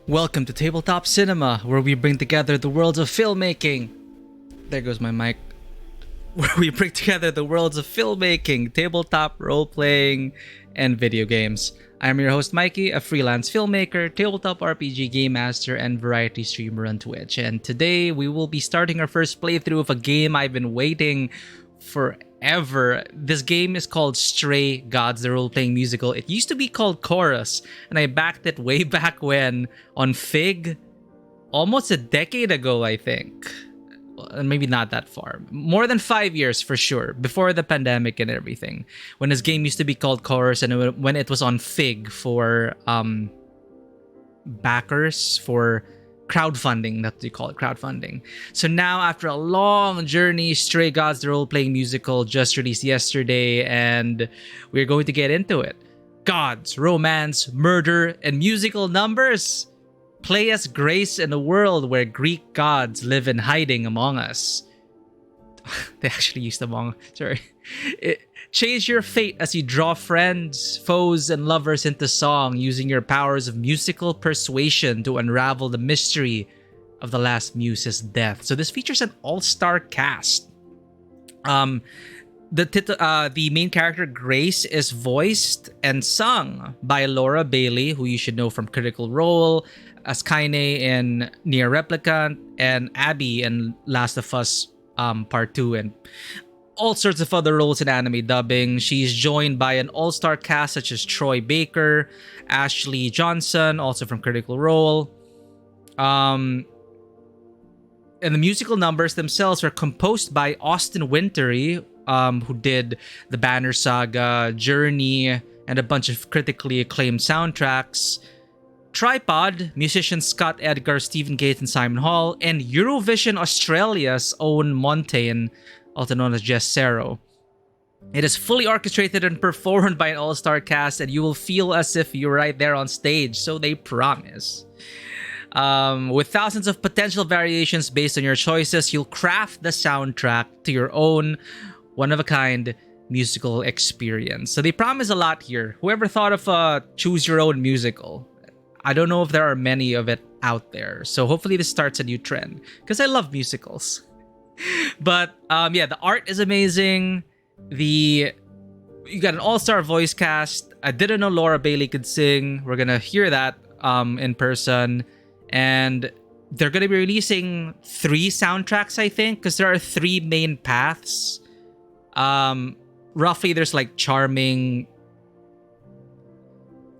Welcome to Tabletop Cinema, where we bring together the worlds of filmmaking. There goes my mic. Where we bring together the worlds of filmmaking, tabletop, role-playing, and video games. I'm your host, Mikey, a freelance filmmaker, tabletop RPG game master, and variety streamer on Twitch. And today we will be starting our first playthrough of a game I've been waiting forever. This game is called Stray Gods, the role-playing musical. It used to be called Chorus, and I backed it way back when on Fig, almost a decade ago, I think. Maybe not that far. More than 5 years for sure, before the pandemic and everything. When this game used to be called Chorus, and when it was on Fig for backers, for crowdfunding. That's what you call it, crowdfunding. So now, after a long journey, Stray Gods, the role-playing musical, just released yesterday, and we're going to get into it. Gods, romance, murder, and musical numbers. Play as Grace in a world where Greek gods live in hiding among us. They actually used among. Sorry. Change your fate as you draw friends, foes, and lovers into song using your powers of musical persuasion to unravel the mystery of the last muse's death. So this features an all-star cast. The main character, Grace, is voiced and sung by Laura Bailey, who you should know from Critical Role, as Kaine in Nier Replicant, and Abby in Last of Us Part 2, and all sorts of other roles in anime dubbing. She's joined by an all-star cast such as Troy Baker, Ashley Johnson, also from Critical Role. And the musical numbers themselves are composed by Austin Wintory, who did the Banner Saga, Journey, and a bunch of critically acclaimed soundtracks. Tripod, musicians Scott Edgar, Stephen Gates, and Simon Hall, and Eurovision Australia's own Montaigne, also known as Jess Sero. It is fully orchestrated and performed by an all-star cast, and you will feel as if you're right there on stage, so they promise. With thousands of potential variations based on your choices, you'll craft the soundtrack to your own one-of-a-kind musical experience. So they promise a lot here. Whoever thought of a choose-your-own musical? I don't know if there are many of it out there, so hopefully this starts a new trend, because I love musicals. But yeah, the art is amazing. You got an all-star voice cast. I didn't know Laura Bailey could sing. We're gonna hear that in person, and they're gonna be releasing 3 soundtracks, I think, because there are 3 main paths. Roughly, there's like charming.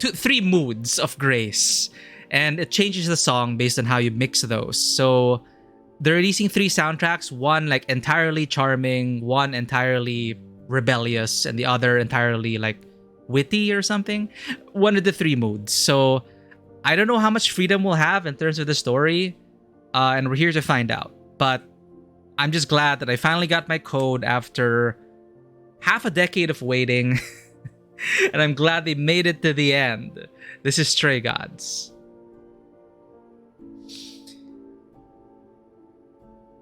3 moods of Grace, and it changes the song based on how you mix those. So they're releasing 3 soundtracks, one like entirely charming, one entirely rebellious, and the other entirely like witty or something. One of the 3 moods. So I don't know how much freedom we'll have in terms of the story, and we're here to find out. But I'm just glad that I finally got my code after half a decade of waiting. And I'm glad they made it to the end. This is Stray Gods.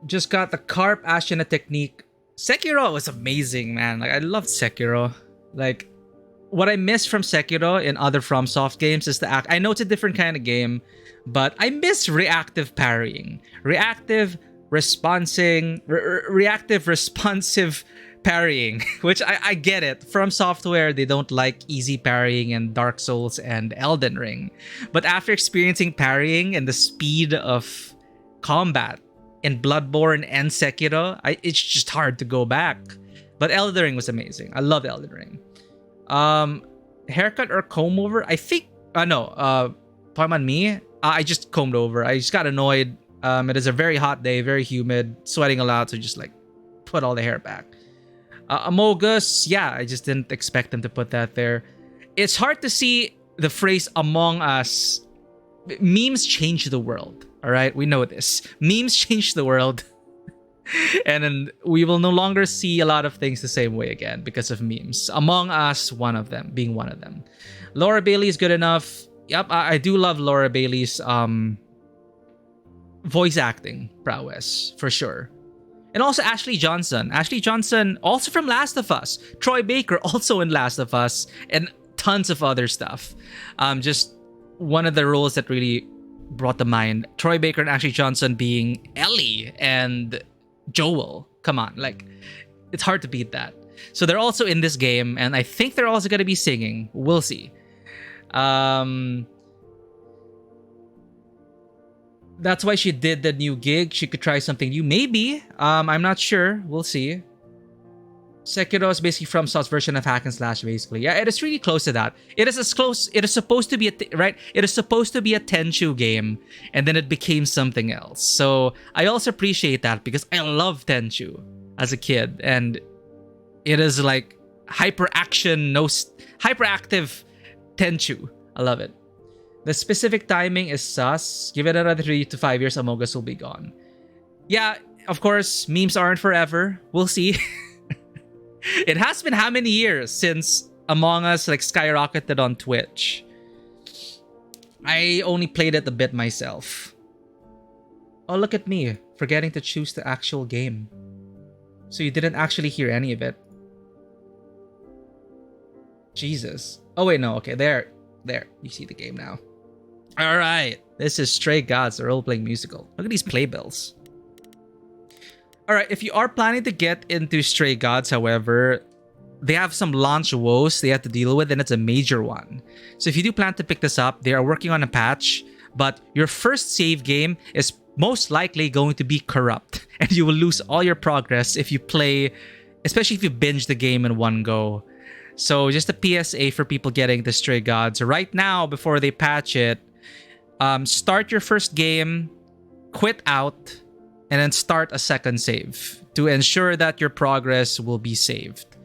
Just got the Carp Ashina technique. Sekiro was amazing, man. Like, I loved Sekiro. Like, what I miss from Sekiro in other FromSoft games is the act. I know it's a different kind of game, but I miss reactive parrying. Reactive responsive parrying, which I get it. From Software, they don't like easy parrying in Dark Souls and Elden Ring. But after experiencing parrying and the speed of combat in Bloodborne and Sekiro, it's just hard to go back. But Elden Ring was amazing. I love Elden Ring. Haircut or comb over? I think, talking about me, I just combed over. I just got annoyed. It is a very hot day, very humid, sweating a lot, so just like put all the hair back. Amogus, yeah, I just didn't expect them to put that there. It's hard to see the phrase "among us." Memes change the world, all right? We know this. Memes change the world. And then we will no longer see a lot of things the same way again because of memes. Among Us, one of them. Laura Bailey is good enough. Yep, I do love Laura Bailey's voice acting prowess, for sure. And also Ashley Johnson. Ashley Johnson, also from Last of Us. Troy Baker, also in Last of Us. And tons of other stuff. Just one of the roles that really brought to mind Troy Baker and Ashley Johnson being Ellie and Joel. Come on, like, it's hard to beat that. So they're also in this game, and I think they're also going to be singing. We'll see. That's why she did the new gig. She could try something new, maybe. I'm not sure. We'll see. Sekiro is basically FromSoft's version of hack and slash, basically. Yeah, it is really close to that. It is as close. It is supposed to be right. It is supposed to be a Tenchu game, and then it became something else. So I also appreciate that because I love Tenchu as a kid, and it is like hyperactive Tenchu. I love it. The specific timing is sus. Give it another 3 to 5 years, Among Us will be gone. Yeah, of course, memes aren't forever. We'll see. It has been how many years since Among Us like skyrocketed on Twitch? I only played it a bit myself. Oh, look at me, forgetting to choose the actual game. So you didn't actually hear any of it. Jesus. Oh wait, no, okay, there. You see the game now. Alright, this is Stray Gods, the role-playing musical. Look at these playbills. Alright, if you are planning to get into Stray Gods, however, they have some launch woes they have to deal with, and it's a major one. So if you do plan to pick this up, they are working on a patch, but your first save game is most likely going to be corrupt, and you will lose all your progress if you play, especially if you binge the game in one go. So just a PSA for people getting the Stray Gods. Right now, before they patch it, start your first game, quit out, and then start a second save to ensure that your progress will be saved.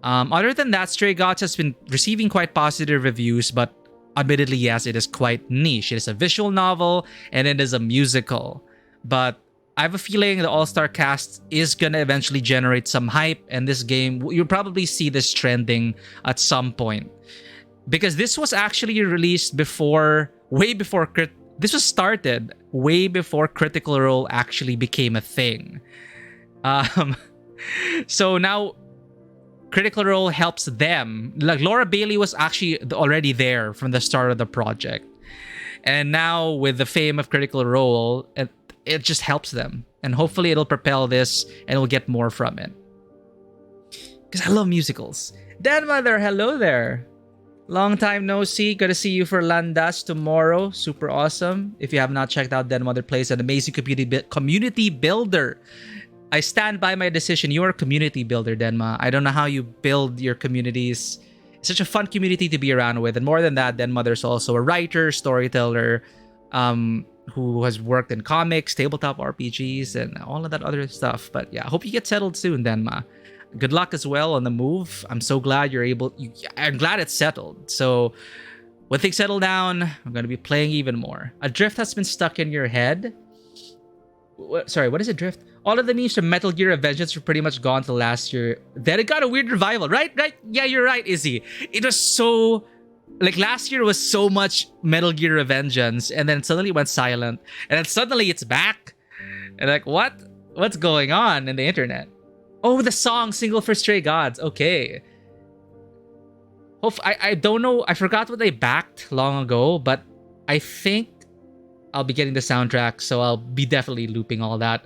Other than that, Stray Gods has been receiving quite positive reviews, but admittedly, yes, it is quite niche. It is a visual novel, and it is a musical. But I have a feeling the all-star cast is gonna eventually generate some hype, and this game, you'll probably see this trending at some point. Because this was actually released this was started way before Critical Role actually became a thing. So now Critical Role helps them. Like Laura Bailey was actually already there from the start of the project. And now with the fame of Critical Role, it just helps them. And hopefully it'll propel this and we'll get more from it. Because I love musicals. Dan Mother, hello there. Long time no see. Gotta see you for Landas tomorrow. Super awesome. If you have not checked out Den Mother Plays, an amazing community builder. I stand by my decision. You are a community builder, Denma. I don't know how you build your communities. It's such a fun community to be around with. And more than that, Denmother's also a writer, storyteller, who has worked in comics, tabletop RPGs, and all of that other stuff. But yeah, I hope you get settled soon, Denma. Good luck as well on the move. I'm so glad I'm glad it's settled. So when things settle down, I'm going to be playing even more. A drift has been stuck in your head. Sorry, what is a drift? All of the memes from Metal Gear Vengeance were pretty much gone till last year. Then it got a weird revival, right? Yeah, you're right, Izzy. It was so... Like, last year was so much Metal Gear Vengeance, and then suddenly went silent. And then suddenly it's back. And like, what? What's going on in the internet? Oh, the song Single for Stray Gods. Okay. I don't know. I forgot what they backed long ago, but I think I'll be getting the soundtrack, so I'll be definitely looping all that.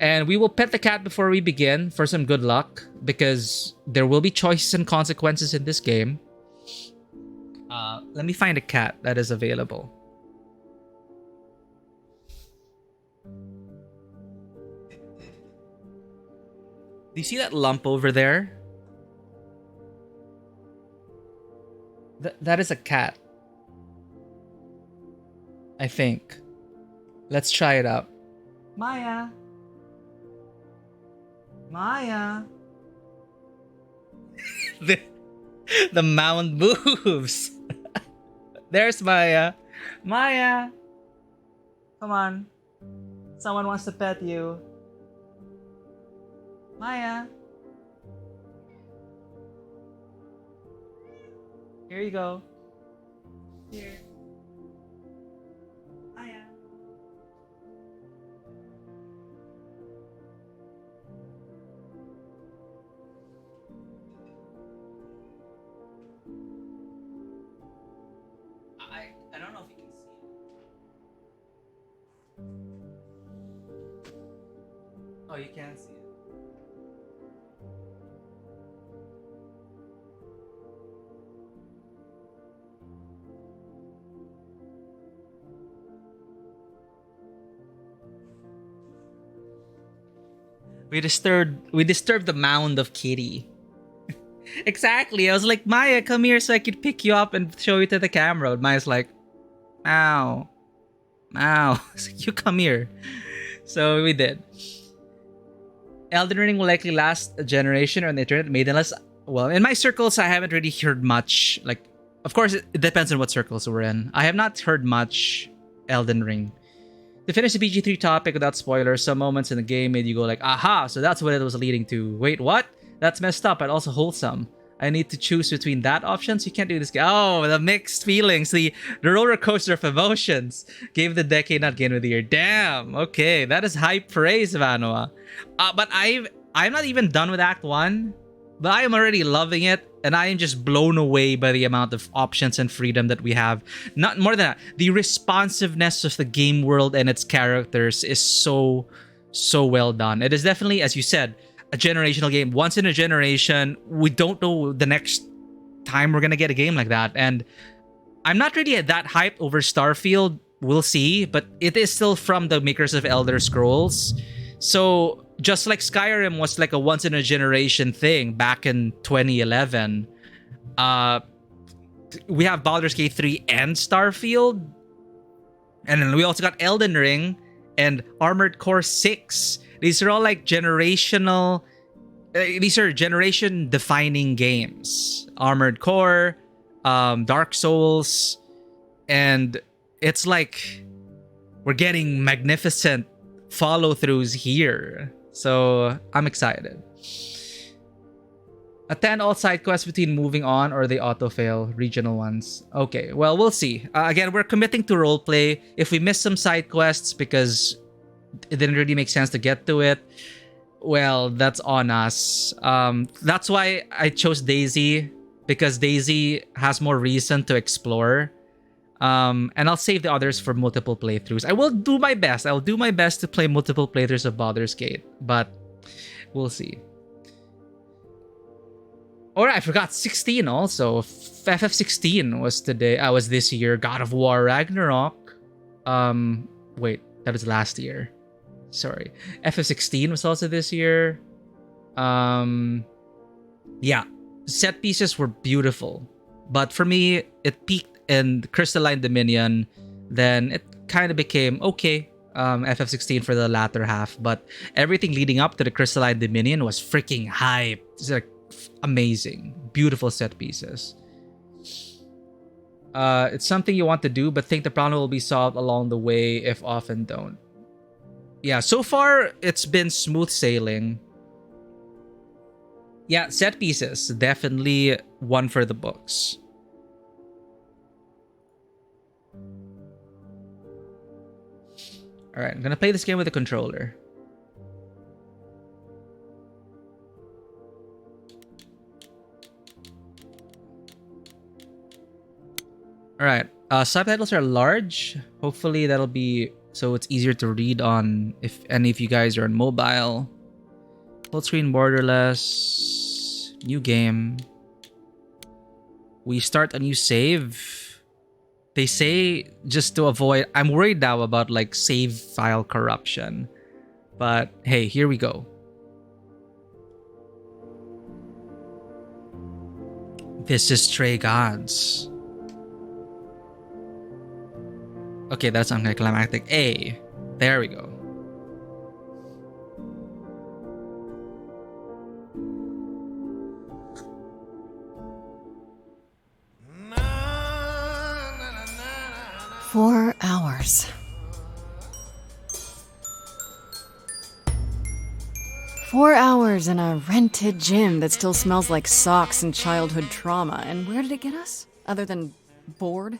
And we will pet the cat before we begin for some good luck, because there will be choices and consequences in this game. Let me find a cat that is available. Do you see that lump over there? That is a cat. I think. Let's try it out. Maya. The mound moves. There's Maya. Maya. Come on. Someone wants to pet you. Maya. Here you go. Here. Maya. I don't know if you can see it. Oh, you can't see it. We disturbed the mound of Kitty. Exactly. I was like, Maya, come here so I could pick you up and show you to the camera. And Maya's like, ow. Ow. You come here. So we did. Elden Ring will likely last a generation on the internet, made unless, well, in my circles, I haven't really heard much. Like, of course, it depends on what circles we're in. I have not heard much Elden Ring. To finish the PG-3 topic without spoilers, some moments in the game made you go like, aha, so that's what it was leading to. Wait, what? That's messed up, but also wholesome. I need to choose between that option, so you can't do this. Oh, the mixed feelings, the roller coaster of emotions. Game of the decade, not game of the year. Damn. Okay, that is high praise, Vanoa. But I'm not even done with Act 1, but I am already loving it, and I am just blown away by the amount of options and freedom that we have. Not more than that, the responsiveness of the game world and its characters is so well done. It is definitely, as you said, a generational game. Once in a generation, we don't know the next time we're gonna get a game like that. And I'm not really that hyped over Starfield. We'll see, but it is still from the makers of Elder Scrolls. So just like Skyrim was like a once in a generation thing back in 2011, we have Baldur's Gate 3 and Starfield. And then we also got Elden Ring and Armored Core 6. These are all like generational. These are generation defining games. Armored Core, Dark Souls, and it's like we're getting magnificent follow throughs here. So I'm excited. Attend all side quests between moving on or they auto fail regional ones. Okay, well, we'll see. Again, we're committing to roleplay. If we miss some side quests because it didn't really make sense to get to it, well, that's on us. That's why I chose Daisy, because Daisy has more reason to explore. And I'll save the others for multiple playthroughs. I will do my best. I'll do my best to play multiple playthroughs of Baldur's Gate, but we'll see. Or I forgot 16 also. FF16 was today. I was this year. God of War Ragnarok. Wait, that was last year. Sorry. FF16 was also this year. Yeah. Set pieces were beautiful. But for me, it peaked in Crystalline Dominion. Then it kind of became okay. FF16 for the latter half. But everything leading up to the Crystalline Dominion was freaking hype. It's like amazing. Beautiful set pieces. It's something you want to do, but think the problem will be solved along the way if often don't. Yeah, so far it's been smooth sailing. Yeah, set pieces, definitely one for the books. Alright, I'm gonna play this game with a controller. Alright, subtitles are large. Hopefully that'll be so it's easier to read on if any of you guys are on mobile. Full screen borderless. New game. We start a new save. They say just to avoid... I'm worried now about like save file corruption. But hey, here we go. This is Stray Gods. Okay, that's anticlimactic. A. There we go. Four hours. 4 hours in a rented gym that still smells like socks and childhood trauma. And where did it get us? Other than bored?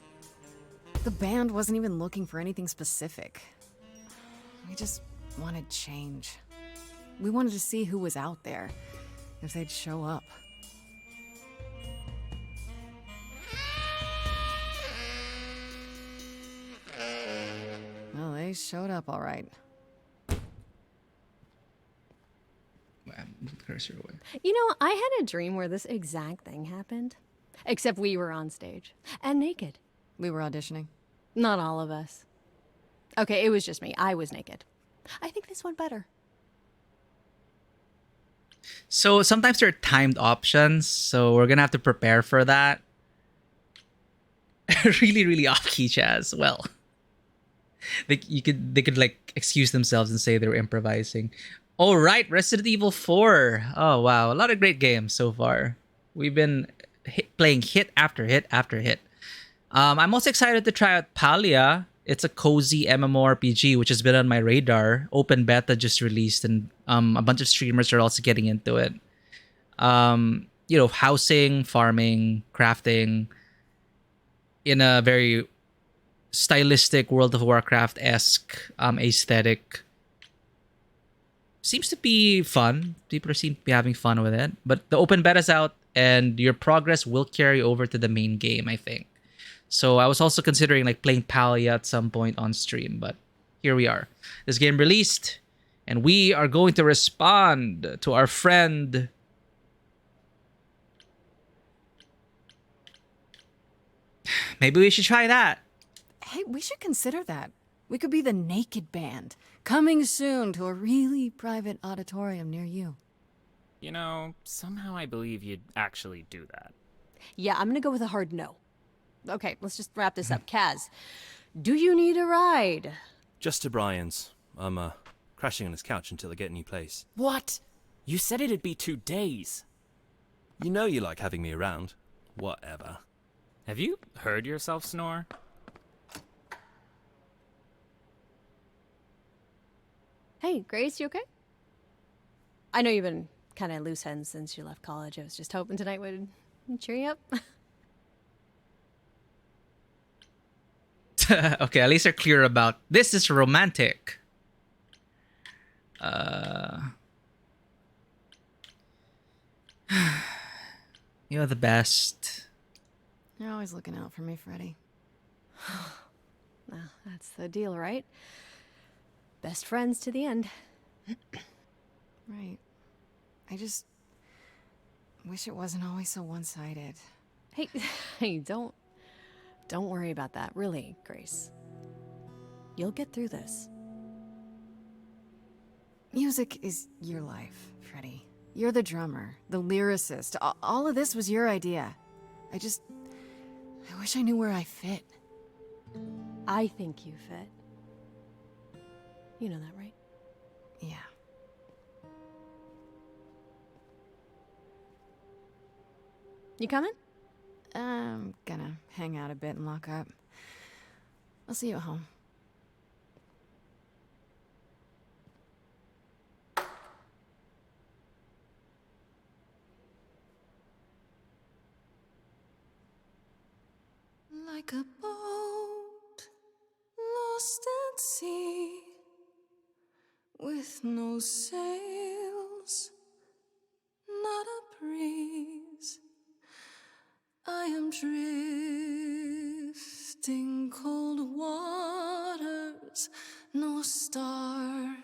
The band wasn't even looking for anything specific. We just wanted change. We wanted to see who was out there, if they'd show up. Well, they showed up all right. cursor away. You know, I had a dream where this exact thing happened. Except we were on stage. And naked. We were auditioning. Not all of us. Okay, it was just me. I was naked. I think this went better. So sometimes there are timed options, so we're gonna have to prepare for that. Really, really off-key, Chaz. Well, they could like excuse themselves and say they were improvising. All right, Resident Evil 4. Oh wow, a lot of great games so far. We've been playing hit after hit after hit. I'm also excited to try out Palia. It's a cozy MMORPG which has been on my radar. Open beta just released, and a bunch of streamers are also getting into it. Housing, farming, crafting in a very stylistic World of Warcraft-esque aesthetic. Seems to be fun. People seem to be having fun with it. But the open beta's out, and your progress will carry over to the main game, I think. So I was also considering like playing Palia at some point on stream, but here we are. This game released, and we are going to respond to our friend. Maybe we should try that. Hey, we should consider that. We could be the Naked Band, coming soon to a really private auditorium near you. You know, somehow I believe you'd actually do that. Yeah, I'm gonna go with a hard no. Okay, let's just wrap this up. Kaz, do you need a ride? Just to Brian's. I'm crashing on his couch until I get a new place. What? You said it'd be 2 days. You know you like having me around. Whatever. Have you heard yourself snore? Hey, Grace, you okay? I know you've been kind of loose ends since you left college. I was just hoping tonight would cheer you up. Okay, at least they're clear about this is romantic. You're the best. You're always looking out for me, Freddy. Well, that's the deal, right? Best friends to the end. Right. I just wish it wasn't always so one-sided. Hey, don't worry about that. Really, Grace. You'll get through this. Music is your life, Freddy. You're the drummer, the lyricist. All of this was your idea. I wish I knew where I fit. I think you fit. You know that, right? Yeah. You coming? I'm gonna hang out a bit and lock up. I'll see you at home. Like a boat lost at sea, with no sails, not a breeze, I am drifting cold waters, no star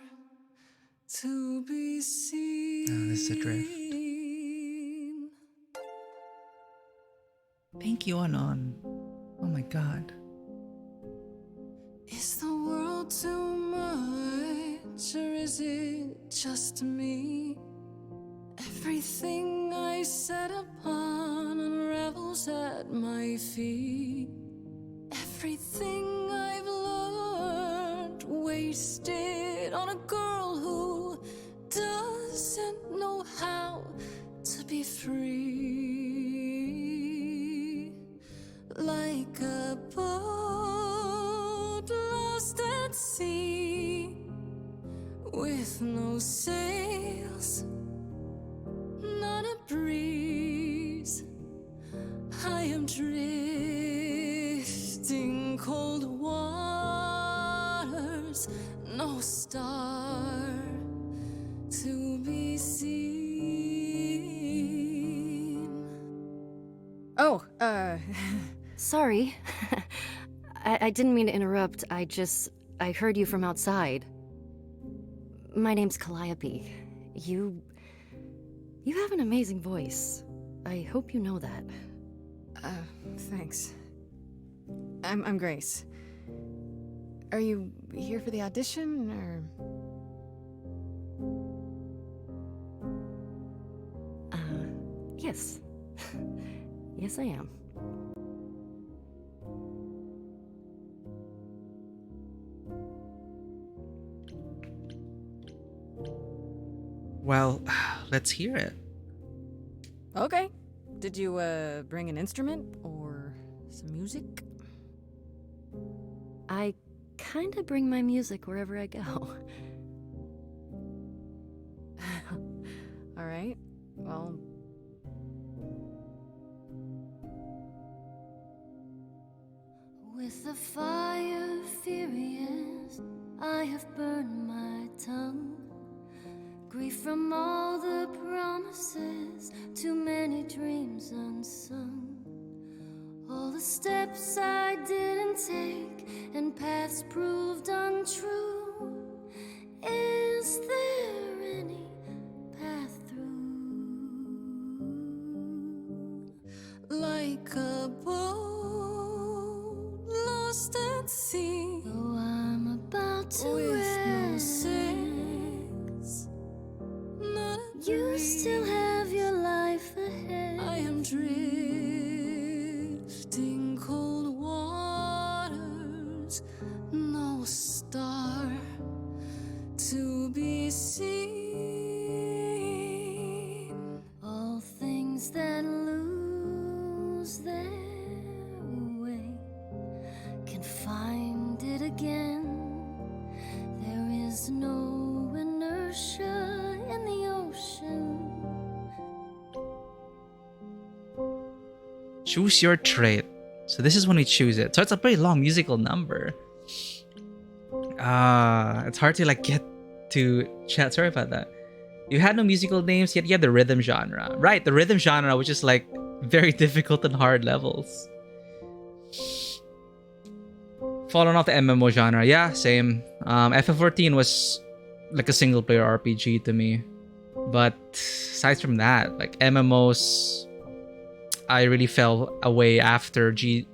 to be seen. Oh, this is a drift. Thank you, Anon. Oh my god. Is the world too much, or is it just me? Everything I set upon unravels at my feet. Everything I've learned wasted on a girl who doesn't know how to be free. Like a boat lost at sea, with no sails, not a breeze, I am drifting cold waters, no star to be seen. Oh, Sorry. I didn't mean to interrupt. I heard you from outside. My name's Calliope. You You have an amazing voice. I hope you know that. Thanks. I'm Grace. Are you here for the audition, or...? Yes. Yes, I am. Well, let's hear it. Okay. Did you, bring an instrument, or some music? I kinda bring my music wherever I go. Alright. Well... With the fire furious, I have burned my tongue. Grief from all the promises, too many dreams unsung. All the steps I didn't take, and paths proved untrue. Is there any path through? Like a boat lost at sea, though I'm about to with no sails, not a you breeze. Still have your life ahead. I am drifting cold waters, no star to be seen. All things that lose their way can find it again. There is no inertia in the ocean. Choose your trait. So this is when we choose it. So it's a pretty long musical number. It's hard to like get to chat. Sorry about that. You had no musical names, yet you had the rhythm genre. Right, the rhythm genre, which is like very difficult and hard levels. Fallen off the MMO genre. Yeah, same. FF14 was like a single player RPG to me. But aside from that, like MMOs, I really fell away after Guild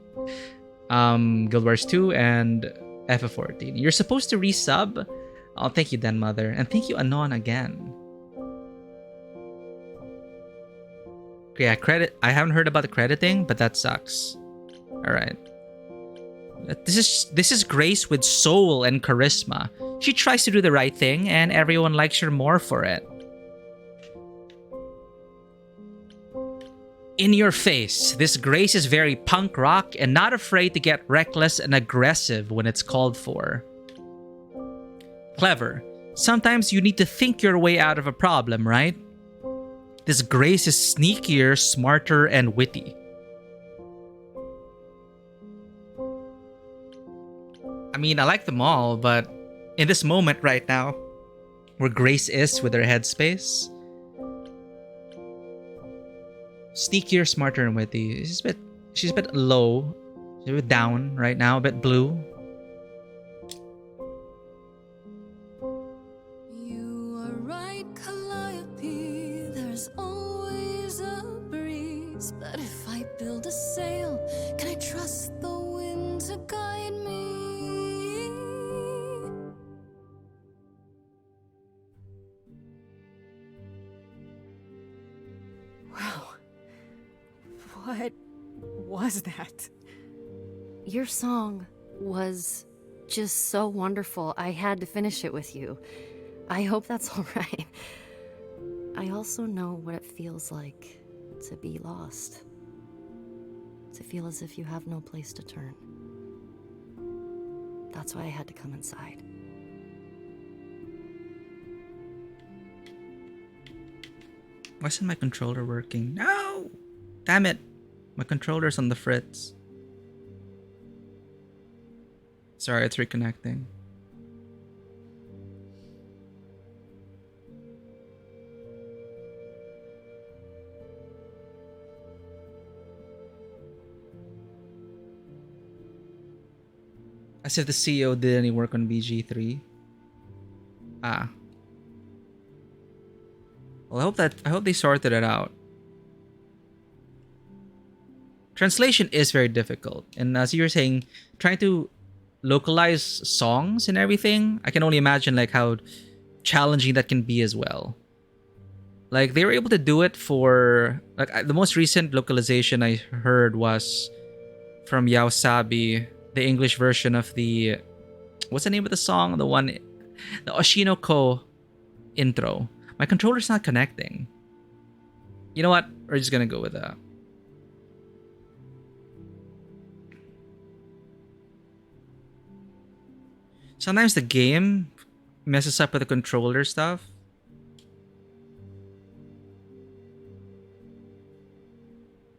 Wars 2 and FF14. You're supposed to resub. Oh, thank you, Den Mother. And thank you, Anon, again. Yeah, credit. I haven't heard about the crediting, but that sucks. Alright. This is Grace with soul and charisma. She tries to do the right thing, and everyone likes her more for it. In your face, this Grace is very punk rock and not afraid to get reckless and aggressive when it's called for. Clever. Sometimes you need to think your way out of a problem, right? This Grace is sneakier, smarter, and witty. I mean, I like them all, but in this moment right now, where Grace is with her headspace, sneakier, smarter, and witty. She's a bit low. She's a bit down right now, a bit blue. You are right, Calliope. There's always a breeze. But if I build a sail, can I trust the wind to guide me? Wow. What was that? Your song was just so wonderful. I had to finish it with you. I hope that's all right. I also know what it feels like to be lost. To feel as if you have no place to turn. That's why I had to come inside. Why isn't my controller working? No! Damn it! My controller's on the fritz. Sorry, it's reconnecting. As if the CEO did any work on BG3. Ah. Well, I hope they sorted it out. Translation is very difficult, and as you were saying, trying to localize songs and everything, I can only imagine like how challenging that can be as well. Like they were able to do it for like the most recent localization I heard was from Yao Sabi, the English version of the what's the name of the song? The Oshinoko intro. My controller's not connecting. You know what? We're just gonna go with that. Sometimes the game messes up with the controller stuff.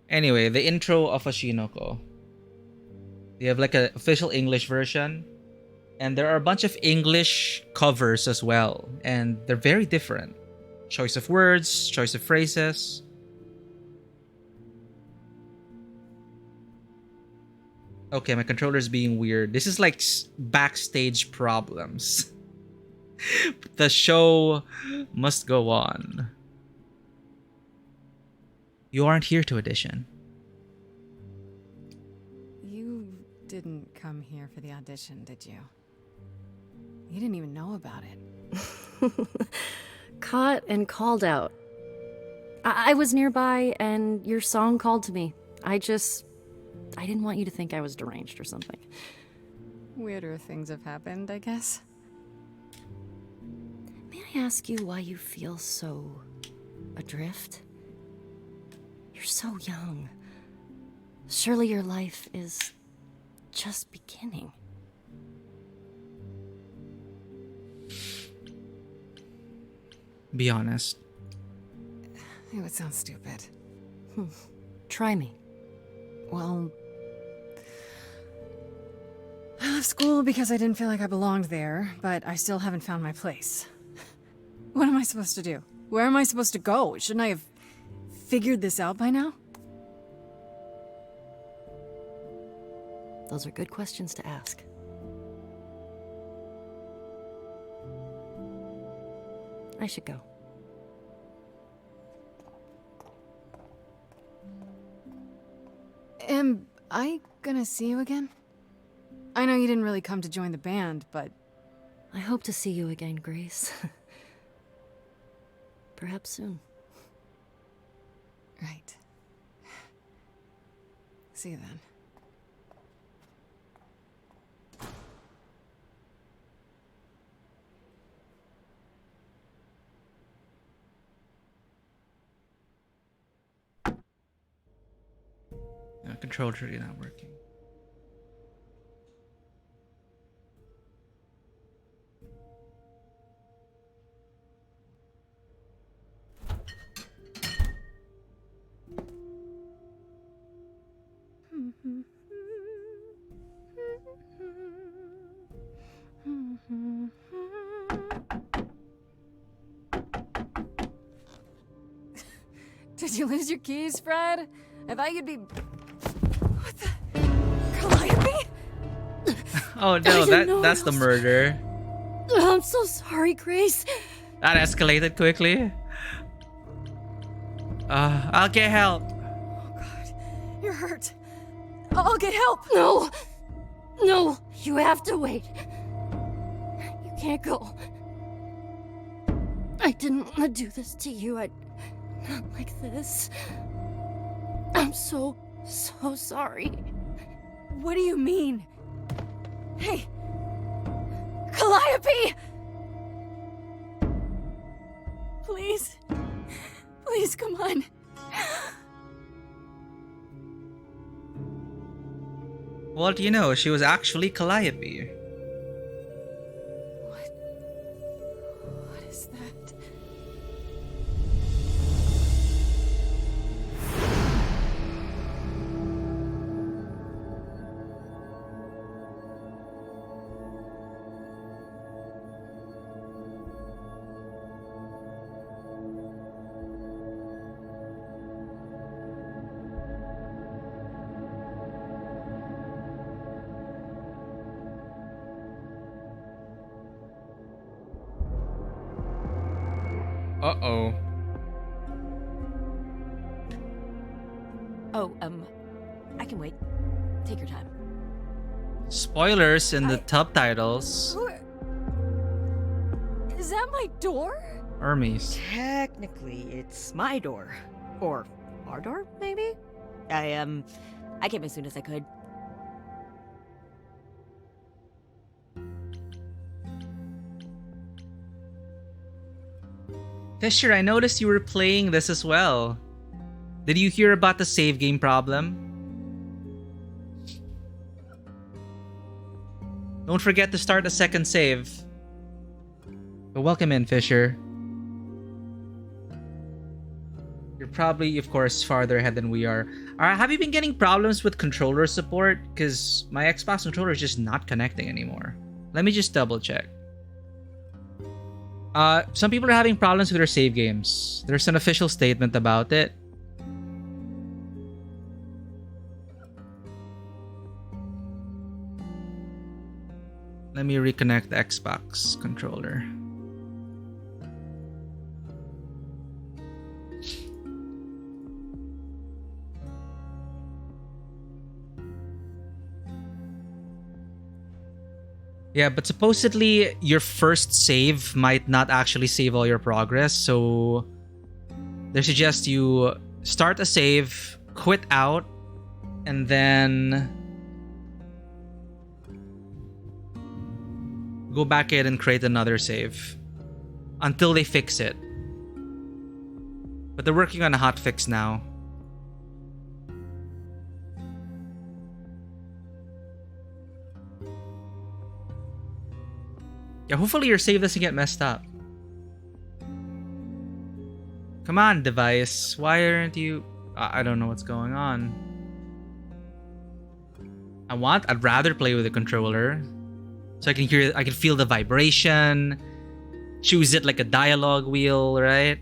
Anyway, the intro of Oshinoko. They have like an official English version. And there are a bunch of English covers as well. And they're very different. Choice of words, choice of phrases. Okay, my controller's being weird. This is like backstage problems. The show must go on. You aren't here to audition. You didn't come here for the audition, did you? You didn't even know about it. Caught and called out. I was nearby and your song called to me. I didn't want you to think I was deranged or something. Weirder things have happened, I guess. May I ask you why you feel so adrift? You're so young. Surely your life is just beginning. Be honest. It would sound stupid. Try me. Well, I left school because I didn't feel like I belonged there, but I still haven't found my place. What am I supposed to do? Where am I supposed to go? Shouldn't I have figured this out by now? Those are good questions to ask. I should go. Am I gonna see you again? I know you didn't really come to join the band, but... I hope to see you again, Grace. Perhaps soon. Right. See you then. Controller's really not working. Did you lose your keys, Fred? I thought you'd be... What the... Calliope? Oh no, that's the murder. I'm so sorry, Grace. That escalated quickly. I'll get help. Oh God, you're hurt. I'll get help. No! No! You have to wait. You can't go. I didn't want to do this to you. Not like this. I'm so sorry. What do you mean? Hey! Calliope! Please. Please, come on. Well, do you know, she was actually Calliope. What is that? Uh-oh. Oh, I can wait. Take your time. Spoilers in the subtitles. Is that my door? Hermes. Technically, it's my door. Or our door, maybe? I came as soon as I could. Fisher, I noticed you were playing this as well. Did you hear about the save game problem? Don't forget to start a second save. But welcome in, Fisher. You're probably, of course, farther ahead than we are. Have you been getting problems with controller support? Because my Xbox controller is just not connecting anymore. Let me just double check. Some people are having problems with their save games. There's an official statement about it. Let me reconnect the Xbox controller. Yeah, but supposedly your first save might not actually save all your progress, so they suggest you start a save, quit out, and then go back in and create another save until they fix it. But they're working on a hot fix now. Yeah, hopefully your save doesn't get messed up. Come on, device. Why aren't you... I don't know what's going on. I'd rather play with a controller. So I can feel the vibration. Choose it like a dialogue wheel, right?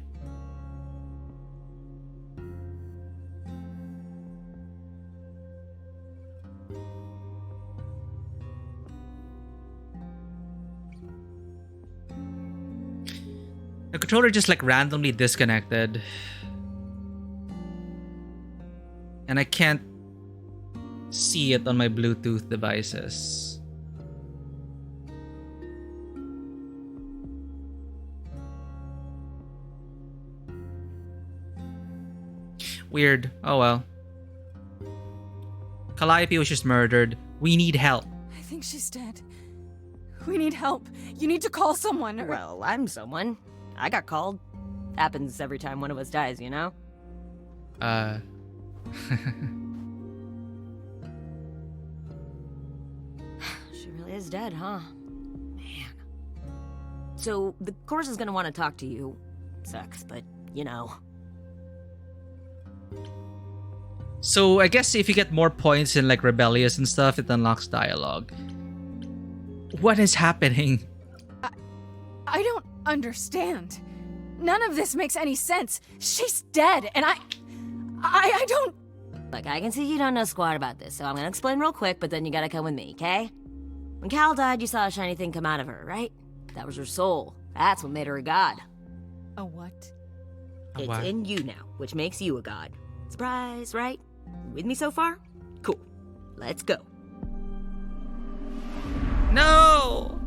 The controller just like randomly disconnected. And I can't see it on my Bluetooth devices. Weird. Oh well. Calliope was just murdered. We need help. I think she's dead. We need help. You need to call someone. Well, I'm someone. I got called. Happens every time one of us dies, you know? She really is dead, huh? Man. So, the course is gonna want to talk to you. Sucks, but, you know. So I guess if you get more points in like rebellious and stuff, it unlocks dialogue. What is happening? I don't understand. None of this makes any sense. She's dead, and I don't... Look, I can see you don't know squat about this, so I'm gonna explain real quick, but then you gotta come with me, okay? When Cal died, you saw a shiny thing come out of her, right? That was her soul. That's what made her a god. A what? It's in you now, which makes you a god. Surprise, right? With me so far? Cool. Let's go. No!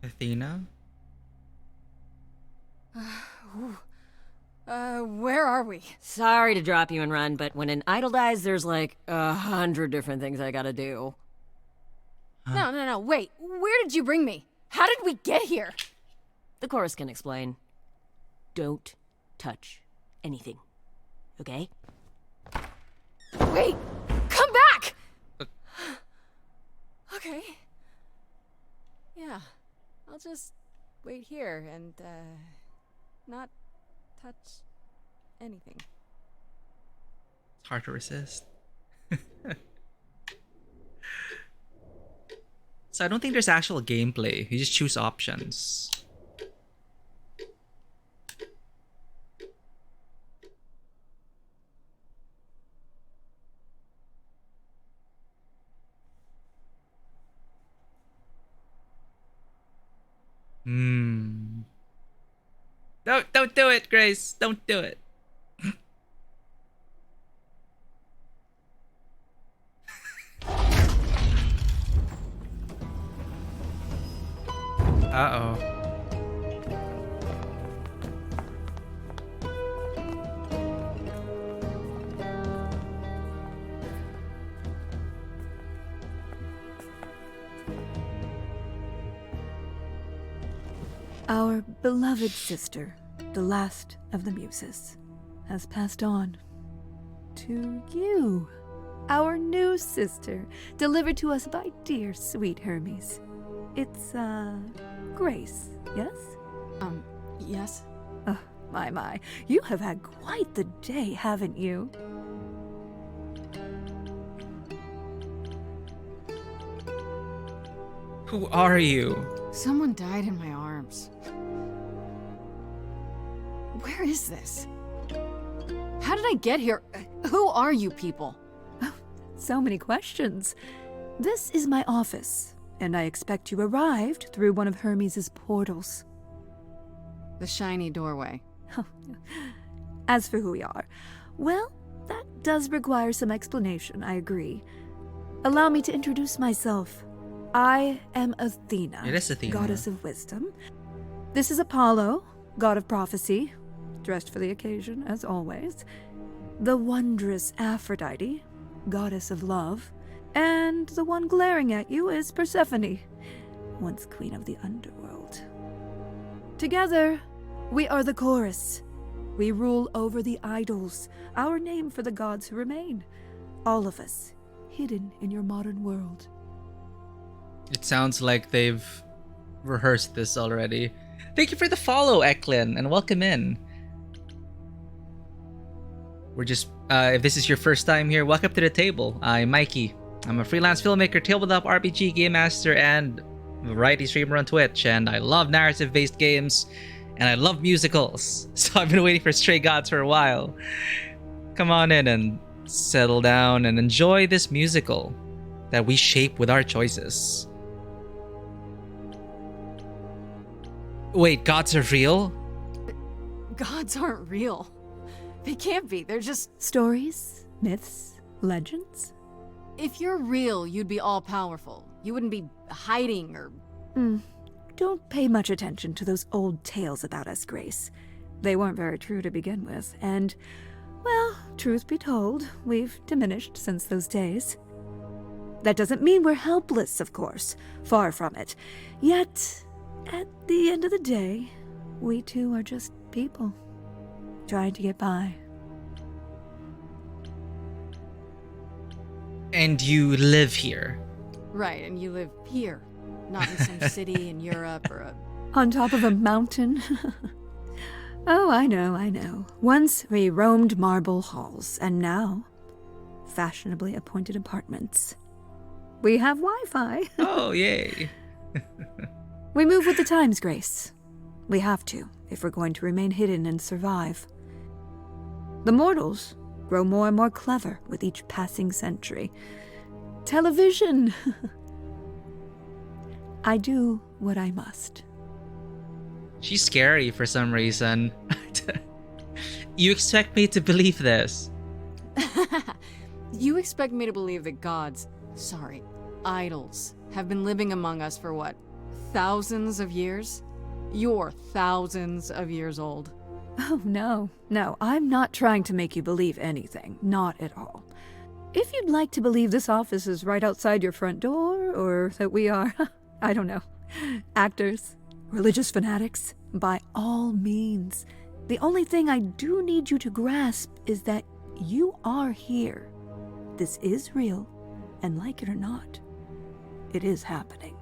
Athena? Where are we? Sorry to drop you and run, but when an idol dies, there's like 100 different things I gotta do. No, wait. Where did you bring me? How did we get here? The chorus can explain. Don't touch anything. Okay? Wait! Come back! Okay. Yeah. I'll just wait here and, not touch anything. It's hard to resist. So I don't think there's actual gameplay. You just choose options. Don't do it, Grace. Don't do it. Uh-oh. Our beloved sister, the last of the muses, has passed on to you, our new sister, delivered to us by dear sweet Hermes. It's, Grace, yes? Yes? Oh, my. You have had quite the day, haven't you? Who are you? Someone died in my arms. Where is this? How did I get here? Who are you people? Oh, so many questions. This is my office, and I expect you arrived through one of Hermes' portals. The shiny doorway. As for who we are, well, that does require some explanation, I agree. Allow me to introduce myself. I am Athena, It is Athena. goddess of wisdom. This is Apollo, god of prophecy, dressed for the occasion, as always. The wondrous Aphrodite, goddess of love. And the one glaring at you is Persephone, once queen of the underworld. Together, we are the chorus. We rule over the idols, our name for the gods who remain. All of us, hidden in your modern world. It sounds like they've rehearsed this already. Thank you for the follow, Eklin, and welcome in. We're just, if this is your first time here, welcome to the table. I'm Mikey. I'm a freelance filmmaker, tabletop RPG game master, and variety streamer on Twitch. And I love narrative-based games, and I love musicals. So I've been waiting for Stray Gods for a while. Come on in and settle down and enjoy this musical that we shape with our choices. Wait, gods are real? Gods aren't real. They can't be. They're just... Stories, myths, legends. If you're real, you'd be all-powerful. You wouldn't be hiding or... Don't pay much attention to those old tales about us, Grace. They weren't very true to begin with, and, well, truth be told, we've diminished since those days. That doesn't mean we're helpless, of course. Far from it. Yet, at the end of the day, we too are just people, trying to get by. And you live here. Right, and you live here. Not in some city in Europe or a... On top of a mountain? Oh, I know. Once we roamed marble halls, and now, fashionably appointed apartments. We have Wi-Fi. Oh, yay. We move with the times, Grace. We have to, if we're going to remain hidden and survive. The mortals grow more and more clever with each passing century. Television! I do what I must. She's scary for some reason. You expect me to believe this? You expect me to believe that idols, have been living among us for what, thousands of years? You're thousands of years old. Oh, no, I'm not trying to make you believe anything. Not at all. If you'd like to believe this office is right outside your front door, or that we are, I don't know, actors, religious fanatics, by all means. The only thing I do need you to grasp is that you are here. This is real, and like it or not, it is happening.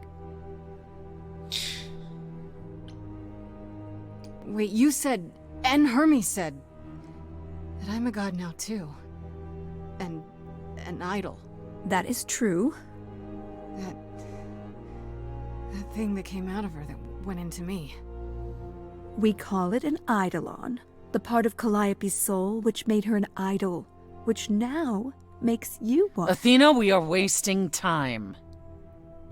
Wait, you said, and Hermes said, that I'm a god now too. And an idol. That is true. That thing that came out of her that went into me. We call it an eidolon, the part of Calliope's soul which made her an idol, which now makes you one. Athena, we are wasting time.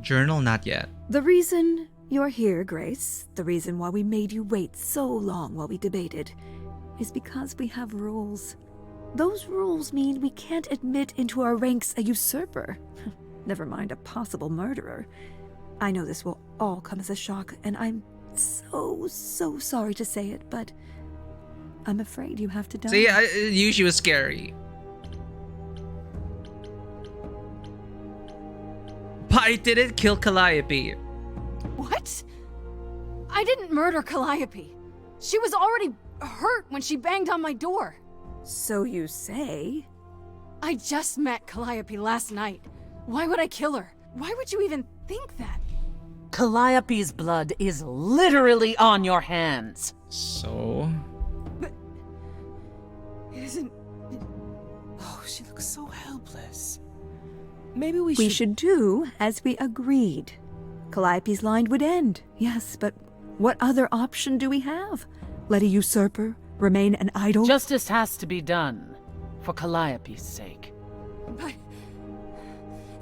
Journal not yet. The reason You're here, Grace. The reason why we made you wait so long while we debated is because we have rules. Those rules mean we can't admit into our ranks a usurper. Never mind a possible murderer. I know this will all come as a shock, and I'm so sorry to say it, but I'm afraid you have to die. See, I knew she was scary. But I didn't kill Calliope. What? I didn't murder Calliope. She was already hurt when she banged on my door. So you say? I just met Calliope last night. Why would I kill her? Why would you even think that? Calliope's blood is literally on your hands. So? But it isn't... Oh, she looks so helpless. Maybe we should do as we agreed. Calliope's line would end, yes, but what other option do we have? Let a usurper remain an idol? Justice has to be done, for Calliope's sake. But...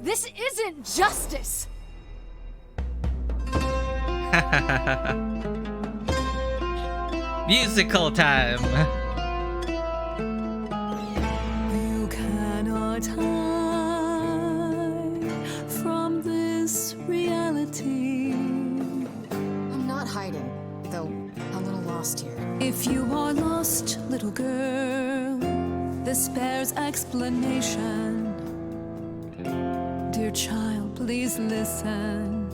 this isn't justice! Musical time! You cannot hide from this reality. I'm not hiding, though a little lost here. If you are lost, little girl, this bears explanation. Dear child, please listen.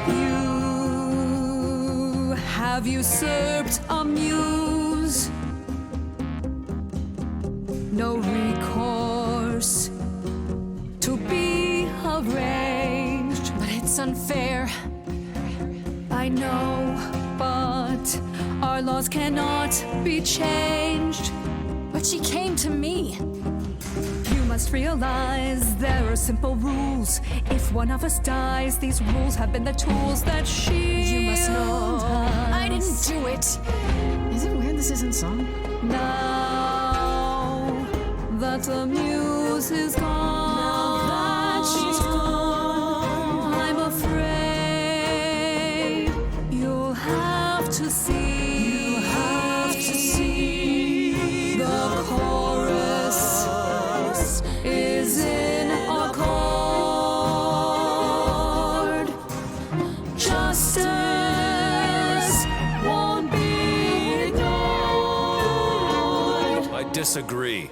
You have usurped a muse. No recourse to be arranged. But it's unfair. I know, but our laws cannot be changed. But she came to me. You must realize there are simple rules. If one of us dies, these rules have been the tools that shield You must know I didn't us. do it. Is it weird this isn't song? Now that the muse is gone, I'm afraid you'll have to see. The chorus is in accord. Justice won't be ignored. I disagree.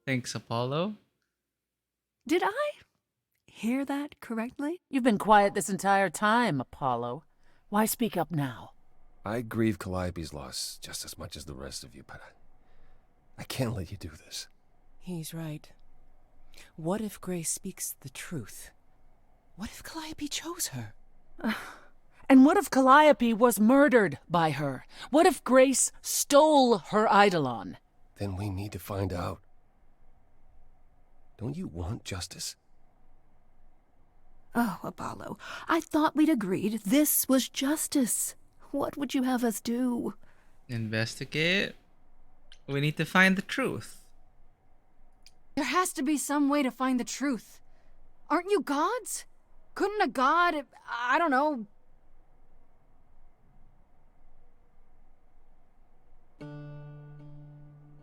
Thanks, Apollo. Did I hear that correctly? You've been quiet this entire time, Apollo. Why speak up now? I grieve Calliope's loss just as much as the rest of you, but I can't let you do this. He's right. What if Grace speaks the truth? What if Calliope chose her? And what if Calliope was murdered by her? What if Grace stole her eidolon? Then we need to find out. Don't you want justice? Oh, Apollo, I thought we'd agreed this was justice. What would you have us do? Investigate. We need to find the truth. There has to be some way to find the truth. Aren't you gods? Couldn't a god, I don't know...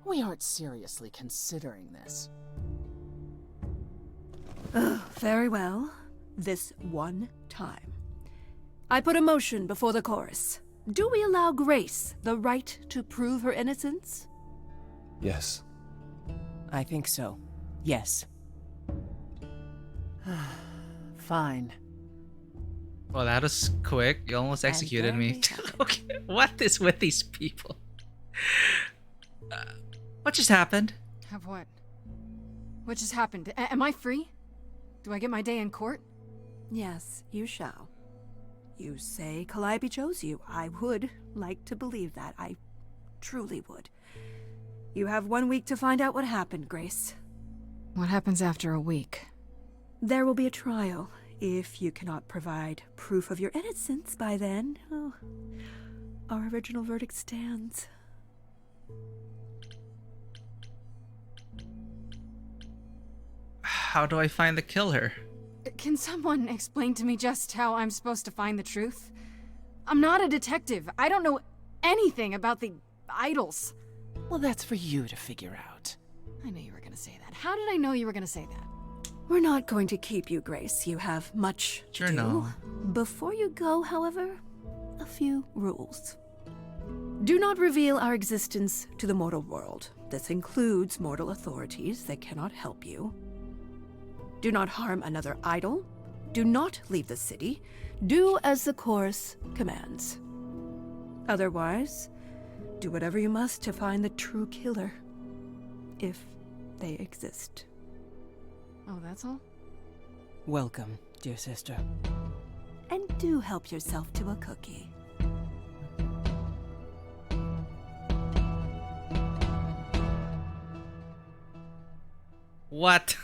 We aren't seriously considering this. Very well. This one time. I put a motion before the chorus. Do we allow Grace the right to prove her innocence? Yes. I think so. Yes. Fine. Well, that was quick. You almost executed me. Okay, what is with these people? What just happened? Have what? What just happened? Am I free? Do I get my day in court? Yes, you shall. You say Calliope chose you. I would like to believe that. I truly would. You have 1 week to find out what happened, Grace. What happens after a week? There will be a trial. If you cannot provide proof of your innocence by then, oh, our original verdict stands. how do I find the killer? Can someone explain to me just how I'm supposed to find the truth? I'm not a detective. I don't know anything about the idols. Well, that's for you to figure out. I knew you were gonna say that. How did I know you were gonna say that? We're not going to keep you, Grace. You have much to do. Before you go, however, a few rules. Do not reveal our existence to the mortal world. This includes mortal authorities that cannot help you. Do not harm another idol. Do not leave the city. Do as the chorus commands. Otherwise, do whatever you must to find the true killer, if they exist. Oh, that's all? Welcome, dear sister. And do help yourself to a cookie. What?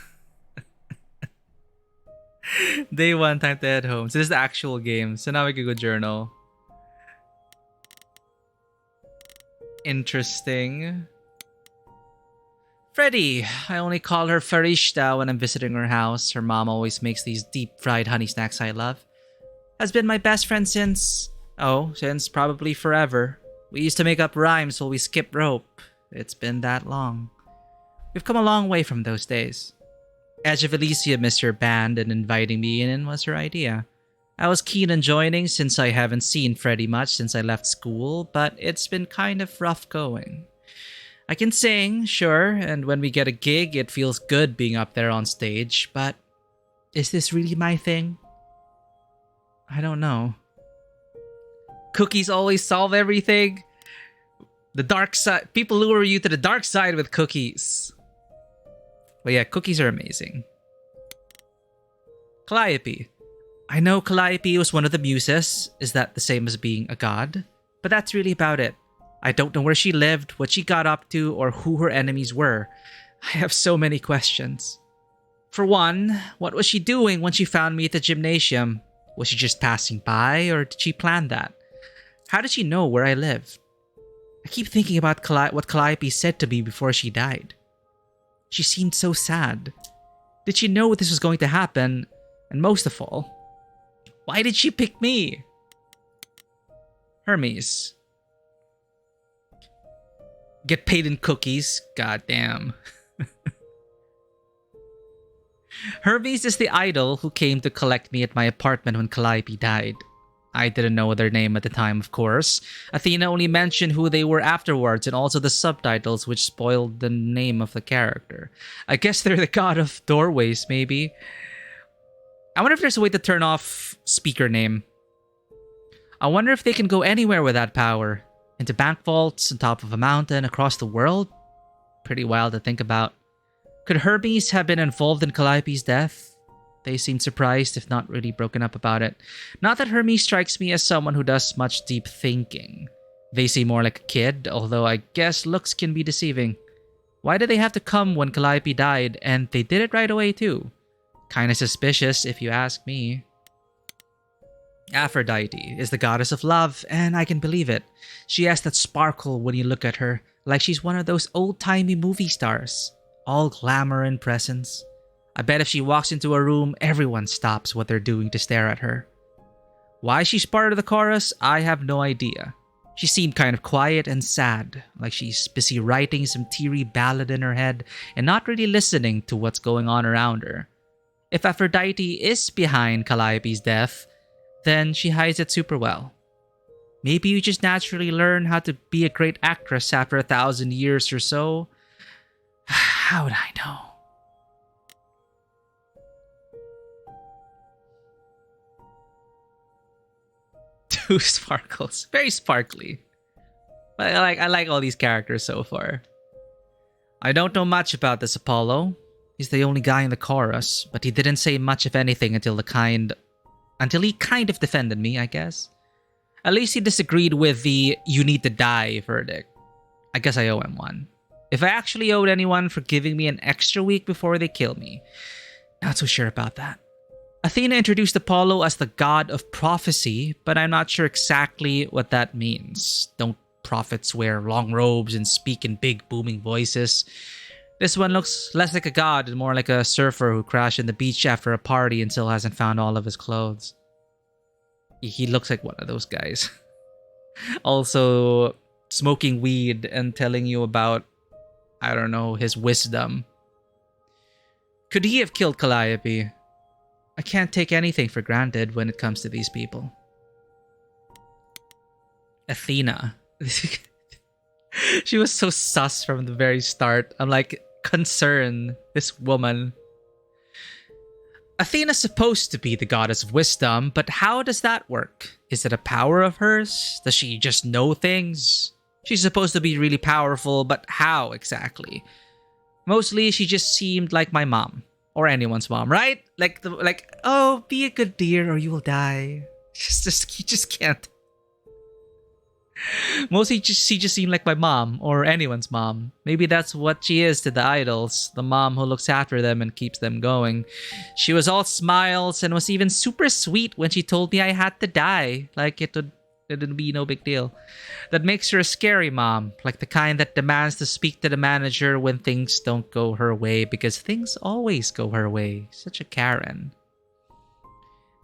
Day 1, time to head home. So this is the actual game. So now we can go journal. Interesting. Freddy. I only call her Farishta when I'm visiting her house. Her mom always makes these deep-fried honey snacks I love. Has been my best friend since probably forever. We used to make up rhymes while we skipped rope. It's been that long. We've come a long way from those days. Edge of Elysia missed her band and inviting me in was her idea. I was keen on joining since I haven't seen Freddy much since I left school, but it's been kind of rough going. I can sing, sure, and when we get a gig, it feels good being up there on stage, but is this really my thing? I don't know. Cookies always solve everything. The dark side, people lure you to the dark side with cookies. But yeah, cookies are amazing. Calliope. I know Calliope was one of the muses. Is that the same as being a god? But that's really about it. I don't know where she lived, what she got up to, or who her enemies were. I have so many questions. For one, what was she doing when she found me at the gymnasium? Was she just passing by, or did she plan that? How did she know where I lived? I keep thinking about what Calliope said to me before she died. She seemed so sad. Did she know this was going to happen? And most of all, why did she pick me? Hermes. Get paid in cookies. Goddamn. Hermes is the idol who came to collect me at my apartment when Calliope died. I didn't know their name at the time, of course. Athena only mentioned who they were afterwards and also the subtitles, which spoiled the name of the character. I guess they're the god of doorways, maybe. I wonder if there's a way to turn off speaker name. I wonder if they can go anywhere with that power. Into bank vaults, on top of a mountain, across the world? Pretty wild to think about. Could Hermes have been involved in Calliope's death? They seemed surprised, if not really broken up about it. Not that Hermes strikes me as someone who does much deep thinking. They seem more like a kid, although I guess looks can be deceiving. Why did they have to come when Calliope died, and they did it right away too? Kinda suspicious, if you ask me. Aphrodite is the goddess of love, and I can believe it. She has that sparkle when you look at her, like she's one of those old-timey movie stars. All glamour and presence. I bet if she walks into a room, everyone stops what they're doing to stare at her. Why she's part of the chorus, I have no idea. She seemed kind of quiet and sad, like she's busy writing some teary ballad in her head and not really listening to what's going on around her. If Aphrodite is behind Calliope's death, then she hides it super well. Maybe you just naturally learn how to be a great actress after 1,000 years or so. How would I know? Two sparkles. Very sparkly. But I like all these characters so far. I don't know much about this Apollo. He's the only guy in the chorus, but he didn't say much of anything until he kind of defended me, I guess. At least he disagreed with the "you need to die" verdict. I guess I owe him one. If I actually owed anyone for giving me an extra week before they kill me, not so sure about that. Athena introduced Apollo as the god of prophecy, but I'm not sure exactly what that means. Don't prophets wear long robes and speak in big booming voices? This one looks less like a god and more like a surfer who crashed on the beach after a party and still hasn't found all of his clothes. He looks like one of those guys. Also, smoking weed and telling you about, I don't know, his wisdom. Could he have killed Calliope? I can't take anything for granted when it comes to these people. Athena. She was so sus from the very start. I'm like, concerned, this woman. Athena's supposed to be the goddess of wisdom, but how does that work? Is it a power of hers? Does she just know things? She's supposed to be really powerful, but how exactly? Mostly, she just seemed like my mom. Or anyone's mom, right? Like, oh, be a good dear or you will die. You just can't. Mostly, she just seemed like my mom or anyone's mom. Maybe that's what she is to the idols. The mom who looks after them and keeps them going. She was all smiles and was even super sweet when she told me I had to die. Like it'd be no big deal. That makes her a scary mom. Like the kind that demands to speak to the manager when things don't go her way because things always go her way. Such a Karen.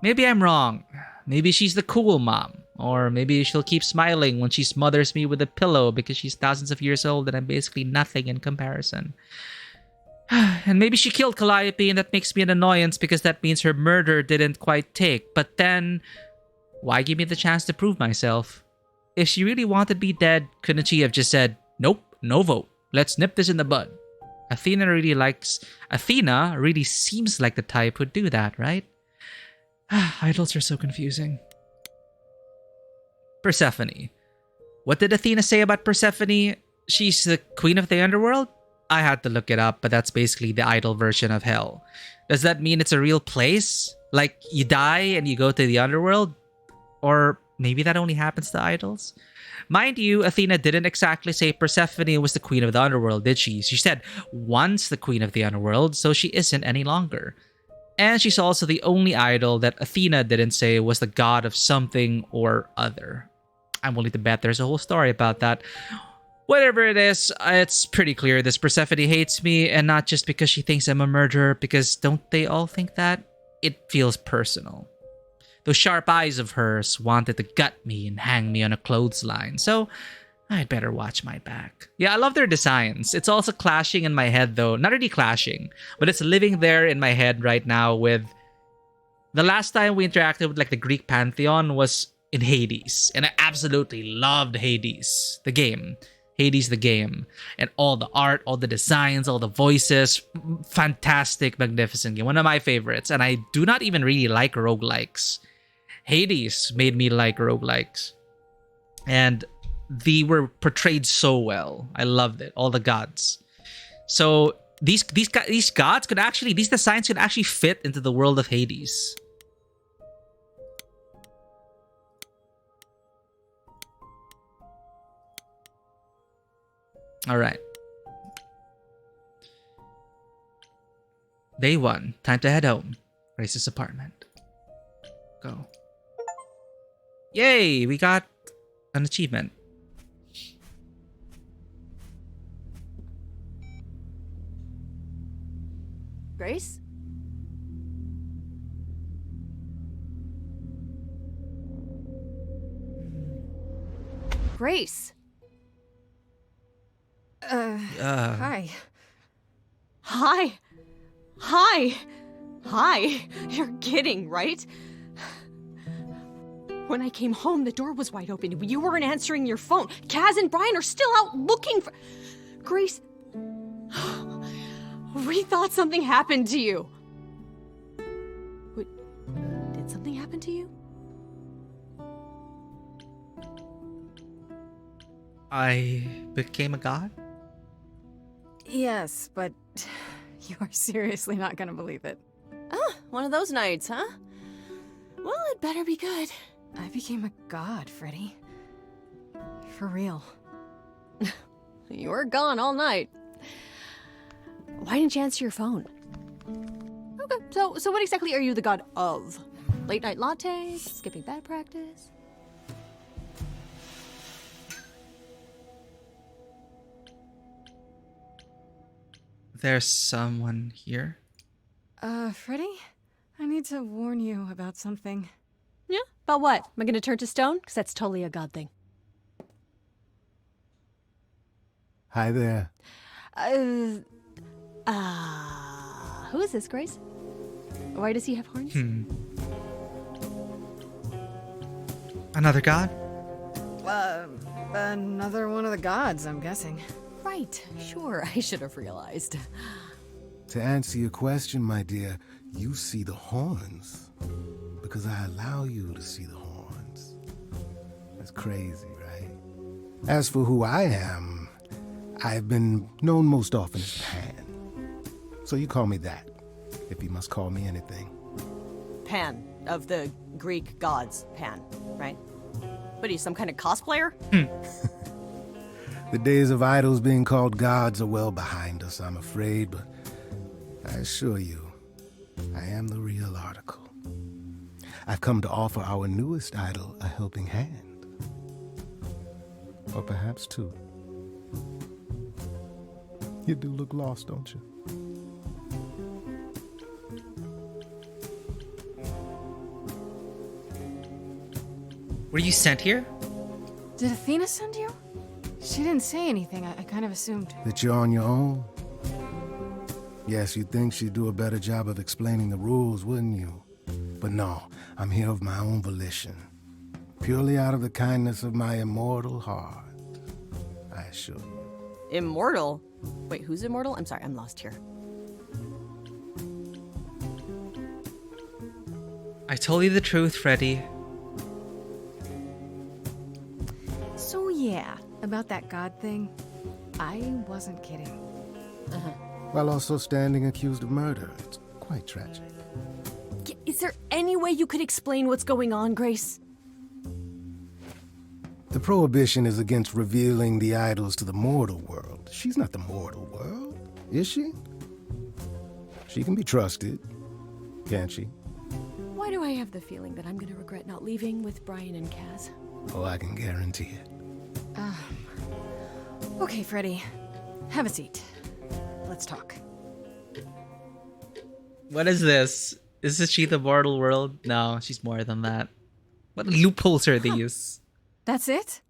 Maybe I'm wrong. Maybe she's the cool mom. Or maybe she'll keep smiling when she smothers me with a pillow because she's thousands of years old and I'm basically nothing in comparison. And maybe she killed Calliope and that makes me an annoyance because that means her murder didn't quite take. But then, why give me the chance to prove myself? If she really wanted me dead, couldn't she have just said, nope, no vote. Let's nip this in the bud. Athena really seems like the type who'd do that, right? Idols are so confusing. Persephone. What did Athena say about Persephone? She's the queen of the underworld? I had to look it up, but that's basically the idol version of hell. Does that mean it's a real place? Like, you die and you go to the underworld? Or maybe that only happens to idols? Mind you, Athena didn't exactly say Persephone was the queen of the underworld, did she? She said once the queen of the underworld, so she isn't any longer. And she's also the only idol that Athena didn't say was the god of something or other. I'm willing to bet there's a whole story about that. Whatever it is, it's pretty clear this Persephone hates me, and not just because she thinks I'm a murderer, because don't they all think that? It feels personal. Those sharp eyes of hers wanted to gut me and hang me on a clothesline, so I'd better watch my back. Yeah, I love their designs. It's also clashing in my head though. Not really clashing, but it's living there in my head right now with... The last time we interacted with like the Greek pantheon was in Hades. And I absolutely loved Hades, the game. Hades, the game. And all the art, all the designs, all the voices. Fantastic, magnificent game. One of my favorites. And I do not even really like roguelikes. Hades made me like roguelikes. And they were portrayed so well. I loved it. All the gods. So these gods could actually, these designs could actually fit into the world of Hades. All right. Day 1. Time to head home. Grace's apartment. Go. Yay! We got an achievement. Grace? Grace! Hi. Hi! Hi! Hi! You're kidding, right? When I came home, the door was wide open. You weren't answering your phone. Kaz and Brian are still out looking for... Grace... We thought something happened to you. Wait, did something happen to you? I became a god? Yes, but you are seriously not gonna believe it. Ah, one of those nights, huh? Well, it better be good. I became a god, Freddy. For real. You were gone all night. Why didn't you answer your phone? Okay, so what exactly are you the god of? Late night lattes? Skipping bad practice? There's someone here. Freddy? I need to warn you about something. Yeah? About what? Am I gonna turn to stone? Because that's totally a god thing. Hi there. Who is this, Grace? Why does he have horns? Another god? Another one of the gods, I'm guessing. Right, sure, I should have realized. To answer your question, my dear, you see the horns because I allow you to see the horns. That's crazy, right? As for who I am, I've been known most often as Pan. So you call me that, if you must call me anything. Pan, of the Greek gods, Pan, right? What are you, some kind of cosplayer? The days of idols being called gods are well behind us, I'm afraid, but I assure you, I am the real article. I've come to offer our newest idol a helping hand. Or perhaps two. You do look lost, don't you? Were you sent here? Did Athena send you? She didn't say anything. I kind of assumed. That you're on your own? Yes, you'd think she'd do a better job of explaining the rules, wouldn't you? But no, I'm here of my own volition. Purely out of the kindness of my immortal heart. I assure you. Immortal? Wait, who's immortal? I'm sorry, I'm lost here. I told you the truth, Freddy. So yeah, about that god thing, I wasn't kidding. While also standing accused of murder. It's quite tragic. Is there any way you could explain what's going on, Grace? The prohibition is against revealing the idols to the mortal world. She's not the mortal world, is she? She can be trusted, can't she? Why do I have the feeling that I'm gonna regret not leaving with Brian and Kaz? Oh, I can guarantee it. Okay, Freddy. Have a seat. Let's talk. What is this? Is she the mortal world? No, she's more than that. What loopholes are these? That's it?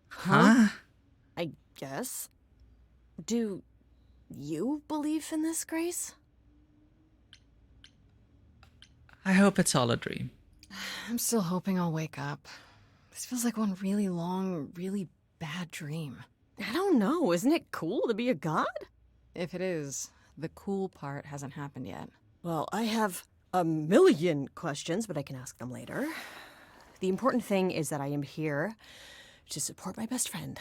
Huh? I guess. Do you believe in this, Grace? I hope it's all a dream. I'm still hoping I'll wake up. This feels like one really long, really bad dream. I don't know. Isn't it cool to be a god? If it is, the cool part hasn't happened yet. Well, I have a million questions, but I can ask them later. The important thing is that I am here to support my best friend.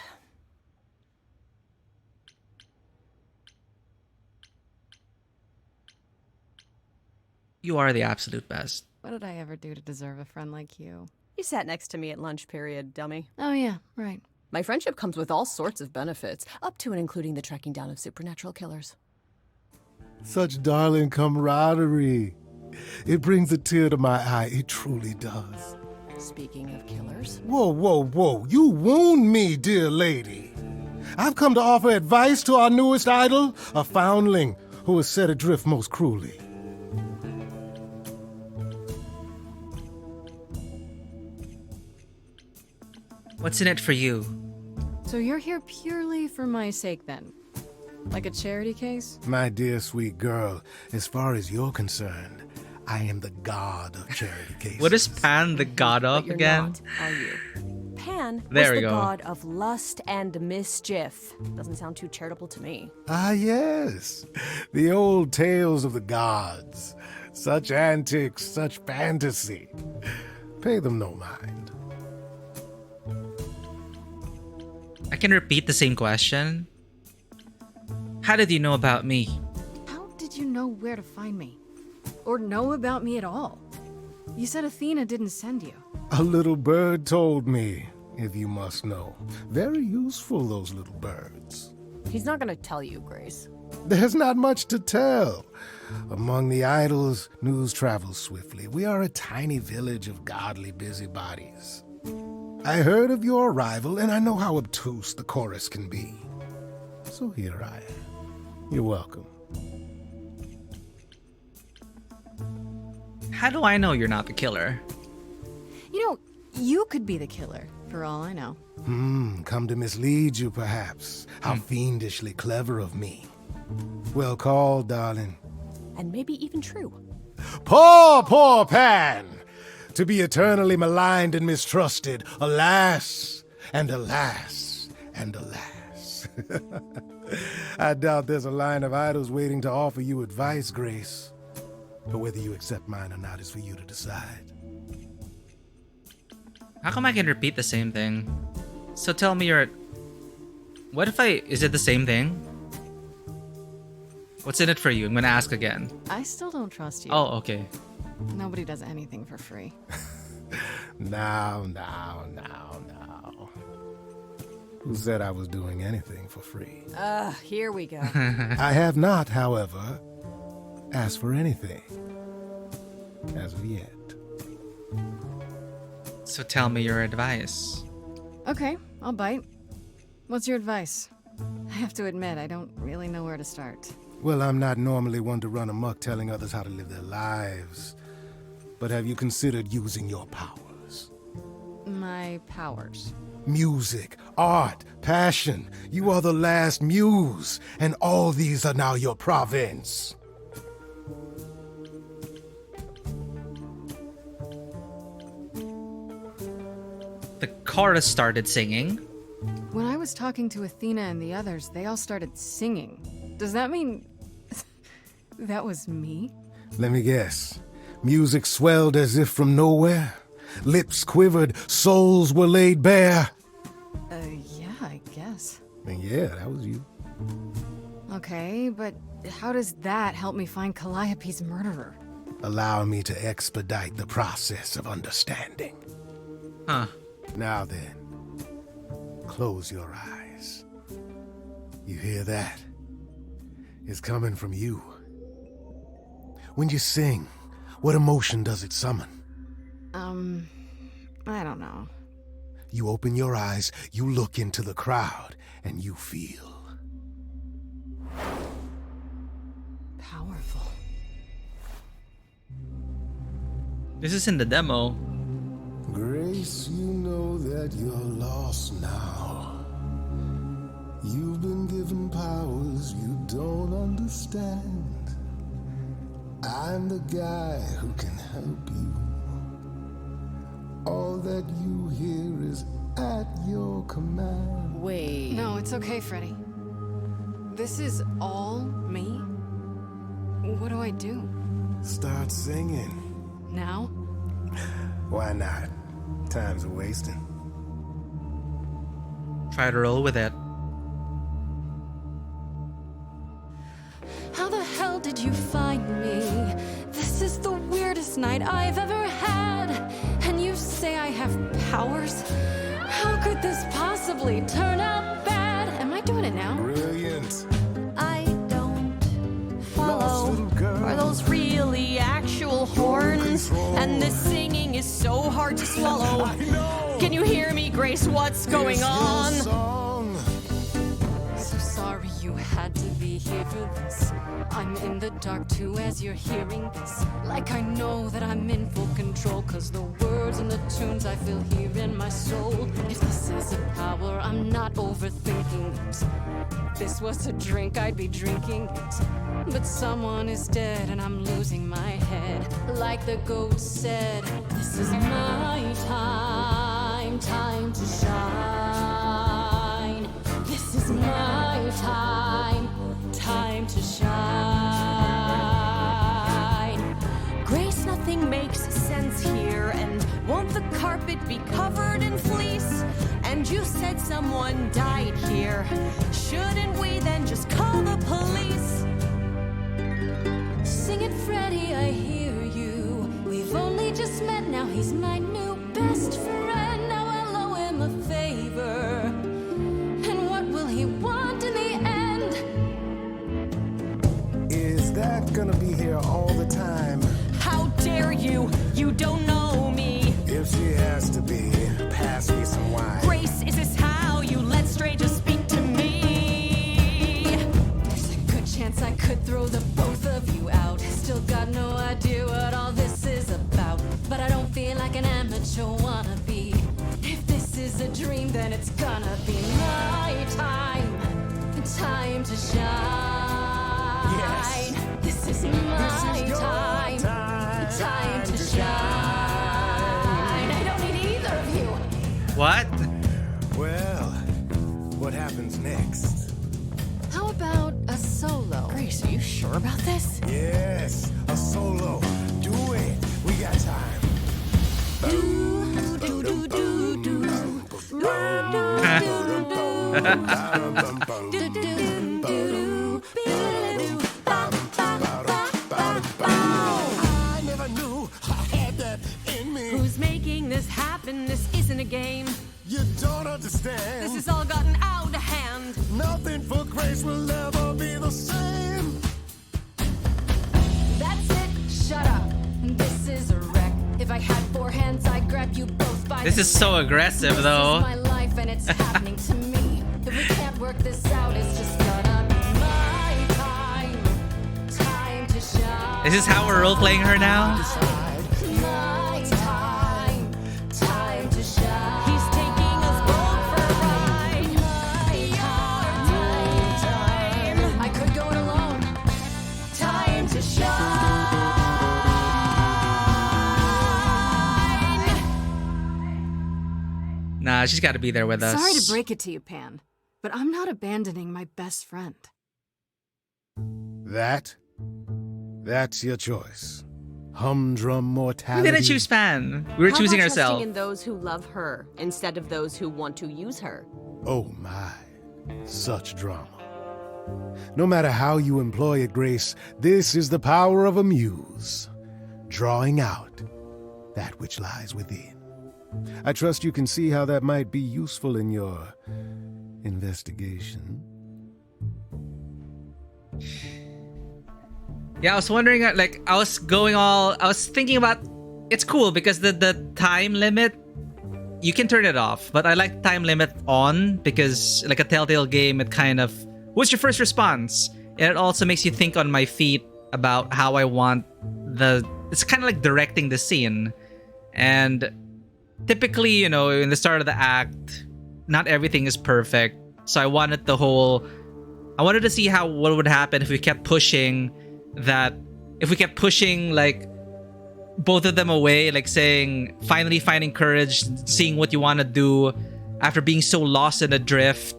You are the absolute best. What did I ever do to deserve a friend like you? You sat next to me at lunch period, dummy. Oh yeah, right. My friendship comes with all sorts of benefits, up to and including the tracking down of supernatural killers. Such darling camaraderie. It brings a tear to my eye. It truly does. Speaking of killers. Whoa, whoa, whoa. You wound me, dear lady. I've come to offer advice to our newest idol, a foundling who was set adrift most cruelly. What's in it for you? So you're here purely for my sake then? Like a charity case? My dear sweet girl, as far as you're concerned, I am the god of charity cases. What is Pan the god of But you're again? not, are you? Pan There was we the go. god of lust and mischief. Doesn't sound too charitable to me. Ah, yes. The old tales of the gods. Such antics, such fantasy. Pay them no mind. I can repeat the same question. How did you know about me? How did you know where to find me? Or know about me at all? You said Athena didn't send you. A little bird told me, if you must know. Very useful, those little birds. He's not gonna tell you, Grace. There's not much to tell. Among the idols, news travels swiftly. We are a tiny village of godly busybodies. I heard of your arrival, and I know how obtuse the chorus can be. So here I am. You're welcome. How do I know you're not the killer? You know, you could be the killer, for all I know. Come to mislead you, perhaps. How fiendishly clever of me. Well called, darling. And maybe even true. Poor Pan! To be eternally maligned and mistrusted. Alas, and alas, and alas. I doubt there's a line of idols waiting to offer you advice, Grace. But whether you accept mine or not is for you to decide. How come I can repeat the same thing? So tell me what if is it the same thing? What's in it for you? I'm gonna ask again. I still don't trust you. Oh, okay. Nobody does anything for free. Now. Who said I was doing anything for free? Here we go. I have not, however, asked for anything. As of yet. So tell me your advice. Okay, I'll bite. What's your advice? I have to admit, I don't really know where to start. Well, I'm not normally one to run amok telling others how to live their lives. But have you considered using your powers? My powers. Music, art, passion. You are the last muse, and all these are now your province. The chorus started singing. When I was talking to Athena and the others, they all started singing. Does that mean that was me? Let me guess. Music swelled as if from nowhere. Lips quivered, souls were laid bare. Yeah, I guess. And yeah, that was you. Okay, but how does that help me find Calliope's murderer? Allow me to expedite the process of understanding. Huh. Now then, close your eyes. You hear that? It's coming from you. When you sing, what emotion does it summon? I don't know. You open your eyes, you look into the crowd, and you feel powerful. This is in the demo. Grace, you know that you're lost now. You've been given powers you don't understand. I'm the guy who can help you. All that you hear is at your command. Wait. No, it's okay, Freddy. This is all me? What do I do? Start singing. Now? Why not? Time's a wasting. Try to roll with it. How the hell did you find me? This is the weirdest night I've ever had. And you say I have powers? How could this possibly turn out bad? Am I doing it now? Brilliant. I don't follow. Are those really actual horns? And this singing is so hard to swallow. Can you hear me, Grace? What's going on? So sorry you had to be here for this. I'm in the dark too as you're hearing this. Like I know that I'm in full control, cause the words and the tunes I feel here in my soul. If this is a power, I'm not overthinking it. If this was a drink, I'd be drinking it. But someone is dead and I'm losing my head. Like the goat said, this is my time, time to shine. This is my time, time to shine. Grace, nothing makes sense here. And won't the carpet be covered in fleece? And you said someone died here. Shouldn't we then just call the police? Sing it, Freddy, I hear you. We've only just met, now he's my new best friend. Now I'll owe him a favor. And what will he want in the end? Is that gonna be here all the time? How dare you? You don't know me. If she has to be, pass me some wine. Grace, is this how you let strangers speak to me? There's a good chance I could throw the both of you out. Still got no idea what all this is about. is a dream, then it's gonna be my time. Time to shine. Yes. This is my time. Time to shine. I don't need either of you. What? Well, what happens next? How about a solo? Grace, are you sure about this? Yes, a solo. Do it. We got time. I never knew I had that in me. Who's making this happen? This isn't a game. You don't understand. This has all gotten out of hand. Nothing for Grace will ever be the same. That's it. Shut up. This is a wreck. If I had 4 hands, I'd grab you both by This the is so aggressive, This though. is my life and it's happening to me. If we can't work this out, it's just gonna be my time. Time to shine. Is this how we're role playing her now? My time. Time to shine. He's taking us both for a ride. My time. I could go it alone. Time to shine. Nah, she's got to be there with us. Sorry to break it to you, Pan, but I'm not abandoning my best friend. That's your choice. Humdrum We mortality. didn't choose Pan. We were How choosing about ourselves. trusting in those who love her instead of those who want to use her? Oh my, such drama. No matter how you employ it, Grace, this is the power of a muse, drawing out that which lies within. I trust you can see how that might be useful in your investigation. Yeah, I was wondering, like, I was thinking about, it's cool because the time limit, you can turn it off, but I like time limit on because, like a Telltale game, it kind of, what's your first response? And it also makes you think on my feet about how I want it's kind of like directing the scene. And typically, you know, in the start of the act, not everything is perfect. So I wanted to see what would happen if we kept pushing like both of them away, like saying, finally finding courage, seeing what you want to do after being so lost in a drift.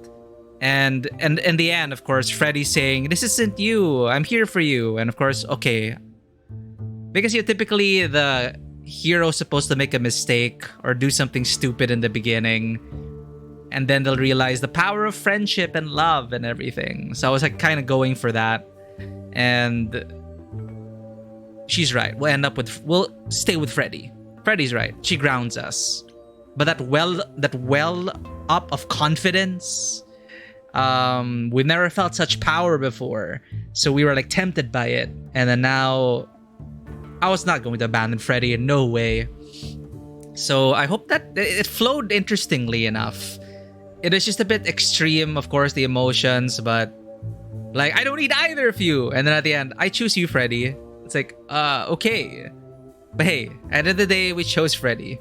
And in the end, of course, Freddy saying, this isn't you, I'm here for you. And of course, okay. Because typically the hero's supposed to make a mistake or do something stupid in the beginning. And then they'll realize the power of friendship and love and everything. So I was like kind of going for that. And she's right. We'll stay with Freddy. Freddy's right. She grounds us. But that well up of confidence, we've never felt such power before. So we were like tempted by it. And then now I was not going to abandon Freddy in no way. So I hope that it flowed interestingly enough. It is just a bit extreme, of course, the emotions, but like, I don't need either of you. And then at the end, I choose you, Freddy. It's like, okay. But hey, at the end of the day, we chose Freddy.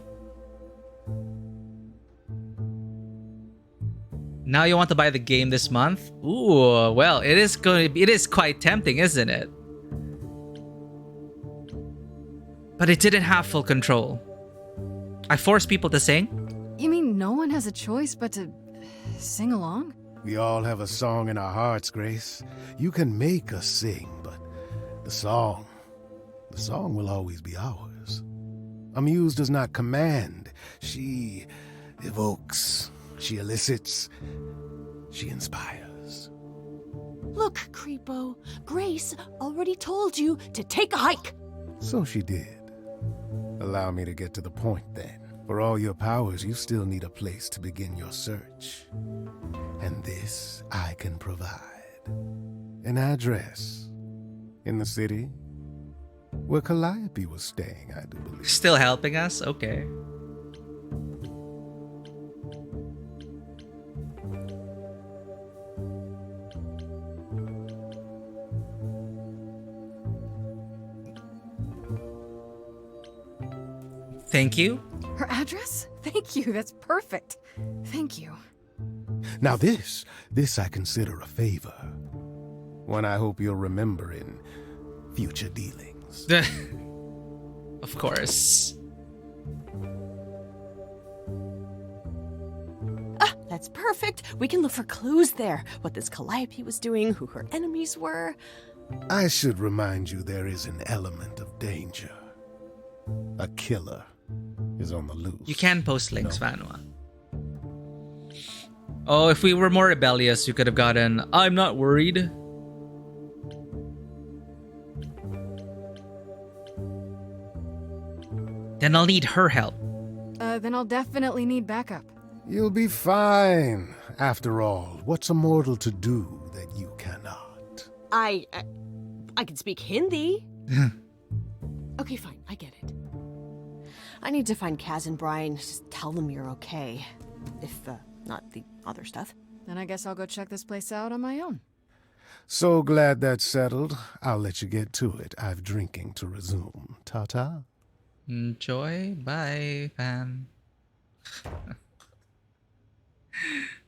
Now you want to buy the game this month? Ooh, well, it is quite tempting, isn't it? But it didn't have full control. I forced people to sing. You mean no one has a choice but to sing along? We all have a song in our hearts, Grace. You can make us sing, but the song will always be ours. A muse does not command. She evokes, she elicits, she inspires. Look, Creepo, Grace already told you to take a hike. So she did. Allow me to get to the point then. For all your powers, you still need a place to begin your search. And this I can provide. An address in the city where Calliope was staying, I do believe. Still helping us? Okay. Thank you. Her address? Thank you, that's perfect. Thank you. Now this I consider a favor. One I hope you'll remember in future dealings. Of course. Ah, that's perfect. We can look for clues there. What this Calliope was doing, who her enemies were. I should remind you there is an element of danger. A killer is on the loose. You can post links, Vanwa. Oh, if we were more rebellious, you could have gotten, I'm not worried. Then I'll need her help. Then I'll definitely need backup. You'll be fine. After all, what's a mortal to do that you cannot? I can speak Hindi. Okay, fine. I get it. I need to find Kaz and Brian. Just tell them you're okay. If, not the other stuff. Then I guess I'll go check this place out on my own. So glad that's settled. I'll let you get to it. I've drinking to resume. Ta-ta. Enjoy. Bye, fan.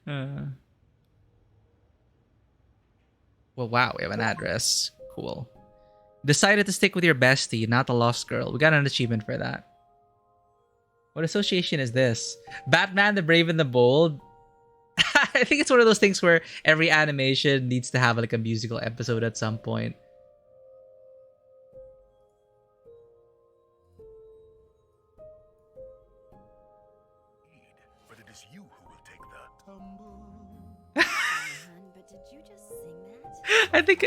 Well, wow, we have an address. Cool. Decided to stick with your bestie, not the lost girl. We got an achievement for that. What association is this? Batman the Brave and the Bold? I think it's one of those things where every animation needs to have like a musical episode at some point. But it is you who will take the tumble. But did you just sing that? I think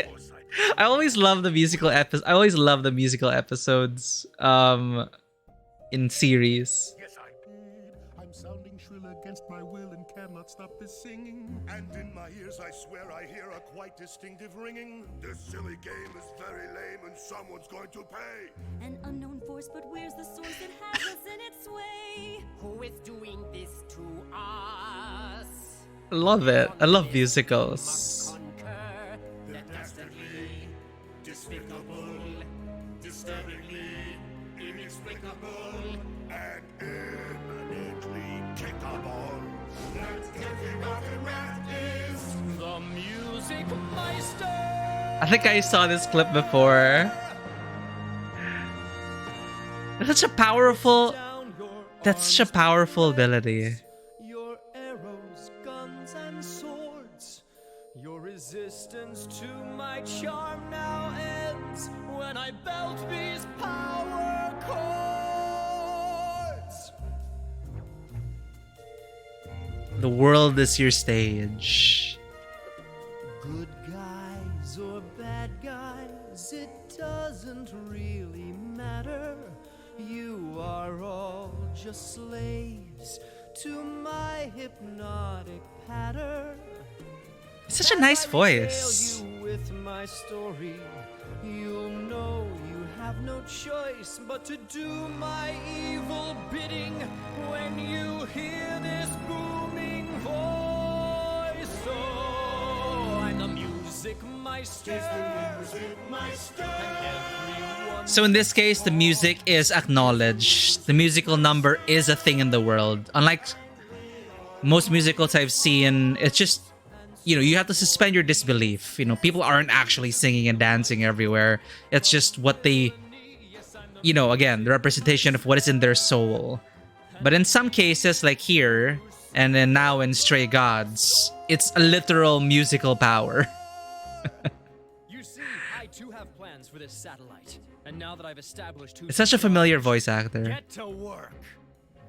I always love the musical episodes. I always love the musical episodes in series. Yes, I did. I'm sounding shrill against my will and cannot stop this singing. And in my ears, I swear I hear a quite distinctive ringing. This silly game is very lame and someone's going to pay. An unknown force, but where's the source that has us in its way? Who is doing this to us? I love it. I love musicals. The dastardly, despicable, disturbingly, inexplicable, and eminently kickable. That guilty rotten rat is The Music Meister! I think I saw this clip before. That's such a powerful ability. Your arrows, guns, and swords. Your resistance to my charm now ends when I belt these power chords. The world is your stage. Good guys or bad guys, it doesn't really matter. You are all just slaves to my hypnotic patter. It's such a nice voice. You with my story, you'll know you have no choice but to do my evil bidding when you hear this booming voice. Oh, I'm the Music Meister. So in this case, the music is acknowledged. The musical number is a thing in the world. Unlike most musicals I've seen, it's just, you know, you have to suspend your disbelief. You know, people aren't actually singing and dancing everywhere. It's just what they, you know, again, the representation of what is in their soul. But in some cases, like here, and then now in Stray Gods, it's a literal musical power. You see, I too have plans for this satellite. And now that I've established who It's such a familiar voice actor. get to work.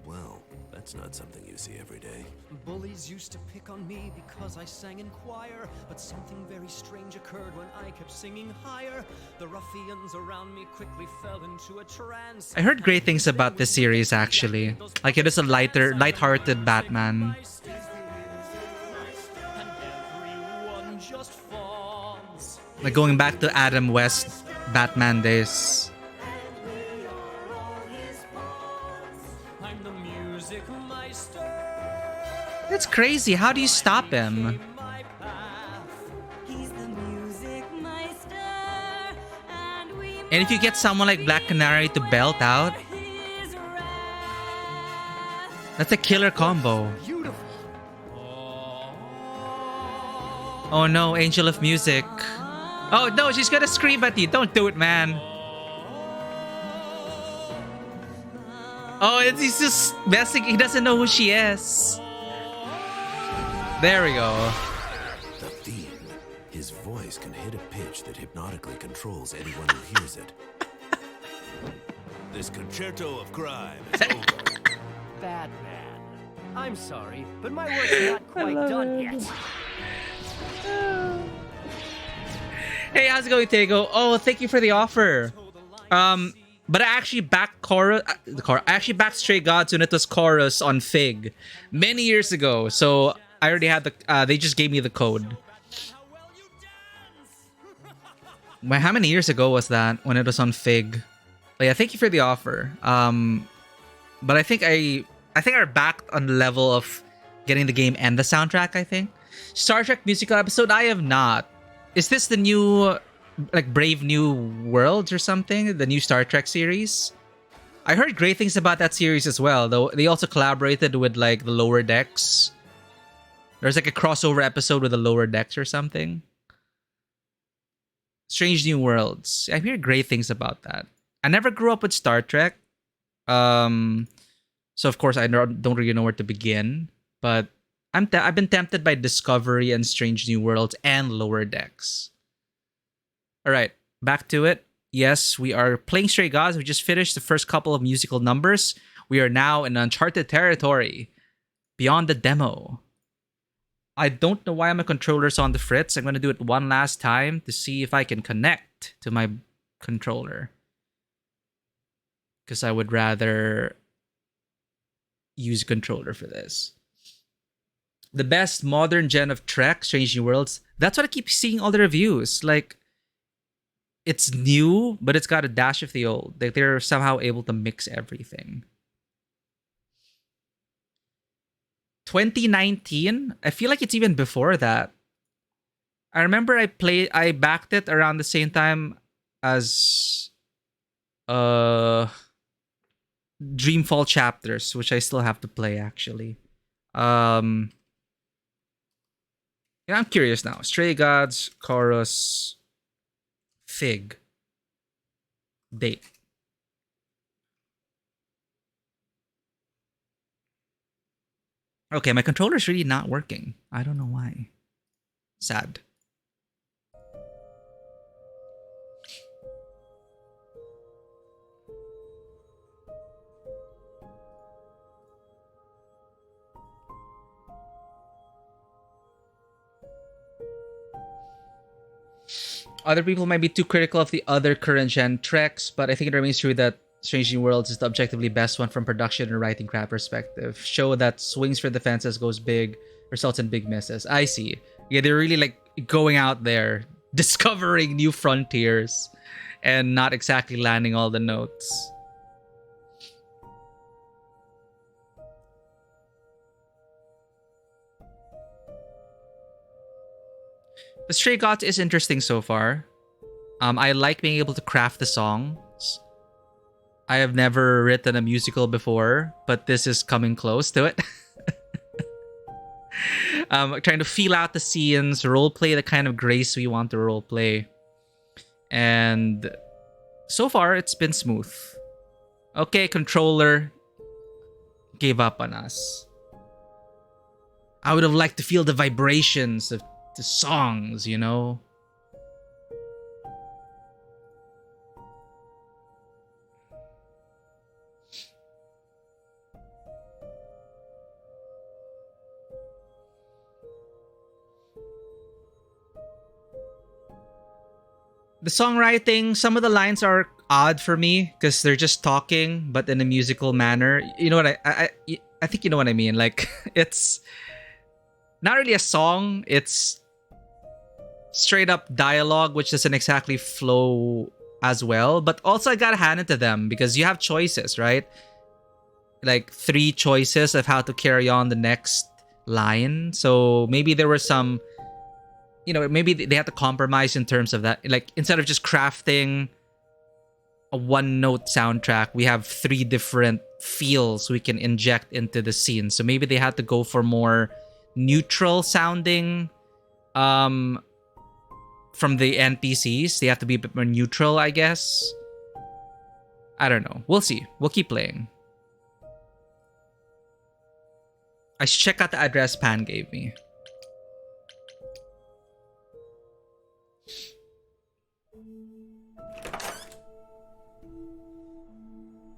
Well, that's not something you see every day. Bullies used to pick on me because I sang in choir, but something very strange occurred when I kept singing higher. The ruffians around me quickly fell into a trance. I heard great things about this series actually. Like it is a light-hearted Batman. Everyone just fawns. Like going back to Adam West Batman days. I'm the Music Meister. That's crazy. How do you stop him? He's the Music Meister, and we And if you get someone like Black Canary to belt out, That's a killer combo. Beautiful. Oh no, Angel of Music. Oh no, she's gonna scream at you. Don't do it, man. Oh, he's just messing. He doesn't know who she is. There we go. The theme. His voice can hit a pitch that hypnotically controls anyone who hears it. This concerto of crime is over. Batman. I'm sorry, but my work's not quite done yet. Hey, how's it going, Tego? Oh, thank you for the offer. But I actually backed Chorus. I actually backed Stray Gods when it was Chorus on Fig many years ago. So I already had the. They just gave me the code. How many years ago was that when it was on Fig? But yeah, thank you for the offer. But I think I backed on the level of getting the game and the soundtrack. I think Star Trek musical episode. I have not. Is this the new, like, Brave New Worlds or something? The new Star Trek series? I heard great things about that series as well, though they also collaborated with, like, the Lower Decks. There's, like, a crossover episode with the Lower Decks or something. Strange New Worlds. I hear great things about that. I never grew up with Star Trek. So, of course, I don't really know where to begin. But I've been tempted by Discovery and Strange New Worlds and Lower Decks. All right, back to it. Yes, we are playing Stray Gods. We just finished the first couple of musical numbers. We are now in uncharted territory, beyond the demo. I don't know why my controller's on the fritz. I'm going to do it one last time to see if I can connect to my controller. Because I would rather use a controller for this. The best modern gen of Trek, Strange New Worlds. That's what I keep seeing all the reviews. Like, it's new, but it's got a dash of the old. They're somehow able to mix everything. 2019? I feel like it's even before that. I remember I backed it around the same time as Dreamfall Chapters, which I still have to play actually. Yeah, I'm curious now. Stray Gods, Chorus, Fig. Date. Okay, my controller's really not working. I don't know why. Sad. Other people might be too critical of the other current gen Treks, but I think it remains true that Strange New Worlds is the objectively best one from production and writing craft perspective. Show that swings for the fences, goes big, results in big misses. I see. Yeah, they're really like going out there, discovering new frontiers, and not exactly landing all the notes. The Stray Gods is interesting so far. I like being able to craft the songs. I have never written a musical before, but this is coming close to it. Trying to feel out the scenes, roleplay the kind of grace we want to roleplay. And so far, it's been smooth. Okay, controller gave up on us. I would have liked to feel the vibrations of the songs, you know? The songwriting, some of the lines are odd for me because they're just talking, but in a musical manner. You know what I think you know what I mean. Like, it's not really a song. It's straight up dialogue, which doesn't exactly flow as well. But also, I gotta hand it to them because you have choices, right? Like 3 choices of how to carry on the next line. So maybe there were some, you know, maybe they had to compromise in terms of that. Like, instead of just crafting a one-note soundtrack. We have 3 different feels we can inject into the scene. So maybe they had to go for more neutral sounding from the NPCs. They have to be a bit more neutral, I guess. I don't know. We'll see. We'll keep playing. I should check out the address Pan gave me.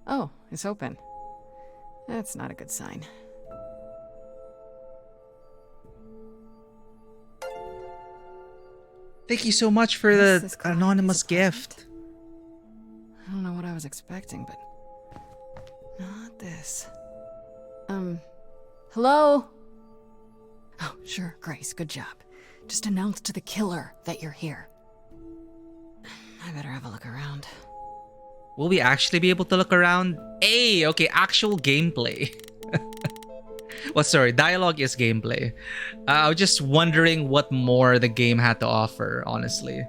Oh, it's open. That's not a good sign. Thank you so much for the anonymous gift. I don't know what I was expecting, but not this. Hello? Oh, sure, Grace, good job. Just announce to the killer that you're here. I better have a look around. Will we actually be able to look around? Hey, okay, actual gameplay. Well, sorry, dialogue is gameplay. I was just wondering what more the game had to offer, honestly.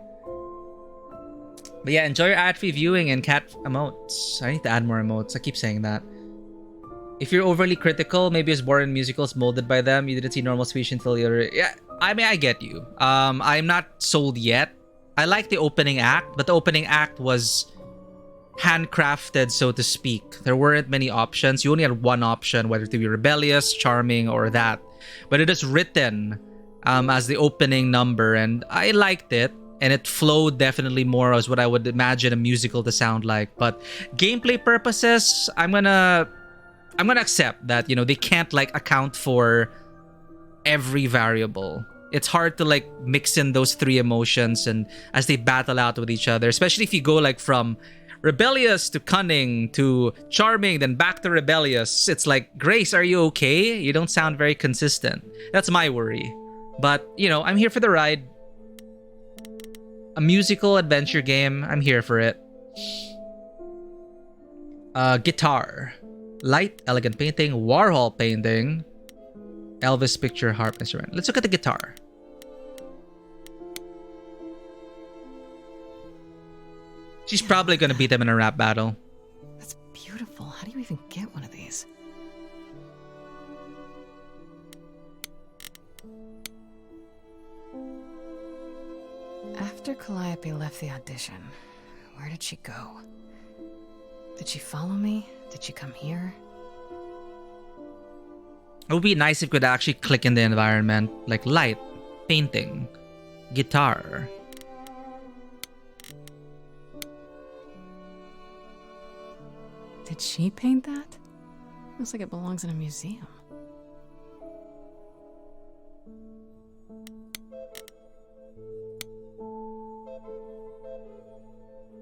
But yeah, enjoy your ad-free viewing and cat emotes. I need to add more emotes. I keep saying that. If you're overly critical, maybe it's born in musicals molded by them. You didn't see normal speech until you're... Yeah, I mean, I get you. I'm not sold yet. I like the opening act, but the opening act was handcrafted, so to speak. There weren't many options. You only had one option, whether to be rebellious, charming, or that. But it is written as the opening number, and I liked it. And it flowed definitely more as what I would imagine a musical to sound like. But gameplay purposes, I'm gonna accept that, you know, they can't like account for every variable. It's hard to like mix in those 3 emotions and as they battle out with each other, especially if you go like from rebellious to cunning to charming, then back to rebellious. It's like, Grace, are you okay? You don't sound very consistent. That's my worry. But, you know, I'm here for the ride. A musical adventure game. I'm here for it. Guitar. Light, elegant painting. Warhol painting. Elvis picture, harp instrument. Let's look at the guitar. She's probably gonna beat him in a rap battle. That's beautiful. How do you even get one of these? After Calliope left the audition, where did she go? Did she follow me? Did she come here? It would be nice if we could actually click in the environment, like light, painting, guitar. Did she paint that? Looks like it belongs in a museum.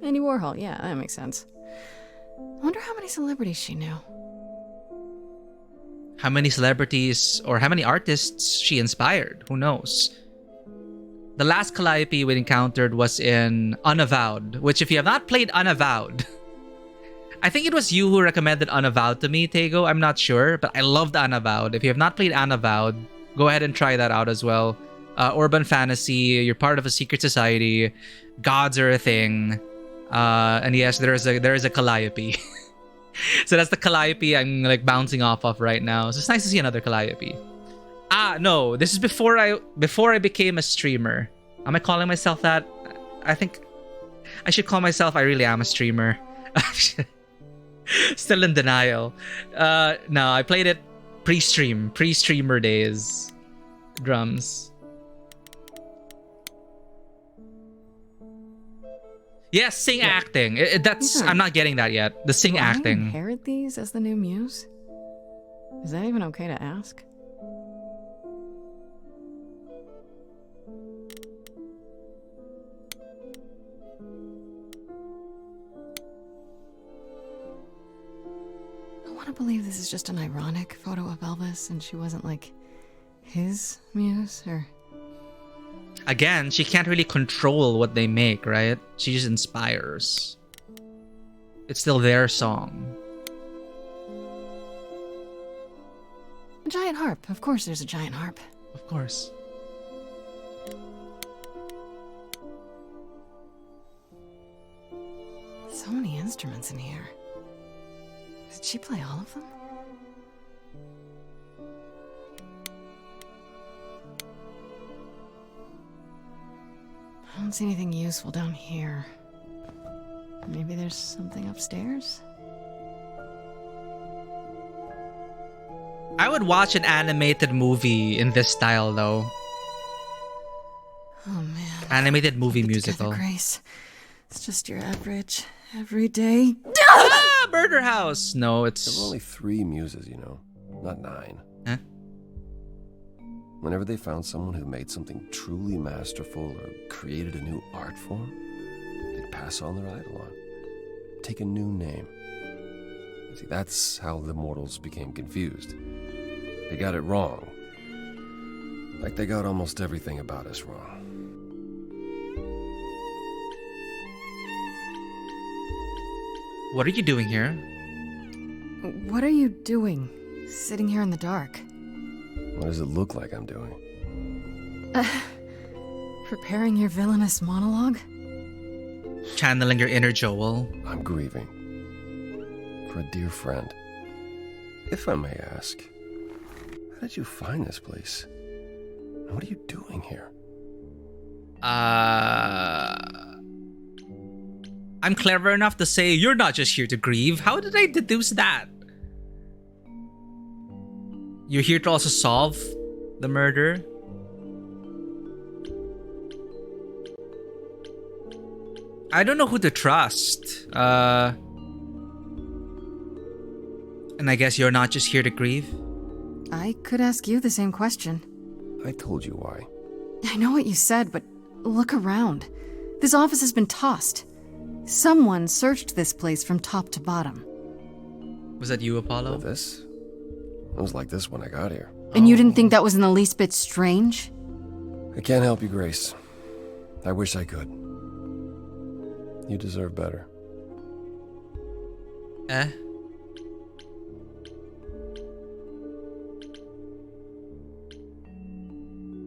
Andy Warhol, yeah, that makes sense. I wonder how many celebrities she knew. How many celebrities or how many artists she inspired? Who knows? The last Calliope we encountered was in Unavowed, which if you have not played Unavowed, I think it was you who recommended Unavowed to me, Tego. I'm not sure, but I loved Unavowed. If you have not played Unavowed, go ahead and try that out as well. Urban fantasy, you're part of a secret society, gods are a thing, and yes, there is a Calliope. So that's the Calliope I'm like bouncing off of right now. So it's nice to see another Calliope. No, this is before I became a streamer. Am I calling myself that? I think I should call myself I really am a streamer. Still in denial. No, I played it pre-streamer days. Drums. Yes, sing acting. I'm not getting that yet. The sing acting. I inherit these as the new muse? Is that even okay to ask? I want to believe this is just an ironic photo of Elvis and she wasn't like his muse, or... Again, she can't really control what they make, right? She just inspires. It's still their song. A giant harp. Of course there's a giant harp. Of course. So many instruments in here. Did she play all of them? I don't see anything useful down here. Maybe there's something upstairs? I would watch an animated movie in this style, though. Oh man. Animated movie Get musical. together, Grace. It's just your average, everyday. Ah, murder house. No, it's. There were only 3 muses, you know, not 9. Huh? Whenever they found someone who made something truly masterful or created a new art form, they'd pass on their idol on. Take a new name. You see, that's how the mortals became confused. They got it wrong. Like they got almost everything about us wrong. What are you doing here? What are you doing? Sitting here in the dark? What does it look like I'm doing? Preparing your villainous monologue? Channeling your inner Joel. I'm grieving. For a dear friend. If I may ask, how did you find this place? And what are you doing here? I'm clever enough to say you're not just here to grieve. How did I deduce that? You're here to also solve the murder? I don't know who to trust. And I guess you're not just here to grieve? I could ask you the same question. I told you why. I know what you said, but look around. This office has been tossed. Someone searched this place from top to bottom. Was that you, Apollo? This? It was like this when I got here. And you didn't think that was in the least bit strange? I can't help you, Grace. I wish I could. You deserve better.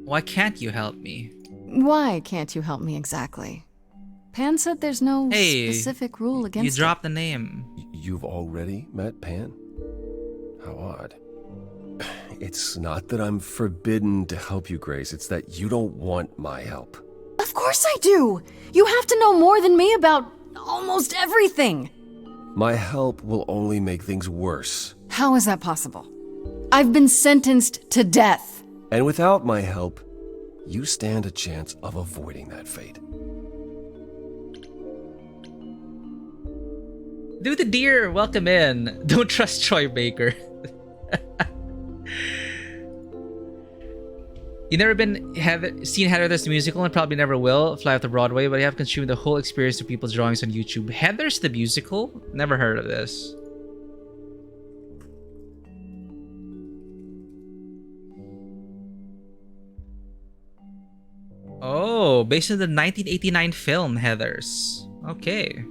Why can't you help me? Why can't you help me exactly? Pan said there's no specific rule against You dropped the name. You've already met Pan? How odd. It's not that I'm forbidden to help you, Grace. It's that you don't want my help. Of course I do! You have to know more than me about almost everything! My help will only make things worse. How is that possible? I've been sentenced to death. And without my help, you stand a chance of avoiding that fate. Do the deer, welcome in. Don't trust Troy Baker. You never seen Heather's the musical and probably never will fly out to Broadway, but you have consumed the whole experience of people's drawings on YouTube. Heather's the musical? Never heard of this. Oh, based on the 1989 film Heathers. Okay.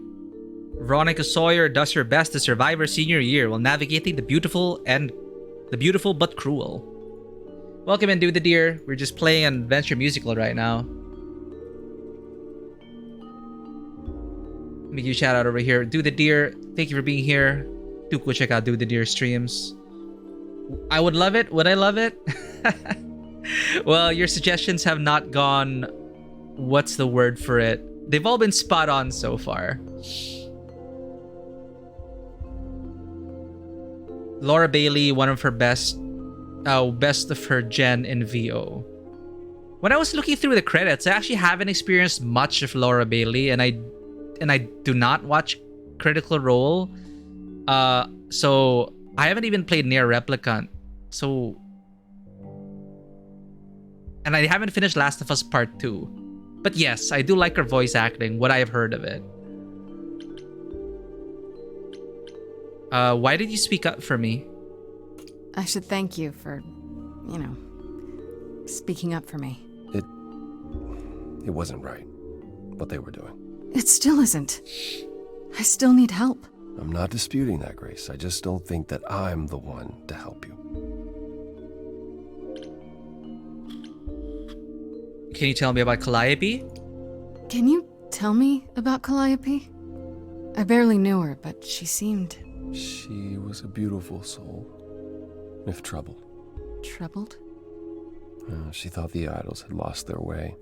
Veronica Sawyer does her best to survive her senior year while navigating the beautiful but cruel. Welcome in, Do the Deer. We're just playing an adventure musical right now. Let me give you a shout out over here. Do the Deer, thank you for being here. Do go check out Do the Deer streams. I would love it. Would I love it? Well, your suggestions have not gone... What's the word for it? They've all been spot on so far. Laura Bailey, one of her best of her gen in VO. When I was looking through the credits, I actually haven't experienced much of Laura Bailey, and I do not watch Critical Role. So I haven't even played Near Replicant. So, and I haven't finished Last of Us Part 2. But yes, I do like her voice acting, what I have heard of it. Why did you speak up for me? I should thank you for, speaking up for me. It wasn't right, what they were doing. It still isn't. I still need help. I'm not disputing that, Grace. I just don't think that I'm the one to help you. Can you tell me about Calliope? Can you tell me about Calliope? I barely knew her, but she seemed... She was a beautiful soul, if troubled. troubled. She thought the idols had lost their way.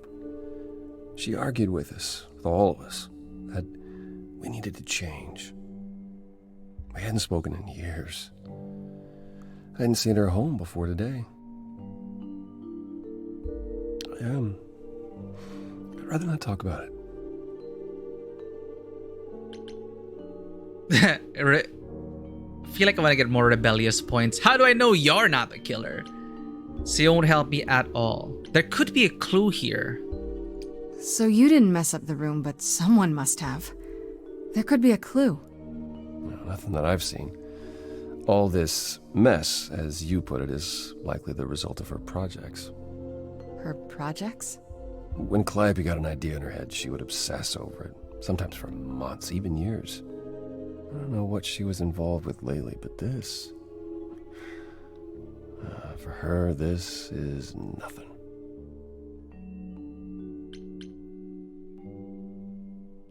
She argued with us, with all of us, that we needed to change. We hadn't spoken in years. I hadn't seen her home before today. I'd rather not talk about it. I feel like I want to get more rebellious points. How do I know you're not the killer? So you won't help me at all. There could be a clue here. So you didn't mess up the room, but someone must have. There could be a clue. No, nothing that I've seen. All this mess, as you put it, is likely the result of her projects. Her projects? When Calliope got an idea in her head, she would obsess over it, sometimes for months, even years. I don't know what she was involved with lately, but this... for her, this is nothing.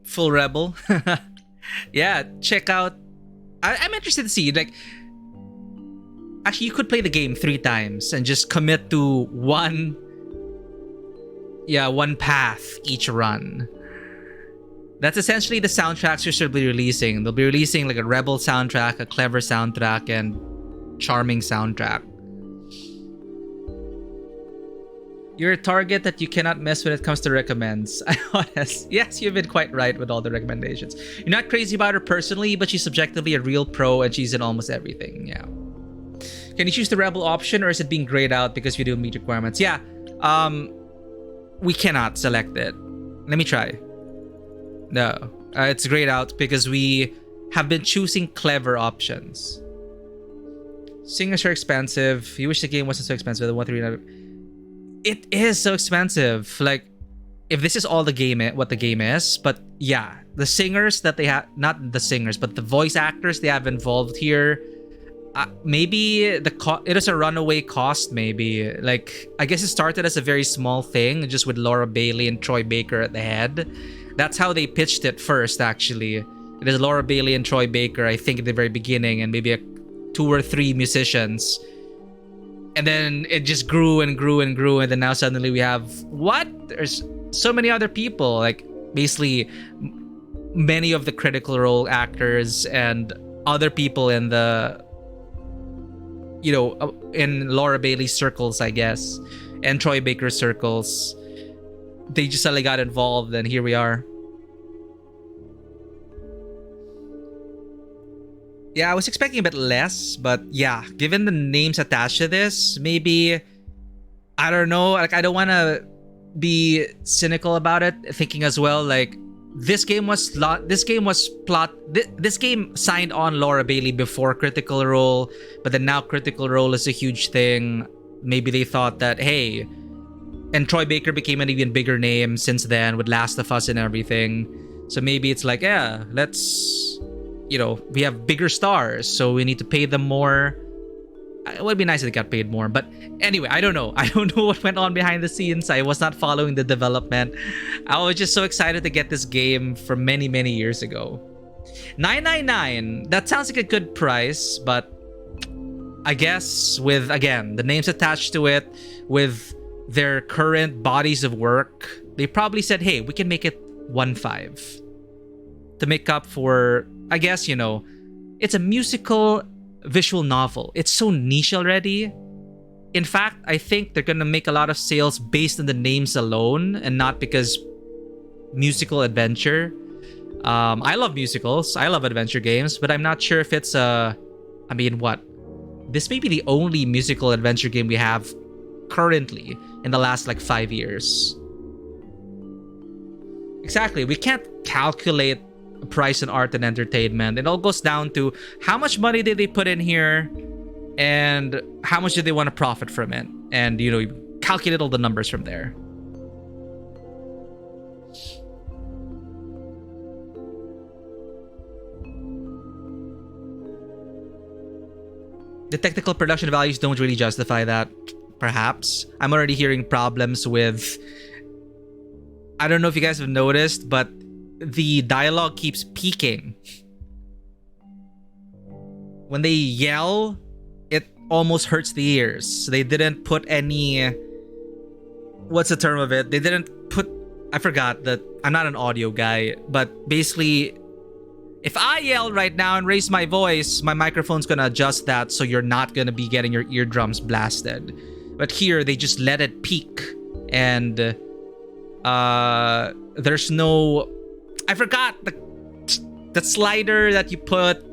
Full Rebel. Yeah, check out... I'm interested to see, like... Actually, you could play the game 3 times and just commit to one path each run. That's essentially the soundtracks you should be releasing. They'll be releasing like a Rebel soundtrack, a clever soundtrack, and charming soundtrack. You're a target that you cannot miss when it comes to recommends. Honest. Yes, you've been quite right with all the recommendations. You're not crazy about her personally, but she's subjectively a real pro and she's in almost everything. Yeah. Can you choose the Rebel option or is it being grayed out because we don't meet requirements? Yeah. We cannot select it. Let me try. No. It's grayed out because we have been choosing clever options. Singers are expensive. You wish the game wasn't so expensive. The 139. It is so expensive. Like, if this is all the game, what the game is, but yeah, the singers that they have, not the singers, but the voice actors they have involved here, maybe it is a runaway cost. Maybe like I guess it started as a very small thing, just with Laura Bailey and Troy Baker at the head. That's how they pitched it first. Actually, it is Laura Bailey and Troy Baker, I think, at the very beginning, and maybe 2 or 3 musicians. And then it just grew and grew and grew, and then now suddenly we have there's so many other people, like basically many of the critical role actors and other people in the in Laura Bailey's circles, I guess, and Troy Baker's circles. They just suddenly got involved, and here we are. Yeah, I was expecting a bit less, but yeah, given the names attached to this, maybe, I don't know, like I don't want to be cynical about it, thinking as well, like this game signed on Laura Bailey before Critical Role, but then now Critical Role is a huge thing. Maybe they thought that, hey, and Troy Baker became an even bigger name since then with Last of Us and everything. So maybe it's like, yeah, let's... we have bigger stars, so we need to pay them more. It would be nice if they got paid more. But anyway, I don't know. I don't know what went on behind the scenes. I was not following the development. I was just so excited to get this game from many, many years ago. $9.99. That sounds like a good price, but I guess with, again, the names attached to it, with their current bodies of work, they probably said, hey, we can make it 1.5 to make up for... I guess, it's a musical visual novel. It's so niche already. In fact, I think they're gonna make a lot of sales based on the names alone and not because musical adventure. I love musicals. I love adventure games, but I'm not sure if it's this may be the only musical adventure game we have currently in the last 5 years. Exactly. We can't calculate price in art and entertainment. It all goes down to how much money did they put in here and how much did they want to profit from it, and you calculate all the numbers from there. The technical production values don't really justify that, perhaps. I'm already hearing problems with... I don't know if you guys have noticed, but the dialogue keeps peaking. When they yell, it almost hurts the ears. They didn't put any... What's the term of it? They didn't put... I forgot that I'm not an audio guy, but basically, if I yell right now and raise my voice, my microphone's gonna adjust that so you're not gonna be getting your eardrums blasted. But here, they just let it peak. And there's no... I forgot the slider that you put,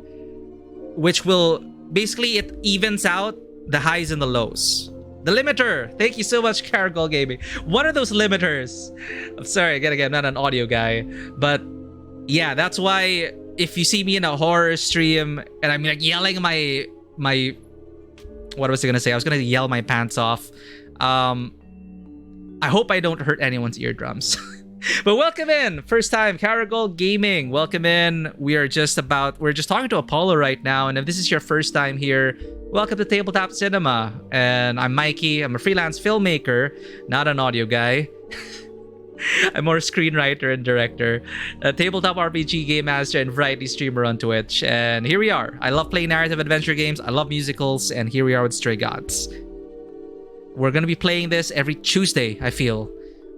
which will... Basically, it evens out the highs and the lows. The limiter. Thank you so much, Caragol Gaming. One of those limiters. I'm sorry, again, I'm not an audio guy. But yeah, that's why if you see me in a horror stream and I'm like yelling my what was I gonna say? I was gonna yell my pants off. I hope I don't hurt anyone's eardrums. But welcome in. First time, Caragol Gaming. Welcome in. We're just talking to Apollo right now. And if this is your first time here, welcome to Tabletop Cinema. And I'm Mikey. I'm a freelance filmmaker, not an audio guy. I'm more a screenwriter and director, a tabletop RPG game master and variety streamer on Twitch. And here we are. I love playing narrative adventure games. I love musicals. And here we are with Stray Gods. We're going to be playing this every Tuesday, I feel.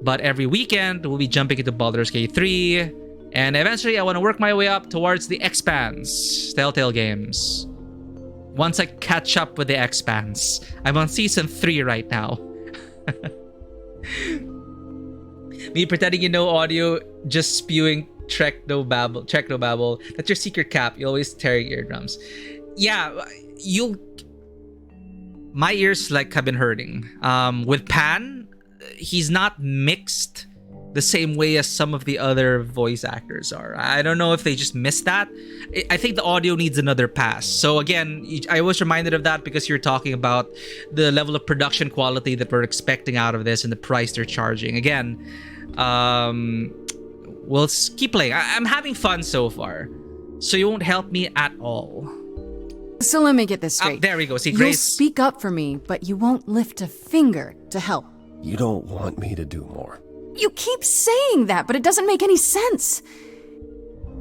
But every weekend, we'll be jumping into Baldur's Gate 3. And eventually, I want to work my way up towards the Expanse Telltale games. Once I catch up with the Expanse. I'm on Season 3 right now. Me pretending you know audio, just spewing technobabble. That's your secret cap. You always tear your eardrums. Yeah, my ears like have been hurting. With Pan, he's not mixed the same way as some of the other voice actors are. I don't know if they just missed that. I think the audio needs another pass. So again, I was reminded of that because you're talking about the level of production quality that we're expecting out of this and the price they're charging. Again, we'll keep playing. I'm having fun so far. So you won't help me at all. So let me get this straight. There we go. See, You'll Grace. speak up for me, but you won't lift a finger to help. You don't want me to do more. You keep saying that, but it doesn't make any sense.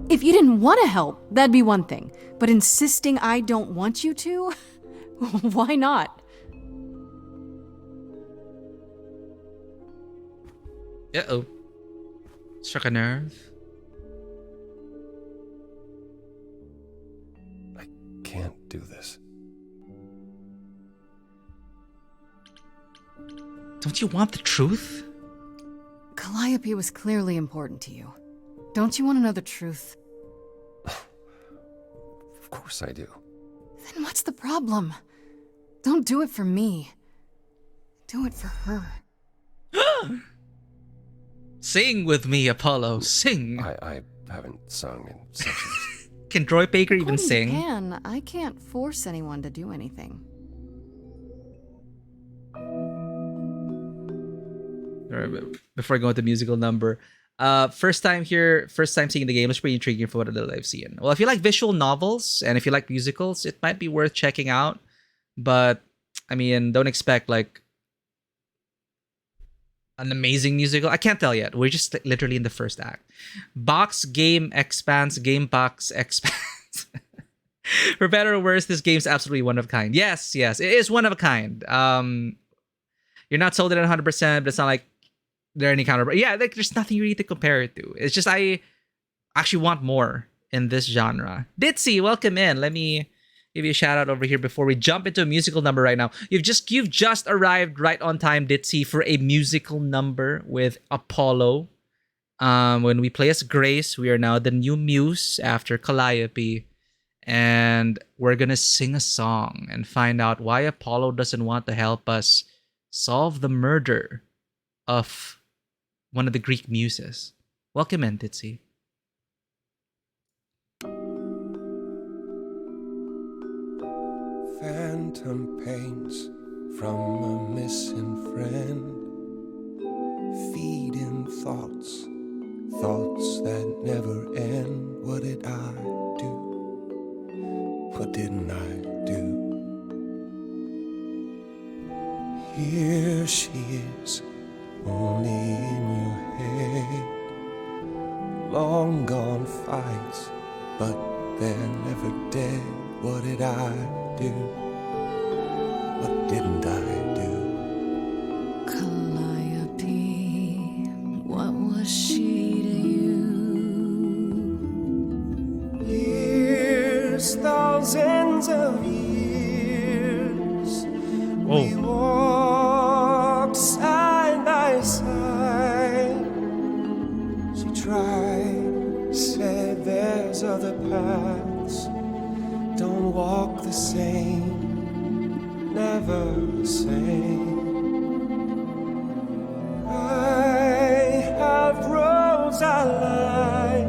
If you didn't want to help, that'd be one thing. But insisting I don't want you to? Why not? Uh-oh. Struck a nerve. I can't do this. Don't you want the truth? Calliope was clearly important to you. Don't you want to know the truth? Of course I do. Then what's the problem? Don't do it for me. Do it for her. Sing with me, Apollo. Sing. I haven't sung in sessions. Can Troy Baker even sing? I can't force anyone to do anything. All right, before I go into musical number, first time seeing the game. It's pretty intriguing for what little I've seen. Well, if you like visual novels and if you like musicals, it might be worth checking out. But I mean, don't expect like an amazing musical. I can't tell yet. We're just literally in the first act. Box Game Expanse, Game Box Expanse. For better or worse, this game's absolutely one of a kind. Yes, it is one of a kind. You're not sold it at 100%, but it's not like there are any counter. Yeah, like, there's nothing really to compare it to. It's just I actually want more in this genre. Ditzy, welcome in. Let me give you a shout out over here before we jump into a musical number right now. You've just arrived right on time, Ditzy, for a musical number with Apollo. When we play as Grace, we are now the new muse after Calliope. And we're gonna sing a song and find out why Apollo doesn't want to help us solve the murder of one of the Greek muses. Welcome in, Ditzy. Phantom pains from a missing friend, feeding thoughts that never end. What did I do? What didn't I do? Here she is, only in your head, long gone fights, but they're never dead. What did I do? What didn't I do? Calliope, what was she to you? Years, thousands of years, we walked side by side. She tried, said there's other paths. Don't walk the same, never the same. I have roads I like,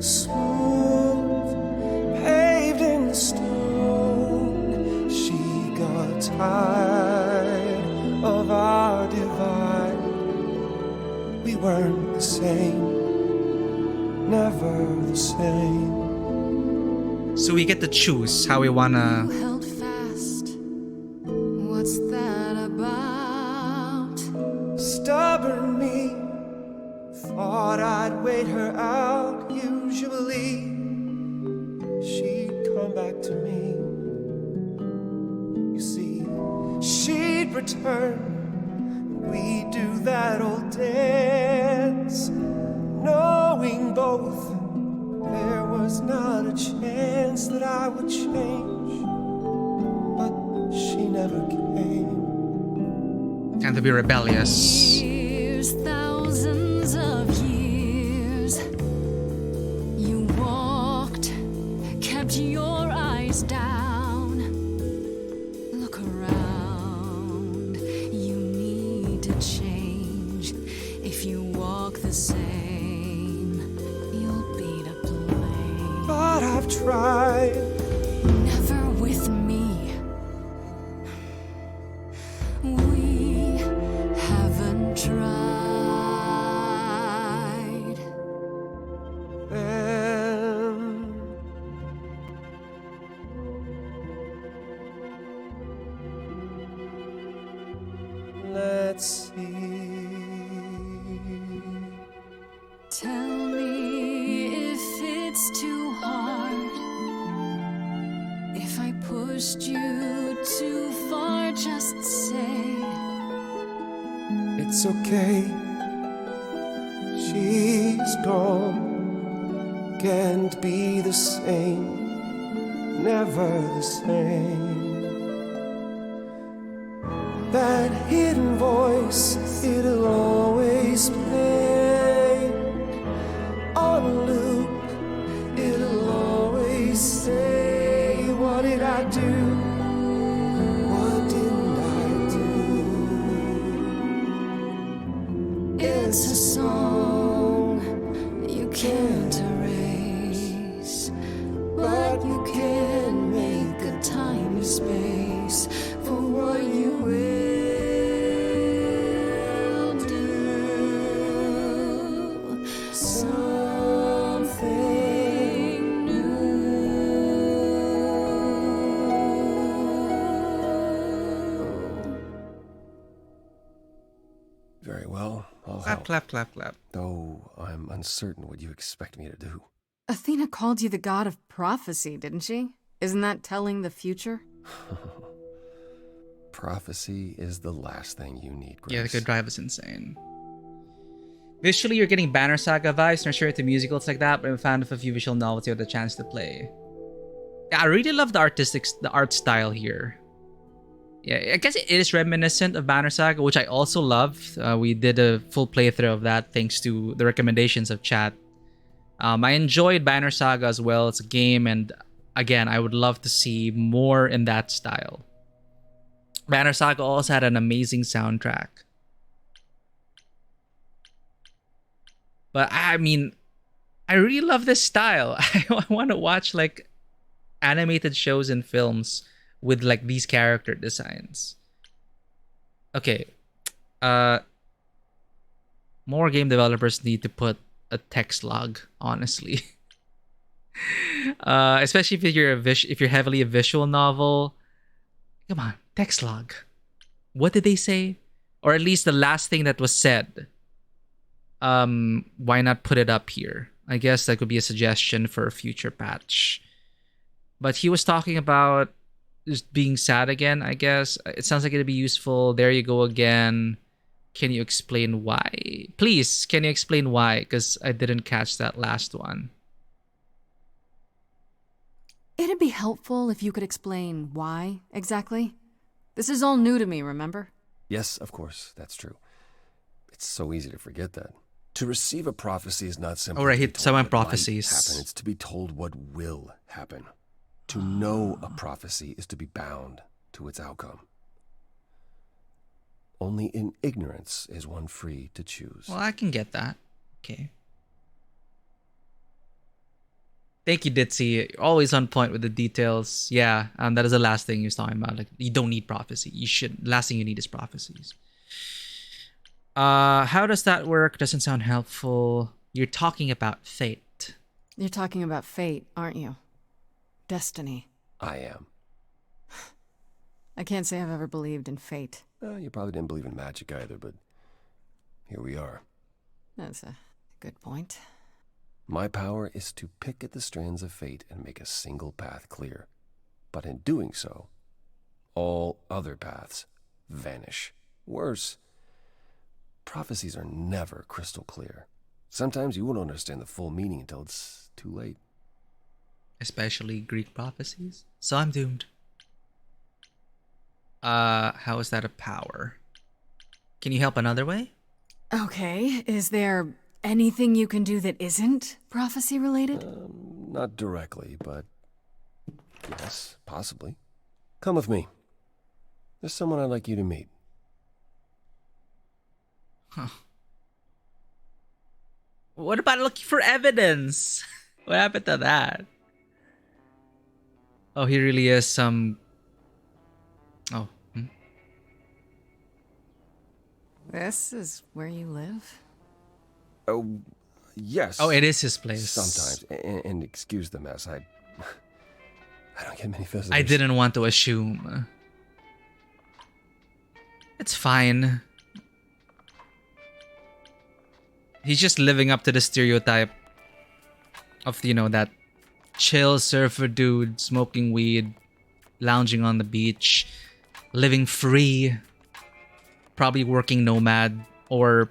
smooth, paved in stone. She got tired of our divide. We weren't the same, never the same. So we get to choose how we wanna. Held fast. What's that about? Stubborn me thought I'd wait her out. Usually she'd come back to me. You see, she'd return. We'd do that old dance, knowing both there was not a chance that I would change. But she never came. And to be rebellious. Years, thousands of years. You walked, kept your eyes down. Look around. You need to change. If you walk the same, you'll be to blame. But I've tried. Never with me. We haven't tried. Then let's see. Tell me if it's too hard. If I pushed you too far, just say It's okay. She's gone. Can't be the same. Never the same. That hidden voice, it'll always play on a loop. It'll always say, what did I do? What didn't I do? it's a song you can't erase, but you can make a tiny space for what you will do. Something Very well, I'll Clap, help. clap, clap, clap. Though I'm uncertain what you expect me to do. Athena called you the god of prophecy, didn't she? Isn't that telling the future? Prophecy is the last thing you need, Grace. Yeah, the good drive is insane. Visually, you're getting Banner Saga vibes, not sure if the musicals like that, but I'm a fan of a few visual novels you had the chance to play. Yeah, I really love the art style here. Yeah, I guess it is reminiscent of Banner Saga, which I also loved. We did a full playthrough of that thanks to the recommendations of chat. I enjoyed Banner Saga as well. It's a game, and again, I would love to see more in that style. Banner Saga also had an amazing soundtrack. But I mean, I really love this style. I want to watch like animated shows and films with like these character designs. Okay. More game developers need to put a text log, honestly. Especially if you're heavily a visual novel. Come on, text log. What did they say? Or at least the last thing that was said. why not put it up here? I guess that could be a suggestion for a future patch. But he was talking about just being sad again, I guess. It sounds like it'd be useful. There you go again. Can you explain why? Please, can you explain why? Because I didn't catch that last one. It'd be helpful if you could explain why, exactly. This is all new to me, remember? Yes, of course, that's true. It's so easy to forget that. To receive a prophecy is not simply Alright, to be hit told some what prophecies. might happen. It's to be told what will happen. To know a prophecy is to be bound to its outcome. Only in ignorance is one free to choose. Well, I can get that. Okay. Thank you, Ditzy. You're always on point with the details. Yeah, that is the last thing he was talking about. Like, you don't need prophecy. You should. Last thing you need is prophecies. How does that work? Doesn't sound helpful. You're talking about fate. You're talking about fate, aren't you? Destiny. I am. I can't say I've ever believed in fate. You probably didn't believe in magic either, but here we are. That's a good point. My power is to pick at the strands of fate and make a single path clear. But in doing so, all other paths vanish. Worse, prophecies are never crystal clear. Sometimes you won't understand the full meaning until it's too late. Especially Greek prophecies. So I'm doomed. How is that a power? Can you help another way? Okay, is there anything you can do that isn't prophecy related? Not directly, but yes, possibly. Come with me. There's someone I'd like you to meet. Huh. What about looking for evidence? What happened to that? Oh, he really is some... Oh. This is where you live? Oh, yes. Oh, it is his place. Sometimes. And excuse the mess. I don't get many visitors. I didn't want to assume. It's fine. He's just living up to the stereotype of, you know, that chill surfer dude smoking weed, lounging on the beach, living free, probably working nomad or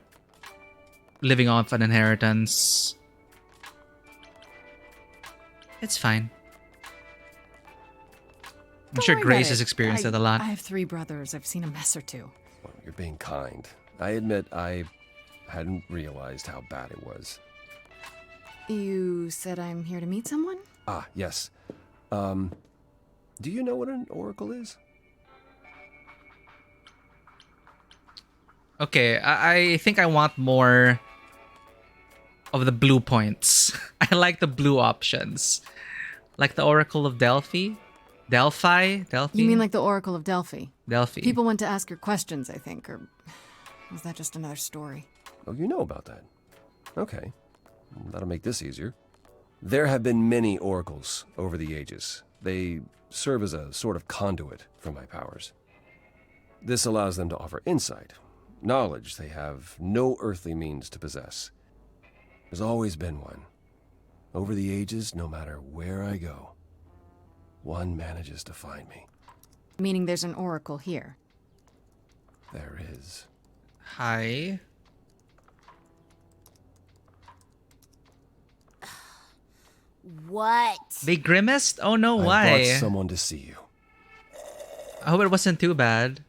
living off an inheritance. It's fine. I'm sure Grace has experienced it a lot. I have 3 brothers. I've seen a mess or two. Well, you're being kind. I admit I hadn't realized how bad it was. You said I'm here to meet someone? Ah, yes. Do you know what an oracle is? Okay, I think I want more of the blue points. I like the blue options. Like the Oracle of Delphi? Delphi? You mean like the Oracle of Delphi? Delphi. People went to ask her questions, I think, or was that just another story? Oh, you know about that. Okay. That'll make this easier. There have been many oracles over the ages. They serve as a sort of conduit for my powers. This allows them to offer insight, knowledge they have no earthly means to possess. There's always been one. Over the ages, no matter where I go, one manages to find me. Meaning there's an oracle here. There is. Hi. What? They grimaced? Oh no, I why? brought someone to see you. I hope it wasn't too bad.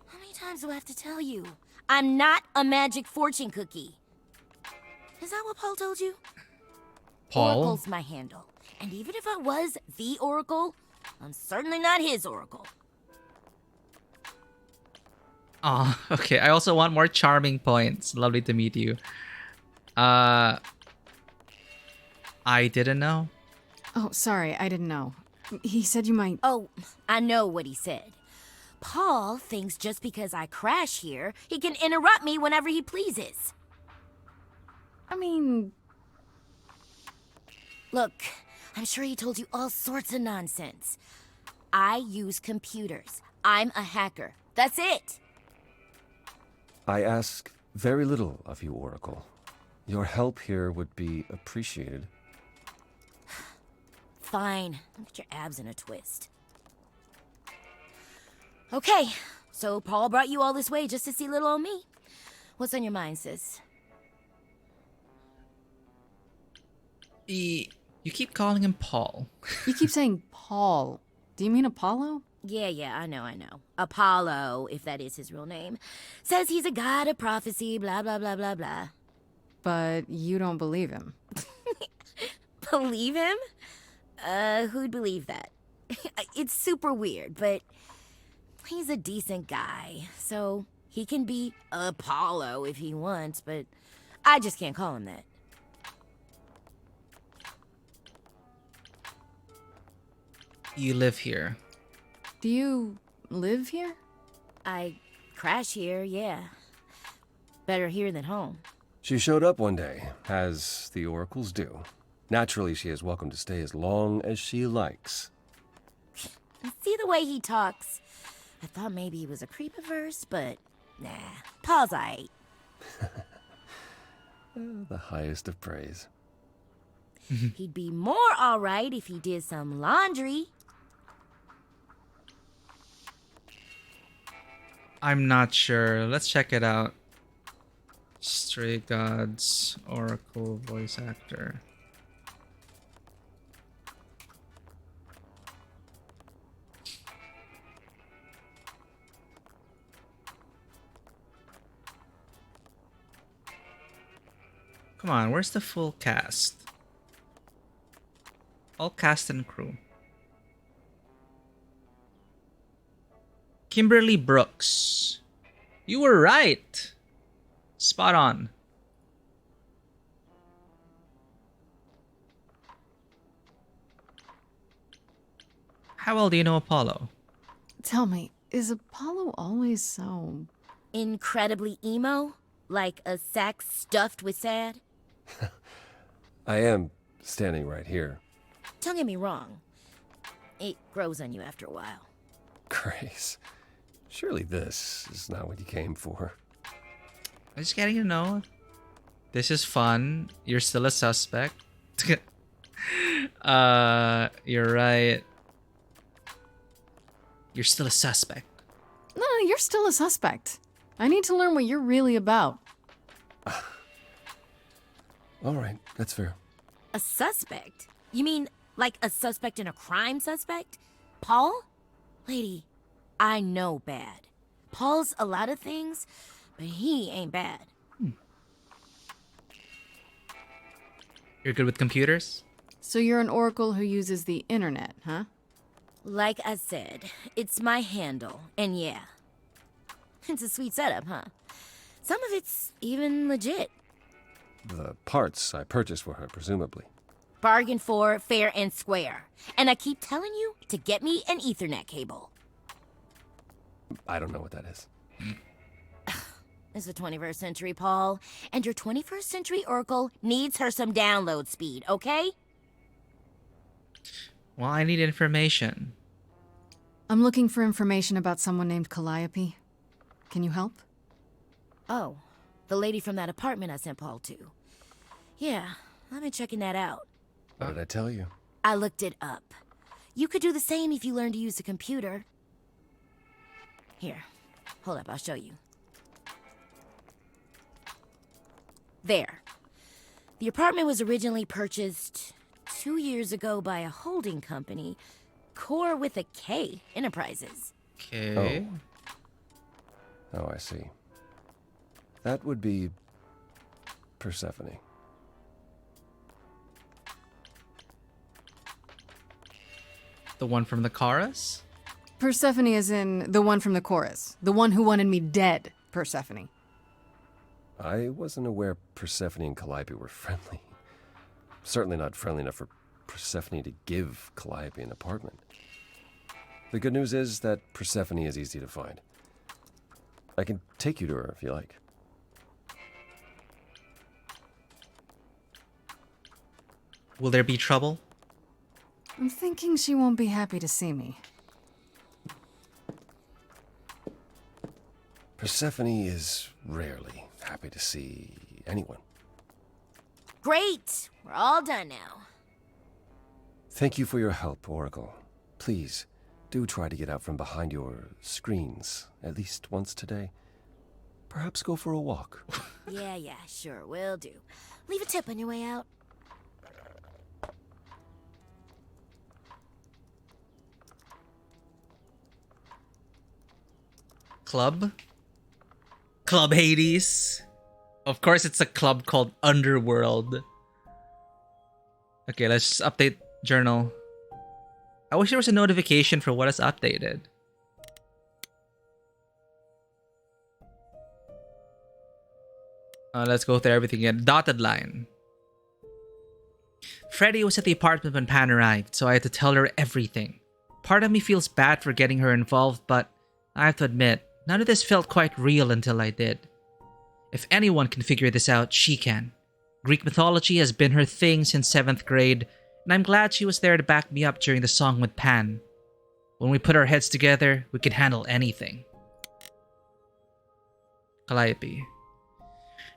How many times do I have to tell you? I'm not a magic fortune cookie. Is that what Paul told you? Paul? Oracle's my handle. And even if I was the Oracle, I'm certainly not his Oracle. Oh, okay. I also want more charming points. Lovely to meet you. I didn't know. Oh, sorry, I didn't know. He said you might... Oh, I know what he said. Paul thinks just because I crash here, he can interrupt me whenever he pleases. I mean... Look, I'm sure he told you all sorts of nonsense. I use computers. I'm a hacker. That's it. I ask Very little of you, Oracle. Your help here would be appreciated. Fine. Don't get your abs in a twist. Okay, so Paul brought you all this way just to see little old me. What's on your mind, sis? You keep calling him Paul. You keep saying Paul. Do you mean Apollo? Yeah, I know. Apollo, if that is his real name, says he's a god of prophecy, blah, blah, blah, blah, blah. But you don't believe him. Believe him? Who'd believe that? It's super weird, but he's a decent guy, so he can be Apollo if he wants, but I just can't call him that. You live here. Do you live here? I crash here, yeah. Better here than home. She showed up one day, as the oracles do. Naturally, she is welcome to stay as long as she likes. See the way he talks? I thought maybe he was a creep at first, but nah. Paul's aight. The highest of praise. He'd be more alright if he did some laundry. I'm not sure. Let's check it out. Stray Gods Oracle voice actor. Come on, where's the full cast? All cast and crew. Kimberly Brooks. You were right. Spot on. How well do you know Apollo? Tell me, is Apollo always so... incredibly emo? Like a sack stuffed with sad? I am standing right here. Don't get me wrong. It grows on you after a while. Grace, surely this is not what you came for. I'm just getting to know. This is fun. You're still a suspect. You're right. You're still a suspect. No, you're still a suspect. I need to learn what you're really about. All right, that's fair. A suspect? You mean like a suspect in a crime suspect? Paul? Lady, I know bad. Paul's a lot of things, but he ain't bad. You're good with computers? So you're an oracle who uses the internet, huh? Like I said, it's my handle, and yeah. It's a sweet setup, huh? Some of it's even legit. The parts I purchased for her, presumably. Bargain for, fair and square. And I keep telling you to get me an Ethernet cable. I don't know what that is. It's the 21st century, Paul. And your 21st century Oracle needs her some download speed, okay? Well, I need information. I'm looking for information about someone named Calliope. Can you help? Oh, the lady from that apartment I sent Paul to. Yeah, I've been checking that out. What did I tell you? I looked it up. You could do the same if you learned to use a computer. Here, hold up, I'll show you. There. The apartment was originally purchased 2 years ago by a holding company, Core with a K Enterprises. Okay. Oh, I see. That would be Persephone. The one from the chorus? Persephone is in the one from the chorus. The one who wanted me dead, Persephone. I wasn't aware Persephone and Calliope were friendly. Certainly not friendly enough for Persephone to give Calliope an apartment. The good news is that Persephone is easy to find. I can take you to her if you like. Will there be trouble? I'm thinking she won't be happy to see me. Persephone is rarely happy to see anyone. Great! We're all done now. Thank you for your help, Oracle. Please, do try to get out from behind your screens at least once today. Perhaps go for a walk. Yeah, sure, will do. Leave a tip on your way out. Club Hades. Of course, it's a club called Underworld. Okay, let's just update journal. I wish there was a notification for what is updated. Let's go through everything again. Dotted line. Freddy was at the apartment when Pan arrived, so I had to tell her everything. Part of me feels bad for getting her involved, but I have to admit, none of this felt quite real until I did. If anyone can figure this out, she can. Greek mythology has been her thing since 7th grade, and I'm glad she was there to back me up during the song with Pan. When we put our heads together, we can handle anything. Calliope.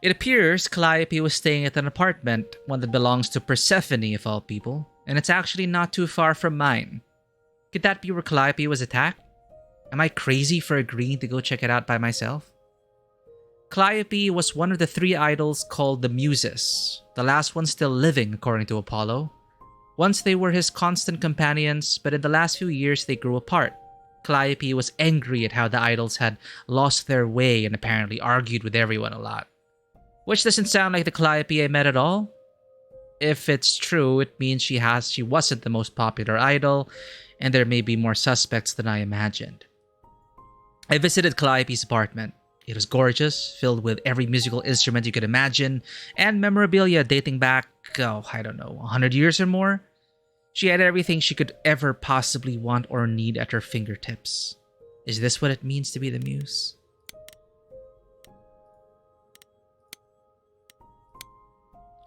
It appears Calliope was staying at an apartment, one that belongs to Persephone of all people, and it's actually not too far from mine. Could that be where Calliope was attacked? Am I crazy for agreeing to go check it out by myself? Calliope was one of the 3 idols called the Muses, the last one still living according to Apollo. Once they were his constant companions, but in the last few years they grew apart. Calliope was angry at how the idols had lost their way and apparently argued with everyone a lot. Which doesn't sound like the Calliope I met at all. If it's true, it means she wasn't the most popular idol, and there may be more suspects than I imagined. I visited Calliope's apartment. It was gorgeous, filled with every musical instrument you could imagine, and memorabilia dating back, 100 years or more. She had everything she could ever possibly want or need at her fingertips. Is this what it means to be the muse?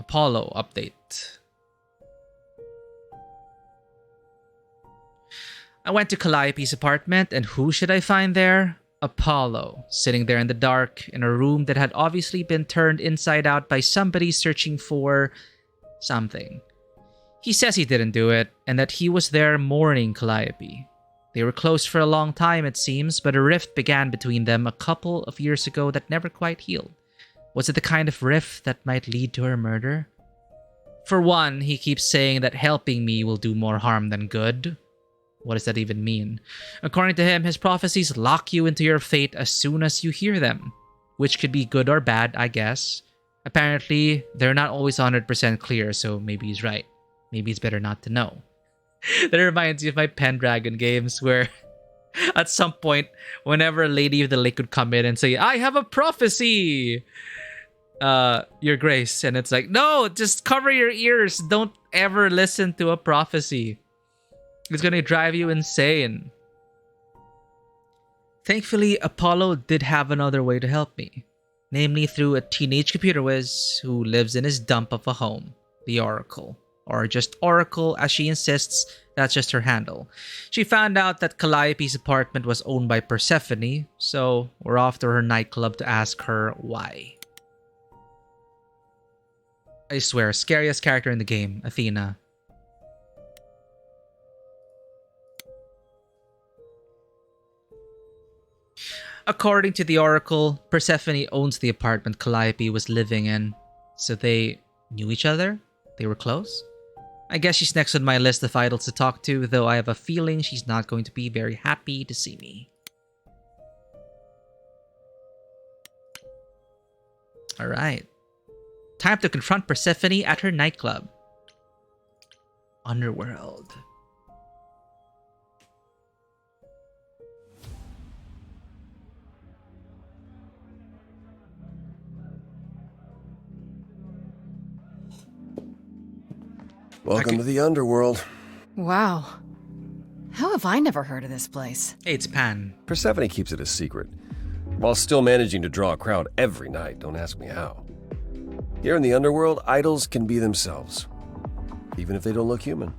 Apollo update. I went to Calliope's apartment, and who should I find there? Apollo, sitting there in the dark in a room that had obviously been turned inside out by somebody searching for something. He says he didn't do it, and that he was there mourning Calliope. They were close for a long time, it seems, but a rift began between them a couple of years ago that never quite healed. Was it the kind of rift that might lead to her murder? For one, he keeps saying that helping me will do more harm than good. What does that even mean? According to him, his prophecies lock you into your fate as soon as you hear them, which could be good or bad, I guess. Apparently, they're not always 100% clear, so maybe he's right. Maybe it's better not to know. That reminds me of my Pendragon games where at some point, whenever Lady of the Lake would come in and say, I have a prophecy! Your Grace. And it's like, no, just cover your ears. Don't ever listen to a prophecy. It's gonna drive you insane. Thankfully, Apollo did have another way to help me. Namely through a teenage computer whiz who lives in his dump of a home, the Oracle. Or just Oracle, as she insists, that's just her handle. She found out that Calliope's apartment was owned by Persephone, so we're off to her nightclub to ask her why. I swear, scariest character in the game, Athena. According to the Oracle, Persephone owns the apartment Calliope was living in. So they knew each other? They were close? I guess she's next on my list of idols to talk to, though I have a feeling she's not going to be very happy to see me. Alright. Time to confront Persephone at her nightclub. Underworld. Welcome to the underworld. Wow. How have I never heard of this place? Hey, it's Pan. Persephone keeps it a secret, while still managing to draw a crowd every night. Don't ask me how. Here in the underworld, idols can be themselves, even if they don't look human.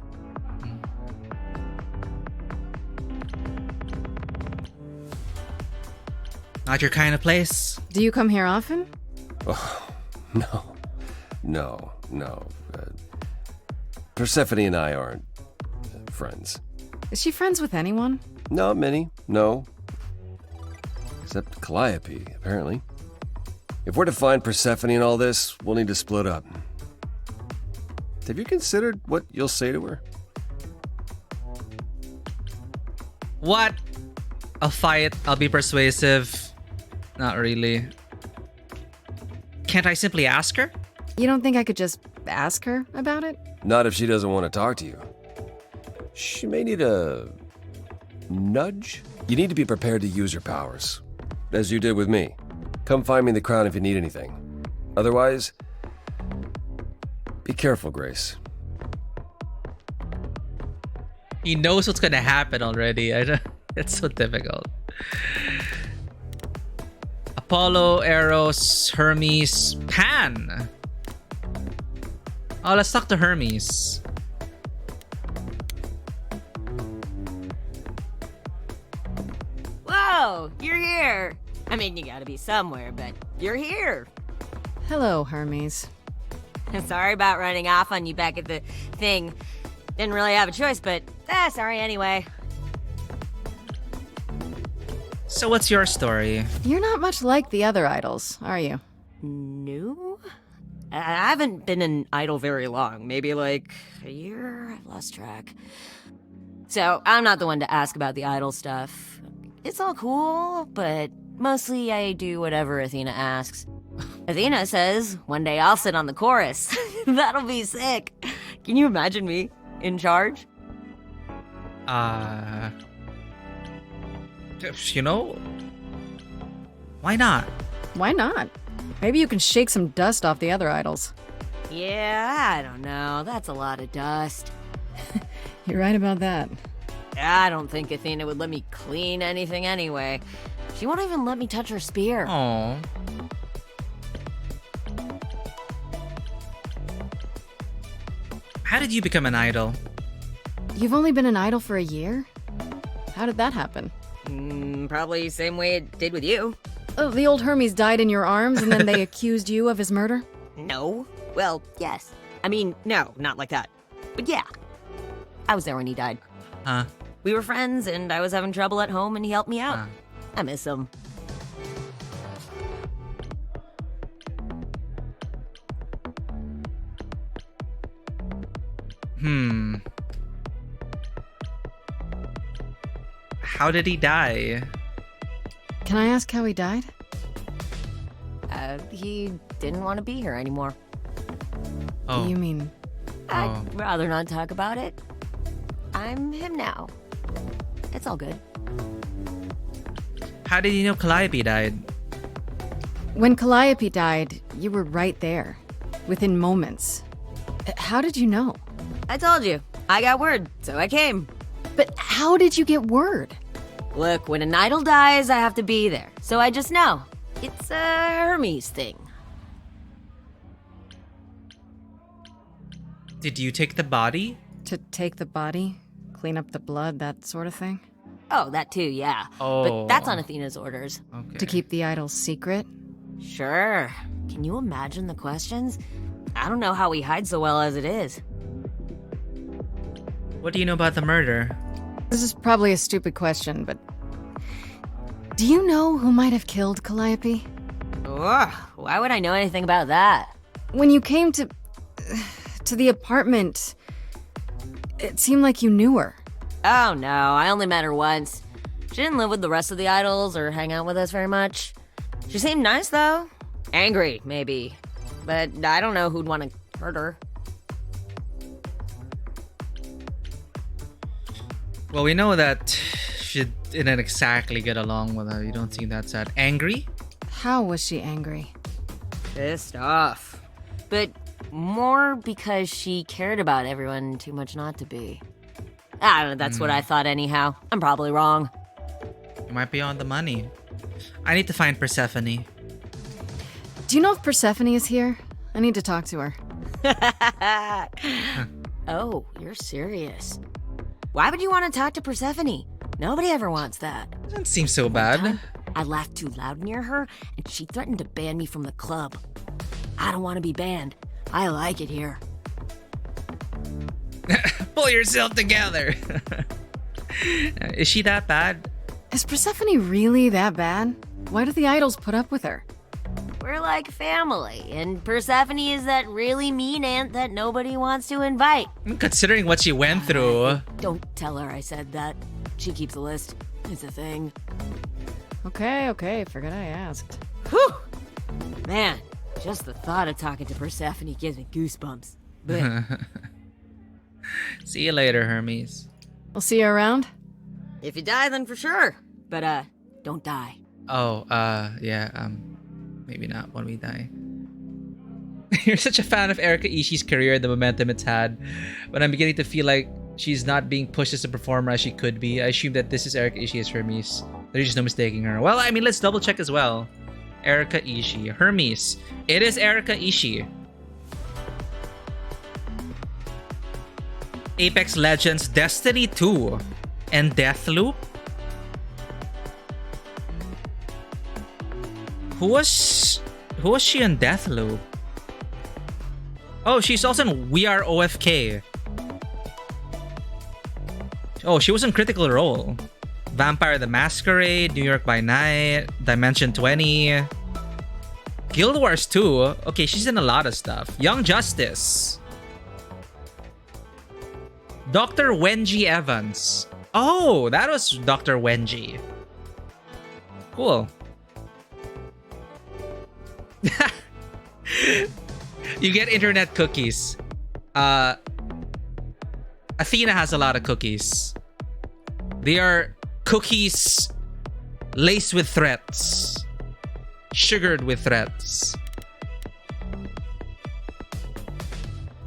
Not your kind of place? Do you come here often? Oh, no. Persephone and I aren't friends. Is she friends with anyone? Not many, no. Except Calliope, apparently. If we're to find Persephone in all this, we'll need to split up. Have you considered what you'll say to her? What? I'll fight. I'll be persuasive. Not really. Can't I simply ask her? You don't think I could just ask her about it? Not if she doesn't want to talk to you. She may need a nudge. You need to be prepared to use your powers, as you did with me. Come find me in the crown if you need anything. Otherwise, be careful, Grace. He knows what's gonna happen already. It's so difficult. Apollo, Eros, Hermes, Pan. Oh, let's talk to Hermes. Whoa, you're here. I mean, you gotta be somewhere, but you're here. Hello, Hermes. Sorry about running off on you back at the thing. Didn't really have a choice, but sorry anyway. So what's your story? You're not much like the other idols, are you? No? I haven't been an idol very long. Maybe like a year? I've lost track. So I'm not the one to ask about the idol stuff. It's all cool, but mostly I do whatever Athena asks. Athena says one day I'll sit on the chorus. That'll be sick. Can you imagine me in charge? You know, why not? Why not? Maybe you can shake some dust off the other idols. Yeah, I don't know. That's a lot of dust. You're right about that. I don't think Athena would let me clean anything anyway. She won't even let me touch her spear. Oh. How did you become an idol? You've only been an idol for a year? How did that happen? Probably same way it did with you. Oh, the old Hermes died in your arms and then they accused you of his murder? No. Well, yes. I mean, no, not like that. But yeah. I was there when he died. Huh? We were friends and I was having trouble at home and he helped me out. I miss him. How did he die? Can I ask how he died? He didn't want to be here anymore. Oh. You mean... I'd rather not talk about it. I'm him now. It's all good. How did you know Calliope died? When Calliope died, you were right there. Within moments. How did you know? I told you. I got word, so I came. But how did you get word? Look, when an idol dies, I have to be there. So I just know. It's a Hermes thing. Did you take the body? To take the body? Clean up the blood, that sort of thing? Oh, that too, yeah. Oh. But that's on Athena's orders. Okay. To keep the idol's secret? Sure. Can you imagine the questions? I don't know how we hide so well as it is. What do you know about the murder? This is probably a stupid question, but... Do you know who might have killed Calliope? Ugh, why would I know anything about that? When you came to the apartment, it seemed like you knew her. Oh no, I only met her once. She didn't live with the rest of the idols or hang out with us very much. She seemed nice though. Angry, maybe. But I don't know who'd want to hurt her. Well, we know that she didn't exactly get along with her. You don't seem that sad. Angry? How was she angry? Pissed off. But more because she cared about everyone too much not to be. I don't know, that's what I thought anyhow. I'm probably wrong. You might be on the money. I need to find Persephone. Do you know if Persephone is here? I need to talk to her. Oh, you're serious. Why would you want to talk to Persephone? Nobody ever wants that. Doesn't seem so bad. I laughed too loud near her, and she threatened to ban me from the club. I don't want to be banned. I like it here. Pull yourself together. Is she that bad? Is Persephone really that bad? Why do the idols put up with her? We're like family, and Persephone is that really mean aunt that nobody wants to invite. Considering what she went through. Don't tell her I said that. She keeps a list. It's a thing. Okay, forgot I asked. Whew! Man, just the thought of talking to Persephone gives me goosebumps. Blech. See you later, Hermes. We'll see you around? If you die, then for sure. But, don't die. Oh, yeah, maybe not when we die. You're such a fan of Erika Ishii's career, the momentum it's had, but I'm beginning to feel like she's not being pushed as a performer as she could be. I assume that this is Erika Ishii as Hermes. There's just no mistaking her. Well, I mean, let's double check as well. Erika Ishii. Hermes. It is Erika Ishii. Apex Legends, Destiny 2, and Deathloop. Who was she in Deathloop? Oh, she's also in We Are OFK. Oh, she was in Critical Role. Vampire the Masquerade, New York by Night, Dimension 20, Guild Wars 2. Okay, she's in a lot of stuff. Young Justice. Dr. Wenji Evans. Oh, that was Dr. Wenji. Cool. You get internet cookies. Athena has a lot of cookies. They are cookies laced with threats. Sugared with threats.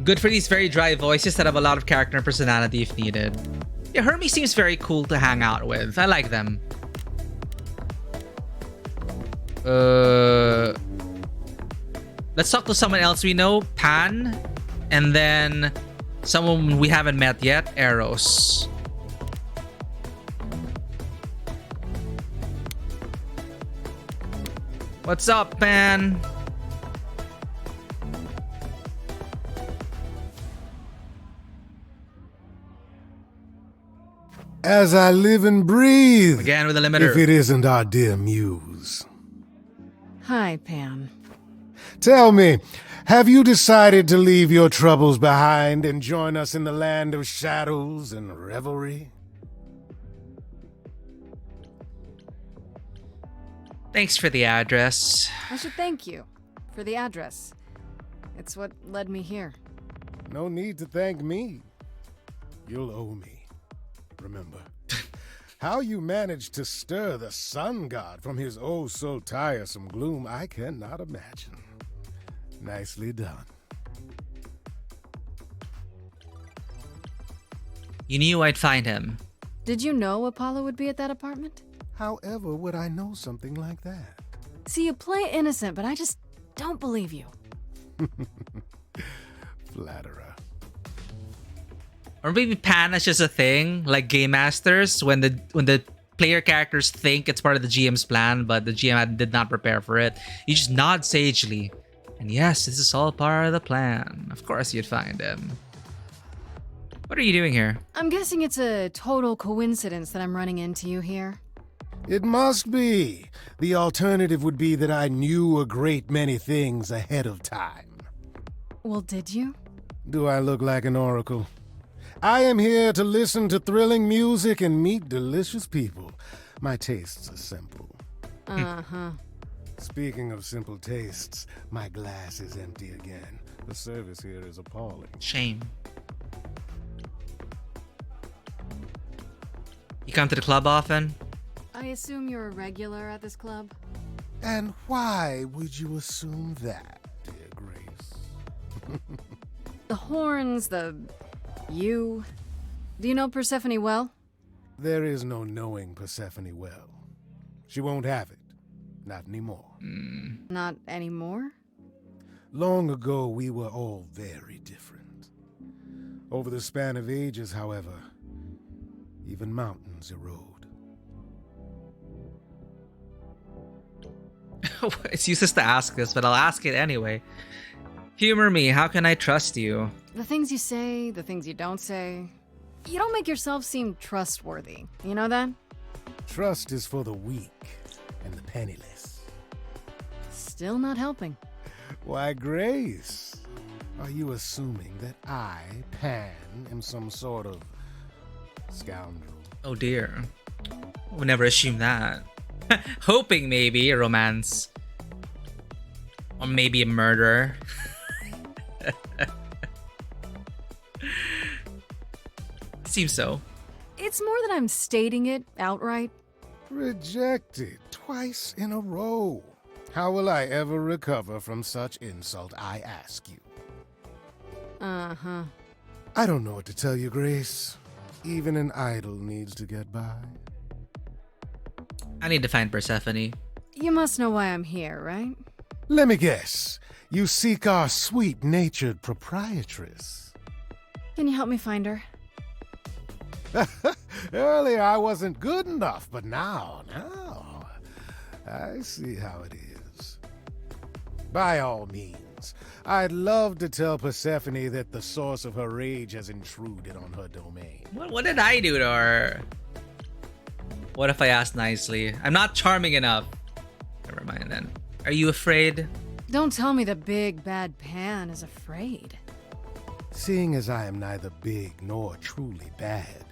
Good for these very dry voices that have a lot of character and personality if needed. Yeah, Hermes seems very cool to hang out with. I like them. Let's talk to someone else we know. Pan. And then someone we haven't met yet. Eros. What's up, Pan? As I live and breathe. Again with the limiter. If it isn't our dear muse. Hi, Pan. Tell me, have you decided to leave your troubles behind and join us in the land of shadows and revelry? Thanks for the address. I should thank you for the address. It's what led me here. No need to thank me. You'll owe me. Remember, how you managed to stir the sun god from his oh so tiresome gloom, I cannot imagine. Nicely done. You knew I'd find him. Did you know Apollo would be at that apartment? However would I know something like that? See, you play innocent, but I just don't believe you. Flatterer. Or maybe Pan is just a thing, like Game Masters, when the player characters think it's part of the GM's plan, but the GM did not prepare for it. You just nod sagely. And yes, this is all part of the plan. Of course you'd find him. What are you doing here? I'm guessing it's a total coincidence that I'm running into you here. It must be. The alternative would be that I knew a great many things ahead of time. Well, did you? Do I look like an oracle? I am here to listen to thrilling music and meet delicious people. My tastes are simple. Uh-huh. Speaking of simple tastes, my glass is empty again. The service here is appalling. Shame. You come to the club often? I assume you're a regular at this club? And why would you assume that, dear Grace? The horns, you. Do you know Persephone well? There is no knowing Persephone well. She won't have it. Not anymore. Not anymore? Long ago, we were all very different. Over the span of ages, however, even mountains erode. It's useless to ask this, but I'll ask it anyway. Humor me. How can I trust you? The things you say, the things you don't say. You don't make yourself seem trustworthy. You know that? Trust is for the weak and the penniless. Still not helping. Why, Grace, are you assuming that I, Pan, am some sort of scoundrel? Oh dear. Would never assume that. Hoping maybe a romance. Or maybe a murder. Seems so. It's more that I'm stating it outright. Rejected twice in a row. How will I ever recover from such insult, I ask you? Uh-huh. I don't know what to tell you, Grace. Even an idol needs to get by. I need to find Persephone. You must know why I'm here, right? Let me guess. You seek our sweet-natured proprietress. Can you help me find her? Earlier I wasn't good enough, but now, I see how it is. By all means, I'd love to tell Persephone that the source of her rage has intruded on her domain. What did I do to her? What if I ask nicely? I'm not charming enough. Never mind then. Are you afraid? Don't tell me the big bad Pan is afraid. Seeing as I am neither big nor truly bad,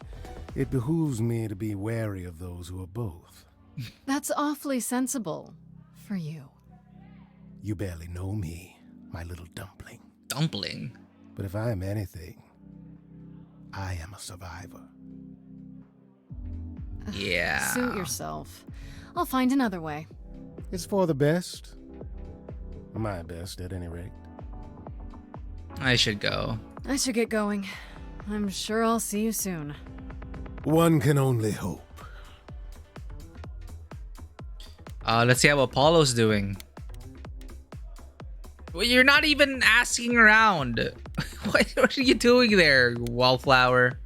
it behooves me to be wary of those who are both. That's awfully sensible for you. You barely know me, my little dumpling. Dumpling? But if I am anything, I am a survivor. Yeah. Suit yourself. I'll find another way. It's for the best. My best, at any rate. I should go. I should get going. I'm sure I'll see you soon. One can only hope. Let's see how Apollo's doing. Well, you're not even asking around. What are you doing there, wallflower?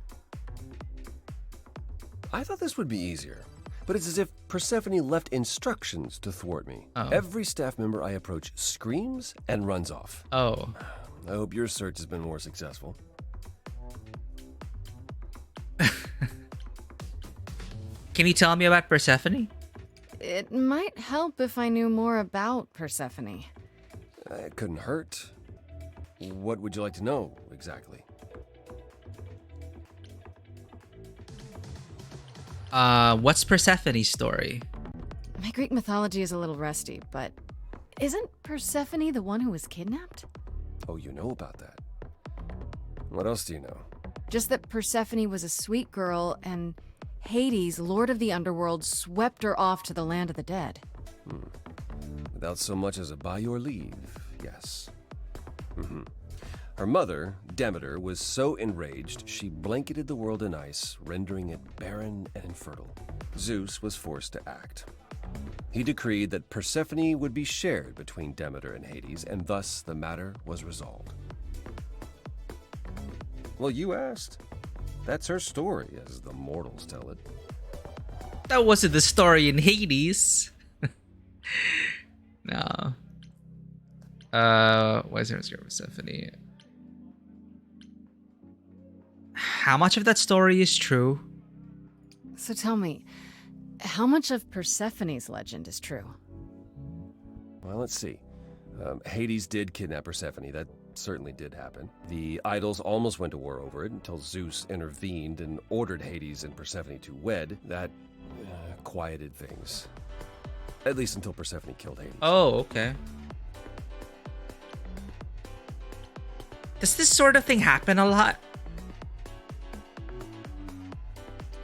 I thought this would be easier, but it's as if Persephone left instructions to thwart me. Oh. Every staff member I approach screams and runs off. Oh. I hope your search has been more successful. Can you tell me about Persephone? It might help if I knew more about Persephone. It couldn't hurt. What would you like to know, exactly? What's Persephone's story? My Greek mythology is a little rusty, but isn't Persephone the one who was kidnapped? Oh, you know about that. What else do you know? Just that Persephone was a sweet girl and Hades, lord of the underworld, swept her off to the land of the dead. Without so much as a by your leave, yes. Her mother, Demeter, was so enraged she blanketed the world in ice, rendering it barren and infertile. Zeus was forced to act. He decreed that Persephone would be shared between Demeter and Hades, and thus the matter was resolved. Well, you asked. That's her story, as the mortals tell it. That wasn't the story in Hades. No. Why is there a Persephone? How much of that story is true? So tell me, how much of Persephone's legend is true? Well, let's see. Hades did kidnap Persephone. That certainly did happen. The idols almost went to war over it until Zeus intervened and ordered Hades and Persephone to wed. That quieted things. At least until Persephone killed Hades. Oh, okay. Does this sort of thing happen a lot?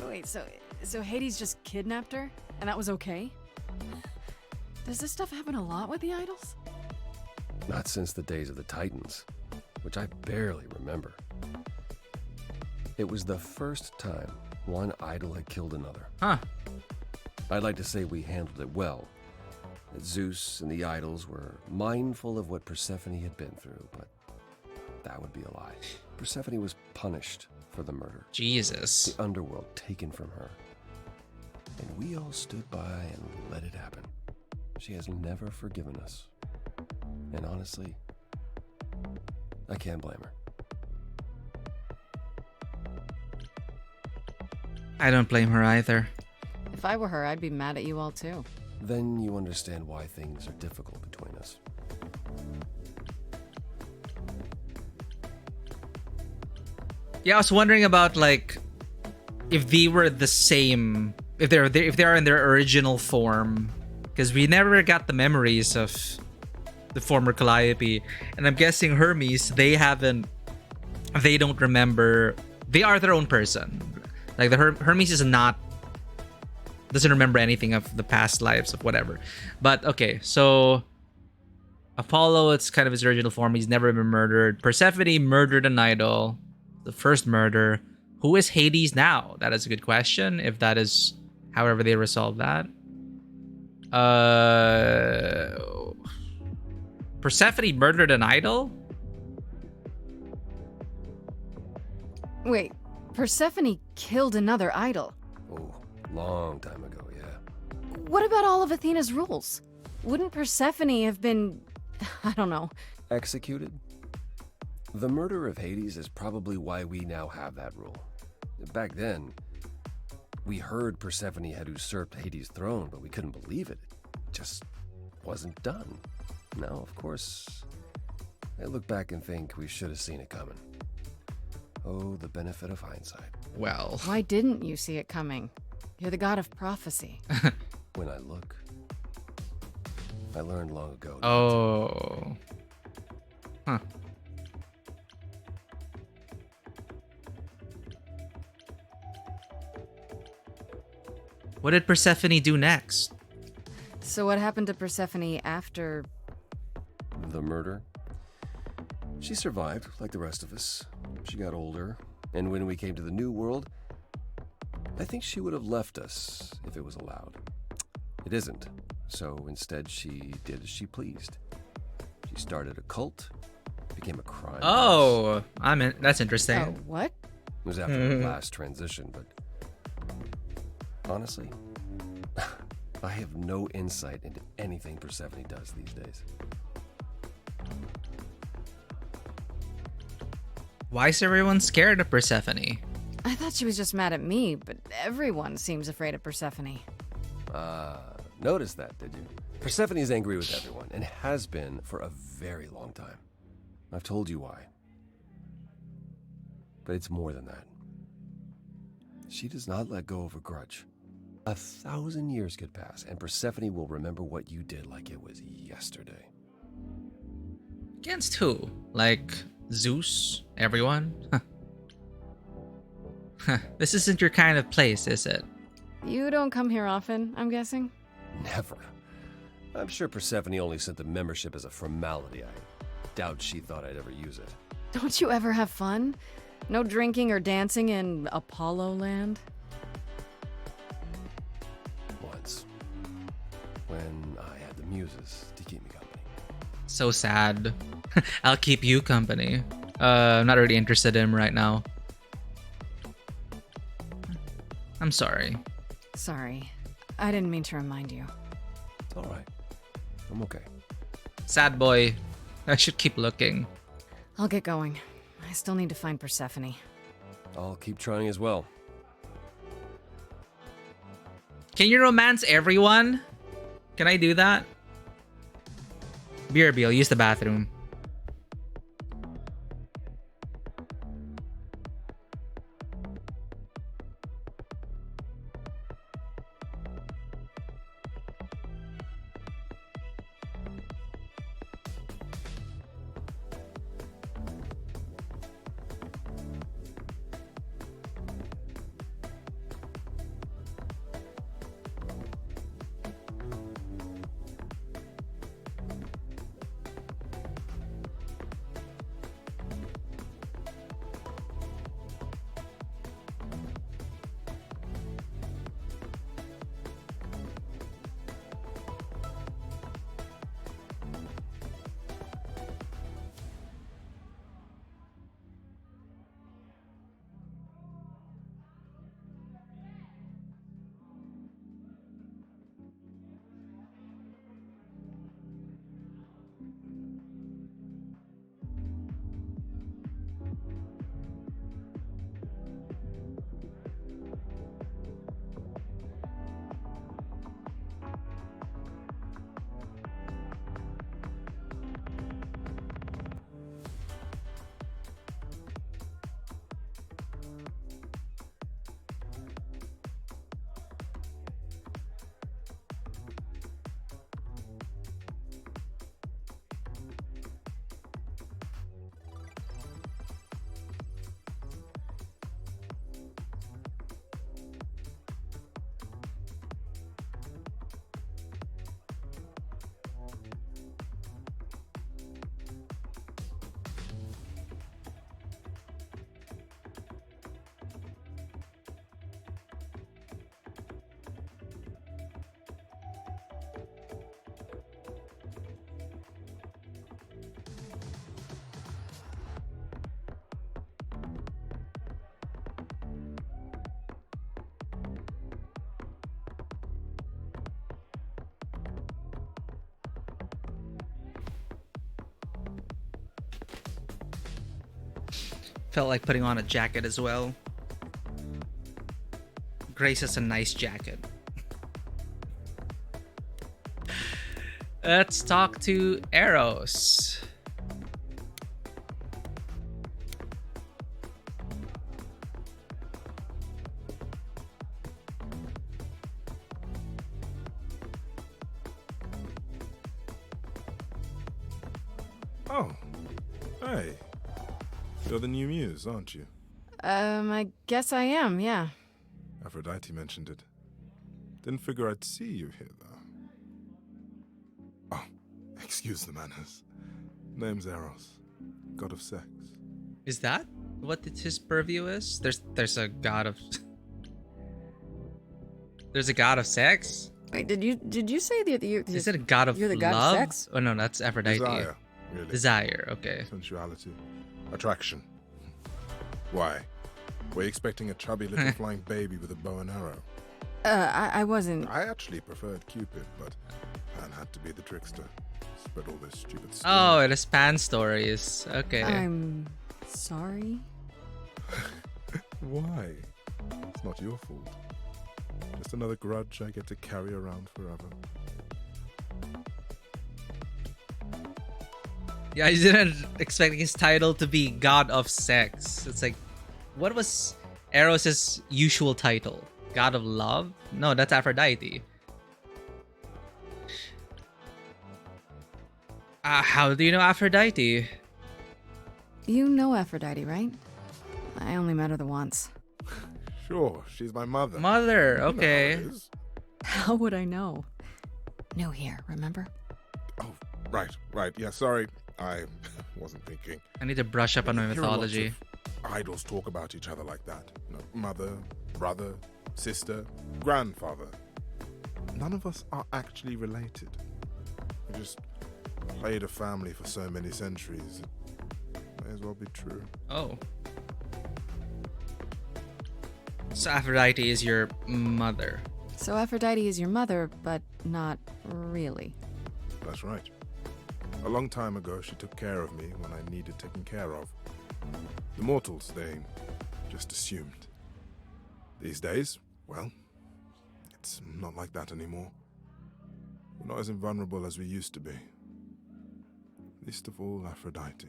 Wait, so Hades just kidnapped her, and that was okay? Does this stuff happen a lot with the idols? Not since the days of the Titans, which I barely remember. It was the first time one idol had killed another. Huh. I'd like to say we handled it well. That Zeus and the idols were mindful of what Persephone had been through, but that would be a lie. Persephone was punished for the murder. Jesus. The underworld taken from her. And we all stood by and let it happen. She has never forgiven us. And honestly, I can't blame her. I don't blame her either. If I were her, I'd be mad at you all too. Then you understand why things are difficult between us. Yeah, I was wondering about like if they were the same, if they're in their original form, because we never got the memories of the former Calliope, and I'm guessing Hermes, they don't remember. They are their own person. Like the Hermes doesn't remember anything of the past lives of whatever. But okay, so Apollo, it's kind of his original form. He's never been murdered. Persephone murdered an idol. The first murder. Who is Hades now? That is a good question. If that is however they resolve that. Persephone murdered an idol? Wait, Persephone killed another idol. Oh, long time ago, yeah. What about all of Athena's rules? Wouldn't Persephone have been, I don't know, Executed? The murder of Hades is probably why we now have that rule. Back then, we heard Persephone had usurped Hades' throne, but we couldn't believe it. It just wasn't done. Now, of course, I look back and think we should have seen it coming. Oh, the benefit of hindsight. Well, why didn't you see it coming? You're the god of prophecy. When I look, I learned long ago. Oh. Huh. What did Persephone do next? So what happened to Persephone after... The murder? She survived, like the rest of us. She got older, and when we came to the New World, I think she would have left us if it was allowed. It isn't, so instead she did as she pleased. She started a cult, became a crime. Oh, that's interesting. Oh, what? It was after the last transition, but honestly, I have no insight into anything Persephone does these days. Why is everyone scared of Persephone? I thought she was just mad at me, but everyone seems afraid of Persephone. Noticed that, did you? Persephone is angry with everyone, and has been for a very long time. I've told you why. But it's more than that. She does not let go of a grudge. 1,000 years could pass, and Persephone will remember what you did like it was yesterday. Against who? Like Zeus? Everyone? This isn't your kind of place, is it? You don't come here often, I'm guessing? Never. I'm sure Persephone only sent the membership as a formality. I doubt she thought I'd ever use it. Don't you ever have fun? No drinking or dancing in Apollo land? Once. When I had the muses to keep me company. So sad. I'll keep you company. I'm not really interested in him right now. I'm sorry. Sorry. I didn't mean to remind you. It's alright. I'm okay. Sad boy. I should keep looking. I'll get going. I still need to find Persephone. I'll keep trying as well. Can you romance everyone? Can I do that? BRB, I'll use the bathroom. Felt like putting on a jacket as well. Grace has a nice jacket. Let's talk to Eros. Oh, hey. You're the new muse, aren't you? I guess I am, yeah. Aphrodite mentioned it. Didn't figure I'd see you here, though. Oh, excuse the manners. Name's Eros, god of sex. Is that what his purview is? There's a god of there's a god of sex. Wait, did you say that you? Is it a god of you're the god love? of sex? Oh no, that's Aphrodite. Desire, really. Desire, okay. Sensuality. Attraction. Why? Were you expecting a chubby little flying baby with a bow and arrow? I wasn't. I actually preferred Cupid, but Pan had to be the trickster. Spread all this stupid stuff. Oh, it is Pan stories. Okay. I'm sorry. Why? It's not your fault. Just another grudge I get to carry around forever. Yeah, I didn't expect his title to be God of Sex. It's like, what was Eros' usual title? God of Love? No, that's Aphrodite. How do you know Aphrodite? You know Aphrodite, right? I only met her the once. Sure, she's my mother. Mother, okay. You know how it is. How would I know? New here, remember? Oh, right. Yeah, sorry. I wasn't thinking. I need to brush up on my Hear mythology. lots of idols talk about each other like that. You know, mother, brother, sister, grandfather. None of us are actually related. We just played a family for so many centuries. It may as well be true. Oh. So Aphrodite is your mother. So Aphrodite is your mother, but not really. That's right. A long time ago, she took care of me when I needed taken care of. The mortals, they just assumed. These days, well, it's not like that anymore. We're not as invulnerable as we used to be. Least of all, Aphrodite.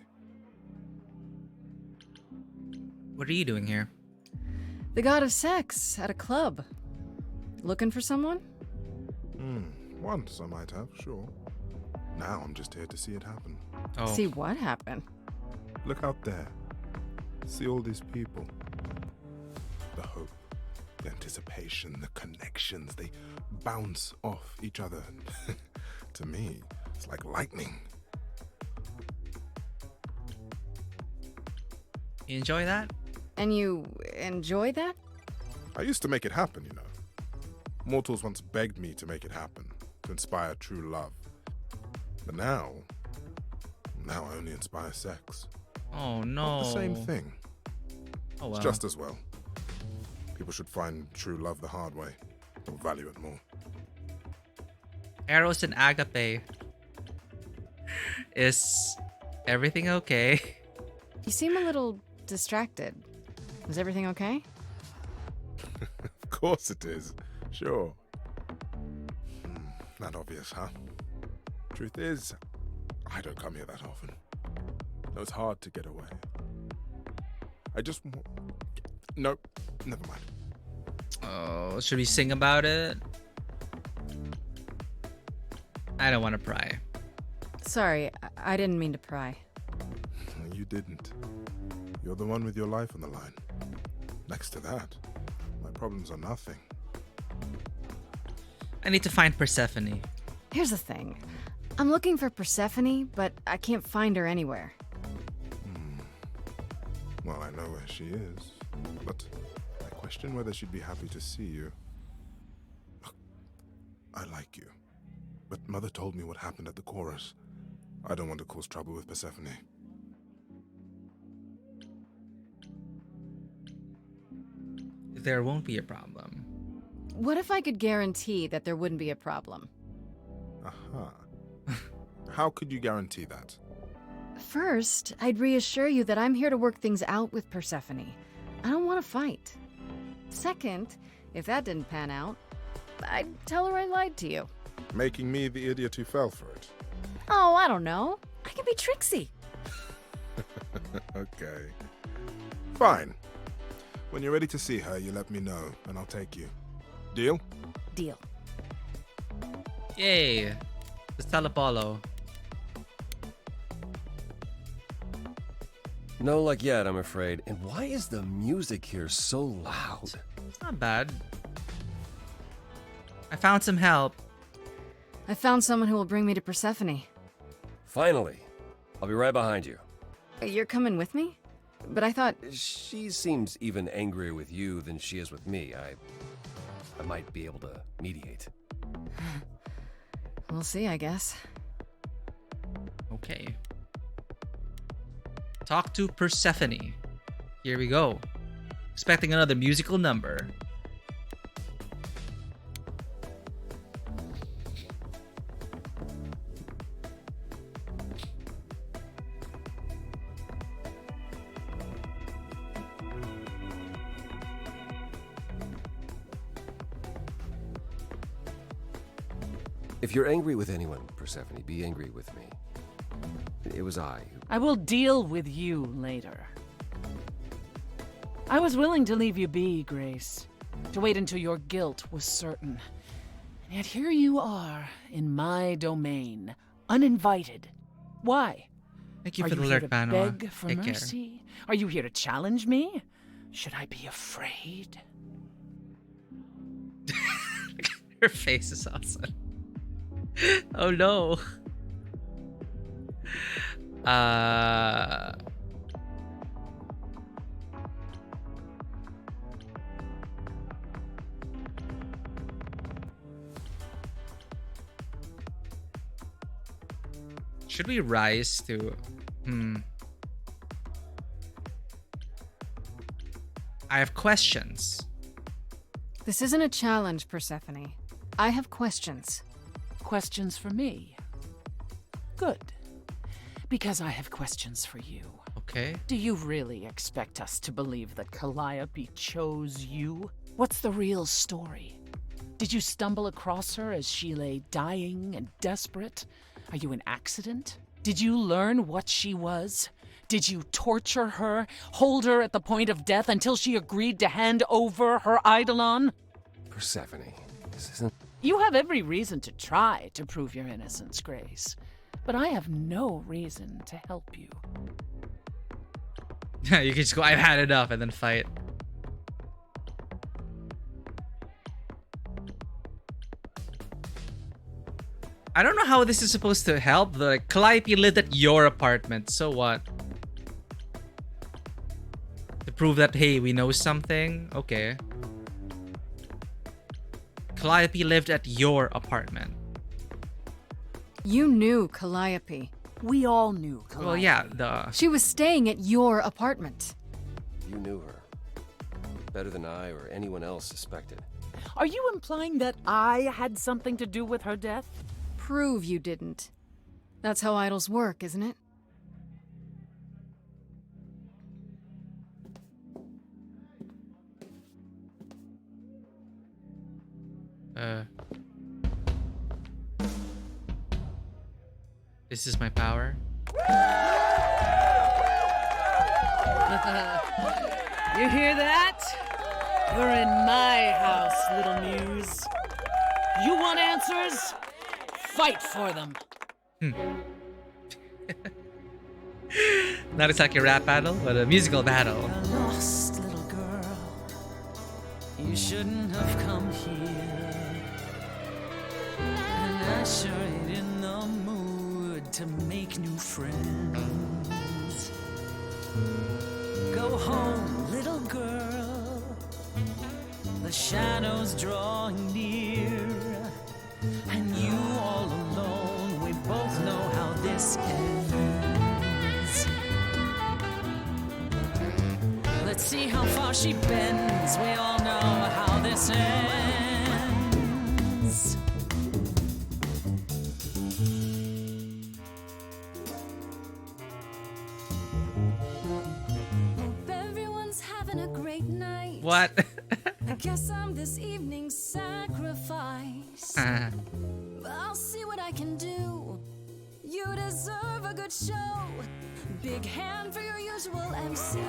What are you doing here? The god of sex at a club. Looking for someone? Once I might have, sure. Now I'm just here to see it happen. Oh. See what happen? Look out there. See all these people. The hope, the anticipation, the connections, they bounce off each other. To me, it's like lightning. You enjoy that? And you enjoy that? I used to make it happen, you know. Mortals once begged me to make it happen, to inspire true love. But now I only inspire sex. Oh no. Not the same thing. Oh well. It's just as well. People should find true love the hard way, or value it more. Eros and Agape. Is everything okay? You seem a little distracted. Is everything okay? Of course it is. Sure. Not obvious, huh? Truth is, I don't come here that often. No, it's hard to get away. I just... Nope, never mind. Oh, should we sing about it? I don't want to pry. Sorry, I didn't mean to pry. You didn't. You're the one with your life on the line. Next to that, my problems are nothing. I need to find Persephone. Here's the thing. I'm looking for Persephone, but I can't find her anywhere. Well, I know where she is, but I question whether she'd be happy to see you. Look, I like you, but Mother told me what happened at the chorus. I don't want to cause trouble with Persephone. There won't be a problem. What if I could guarantee that there wouldn't be a problem? Aha. How could you guarantee that? First, I'd reassure you that I'm here to work things out with Persephone. I don't want to fight. Second, if that didn't pan out, I'd tell her I lied to you. Making me the idiot who fell for it. Oh, I don't know. I can be tricksy. Okay. Fine. When you're ready to see her, you let me know, and I'll take you. Deal? Deal. Yay. Let's tell Apollo. No luck yet, I'm afraid. And why is the music here so loud? It's not bad. I found some help. I found someone who will bring me to Persephone. Finally. I'll be right behind you. You're coming with me? But I thought... She seems even angrier with you than she is with me. I might be able to mediate. We'll see, I guess. Okay. Talk to Persephone. Here we go. Expecting another musical number. If you're angry with anyone, Persephone, be angry with me. It was I. I will deal with you later. I was willing to leave you be, Grace. To wait until your guilt was certain. And yet here you are, in my domain, uninvited. Why? Thank you Are for the you here alert, to Manoa. beg for Take care. mercy? Are you here to challenge me? Should I be afraid? Her face is awesome. Oh no. Should we rise to... I have questions. This isn't a challenge, Persephone. I have questions. Questions for me? Good. Because I have questions for you. Okay. Do you really expect us to believe that Calliope chose you? What's the real story? Did you stumble across her as she lay dying and desperate? Are you an accident? Did you learn what she was? Did you torture her, hold her at the point of death until she agreed to hand over her eidolon? Persephone, this isn't... You have every reason to try to prove your innocence, Grace. But I have no reason to help you. You can just go, I've had enough, and then fight. I don't know how this is supposed to help. The Calliope lived at your apartment, so what? To prove that, hey, we know something? Okay. Calliope lived at your apartment. You knew Calliope. We all knew Calliope. Well, yeah, She was staying at your apartment. You knew her. Better than I or anyone else suspected. Are you implying that I had something to do with her death? Prove you didn't. That's how idols work, isn't it? This is my power. You hear that? We're in my house, little muse. You want answers? Fight for them. Not exactly a rap battle, but a musical battle. A lost little girl, you shouldn't have come here. And I sure ain't in the mood to make new friends. Go home, little girl, the shadows drawing near, and you all alone, we both know how this ends. Let's see how far she bends, we all know how this ends. What? I guess I'm this evening's sacrifice. But I'll see what I can do. You deserve a good show. Big hand for your usual MC.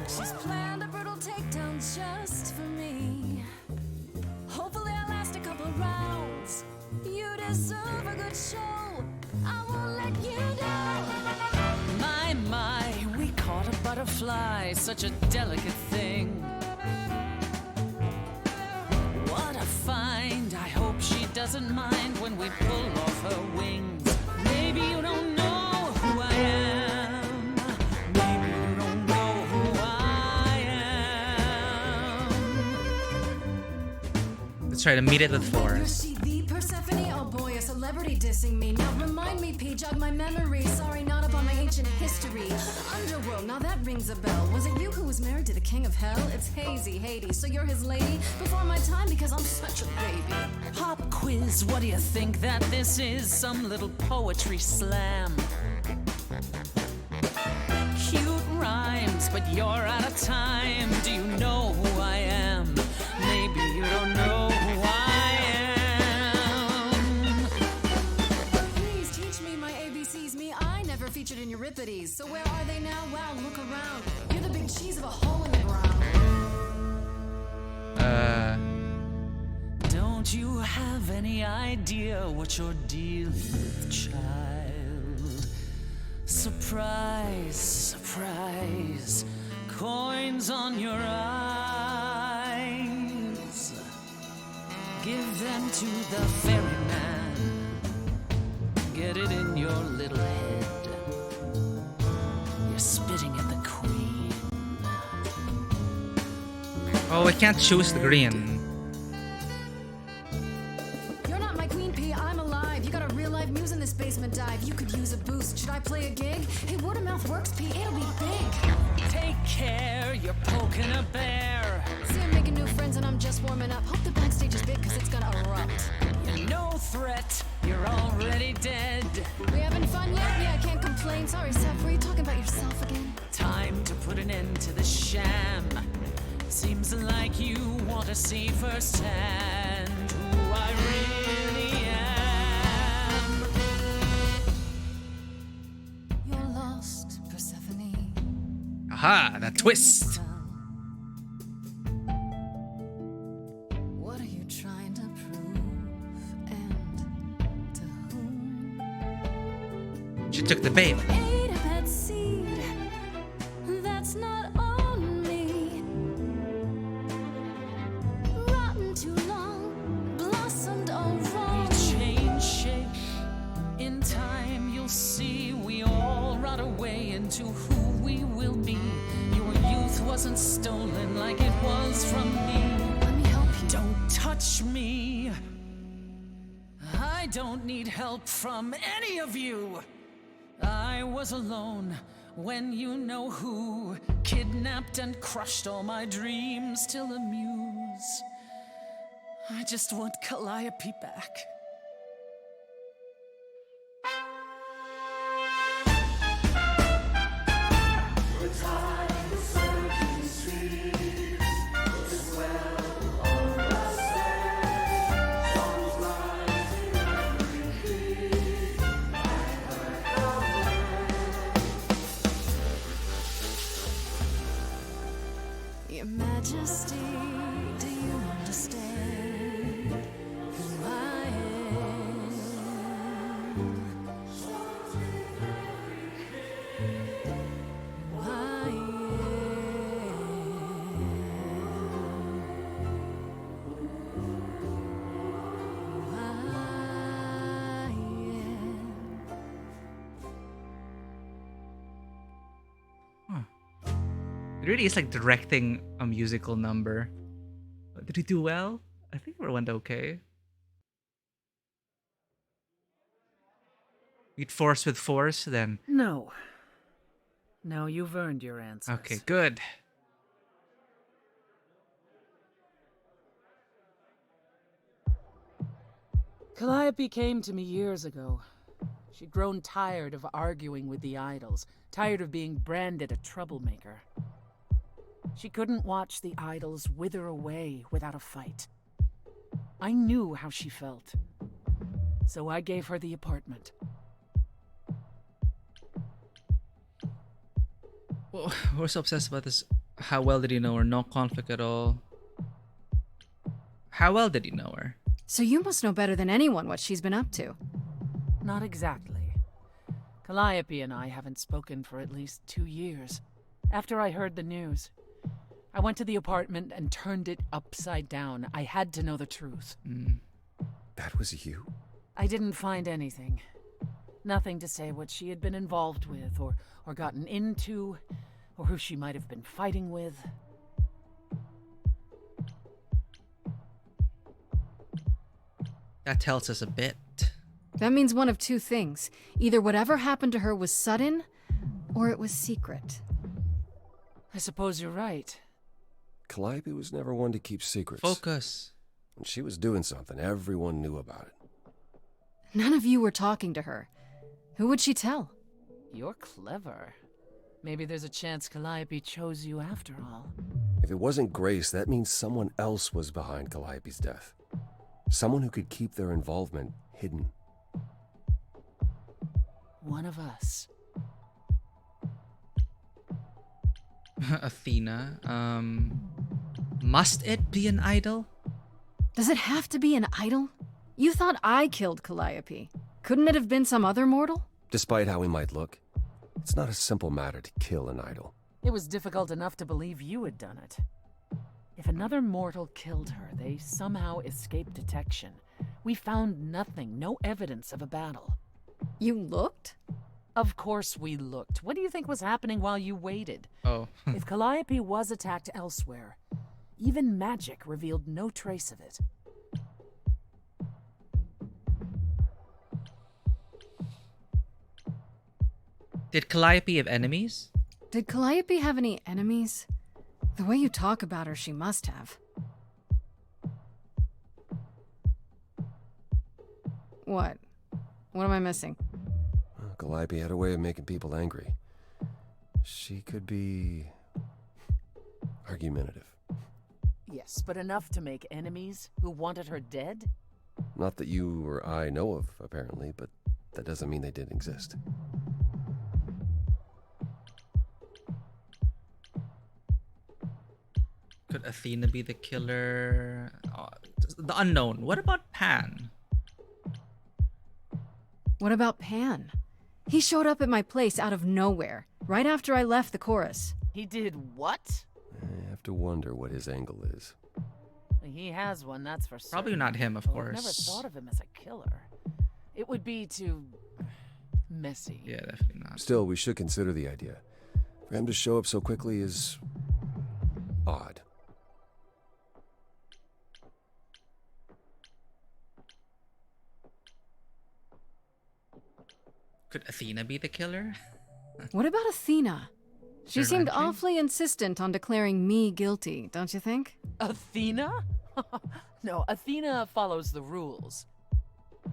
She's planned a brutal takedown just for me. Hopefully I'll last a couple rounds. You deserve a good show. I won't let you down. My, we caught a butterfly, such a delicate thing. What a find, I hope she doesn't mind when we pull off her wings. Maybe you don't know who I am. Maybe you don't know who I am. Let's try to meet it with Forrest. Is she the Persephone? Oh boy, a celebrity dissing me. Now remind me, P, jog my memory. Sorry, not up on my ancient history. Underworld, now that rings a bell. Was it you who was married to the king of hell? It's hazy, Hades. So you're his lady before my time because I'm such a baby. Pop quiz, what do you think that this is? Some little poetry slam. Cute rhymes, but you're out of time. Do you know who I am? Maybe you don't know who I am. Please teach me my ABCs. Me, I never featured in Euripides. So where are they now? Wow, look around. You're the big cheese of a hole in the ground. Don't you have any idea what you're dealing with, child? Surprise, surprise, coins on your eyes. Give them to the ferryman. Get it in your little head. You're spitting at the queen. Oh, we can't choose the green. You're not my queen, P. I'm alive. You got a real life muse in this basement dive. You could use a boost. Should I play a gig? Hey, word of mouth works, P. It'll be big. Take care, you're poking a bear. See, I'm making new friends and I'm just warming up. Hope the backstage is big, cause it's gonna erupt. You're no threat, you're already dead. We having fun yet? Yeah, I can't complain. Sorry, Seth, were you talking about yourself again? Time to put an end to the sham. Seems like you want to see firsthand who I really am. You're lost, Persephone. Aha, that twist. What are you trying to prove? And to whom? She took the bait. Ate a bad seed. That's not on me. Rotten too long, blossomed all wrong. We change shape. In time you'll see we all rot away into who we will be. Your youth wasn't stolen like it was from me. Let me help you. Don't touch me. I don't need help from any of you. I was alone when you know who kidnapped and crushed all my dreams till a muse. I just want Calliope back. Your Majesty, do you understand who I am? Who I It really is like directing a musical number. Did he do well? I think it went okay. Meet force with force, then. No. No, you've earned your answers. Okay, good. Calliope came to me years ago. She'd grown tired of arguing with the idols, tired of being branded a troublemaker. She couldn't watch the idols wither away without a fight. I knew how she felt, so I gave her the apartment. Well, we're so obsessed about this. How well did he know her? No conflict at all. How well did he know her? So you must know better than anyone what she's been up to. Not exactly. Calliope and I haven't spoken for at least 2 years. After I heard the news, I went to the apartment and turned it upside down. I had to know the truth. That was you? I didn't find anything. Nothing to say what she had been involved with, or gotten into, or who she might have been fighting with. That tells us a bit. That means one of two things. Either whatever happened to her was sudden, or it was secret. I suppose you're right. Calliope was never one to keep secrets. Focus. When she was doing something, everyone knew about it. None of you were talking to her. Who would she tell? You're clever. Maybe there's a chance Calliope chose you after all. If it wasn't Grace, that means someone else was behind Calliope's death. Someone who could keep their involvement hidden. One of us. Athena. Must it be an idol? Does it have to be an idol? You thought I killed Calliope. Couldn't it have been some other mortal? Despite how he might look, it's not a simple matter to kill an idol. It was difficult enough to believe you had done it. If another mortal killed her, they somehow escaped detection. We found nothing, no evidence of a battle. You looked? Of course we looked. What do you think was happening while you waited? Oh. If Calliope was attacked elsewhere, even magic revealed no trace of it. Did Calliope have enemies? Did Calliope have any enemies? The way you talk about her, she must have. What? What am I missing? Calliope had a way of making people angry. She could be argumentative. Yes, but enough to make enemies who wanted her dead? Not that you or I know of, apparently, but that doesn't mean they didn't exist. Could Athena be the killer? The unknown. What about Pan? What about Pan? He showed up at my place out of nowhere, right after I left the chorus. He did what? I have to wonder what his angle is. He has one, that's for certain. Probably not him, of I've course. never thought of him as a killer. It would be too messy. Yeah, definitely not. Still, we should consider the idea. For him to show up so quickly is odd. Could Athena be the killer? What about Athena? She Sure, seemed Landry? awfully insistent on declaring me guilty, don't you think? Athena? No, Athena follows the rules.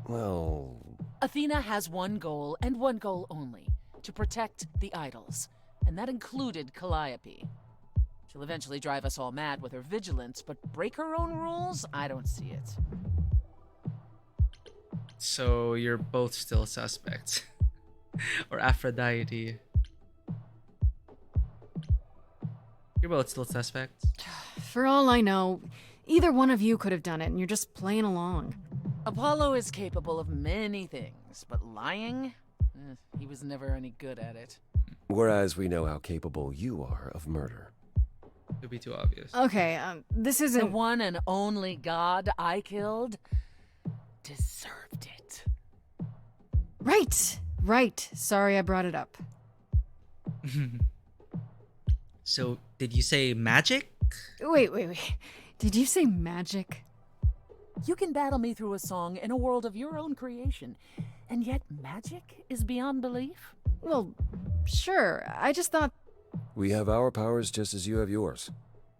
Well... Athena has one goal, and one goal only. To protect the idols. And that included Calliope. She'll eventually drive us all mad with her vigilance, but break her own rules? I don't see it. So you're both still suspects. Or Aphrodite. You're both still suspects. For all I know, either one of you could have done it, and you're just playing along. Apollo is capable of many things, but lying? He was never any good at it. Whereas we know how capable you are of murder. It'd be too obvious. Okay, this isn't... The one and only god I killed deserved it. Right. Sorry I brought it up. So, did you say magic? Wait. Did you say magic? You can battle me through a song in a world of your own creation, and yet magic is beyond belief? Well, sure. I just thought... We have our powers just as you have yours.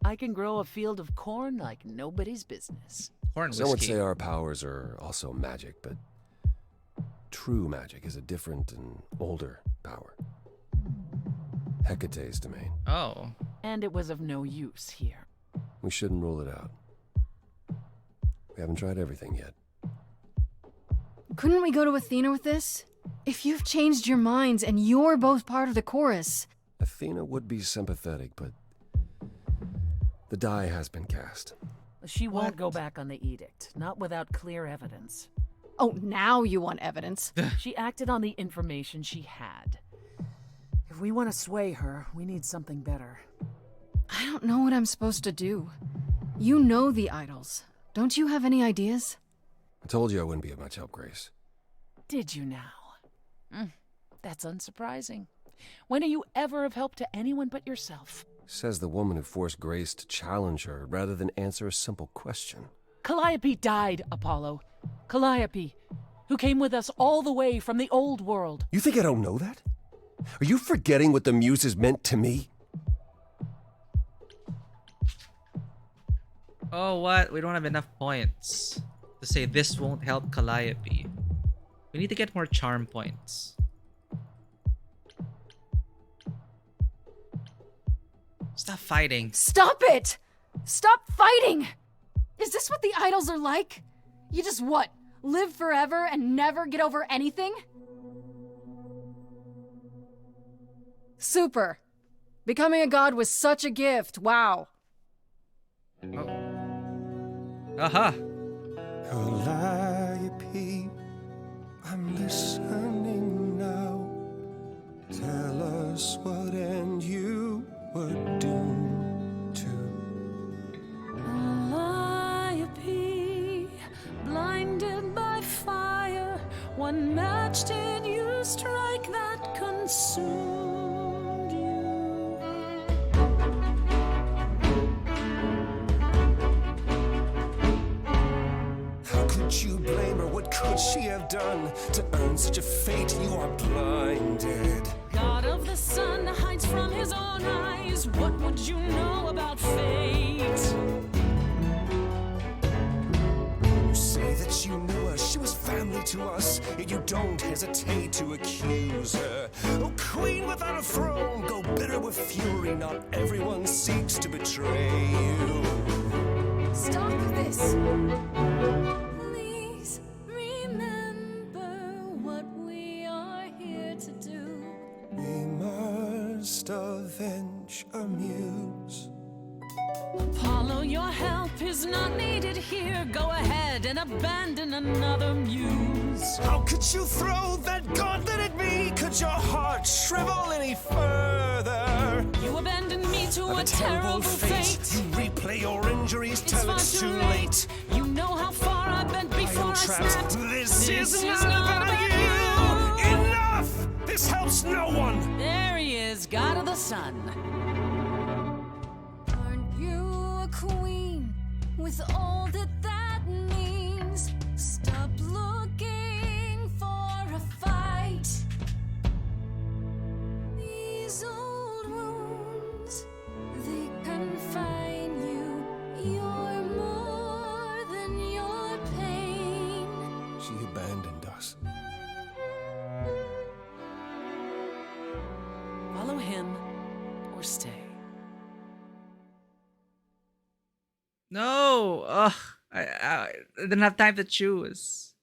I can grow a field of corn like nobody's business. Corn Some would whiskey. say our powers are also magic, but true magic is a different and older power. Hecate's domain. Oh. And it was of no use here. We shouldn't rule it out. We haven't tried everything yet. Couldn't we go to Athena with this? If you've changed your minds and you're both part of the chorus. Athena would be sympathetic, but the die has been cast. She won't go back on the edict, not without clear evidence. Oh, now you want evidence. She acted on the information she had. If we want to sway her, we need something better. I don't know what I'm supposed to do. You know the idols. Don't you have any ideas? I told you I wouldn't be of much help, Grace. Did you now? That's unsurprising. When are you ever of help to anyone but yourself? Says the woman who forced Grace to challenge her rather than answer a simple question. Calliope died, Apollo. Calliope, who came with us all the way from the old world. You think I don't know that? Are you forgetting what the Muses meant to me? Oh, what? We don't have enough points to say this won't help Calliope. We need to get more charm points. Stop fighting. Stop it! Stop fighting! Is this what the idols are like? You just what? Live forever and never get over anything? Super. Becoming a god was such a gift. Wow. Aha. Calliope, I'm listening now. Tell us what end you were doomed to. Calliope, blinded by fire, one match did you strike that consumed you. How could you blame her? What could she have done to earn such a fate? You are blinded. God of the sun hides from his own eyes. What would you know about fate? You say that you knew her, she was family to us, yet you don't hesitate to accuse her. Oh, queen without a throne, go bitter with fury. Not everyone seeks to betray you. Stop this! Please remember what we are here to do. We must avenge a muse. Apollo, your help is not needed here. Go ahead and abandon another muse. How could you throw that gauntlet at me? Could your heart shrivel any further? You abandoned me to a terrible fate. You replay your injuries till it's too late. You know how far I've been before I snapped. This is not about you. Enough! This helps no one. There he is, God of the Sun. Aren't you a queen with all that that means? Stop looking for a fight. These old wounds, they confine you. You're more than your pain. She abandoned us. Follow him or stay. No! Ugh. I didn't have time to choose.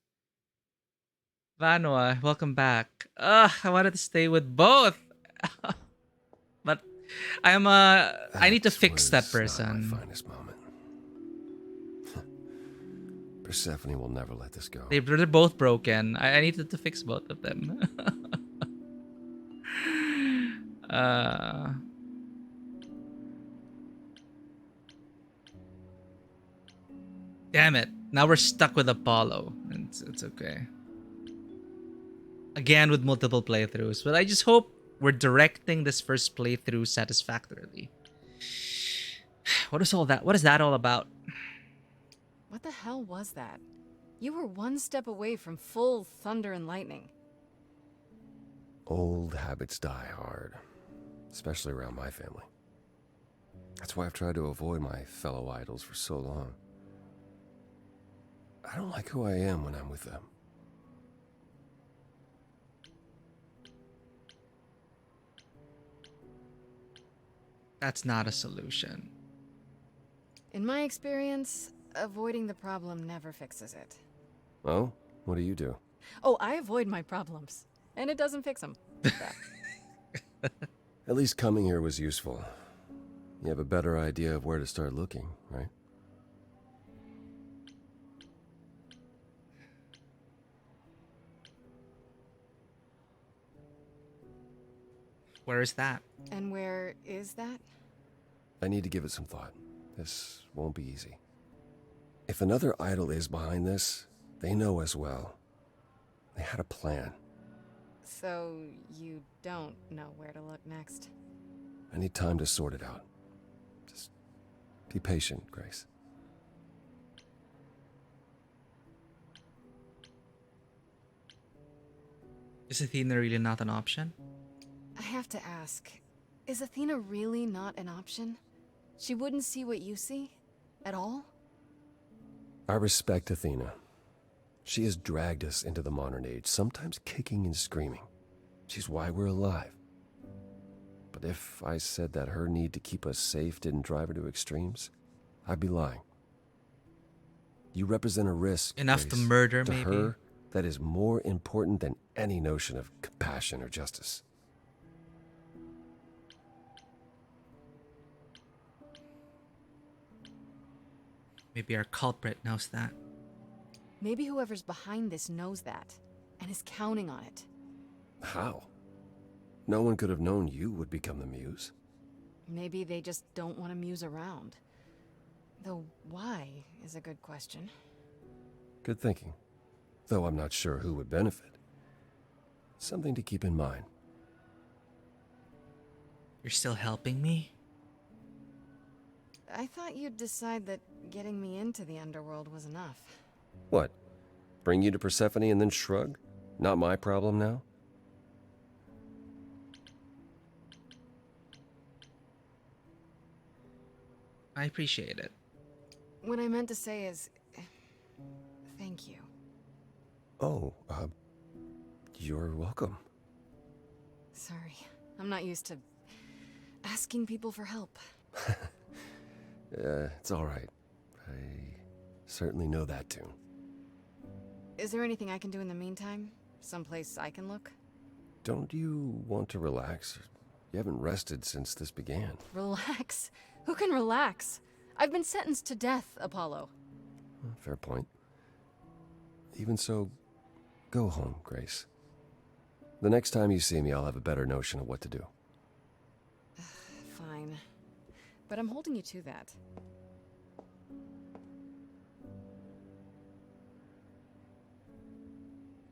Vanwa, welcome back. Ugh, I wanted to stay with both. But I need to fix that person. My finest moment. Persephone will never let this go. They're both broken. I needed to fix both of them. Damn it. Now we're stuck with Apollo. It's okay. Again with multiple playthroughs. But I just hope we're directing this first playthrough satisfactorily. What is all that? What is that all about? What the hell was that? You were one step away from full thunder and lightning. Old habits die hard, especially around my family. That's why I've tried to avoid my fellow idols for so long. I don't like who I am when I'm with them. That's not a solution. In my experience, avoiding the problem never fixes it. Oh? What do you do? Oh, I avoid my problems, and it doesn't fix them. At least coming here was useful. You have a better idea of where to start looking, right? Where is that? And where is that? I need to give it some thought. This won't be easy. If another idol is behind this, they know as well. They had a plan. So you don't know where to look next? I need time to sort it out. Just be patient, Grace. Is Athena really not an option? I have to ask, is Athena really not an option? She wouldn't see what you see? At all? I respect Athena. She has dragged us into the modern age, sometimes kicking and screaming. She's why we're alive. But if I said that her need to keep us safe didn't drive her to extremes, I'd be lying. You represent a risk, Enough to Grace, murder, to maybe? her that is more important than any notion of compassion or justice. Maybe our culprit knows that. Maybe whoever's behind this knows that, and is counting on it. How? No one could have known you would become the muse. Maybe they just don't want to muse around. Though why is a good question. Good thinking. Though I'm not sure who would benefit. Something to keep in mind. You're still helping me? I thought you'd decide that getting me into the underworld was enough. What? Bring you to Persephone and then shrug? Not my problem now? I appreciate it. What I meant to say is, thank you. Oh, you're welcome. Sorry, I'm not used to asking people for help. It's all right. I certainly know that tune. Is there anything I can do in the meantime? Someplace I can look? Don't you want to relax? You haven't rested since this began. Relax? Who can relax? I've been sentenced to death, Apollo. Fair point. Even so, go home, Grace. The next time you see me, I'll have a better notion of what to do. Fine. But I'm holding you to that.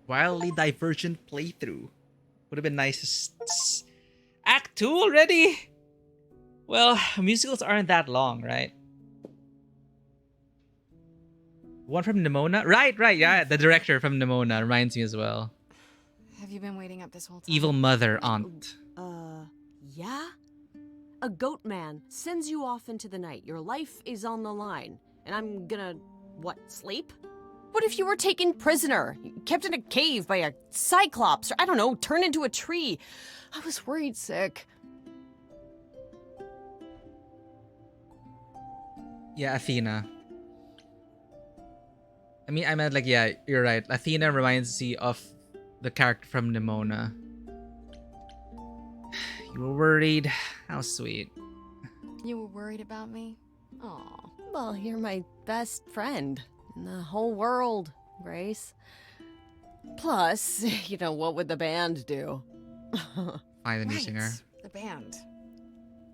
Wildly divergent playthrough. Would have been nice. Act 2 already? Well, musicals aren't that long, right? One from Nimona? Right, yeah. The director from Nimona reminds me as well. Have you been waiting up this whole time? Evil mother aunt. Yeah? A goat man sends you off into the night. Your life is on the line. And I'm gonna, what, sleep? What if you were taken prisoner, kept in a cave by a cyclops, or I don't know, turned into a tree? I was worried sick. Yeah, Athena. I meant like, yeah, you're right. Athena reminds me of the character from Nimona. You were worried. How sweet. You were worried about me? Aw. Well, you're my best friend in the whole world, Grace. Plus, you know, what would the band do? Find the new singer. The band.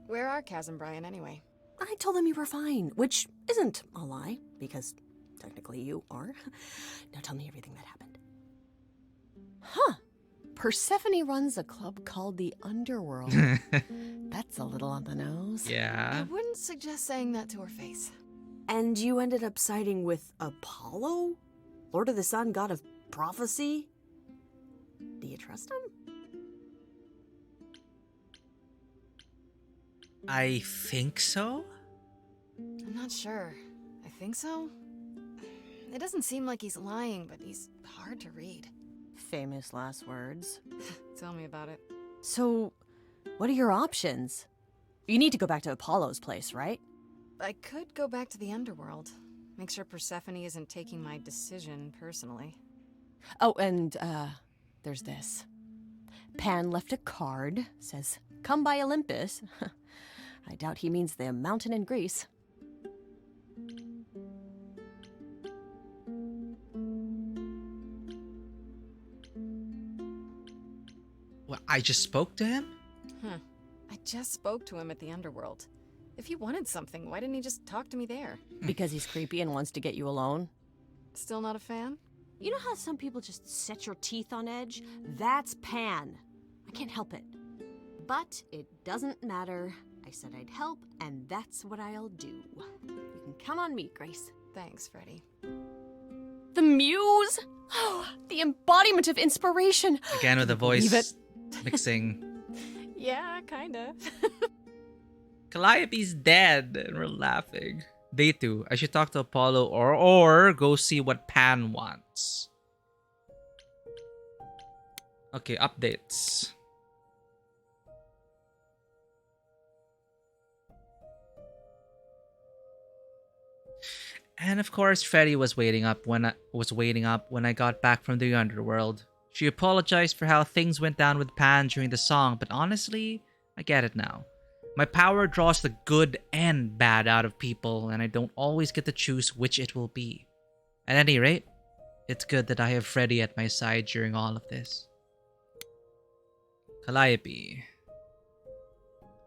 Where are Kaz and Brian anyway? I told them you were fine, which isn't a lie, because technically you are. Now tell me everything that happened. Huh. Persephone runs a club called the Underworld. That's a little on the nose. Yeah. I wouldn't suggest saying that to her face. And you ended up siding with Apollo? Lord of the Sun, god of prophecy? Do you trust him? I think so? I'm not sure. I think so? It doesn't seem like he's lying, but he's hard to read. Famous last words. Tell me about it. So, what are your options? You need to go back to Apollo's place, right? I could go back to the underworld. Make sure Persephone isn't taking my decision personally. Oh, and, there's this. Pan left a card, says, "Come by Olympus." I doubt he means the mountain in Greece. Well, I just spoke to him? I just spoke to him at the underworld. If he wanted something, why didn't he just talk to me there? Because he's creepy and wants to get you alone? Still not a fan? You know how some people just set your teeth on edge? That's Pan. I can't help it. But it doesn't matter. I said I'd help, and that's what I'll do. You can count on me, Grace. Thanks, Freddie. The muse! Oh, the embodiment of inspiration. Again with the voice mixing. Yeah, kinda. Calliope's dead, and we're laughing. Day 2. I should talk to Apollo or go see what Pan wants. Okay, updates. And of course, Freddie was waiting up when I got back from the underworld. She apologized for how things went down with Pan during the song, but honestly, I get it now. My power draws the good and bad out of people, and I don't always get to choose which it will be. At any rate, it's good that I have Freddie at my side during all of this. Calliope.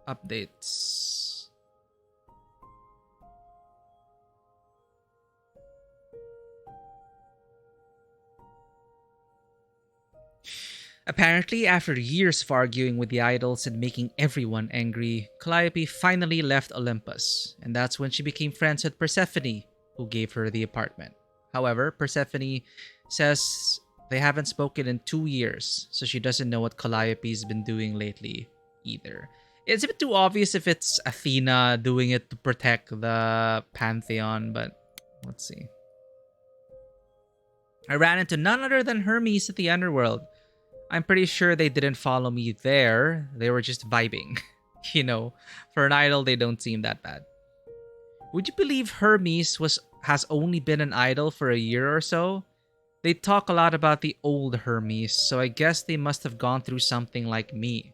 Updates. Apparently, after years of arguing with the idols and making everyone angry, Calliope finally left Olympus, and that's when she became friends with Persephone, who gave her the apartment. However, Persephone says they haven't spoken in 2 years, so she doesn't know what Calliope's been doing lately either. It's a bit too obvious if it's Athena doing it to protect the Pantheon, but let's see. I ran into none other than Hermes at the underworld. I'm pretty sure they didn't follow me there. They were just vibing. You know, for an idol, they don't seem that bad. Would you believe Hermes has only been an idol for a year or so? They talk a lot about the old Hermes, so I guess they must have gone through something like me.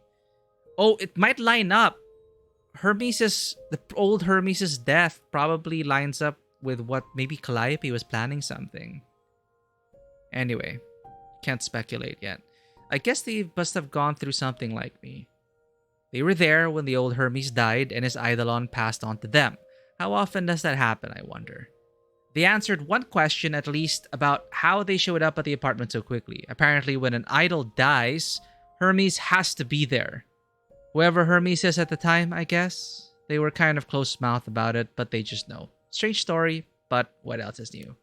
Oh, it might line up. The old Hermes' death probably lines up with what maybe Calliope was planning something. Anyway, can't speculate yet. I guess they must have gone through something like me. They were there when the old Hermes died and his eidolon passed on to them. How often does that happen, I wonder? They answered one question at least about how they showed up at the apartment so quickly. Apparently, when an idol dies, Hermes has to be there. Whoever Hermes is at the time, I guess. They were kind of close-mouthed about it, but they just know. Strange story, but what else is new?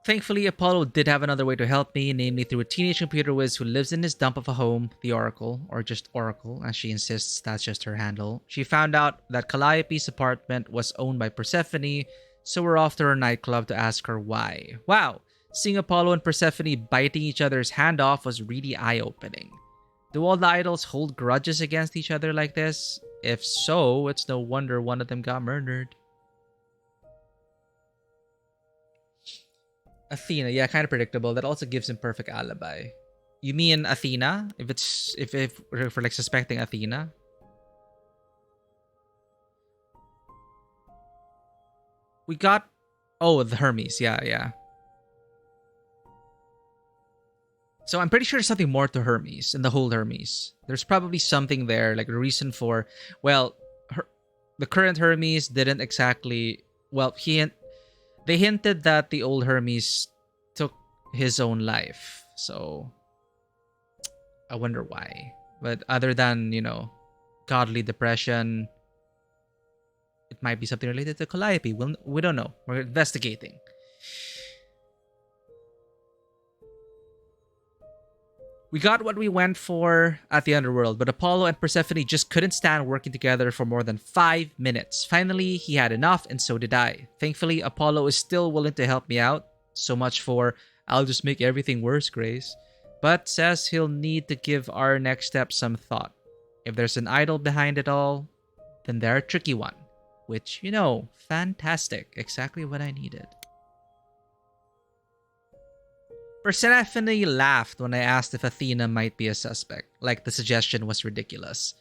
Thankfully, Apollo did have another way to help me, namely through a teenage computer whiz who lives in his dump of a home, the Oracle, or just Oracle, as she insists that's just her handle. She found out that Calliope's apartment was owned by Persephone, so we're off to her nightclub to ask her why. Wow, seeing Apollo and Persephone biting each other's hand off was really eye-opening. Do all the idols hold grudges against each other like this? If so, it's no wonder one of them got murdered. Athena, yeah, kind of predictable. That also gives him perfect alibi. You mean Athena? If we're like suspecting Athena? We got the Hermes, yeah. So I'm pretty sure there's something more to Hermes and the whole Hermes. There's probably something there, like a reason for the current Hermes didn't exactly they hinted that the old Hermes took his own life. So I wonder why. But other than, godly depression, it might be something related to Calliope. We don't know. We're investigating. We got what we went for at the underworld, but Apollo and Persephone just couldn't stand working together for more than 5 minutes. Finally, he had enough, and so did I. Thankfully, Apollo is still willing to help me out. So much for, I'll just make everything worse, Grace. But says he'll need to give our next step some thought. If there's an idol behind it all, then they're a tricky one. Which, fantastic. Exactly what I needed. Persephone laughed when I asked if Athena might be a suspect, like the suggestion was ridiculous.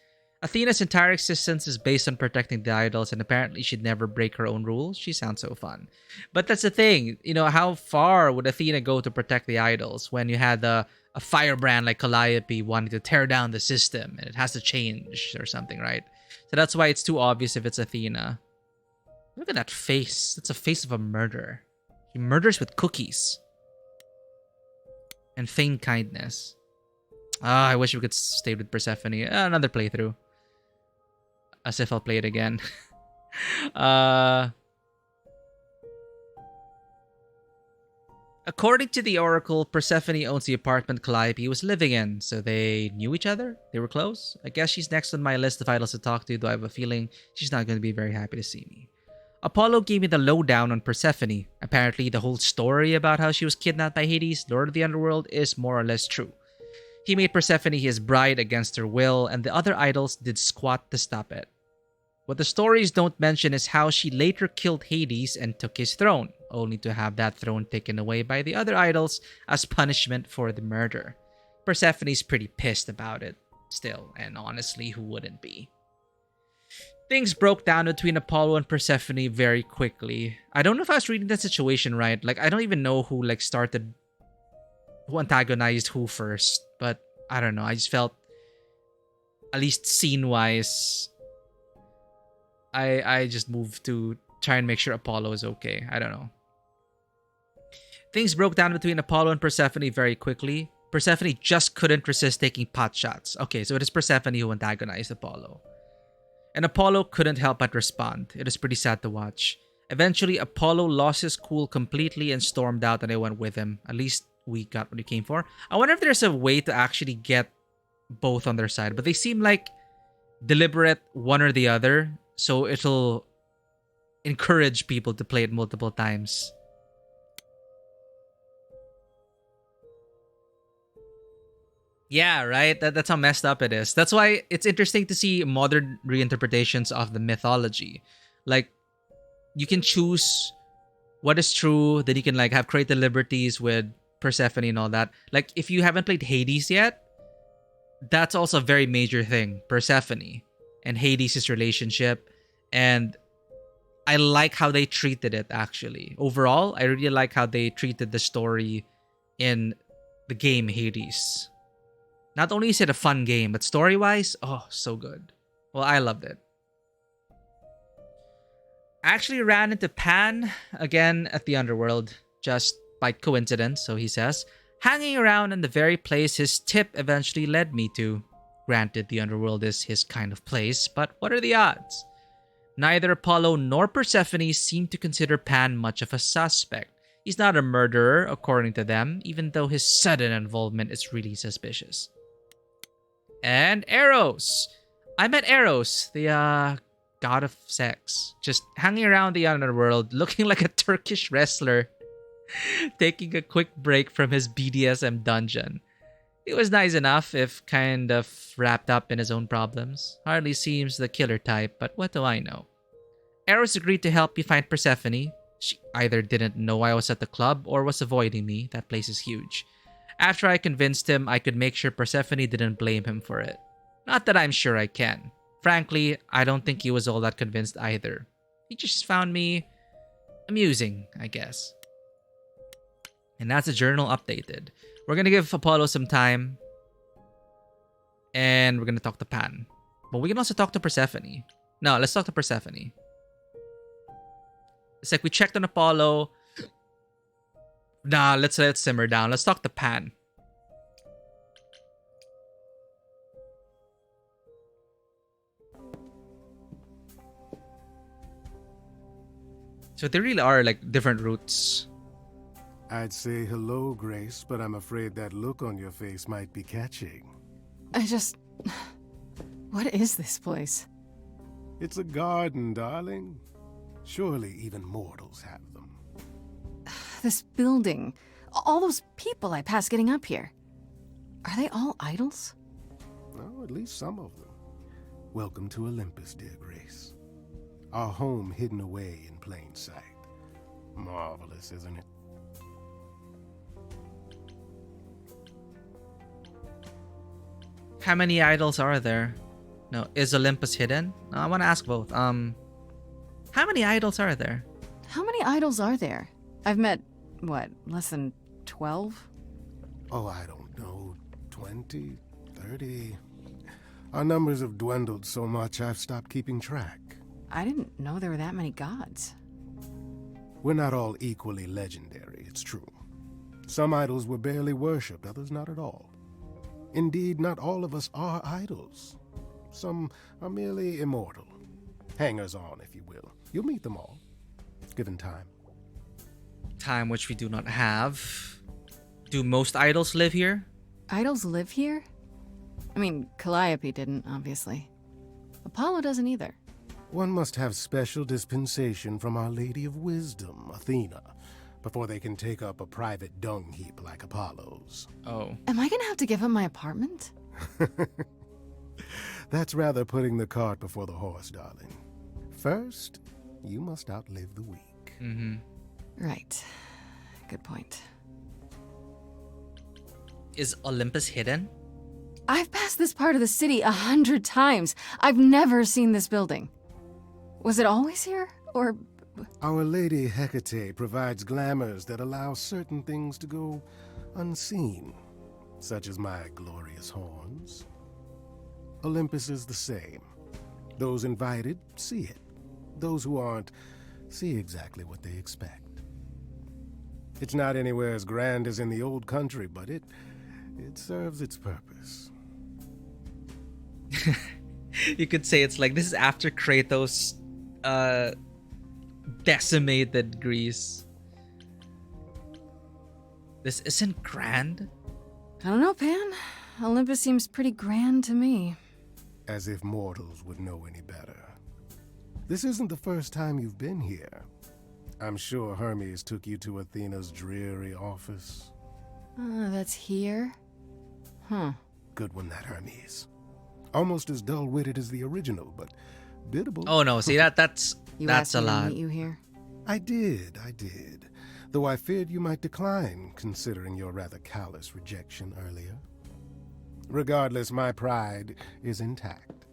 Athena's entire existence is based on protecting the idols, and apparently she'd never break her own rules. She sounds so fun. But that's the thing, how far would Athena go to protect the idols when you had a firebrand like Calliope wanting to tear down the system, and it has to change or something, right? So that's why it's too obvious if it's Athena. Look at that face. That's a face of a murderer. He murders with cookies. And feigned kindness. I wish we could stay with Persephone. Another playthrough. As if I'll play it again. According to the Oracle, Persephone owns the apartment Calliope was living in, so they knew each other? They were close? I guess she's next on my list of idols to talk to, though I have a feeling she's not going to be very happy to see me. Apollo gave me the lowdown on Persephone. Apparently, the whole story about how she was kidnapped by Hades, Lord of the Underworld, is more or less true. He made Persephone his bride against her will, and the other idols did squat to stop it. What the stories don't mention is how she later killed Hades and took his throne, only to have that throne taken away by the other idols as punishment for the murder. Persephone's pretty pissed about it still, and honestly, who wouldn't be? Things broke down between Apollo and Persephone very quickly. I don't know if I was reading the situation right. I don't even know who who antagonized who first. But I don't know. I just felt, at least scene-wise, I just moved to try and make sure Apollo is okay. I don't know. Things broke down between Apollo and Persephone very quickly. Persephone just couldn't resist taking pot shots. Okay, so it is Persephone who antagonized Apollo. And Apollo couldn't help but respond. It was pretty sad to watch. Eventually, Apollo lost his cool completely and stormed out, and I went with him. At least we got what we came for. I wonder if there's a way to actually get both on their side, but they seem like deliberate one or the other, so it'll encourage people to play it multiple times. Yeah, right? That's how messed up it is. That's why it's interesting to see modern reinterpretations of the mythology. You can choose what is true, then you can have creative liberties with Persephone and all that. If you haven't played Hades yet, that's also a very major thing. Persephone and Hades' relationship. And I like how they treated it, actually. Overall, I really like how they treated the story in the game Hades. Not only is it a fun game, but story-wise, oh, so good. Well, I loved it. I actually ran into Pan again at the Underworld, just by coincidence, so he says, hanging around in the very place his tip eventually led me to. Granted, the Underworld is his kind of place, but what are the odds? Neither Apollo nor Persephone seem to consider Pan much of a suspect. He's not a murderer, according to them, even though his sudden involvement is really suspicious. And Eros. I met Eros, the god of sex, just hanging around the underworld, looking like a Turkish wrestler, taking a quick break from his BDSM dungeon. He was nice enough, if kind of wrapped up in his own problems. Hardly seems the killer type, but what do I know? Eros agreed to help me find Persephone. She either didn't know I was at the club or was avoiding me. That place is huge. After I convinced him, I could make sure Persephone didn't blame him for it. Not that I'm sure I can. Frankly, I don't think he was all that convinced either. He just found me amusing, I guess. And that's the journal updated. We're going to give Apollo some time. And we're going to talk to Pan. But we can also talk to Persephone. No, let's talk to Persephone. It's like we checked on Apollo. Nah, let's let it simmer down. Let's talk to Pan. So there really are different routes I'd say hello, Grace, but I'm afraid that look on your face might be catching. What is this place? It's a garden, darling. Surely even mortals have them. This building. All those people I pass getting up here. Are they all idols? No, at least some of them. Welcome to Olympus, dear Grace. Our home hidden away in plain sight. Marvelous, isn't it? How many idols are there? No, is Olympus hidden? No, I want to ask both. How many idols are there? How many idols are there? I've met, what, less than 12? Oh, I don't know. 20, 30. Our numbers have dwindled so much I've stopped keeping track. I didn't know there were that many gods. We're not all equally legendary, it's true. Some idols were barely worshipped, others not at all. Indeed, not all of us are idols. Some are merely immortal. Hangers-on, if you will. You'll meet them all, given time. Time which we do not have. Do most idols live here? Idols live here? I mean, Calliope didn't, obviously. Apollo doesn't either. One must have special dispensation from Our Lady of Wisdom, Athena, before they can take up a private dung heap like Apollo's. Oh. Am I gonna have to give up my apartment? That's rather putting the cart before the horse, darling. First, you must outlive the week. Mm-hmm. Right. Good point. Is Olympus hidden? I've passed this part of the city 100 times. I've never seen this building. Was it always here, or...? Our Lady Hecate provides glamours that allow certain things to go unseen, such as my glorious horns. Olympus is the same. Those invited see it. Those who aren't see exactly what they expect. It's not anywhere as grand as in the old country, but it serves its purpose. You could say it's like this is after Kratos decimated Greece. This isn't grand? I don't know, Pan. Olympus seems pretty grand to me. As if mortals would know any better. This isn't the first time you've been here. I'm sure Hermes took you to Athena's dreary office. That's here? Huh. Good one, that Hermes. Almost as dull-witted as the original, but biddable. Oh no, see that's You that's asked a me to lot. meet you here? I did. Though I feared you might decline, considering your rather callous rejection earlier. Regardless, my pride is intact,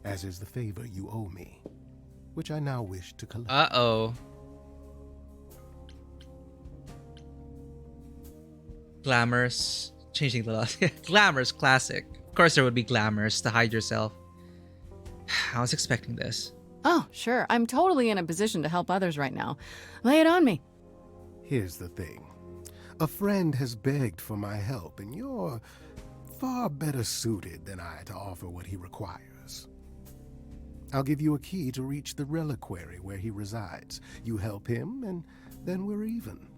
as is the favor you owe me, which I now wish to collect. Uh-oh. Glamorous. Changing the law. Glamorous classic. Of course there would be glamours to hide yourself. I was expecting this. Oh, sure. I'm totally in a position to help others right now. Lay it on me. Here's the thing. A friend has begged for my help, and you're far better suited than I to offer what he requires. I'll give you a key to reach the reliquary where he resides. You help him, and then we're even.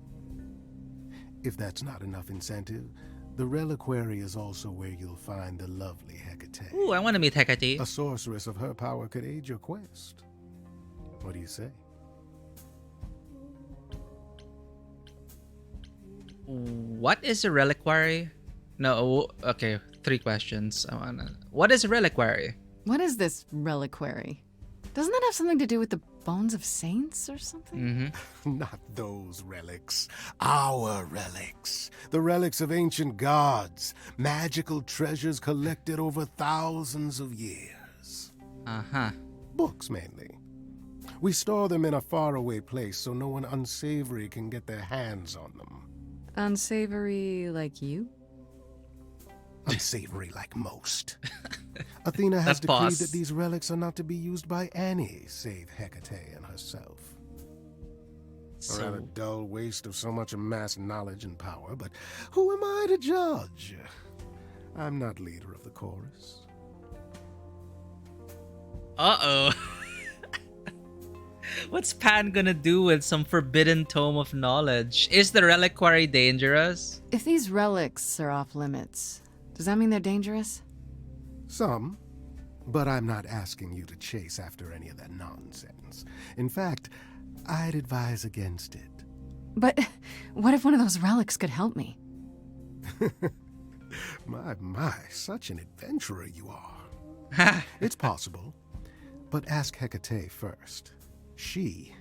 If that's not enough incentive, the reliquary is also where you'll find the lovely Hecate. Ooh, I want to meet Hecate. A sorceress of her power could aid your quest. What do you say? What is a reliquary? No, okay, 3 questions. What is a reliquary? What is this reliquary? Doesn't that have something to do with the bones of saints or something? Mm-hmm. Not those relics. Our relics. The relics of ancient gods. Magical treasures collected over thousands of years. Uh-huh. Books, mainly. We store them in a faraway place so no one unsavory can get their hands on them. Unsavory like you? Unsavory like most. Athena has decreed that these relics are not to be used by any save Hecate and herself. A rather dull waste of so much amassed knowledge and power, but who am I to judge? I'm not leader of the chorus. Uh-oh. What's Pan gonna do with some forbidden tome of knowledge? Is the reliquary dangerous? If these relics are off limits, does that mean they're dangerous? Some, but I'm not asking you to chase after any of that nonsense. In fact, I'd advise against it. But what if one of those relics could help me? My, such an adventurer you are. It's possible, but ask Hecate first. She,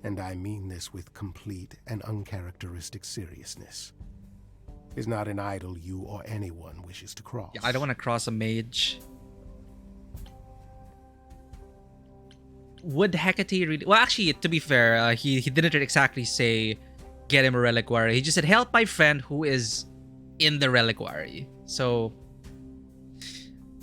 and I mean this with complete and uncharacteristic seriousness, is not an idol you or anyone wishes to cross. Yeah, I don't want to cross a mage. Would Hecate really... Well, actually, to be fair, he didn't exactly say get him a reliquary. He just said help my friend who is in the reliquary. So...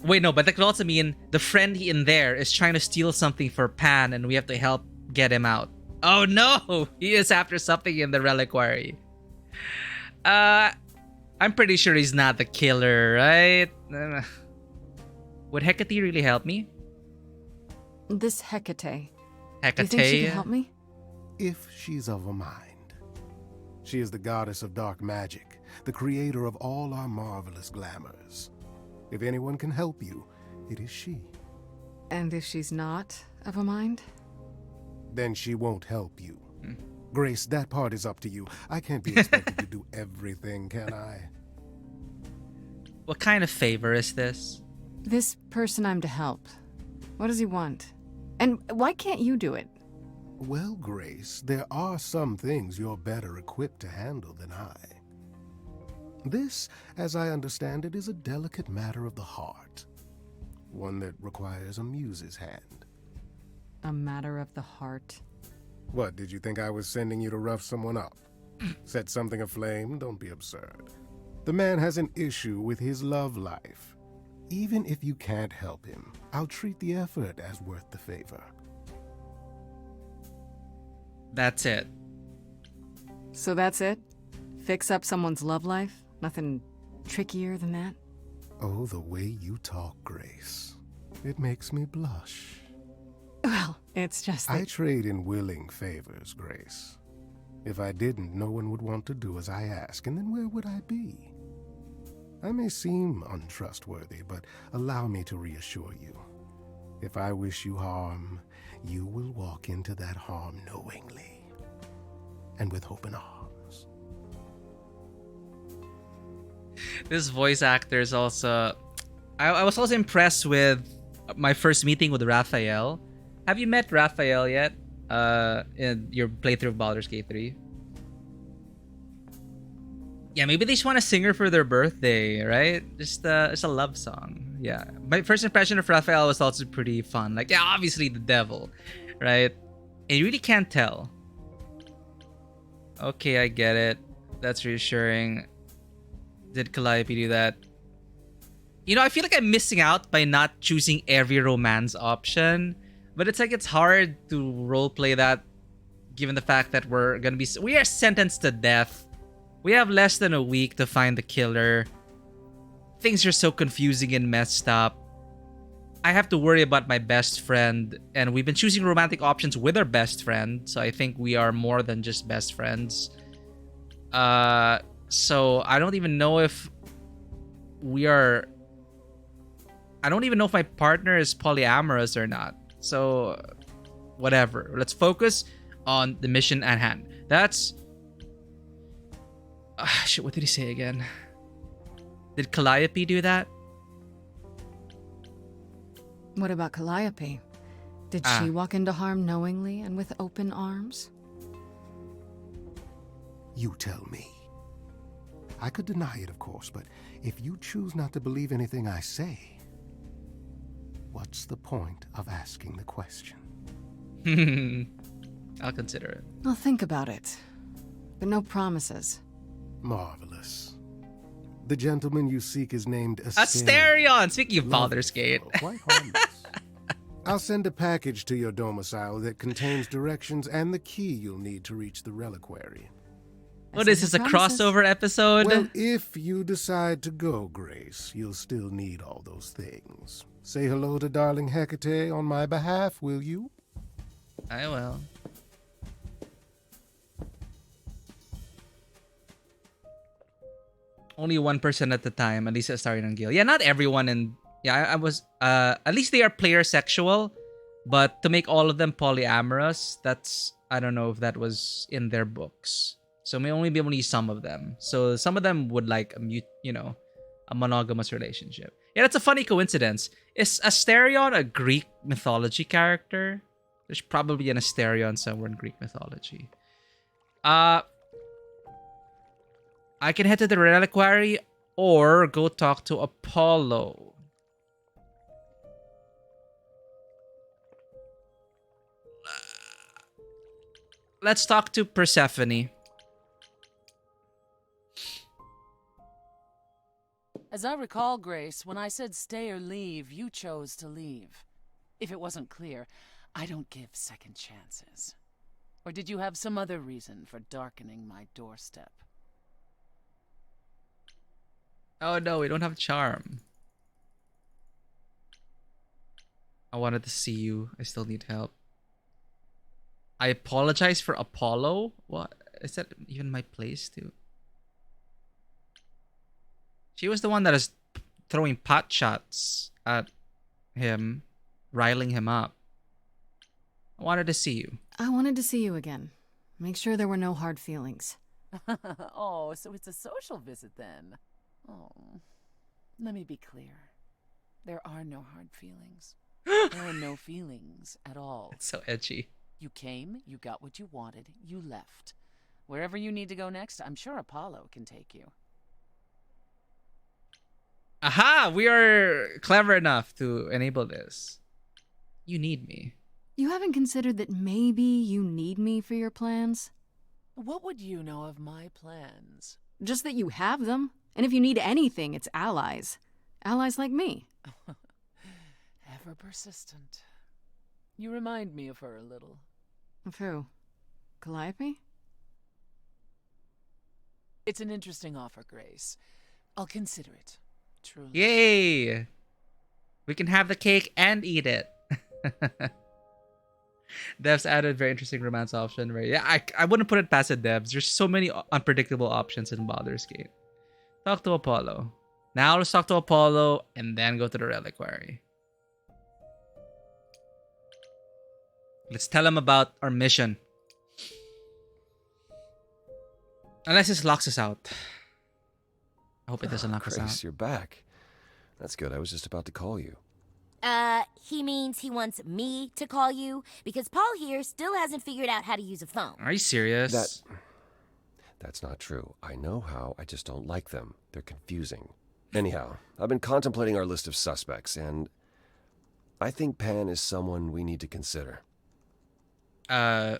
Wait, no, but that could also mean the friend in there is trying to steal something for Pan and we have to help get him out. Oh no! He is after something in the reliquary. I'm pretty sure he's not the killer, right? Would Hecate really help me? This Hecate. Hecate? Do you think she can help me? If she's of a mind. She is the goddess of dark magic, the creator of all our marvelous glamours. If anyone can help you, it is she. And if she's not of a mind? Then she won't help you. Grace, that part is up to you. I can't be expected to do everything, can I? What kind of favor is this? This person I'm to help. What does he want? And why can't you do it? Well, Grace, there are some things you're better equipped to handle than I. This, as I understand it, is a delicate matter of the heart. One that requires a muse's hand. A matter of the heart? What, did you think I was sending you to rough someone up? Set something aflame? Don't be absurd. The man has an issue with his love life. Even if you can't help him, I'll treat the effort as worth the favor. That's it. So that's it? Fix up someone's love life? Nothing trickier than that? Oh, the way you talk, Grace. It makes me blush. Well, it's just that... I trade in willing favors, Grace. If I didn't, no one would want to do as I ask, and then where would I be? I may seem untrustworthy, but allow me to reassure you. If I wish you harm, you will walk into that harm knowingly, and with open arms. This voice actor is also... I was also impressed with my first meeting with Raphael. Have you met Raphael yet? In your playthrough of Baldur's Gate 3? Yeah, maybe they just want a singer for their birthday, right? Just it's a love song. Yeah. My first impression of Raphael was also pretty fun. Like, yeah, obviously the devil, right? And you really can't tell. Okay, I get it. That's reassuring. Did Calliope do that? You know, I feel like I'm missing out by not choosing every romance option. But it's like it's hard to roleplay that given the fact that we are sentenced to death. We have less than a week to find the killer. Things are so confusing and messed up. I have to worry about my best friend, and we've been choosing romantic options with our best friend, so I think we are more than just best friends. So I don't even know if we are... I don't even know if my partner is polyamorous or not. So, whatever. Let's focus on the mission at hand. That's... shit, what did he say again? Did Calliope do that? What about Calliope? Did she walk into harm knowingly and with open arms? You tell me. I could deny it, of course, but if you choose not to believe anything I say, what's the point of asking the question? I'll consider it. I'll think about it. But no promises. Marvelous. The gentleman you seek is named Asterion! Speaking of Baldur's Gate. Quite harmless. I'll send a package to your domicile that contains directions and the key you'll need to reach the reliquary. What is this, a crossover episode? Well, if you decide to go, Grace, you'll still need all those things. Say hello to darling Hecate on my behalf, will you? I will. Only 1% at the time, at least starting on Guild. Yeah, not everyone in... Yeah, I was... at least they are player sexual, but to make all of them polyamorous, that's... I don't know if that was in their books. So may only be only some of them. So some of them would like a monogamous relationship. Yeah, that's a funny coincidence. Is Asterion a Greek mythology character? There's probably an Asterion somewhere in Greek mythology. I can head to the reliquary or go talk to Apollo. Let's talk to Persephone. As I recall, Grace, when I said stay or leave, you chose to leave. If it wasn't clear, I don't give second chances. Or did you have some other reason for darkening my doorstep? Oh no, we don't have charm. I wanted to see you. I still need help. I apologize for Apollo? What? Is that even my place to? She was the one that is throwing pot shots at him, riling him up. I wanted to see you. I wanted to see you again. Make sure there were no hard feelings. Oh, so it's a social visit then. Oh, let me be clear. There are no hard feelings. There are no feelings at all. It's so edgy. You came, you got what you wanted, you left. Wherever you need to go next, I'm sure Apollo can take you. Aha! We are clever enough to enable this. You need me. You haven't considered that maybe you need me for your plans? What would you know of my plans? Just that you have them. And if you need anything, it's allies. Allies like me. Ever persistent. You remind me of her a little. Of who? Calliope? It's an interesting offer, Grace. I'll consider it. Truly. Yay! We can have the cake and eat it. Devs added very interesting romance option. Right? Yeah, I wouldn't put it past the devs. There's so many unpredictable options in Baldur's Gate. Talk to Apollo. Now let's talk to Apollo and then go to the reliquary. Let's tell him about our mission. Unless this locks us out. I hope it doesn't lock us out. Grace, you're back. That's good. I was just about to call you. He means he wants me to call you because Paul here still hasn't figured out how to use a phone. Are you serious? That's not true. I know how, I just don't like them. They're confusing. Anyhow, I've been contemplating our list of suspects, and I think Pan is someone we need to consider. Hold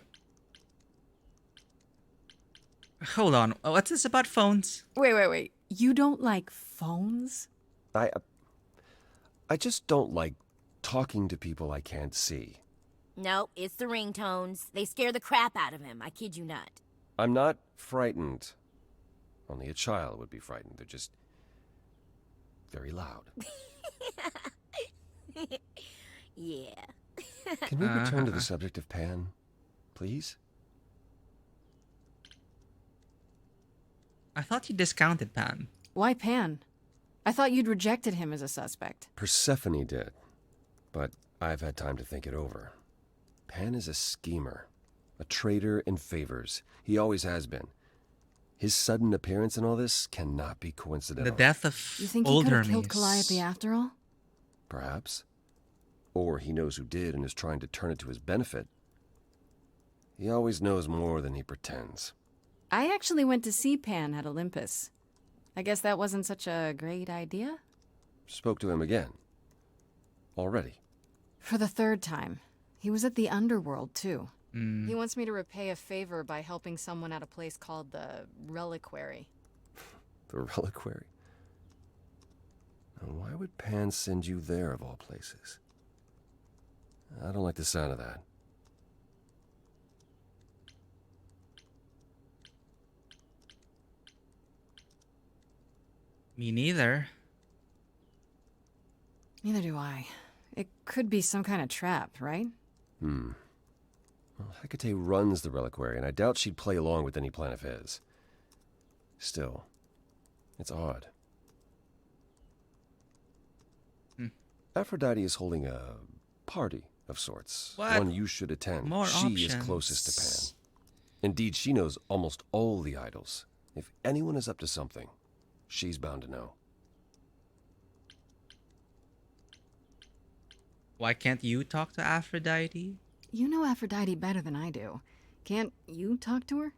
on. What's this about phones? Wait. You don't like phones? I just don't like talking to people I can't see. No, it's the ringtones. They scare the crap out of him. I kid you not. I'm not frightened. Only a child would be frightened. They're just very loud. Yeah. Can we return to the subject of Pan, please? I thought you discounted Pan. Why Pan? I thought you'd rejected him as a suspect. Persephone did, but I've had time to think it over. Pan is a schemer, a traitor in favors. He always has been. His sudden appearance in all this cannot be coincidental. The death of You think old he could have Hermes. killed Calliope after all? Perhaps. Or he knows who did and is trying to turn it to his benefit. He always knows more than he pretends. I actually went to see Pan at Olympus. I guess that wasn't such a great idea? Spoke to him again. Already. For the third time. He was at the underworld, too. Mm. He wants me to repay a favor by helping someone at a place called the Reliquary. The Reliquary? Now, why would Pan send you there, of all places? I don't like the sound of that. Me neither. Neither do I. It could be some kind of trap, right? Well, Hecate runs the reliquary, and I doubt she'd play along with any plan of his. Still, it's odd. Aphrodite is holding a party of sorts. What? One you should attend. More she options. is closest to Pan. Indeed, she knows almost all the idols. If anyone is up to something, she's bound to know. Why can't you talk to Aphrodite? You know Aphrodite better than I do. Can't you talk to her?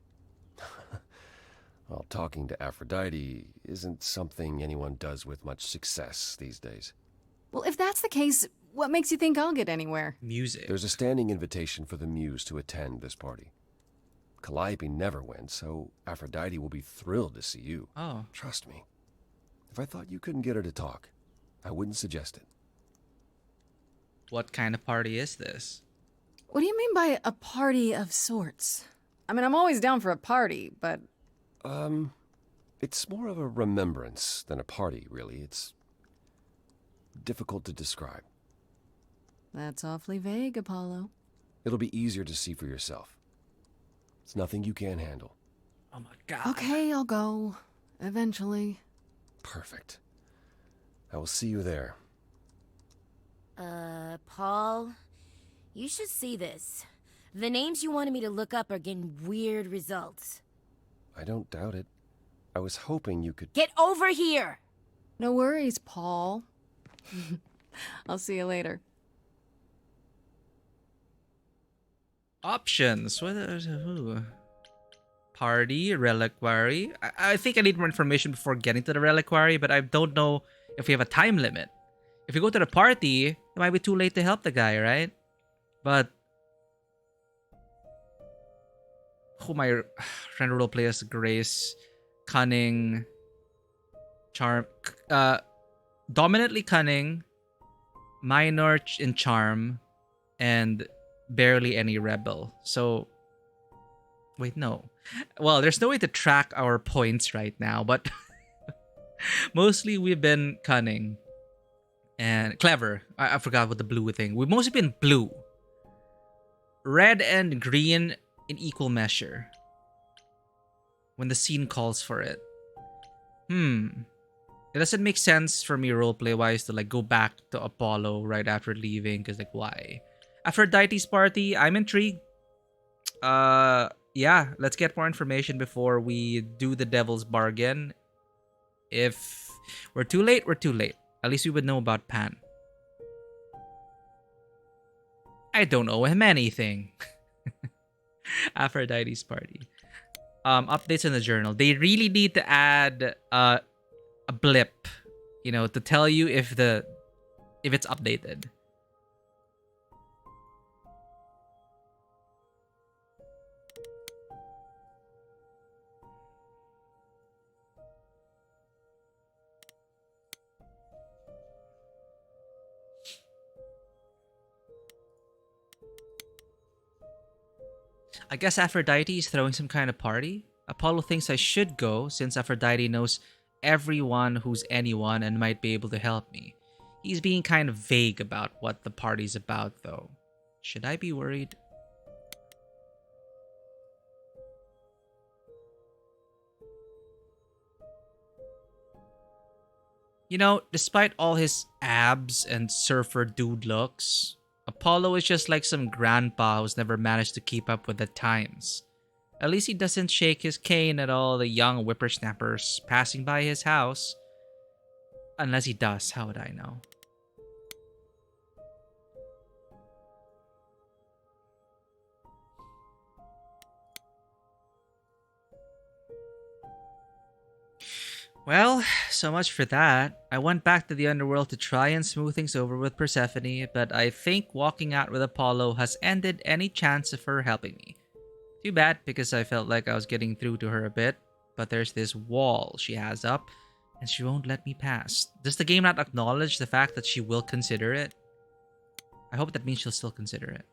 Well, talking to Aphrodite isn't something anyone does with much success these days. Well, if that's the case, what makes you think I'll get anywhere? Music. There's a standing invitation for the Muse to attend this party. Calliope never went, so Aphrodite will be thrilled to see you. Oh. Trust me. If I thought you couldn't get her to talk, I wouldn't suggest it. What kind of party is this? What do you mean by a party of sorts? I mean, I'm always down for a party, but... It's more of a remembrance than a party, really. It's difficult to describe. That's awfully vague, Apollo. It'll be easier to see for yourself. It's nothing you can't handle. Oh my god. Okay, I'll go. Eventually. Perfect. I will see you there. Paul, you should see this. The names you wanted me to look up are getting weird results. I don't doubt it. I was hoping you could... Get over here! No worries, Paul. I'll see you later. Options. What is party, reliquary. I think I need more information before getting to the reliquary, but I don't know if we have a time limit. If we go to the party, it might be too late to help the guy, right? But who my friend roleplay as Grace, cunning, charm, dominantly cunning, minor in charm, and barely any rebel. So, wait, no. Well, there's no way to track our points right now, but mostly we've been cunning and clever. I forgot what the blue thing. We've mostly been blue. Red and green in equal measure. When the scene calls for it. It doesn't make sense for me roleplay-wise to like go back to Apollo right after leaving, because like why? Aphrodite's party, I'm intrigued. Yeah, let's get more information before we do the devil's bargain. If we're too late, we're too late. At least we would know about Pan. I don't owe him anything. Aphrodite's party. Updates in the journal. They really need to add a blip, you know, to tell you if it's updated. I guess Aphrodite is throwing some kind of party. Apollo thinks I should go since Aphrodite knows everyone who's anyone and might be able to help me. He's being kind of vague about what the party's about, though. Should I be worried? You know, despite all his abs and surfer dude looks, Apollo is just like some grandpa who's never managed to keep up with the times. At least he doesn't shake his cane at all the young whippersnappers passing by his house. Unless he does, how would I know? Well, so much for that. I went back to the underworld to try and smooth things over with Persephone, but I think walking out with Apollo has ended any chance of her helping me. Too bad, because I felt like I was getting through to her a bit, but there's this wall she has up, and she won't let me pass. Does the game not acknowledge the fact that she will consider it? I hope that means she'll still consider it.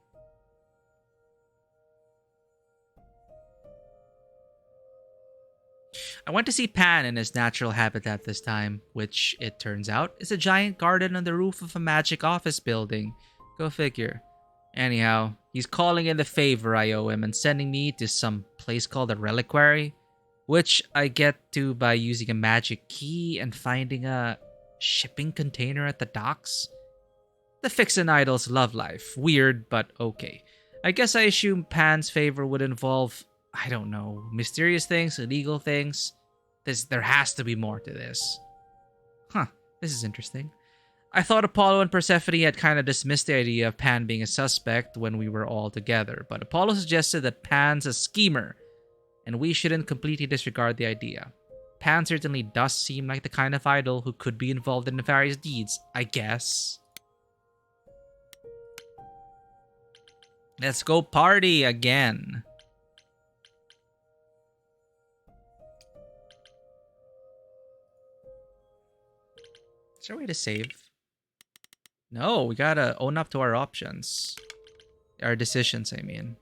I went to see Pan in his natural habitat this time, which, it turns out, is a giant garden on the roof of a magic office building. Go figure. Anyhow, he's calling in the favor I owe him and sending me to some place called the Reliquary, which I get to by using a magic key and finding a shipping container at the docks. The Fixin' Idol's love life. Weird, but okay. I guess I assume Pan's favor would involve, I don't know, mysterious things, illegal things. There has to be more to this. Huh, this is interesting. I thought Apollo and Persephone had kind of dismissed the idea of Pan being a suspect when we were all together, but Apollo suggested that Pan's a schemer, and we shouldn't completely disregard the idea. Pan certainly does seem like the kind of idol who could be involved in nefarious deeds, I guess. Let's go party again. Is there a way to save? No, we gotta own up to our options. Our decisions, I mean.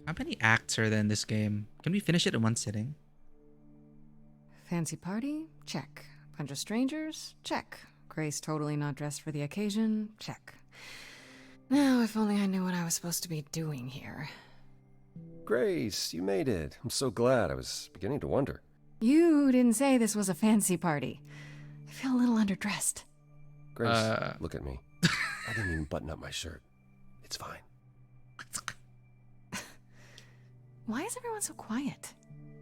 How many acts are there in this game? Can we finish it in one sitting? Fancy party? Check. Bunch of strangers? Check. Grace totally not dressed for the occasion? Check. Now, if only I knew what I was supposed to be doing here. Grace, you made it. I'm so glad. I was beginning to wonder. You didn't say this was a fancy party. I feel a little underdressed. Grace, look at me. I didn't even button up my shirt. It's fine. Why is everyone so quiet?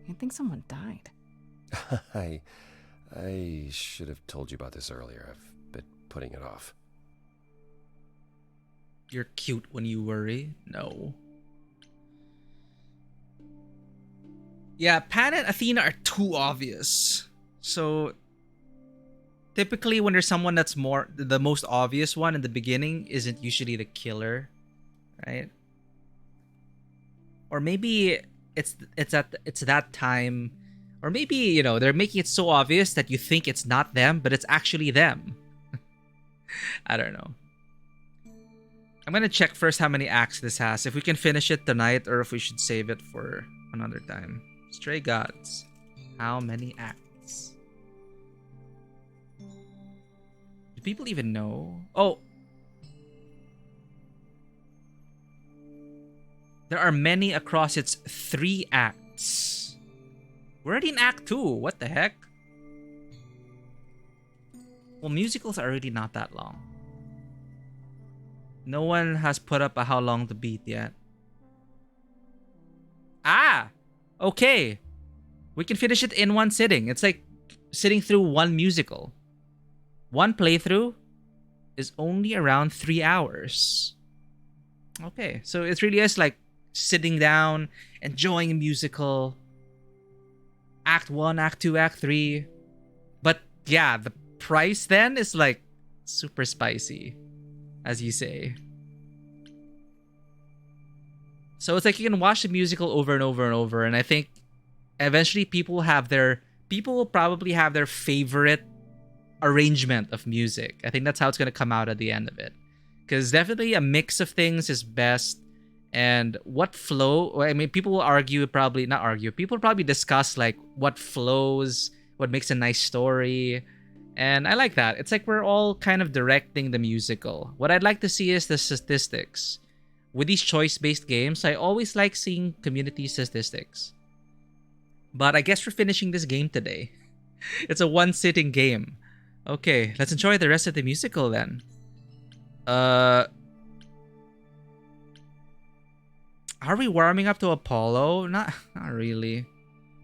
You'd think someone died. I should have told you about this earlier. I've been putting it off. You're cute when you worry? No. Yeah, Pan and Athena are too obvious. So typically when there's someone that's the most obvious one in the beginning isn't usually the killer, right? Or maybe it's that time, or maybe, you know, they're making it so obvious that you think it's not them, but it's actually them. I don't know. I'm gonna check first how many acts this has, if we can finish it tonight or if we should save it for another time. Stray Gods. How many acts? Do people even know? Oh! There are many across its 3 acts. We're already in Act 2. What the heck? Well, musicals are already not that long. No one has put up a how long to beat yet. Ah! Okay. We can finish it in one sitting. It's like sitting through one musical. One playthrough is only around 3 hours. Okay, so it really is like sitting down, enjoying a musical. Act 1, Act 2, Act 3. But yeah, the price then is like super spicy, as you say. So it's like you can watch the musical over and over and over, and I think eventually people will probably have their favorite arrangement of music. I think that's how it's going to come out at the end of it. Because definitely a mix of things is best. And what flow, I mean, people will argue, probably not argue, people probably discuss like what flows, what makes a nice story. And I like that. It's like we're all kind of directing the musical. What I'd like to see is the statistics. With these choice-based games, I always like seeing community statistics. But I guess we're finishing this game today. It's a one-sitting game. Okay, let's enjoy the rest of the musical then. Are we warming up to Apollo? Not really.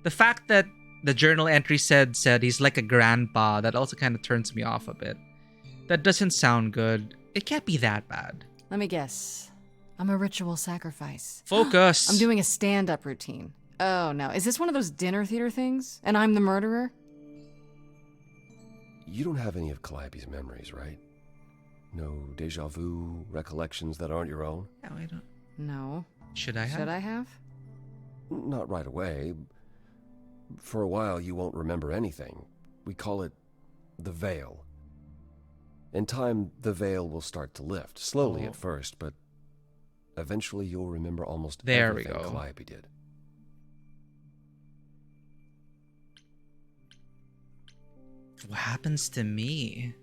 The fact that the journal entry said he's like a grandpa, that also kind of turns me off a bit. That doesn't sound good. It can't be that bad. Let me guess. I'm a ritual sacrifice. Focus! I'm doing a stand-up routine. Oh no, is this one of those dinner theater things? And I'm the murderer? You don't have any of Calliope's memories, right? No deja vu, recollections that aren't your own? No, I don't. No. Should I have? Should I have? Not right away. For a while, you won't remember anything. We call it the veil. In time, the veil will start to lift, slowly at first, but eventually you'll remember almost everything Calliope did. What happens to me?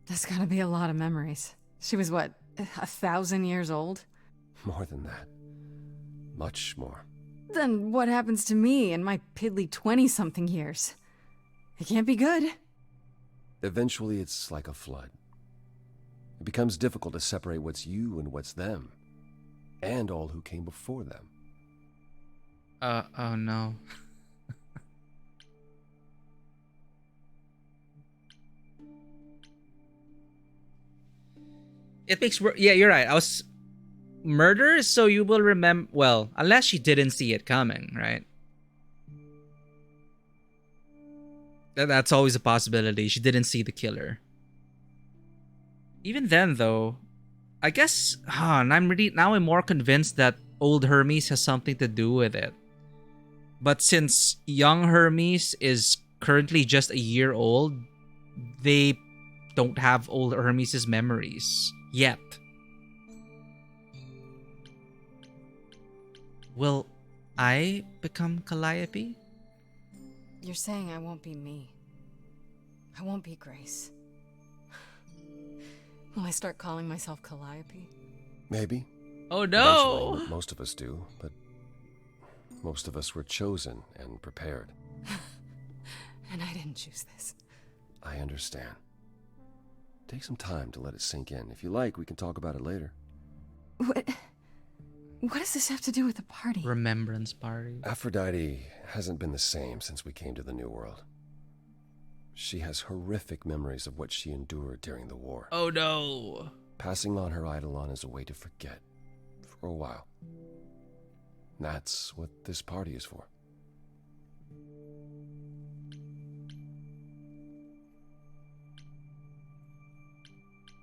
That's gotta be a lot of memories. She was what, 1,000 years old? More than that. Much more. Then what happens to me in my piddly 20-something years? It can't be good. Eventually, it's like a flood. It becomes difficult to separate what's you and what's them, and all who came before them. Oh no. It makes yeah, you're right. I was murder, so you will remember. Well, unless she didn't see it coming, right? That's always a possibility. She didn't see the killer. Even then, though, I guess, and I'm more convinced that old Hermes has something to do with it. But since young Hermes is currently just a year old, they don't have old Hermes's memories yet. Will I become Calliope? You're saying I won't be me. I won't be Grace. Will I start calling myself Calliope? Maybe. Oh no! Eventually, most of us do, but most of us were chosen and prepared. And I didn't choose this. I understand. Take some time to let it sink in. If you like, we can talk about it later. What does this have to do with the party? Remembrance party. Aphrodite hasn't been the same since we came to the New World. She has horrific memories of what she endured during the war. Oh no! Passing on her eidolon is a way to forget, for a while. And that's what this party is for.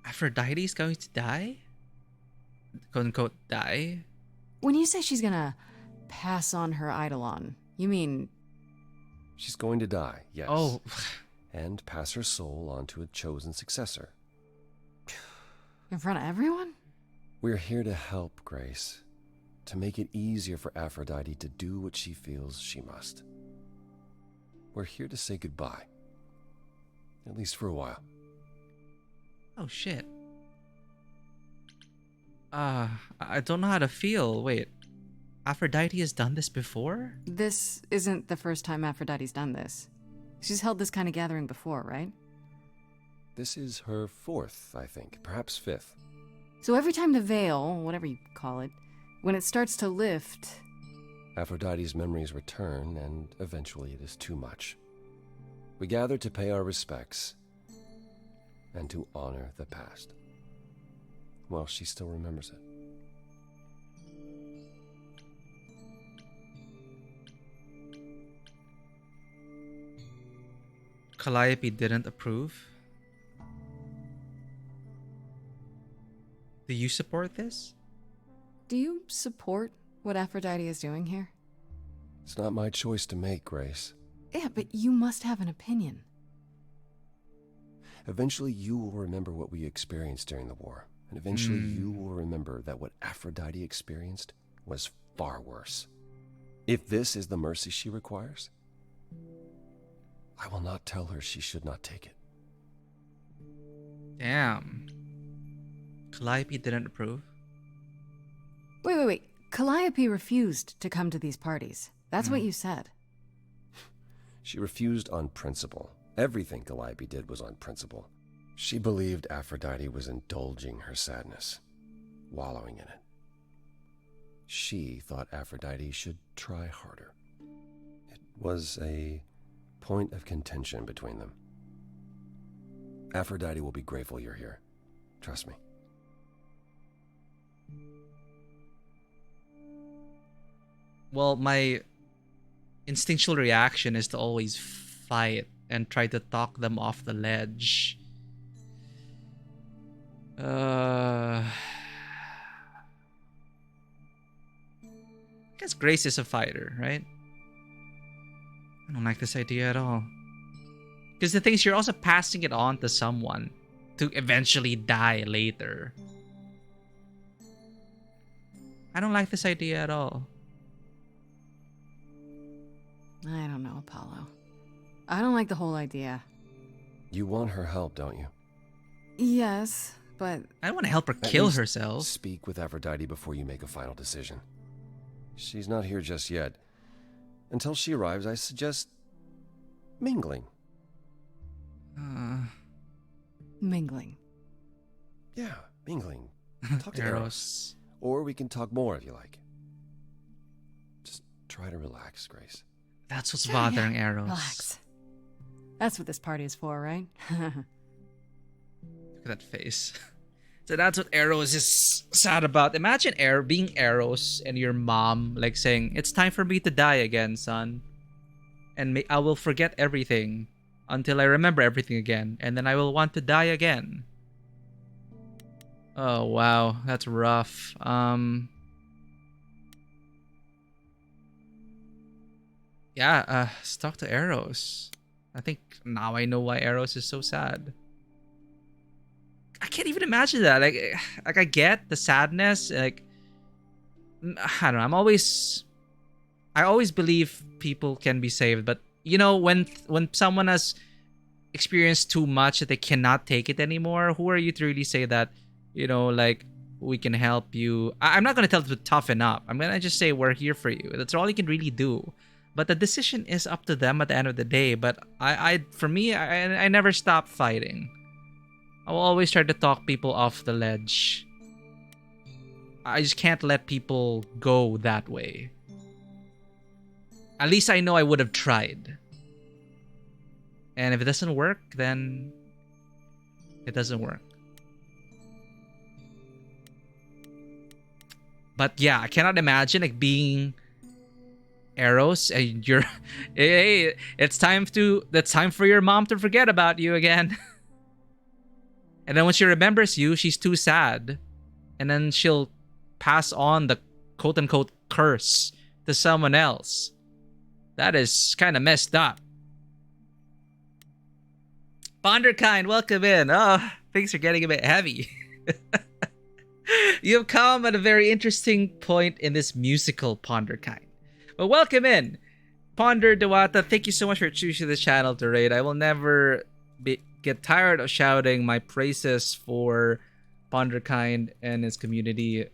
Aphrodite's going to die? Quote unquote die? When you say she's gonna pass on her eidolon, you mean... She's going to die, yes. Oh. And pass her soul on to a chosen successor. In front of everyone? We're here to help, Grace. To make it easier for Aphrodite to do what she feels she must. We're here to say goodbye. At least for a while. Oh shit. I don't know how to feel. Wait. Aphrodite has done this before? This isn't the first time Aphrodite's done this. She's held this kind of gathering before, right? This is her fourth, I think. Perhaps fifth. So every time the veil, whatever you call it, when it starts to lift... Aphrodite's memories return, and eventually it is too much. We gather to pay our respects and to honor the past. Well, she still remembers it. Calliope didn't approve? Do you support this? Do you support what Aphrodite is doing here? It's not my choice to make, Grace. Yeah, but you must have an opinion. Eventually you will remember what we experienced during the war. And eventually you will remember that what Aphrodite experienced was far worse. If this is the mercy she requires, I will not tell her she should not take it. Damn. Calliope didn't approve? Wait. Calliope refused to come to these parties. That's what you said. She refused on principle. Everything Calliope did was on principle. She believed Aphrodite was indulging her sadness, wallowing in it. She thought Aphrodite should try harder. It was a point of contention between them. Aphrodite will be grateful you're here. Trust me. Well, my instinctual reaction is to always fight and try to talk them off the ledge. I guess Grace is a fighter, right? I don't like this idea at all. Because the thing is, you're also passing it on to someone to eventually die later. I don't like this idea at all. I don't know, Apollo. I don't like the whole idea. You want her help, don't you? Yes, but... I don't want to help her At kill least herself. Speak with Aphrodite before you make a final decision. She's not here just yet. Until she arrives, I suggest mingling. Mingling. Yeah, mingling. Talk to Eros. Or we can talk more if you like. Just try to relax, Grace. That's what's bothering Eros. Relax. That's what this party is for, right? Look at that face. So that's what Eros is sad about. Imagine being Eros and your mom like saying, "It's time for me to die again, son. And I will forget everything until I remember everything again. And then I will want to die again." Oh, wow. That's rough. Yeah, let's talk to Eros. I think now I know why Eros is so sad. I can't even imagine that. Like I get the sadness. Like, I don't know. I always believe people can be saved, but you know, when someone has experienced too much that they cannot take it anymore, who are you to really say that, you know, like, we can help you? I'm not gonna tell them to toughen up. I'm gonna just say we're here for you. That's all you can really do. But the decision is up to them at the end of the day. But for me, I never stop fighting. I will always try to talk people off the ledge. I just can't let people go that way. At least I know I would have tried. And if it doesn't work, then it doesn't work. But yeah, I cannot imagine like being Eros and you're, hey, it's time for your mom to forget about you again. And then when she remembers you, she's too sad. And then she'll pass on the quote-unquote curse to someone else. That is kind of messed up. Ponderkind, welcome in. Oh, things are getting a bit heavy. You have come at a very interesting point in this musical, Ponderkind. But welcome in. Ponder Dewata, thank you so much for choosing this channel to raid. I will never get tired of shouting my praises for Ponderkind and his community.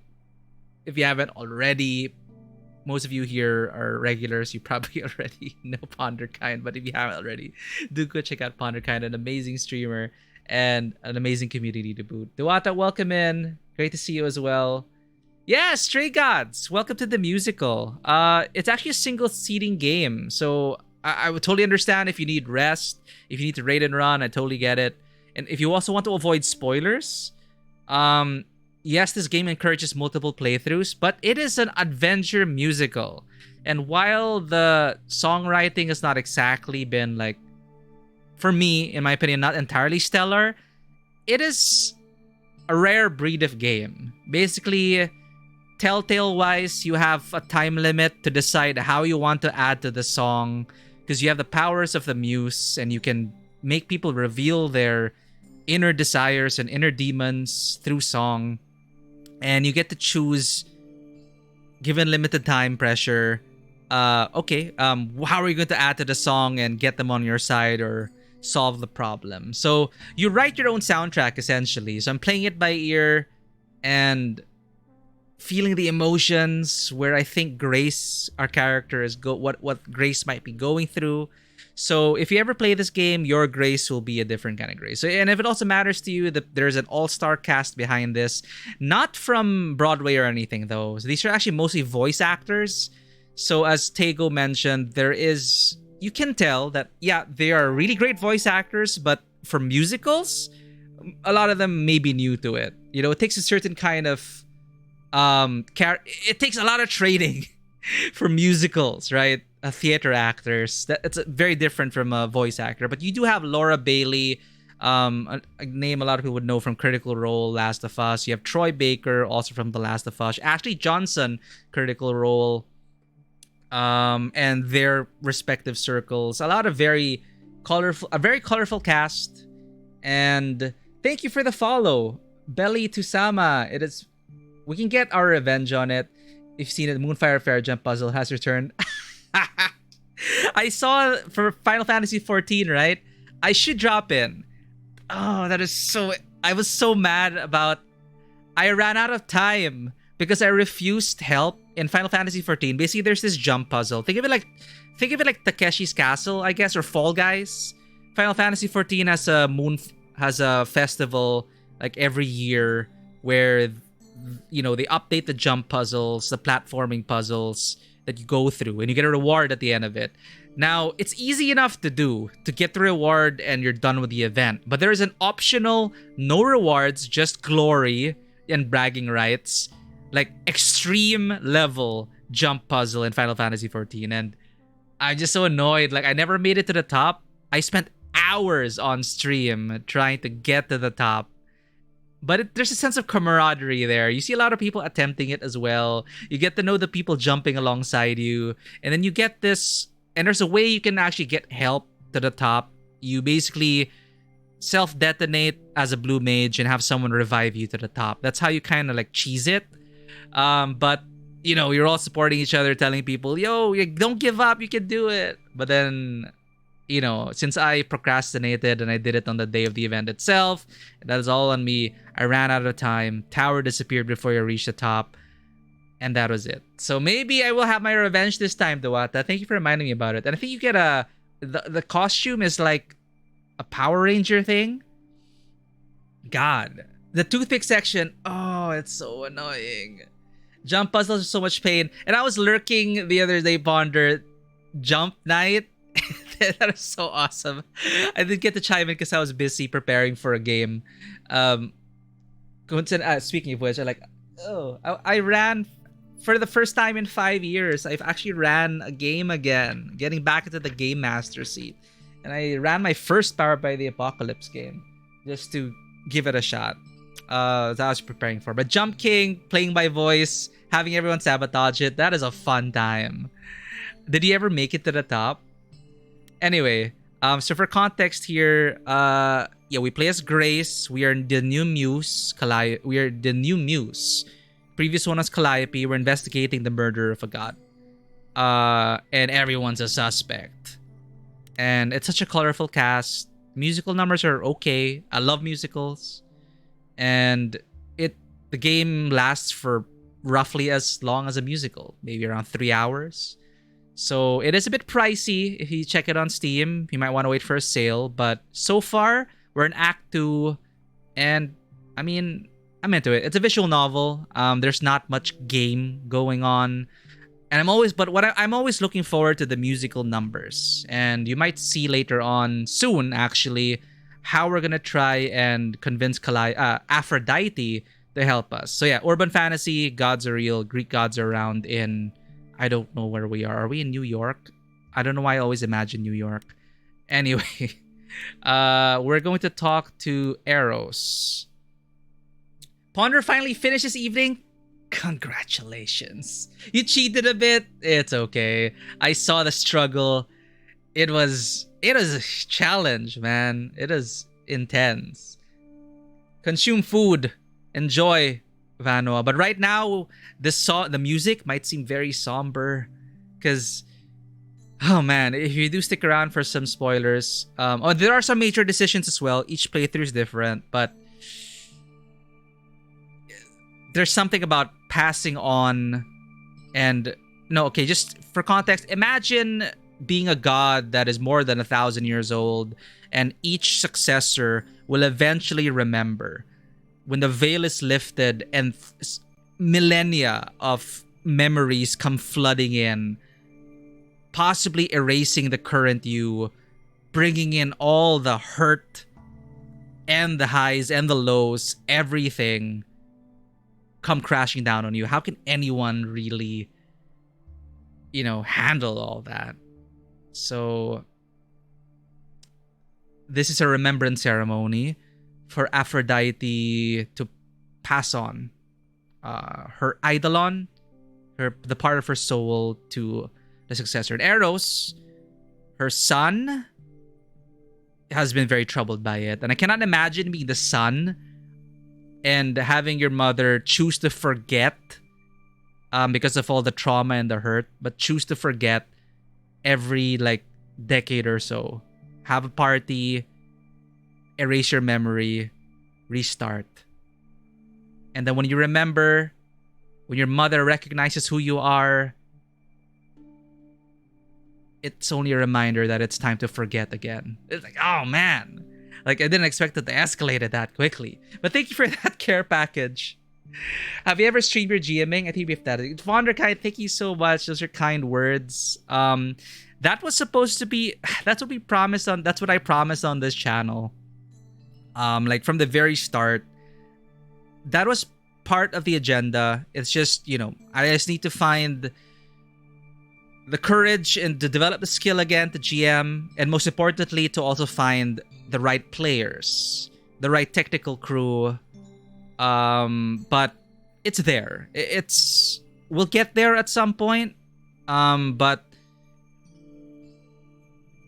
If you haven't already, most of you here are regulars. You probably already know Ponderkind, but if you haven't already, do go check out Ponderkind, an amazing streamer and an amazing community to boot. Dewata, welcome in. Great to see you as well. Yeah, Stray Gods, welcome to the musical. It's actually a single seating game, so I would totally understand if you need rest, if you need to raid and run. I totally get it. And if you also want to avoid spoilers, yes, this game encourages multiple playthroughs, but it is an adventure musical. And while the songwriting has not exactly been, like, for me, in my opinion, not entirely stellar, it is a rare breed of game. Basically, Telltale-wise, you have a time limit to decide how you want to add to the song, because you have the powers of the muse, and you can make people reveal their inner desires and inner demons through song. And you get to choose, given limited time pressure, how are you going to add to the song and get them on your side or solve the problem? So you write your own soundtrack, essentially. So I'm playing it by ear and feeling the emotions where I think Grace, our character, is what Grace might be going through. So if you ever play this game, your Grace will be a different kind of Grace. So, and if it also matters to you, that there's an all-star cast behind this, not from Broadway or anything though. So these are actually mostly voice actors. So as Tego mentioned, you can tell that, yeah, they are really great voice actors, but for musicals, a lot of them may be new to it. You know, it takes a certain kind of it takes a lot of training for musicals, right? Theater actors. It's very different from a voice actor. But you do have Laura Bailey, a name a lot of people would know from Critical Role, Last of Us. You have Troy Baker, also from The Last of Us. Ashley Johnson, Critical Role, and their respective circles. A very colorful cast. And thank you for the follow, Belly Tusama. We can get our revenge on it. If you've seen it, Moonfire Fair Jump Puzzle has returned. I saw for Final Fantasy 14, right? I should drop in. Oh, that is so... I was so mad about... I ran out of time because I refused help in Final Fantasy 14. Basically, there's this jump puzzle. Think of it like Takeshi's Castle, I guess, or Fall Guys. Final Fantasy 14 has a festival like every year where they update the jump puzzles, the platforming puzzles that you go through, and you get a reward at the end of it. Now, it's easy enough to do, to get the reward and you're done with the event. But there is an optional, no rewards, just glory and bragging rights, like extreme level jump puzzle in Final Fantasy 14. And I'm just so annoyed. Like, I never made it to the top. I spent hours on stream trying to get to the top. But there's a sense of camaraderie there. You see a lot of people attempting it as well. You get to know the people jumping alongside you. And then you get this... And there's a way you can actually get help to the top. You basically self-detonate as a blue mage and have someone revive you to the top. That's how you kind of like cheese it. But, you're all supporting each other, telling people, yo, don't give up, you can do it. But then, since I procrastinated and I did it on the day of the event itself, that is all on me. I ran out of time. Tower disappeared before you reached the top. And that was it. So maybe I will have my revenge this time, Dewata. Thank you for reminding me about it. And I think you get the costume is like a Power Ranger thing. God. The toothpick section. Oh, it's so annoying. Jump puzzles are so much pain. And I was lurking the other day, Ponder. Jump night. That is so awesome. I didn't get to chime in because I was busy preparing for a game. Speaking of which, I ran... For the first time in 5 years, I've actually ran a game again, getting back into the Game Master seat. And I ran my first Powered by the Apocalypse game just to give it a shot. That I was preparing for. But Jump King, playing by voice, having everyone sabotage it, that is a fun time. Did you ever make it to the top? Anyway, so for context here, we play as Grace. We are the new Muse. We are the new Muse. Previous one was Calliope. We're investigating the murder of a god. And everyone's a suspect. And it's such a colorful cast. Musical numbers are okay. I love musicals. And the game lasts for roughly as long as a musical. Maybe around 3 hours. So it is a bit pricey if you check it on Steam. You might want to wait for a sale. But so far, we're in Act 2. And, I'm into it. It's a visual novel. There's not much game going on. And I'm always looking forward to the musical numbers. And you might see later on, soon actually, how we're gonna try and convince Aphrodite to help us. So yeah, urban fantasy, gods are real, Greek gods are around in... I don't know where we are. Are we in New York? I don't know why I always imagine New York. Anyway, we're going to talk to Eros. Ponder finally finished this evening. Congratulations. You cheated a bit. It's okay. I saw the struggle. It was a challenge, man. It is intense. Consume food. Enjoy, Vanoa. But right now, the music might seem very somber. Because, oh man, if you do stick around for some spoilers. There are some major decisions as well. Each playthrough is different. But there's something about passing on and... No, okay, just for context, imagine being a god that is more than 1,000 years old and each successor will eventually remember. When the veil is lifted and millennia of memories come flooding in, possibly erasing the current you, bringing in all the hurt and the highs and the lows, everything come crashing down on you. How can anyone really, handle all that? So this is a remembrance ceremony for Aphrodite to pass on her eidolon, the part of her soul, to the successor. And Eros, her son, has been very troubled by it. And I cannot imagine being the son and having your mother choose to forget because of all the trauma and the hurt, but choose to forget every like decade or so. Have a party, erase your memory, restart. And then when you remember, when your mother recognizes who you are, it's only a reminder that it's time to forget again. It's like, oh man. Like, I didn't expect it to escalate it that quickly. But thank you for that care package. Have you ever streamed your GMing? I think we've done it. Vonderkind, thank you so much. Those are kind words. That was supposed to be, that's what we promised on, that's what I promised on this channel. Like from the very start. That was part of the agenda. It's just, you know, I just need to find the courage and to develop the skill again to GM, and most importantly to also find the right players, the right technical crew. But it's there. We'll get there at some point. But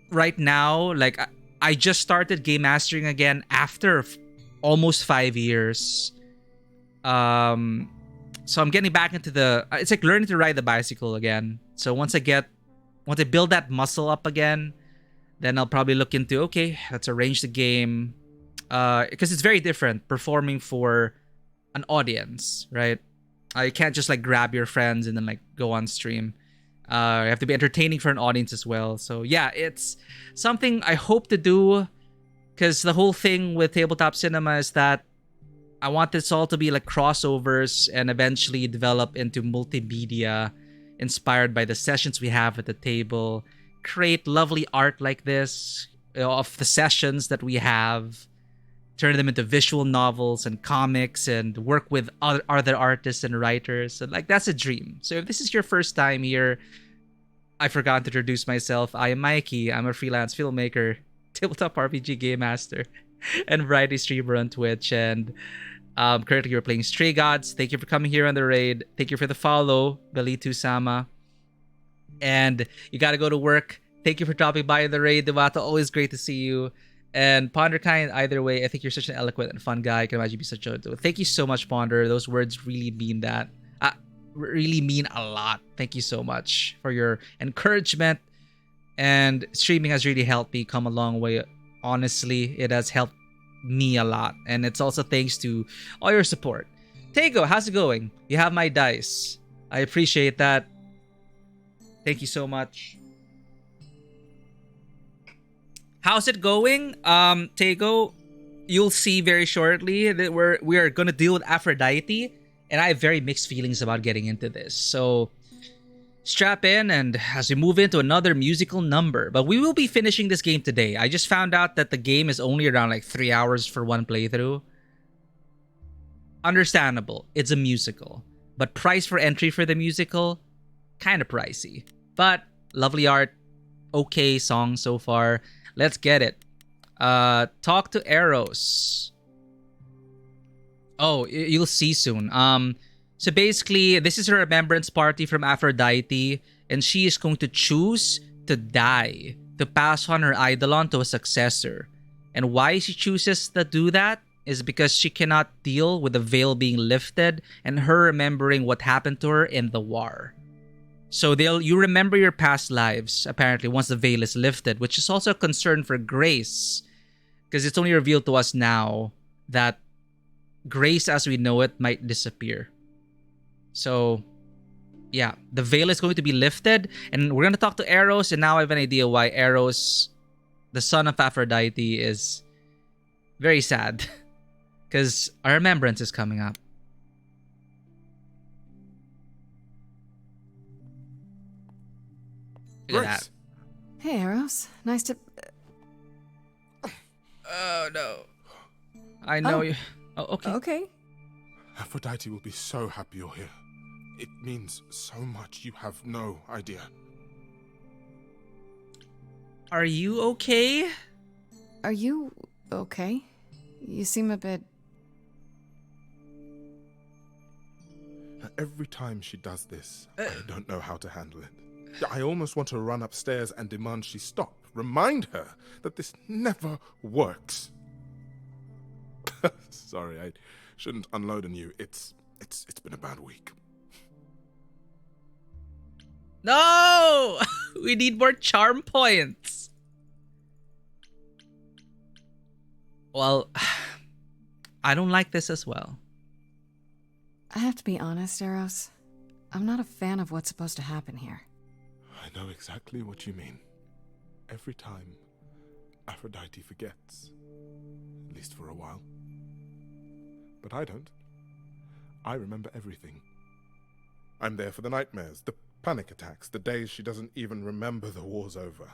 right now, like I just started game mastering again after almost 5 years. So I'm getting back into it's like learning to ride the bicycle again. So once I build that muscle up again, then I'll probably look into, okay, let's arrange the game. Because it's very different performing for an audience, right? You can't just like grab your friends and then like go on stream. You have to be entertaining for an audience as well. So yeah, it's something I hope to do, because the whole thing with Tabletop Cinema is that I want this all to be like crossovers and eventually develop into multimedia inspired by the sessions we have at the table. Create lovely art like this, you know, of the sessions that we have. Turn them into visual novels and comics and work with other artists and writers. And like, that's a dream. So if this is your first time here, I forgot to introduce myself. I am Mikey. I'm a freelance filmmaker, tabletop RPG game master, and variety streamer on Twitch. And currently you're playing Stray Gods. Thank you for coming here on the raid. Thank you for the follow, Belitu-sama. And you gotta go to work. Thank you for dropping by in the raid, Devata. Always great to see you. And Ponderkind, either way, I think you're such an eloquent and fun guy. I can imagine you be such a... Thank you so much, Ponder. Those words really mean that. Really mean a lot. Thank you so much for your encouragement. And streaming has really helped me come a long way. Honestly, it has helped me a lot. And it's also thanks to all your support. Tego, how's it going? You have my dice. I appreciate that. Thank you so much. How's it going? Tego, you'll see very shortly that we are gonna deal with Aphrodite, and I have very mixed feelings about getting into this. So strap in, and as we move into another musical number, but we will be finishing this game today. I just found out that the game is only around like 3 hours for one playthrough. Understandable, it's a musical, but price for entry for the musical, kind of pricey. But lovely art, okay song so far. Let's get it. Talk to Eros. Oh, you'll see soon. So basically, this is a remembrance party from Aphrodite, and she is going to choose to die to pass on her eidolon to a successor. And why she chooses to do that is because she cannot deal with the veil being lifted and her remembering what happened to her in the war. So you remember your past lives, apparently, once the veil is lifted, which is also a concern for Grace, because it's only revealed to us now that Grace as we know it might disappear. So, yeah, the veil is going to be lifted, and we're going to talk to Eros, and now I have an idea why Eros, the son of Aphrodite, is very sad, because our remembrance is coming up. Look at that. Hey, Eros. Nice to... Oh, no. I know you... Oh, okay. Okay. Aphrodite will be so happy you're here. It means so much, you have no idea. Are you okay? Are you okay? You seem a bit... Every time she does this, I don't know how to handle it. I almost want to run upstairs and demand she stop. Remind her that this never works. Sorry, I shouldn't unload on you. It's been a bad week. No! We need more charm points. Well, I don't like this as well. I have to be honest, Eros. I'm not a fan of what's supposed to happen here. I know exactly what you mean. Every time, Aphrodite forgets. At least for a while. But I don't. I remember everything. I'm there for the nightmares, the panic attacks, the days she doesn't even remember the war's over.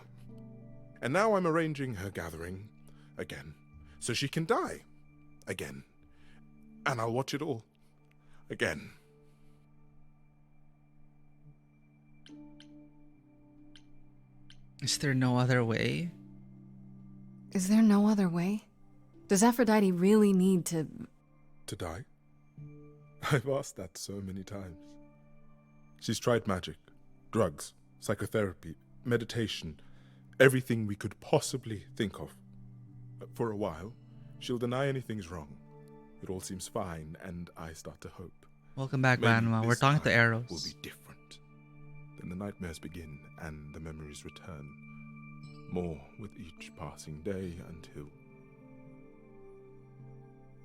And now I'm arranging her gathering again, so she can die again. And I'll watch it all again. Is there no other way? Is there no other way? Does Aphrodite really need to... To die? I've asked that so many times. She's tried magic, drugs, psychotherapy, meditation, everything we could possibly think of. For a while, she'll deny anything's wrong. It all seems fine, and I start to hope. Welcome back, Maybe Ranma. We're this talking to time Eros. will be different. Then the nightmares begin, and the memories return. More with each passing day until...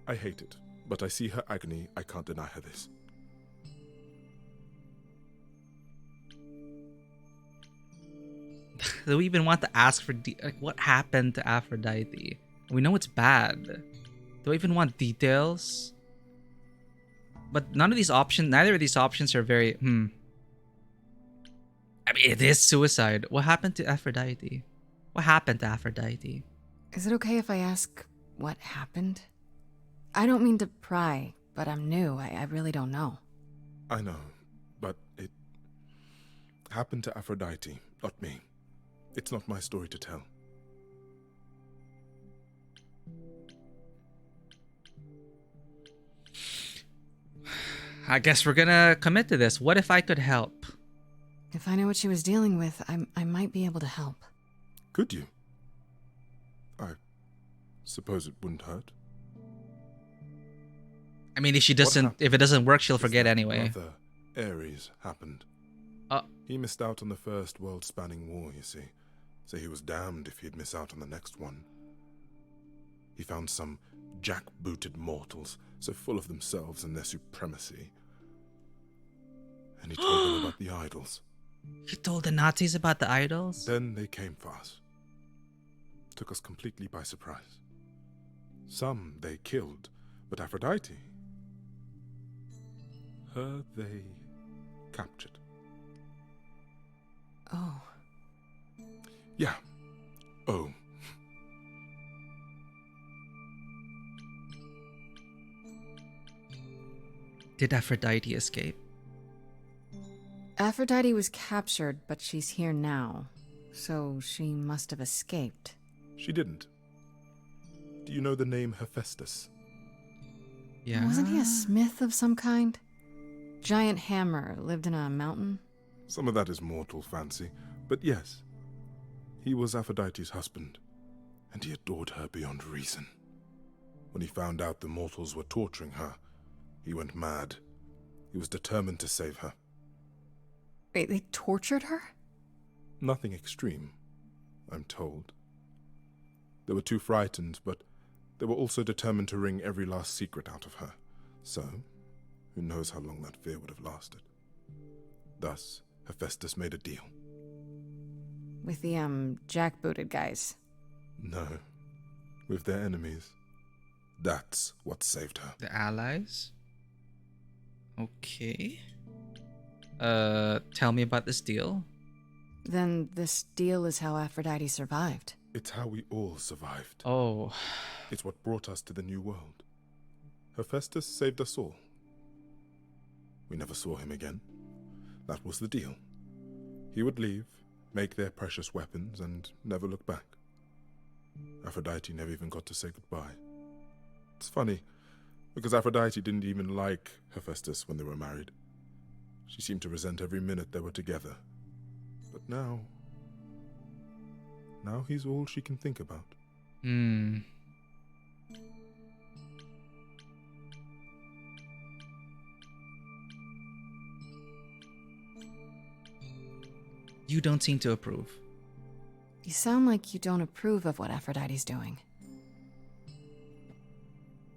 I hate it, but I see her agony. I can't deny her this. Do we even want to ask for what happened to Aphrodite? We know it's bad. Do we even want details? But neither of these options are very, I mean, it is suicide. What happened to Aphrodite? What happened to Aphrodite? Is it okay if I ask what happened? I don't mean to pry, but I'm new. I really don't know. I know, but it happened to Aphrodite, not me. It's not my story to tell. I guess we're gonna commit to this. What if I could help? If I know what she was dealing with, I might be able to help. Could you? I suppose it wouldn't hurt. I mean, if it doesn't work, she'll forget anyway. Brother Ares happened. He missed out on the first world-spanning war, you see. So he was damned if he'd miss out on the next one. He found some jack-booted mortals, so full of themselves and their supremacy. And he told them about the idols. He told the Nazis about the idols? Then they came for us. Took us completely by surprise. Some they killed, but Aphrodite, her they captured. Oh. Yeah. Oh. Did Aphrodite escape? Aphrodite was captured, but she's here now. So she must have escaped. She didn't. Do you know the name Hephaestus? Yeah. Wasn't he a smith of some kind? Giant hammer, lived in a mountain? Some of that is mortal fancy, but yes. He was Aphrodite's husband, and he adored her beyond reason. When he found out the mortals were torturing her, he went mad. He was determined to save her. Wait, they tortured her? Nothing extreme, I'm told. They were too frightened, but they were also determined to wring every last secret out of her. So, who knows how long that fear would have lasted. Thus, Hephaestus made a deal. With the, jackbooted guys. No, with their enemies. That's what saved her. The allies? Okay. Tell me about this deal. Then this deal is how Aphrodite survived. It's how we all survived. Oh. It's what brought us to the new world. Hephaestus saved us all. We never saw him again. That was the deal. He would leave, make their precious weapons, and never look back. Aphrodite never even got to say goodbye. It's funny, because Aphrodite didn't even like Hephaestus when they were married. She seemed to resent every minute they were together. But now he's all she can think about. You don't seem to approve. You sound like you don't approve of what Aphrodite's doing.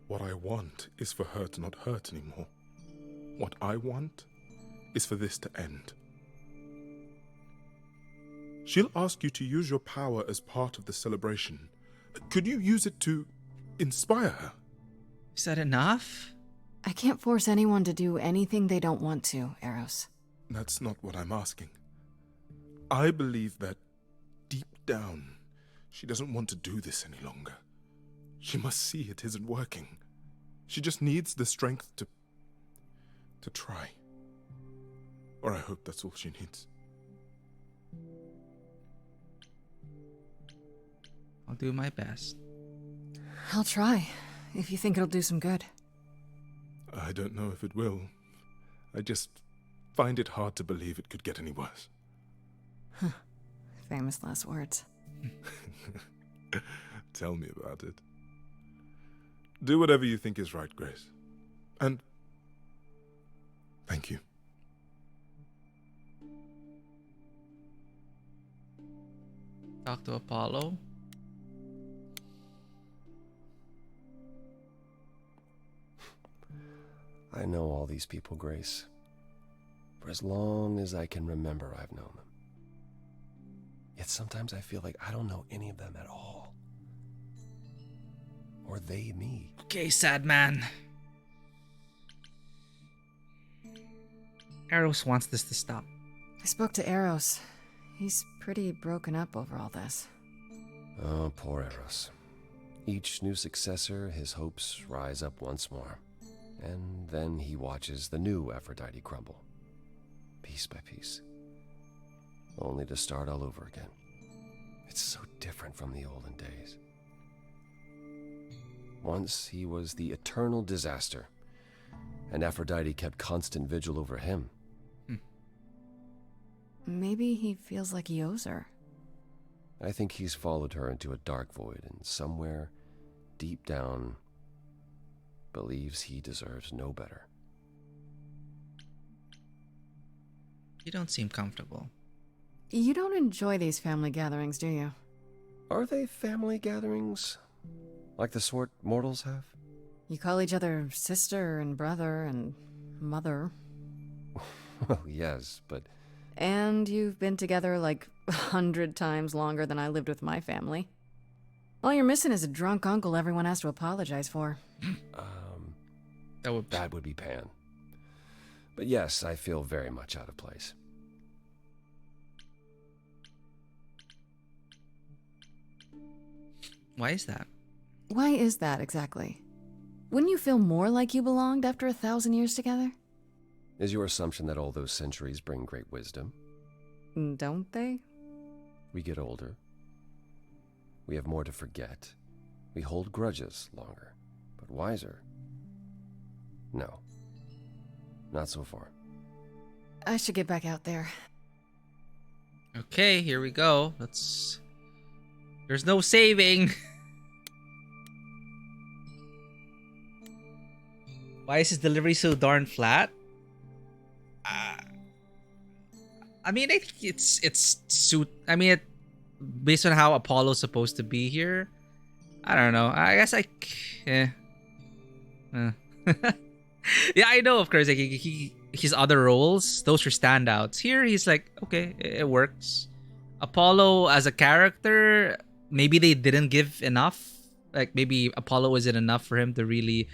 What I want is for her to not hurt anymore. What I want is for this to end. She'll ask you to use your power as part of the celebration. Could you use it to inspire her? Is that enough? I can't force anyone to do anything they don't want to, Eros. That's not what I'm asking. I believe that deep down, she doesn't want to do this any longer. She must see it isn't working. She just needs the strength to try. Or I hope that's all she needs. I'll do my best. I'll try, if you think it'll do some good. I don't know if it will. I just find it hard to believe it could get any worse. Famous last words. Tell me about it. Do whatever you think is right, Grace. And thank you. Talk to Apollo. I know all these people, Grace. For as long as I can remember, I've known them. Yet sometimes I feel like I don't know any of them at all. Or they me. Okay, sad man. Eros wants this to stop. I spoke to Eros. He's pretty broken up over all this. Oh, poor Eros. Each new successor, his hopes rise up once more. And then he watches the new Aphrodite crumble, piece by piece, only to start all over again. It's so different from the olden days. Once he was the eternal disaster, and Aphrodite kept constant vigil over him. Maybe he feels like he owes her. I think he's followed her into a dark void, and somewhere, deep down, believes he deserves no better. You don't seem comfortable. You don't enjoy these family gatherings, do you? Are they family gatherings? Like the sort mortals have? You call each other sister and brother and mother. Well, yes, but... And you've been together like 100 times longer than I lived with my family. All you're missing is a drunk uncle everyone has to apologize for. That would be Pan. But yes, I feel very much out of place. Why is that? Why is that exactly? Wouldn't you feel more like you belonged after 1,000 years together? Is your assumption that all those centuries bring great wisdom? Don't they? We get older. We have more to forget. We hold grudges longer, but wiser. No. Not so far. I should get back out there. Okay, here we go. There's no saving. Why is his delivery so darn flat? I mean, I think it's suit. I mean, based on how Apollo's supposed to be here, I don't know. I guess yeah, I know, of course, like his other roles, those are standouts. Here, he's like, okay, it works. Apollo as a character, maybe they didn't give enough. Like, maybe Apollo isn't enough for him to really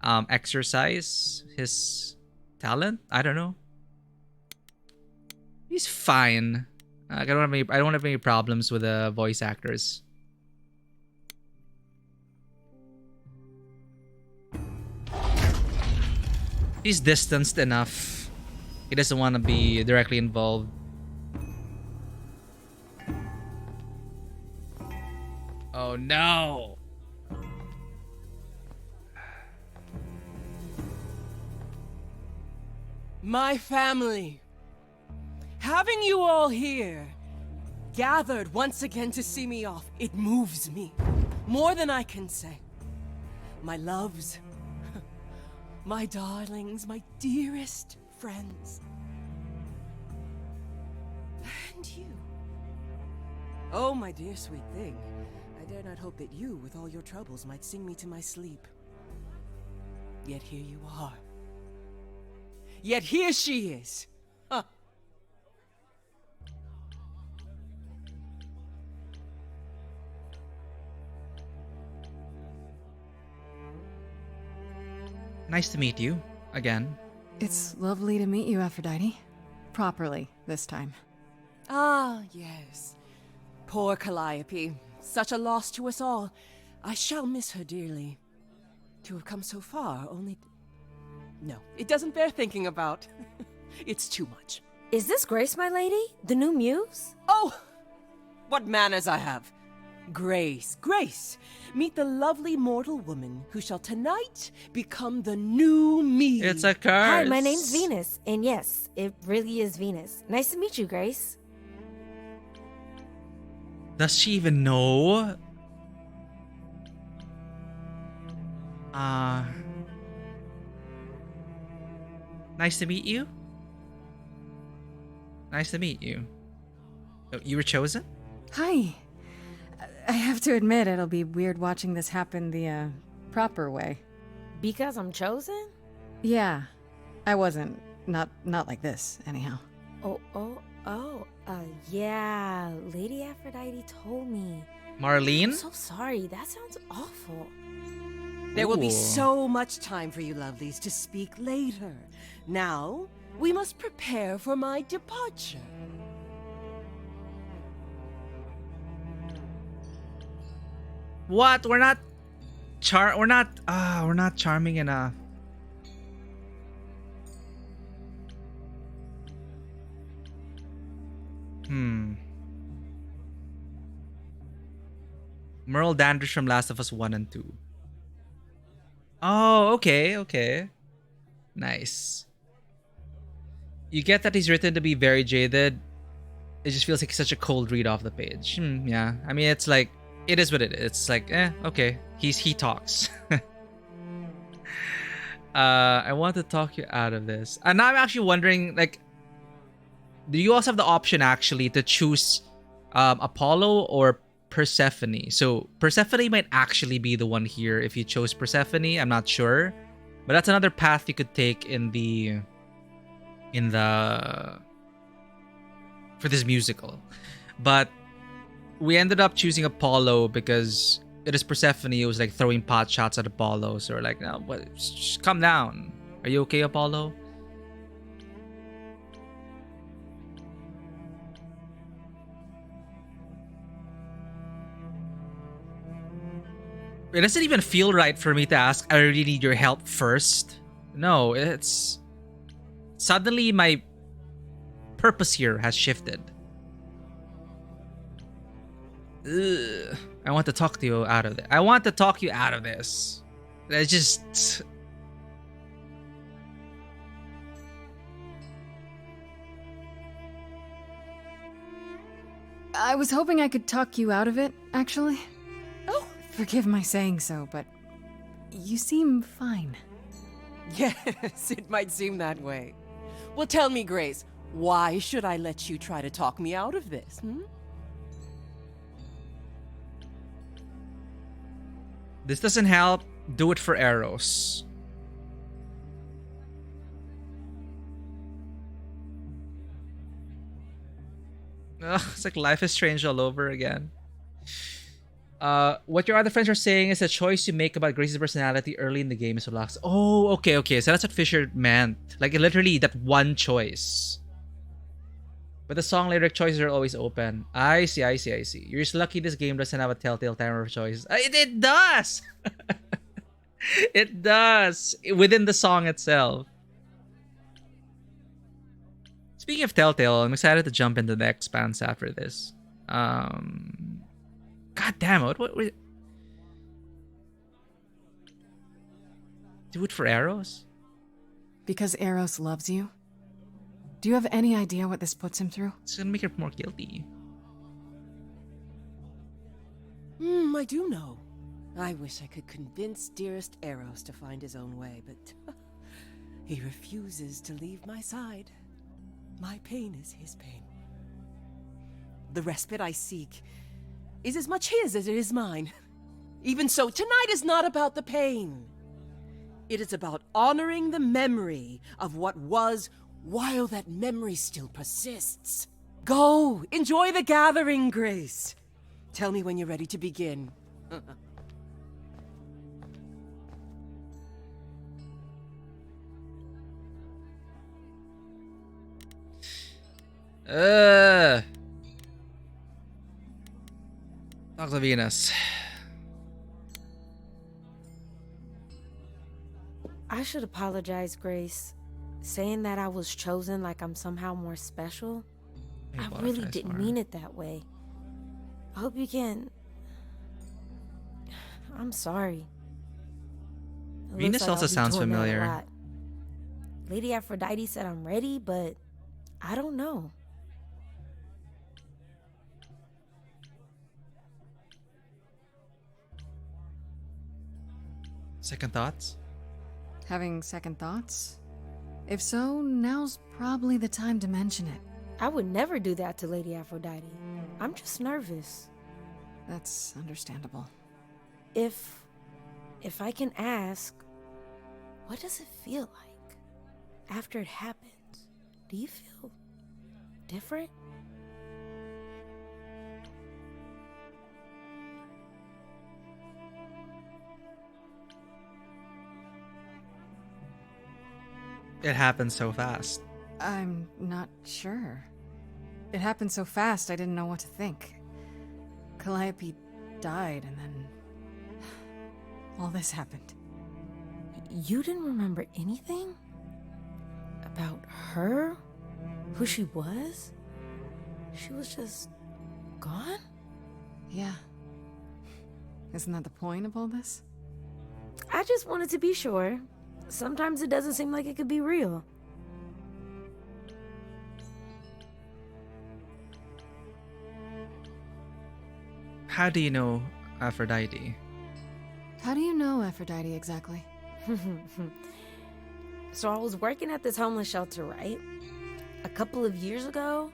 exercise his talent. I don't know. He's fine. I don't have any problems with the voice actors. He's distanced enough. He doesn't want to be directly involved. Oh no! My family. Having you all here, gathered once again to see me off, it moves me. More than I can say. My loves, my darlings, my dearest friends. find you. Oh, my dear sweet thing. I dare not hope that you, with all your troubles, might sing me to my sleep. Yet here you are. Yet here she is. Huh. Nice to meet you again. It's lovely to meet you, Aphrodite. Properly, this time. Ah, yes. Poor Calliope. Such a loss to us all. I shall miss her dearly. To have come so far, only... No, it doesn't bear thinking about. It's too much. Is this Grace, my lady? The new muse? Oh! What manners I have! Grace, Grace! Meet the lovely mortal woman who shall tonight become the new me. It's a curse. Hi, my name's Venus. And yes, it really is Venus. Nice to meet you, Grace. Does she even know? Nice to meet you. Nice to meet you. Oh, you were chosen? Hi. I have to admit, it'll be weird watching this happen the, proper way. Because I'm chosen? Yeah. I wasn't. Not like this, anyhow. Yeah. Lady Aphrodite told me. Marlene? I'm so sorry. That sounds awful. There will be Ooh. so much time for you lovelies to speak later. Now, we must prepare for my departure. What? We're not charming enough. Merle Dandridge from Last of Us 1 and 2. Oh, okay. Nice. You get that he's written to be very jaded. It just feels like such a cold read off the page. Yeah. I mean, it's like, it is what it is. It's like, okay. He talks. I want to talk you out of this. And now I'm actually wondering, like, do you also have the option actually to choose Apollo or Persephone? So Persephone might actually be the one here if you chose Persephone. I'm not sure, but that's another path you could take for this musical. But we ended up choosing Apollo because it is Persephone who was like throwing pot shots at Apollo. So we're like, no, but just calm down. Are you okay, Apollo? It doesn't even feel right for me to ask, I really need your help first. No, it's... Suddenly my purpose here has shifted. Ugh. I want to talk to you out of it. I want to talk you out of this. It's just... I was hoping I could talk you out of it, actually. Oh! Forgive my saying so, but you seem fine. Yes, it might seem that way. Well, tell me, Grace, why should I let you try to talk me out of this, This doesn't help. Do it for Eros. Ugh, it's like Life is Strange all over again. What your other friends are saying is the choice you make about Grace's personality early in the game is relaxed. Oh, okay. So that's what Fisher meant. Like literally that one choice. But the song lyric choices are always open. I see. You're just lucky this game doesn't have a telltale timer of choices. It does! It does! Within the song itself. Speaking of Telltale, I'm excited to jump into the Expanse after this. God damn it. What do it for Eros? Because Eros loves you? Do you have any idea what this puts him through? It's gonna make her more guilty. I do know. I wish I could convince dearest Eros to find his own way, but he refuses to leave my side. My pain is his pain. The respite I seek is as much his as it is mine. Even so, tonight is not about the pain. It is about honoring the memory of what was while that memory still persists. Go, enjoy the gathering, Grace. Tell me when you're ready to begin. Dr. Venus. I should apologize, Grace. Saying that I was chosen like I'm somehow more special. I really didn't mean it that way. I hope you can... I'm sorry. It Venus looks like also I'll be sounds doing that a familiar. lot. Lady Aphrodite said I'm ready, but I don't know. Second thoughts? Having second thoughts? If so, now's probably the time to mention it. I would never do that to Lady Aphrodite. I'm just nervous. That's understandable. If I can ask, what does it feel like after it happens? Do you feel different? It happened so fast. I'm not sure. It happened so fast, I didn't know what to think. Calliope died, and then... all this happened. You didn't remember anything? About her? Who she was? She was just... gone? Yeah. Isn't that the point of all this? I just wanted to be sure. Sometimes it doesn't seem like it could be real. How do you know Aphrodite? How do you know Aphrodite exactly? So I was working at this homeless shelter, right? A couple of years ago,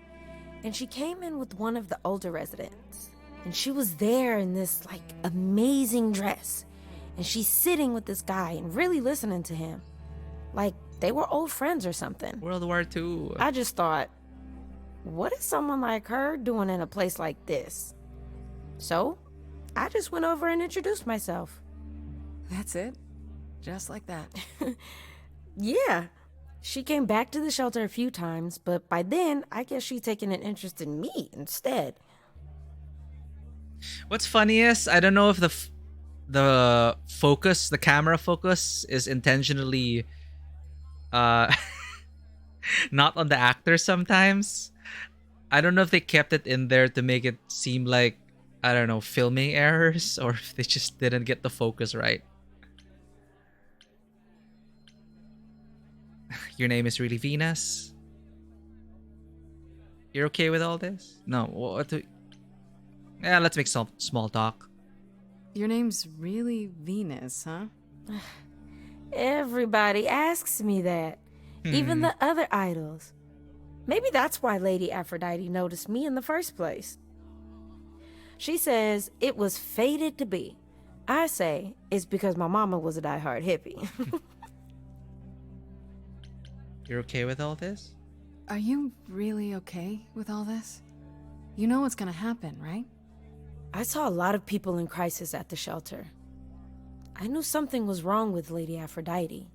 and she came in with one of the older residents. And she was there in this, like, amazing dress. And she's sitting with this guy and really listening to him. Like, they were old friends or something. World War II. I just thought, what is someone like her doing in a place like this? So, I just went over and introduced myself. That's it? Just like that? Yeah. She came back to the shelter a few times, but by then, I guess she'd taken an interest in me instead. What's funny is, I don't know if the focus, the camera focus is intentionally not on the actor sometimes. I don't know if they kept it in there to make it seem like, I don't know, filming errors, or if they just didn't get the focus right. Your name is really Venus? You're okay with all this? No, what do... Yeah, let's make some small talk. Your name's really Venus, huh? Everybody asks me that. Even the other idols. Maybe that's why Lady Aphrodite noticed me in the first place. She says it was fated to be. I say it's because my mama was a diehard hippie. You're okay with all this? Are you really okay with all this? You know what's gonna happen, right? I saw a lot of people in crisis at the shelter. I knew something was wrong with Lady Aphrodite.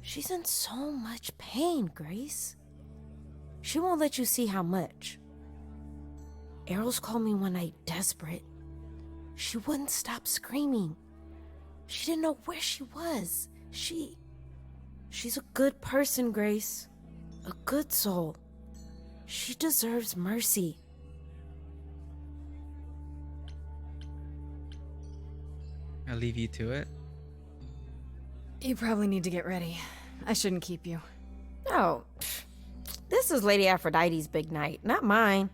She's in so much pain, Grace. She won't let you see how much. Errol's called me one night desperate. She wouldn't stop screaming. She didn't know where she was. She's a good person, Grace. A good soul. She deserves mercy. I'll leave you to it. You probably need to get ready. I shouldn't keep you. Oh, this is Lady Aphrodite's big night, not mine.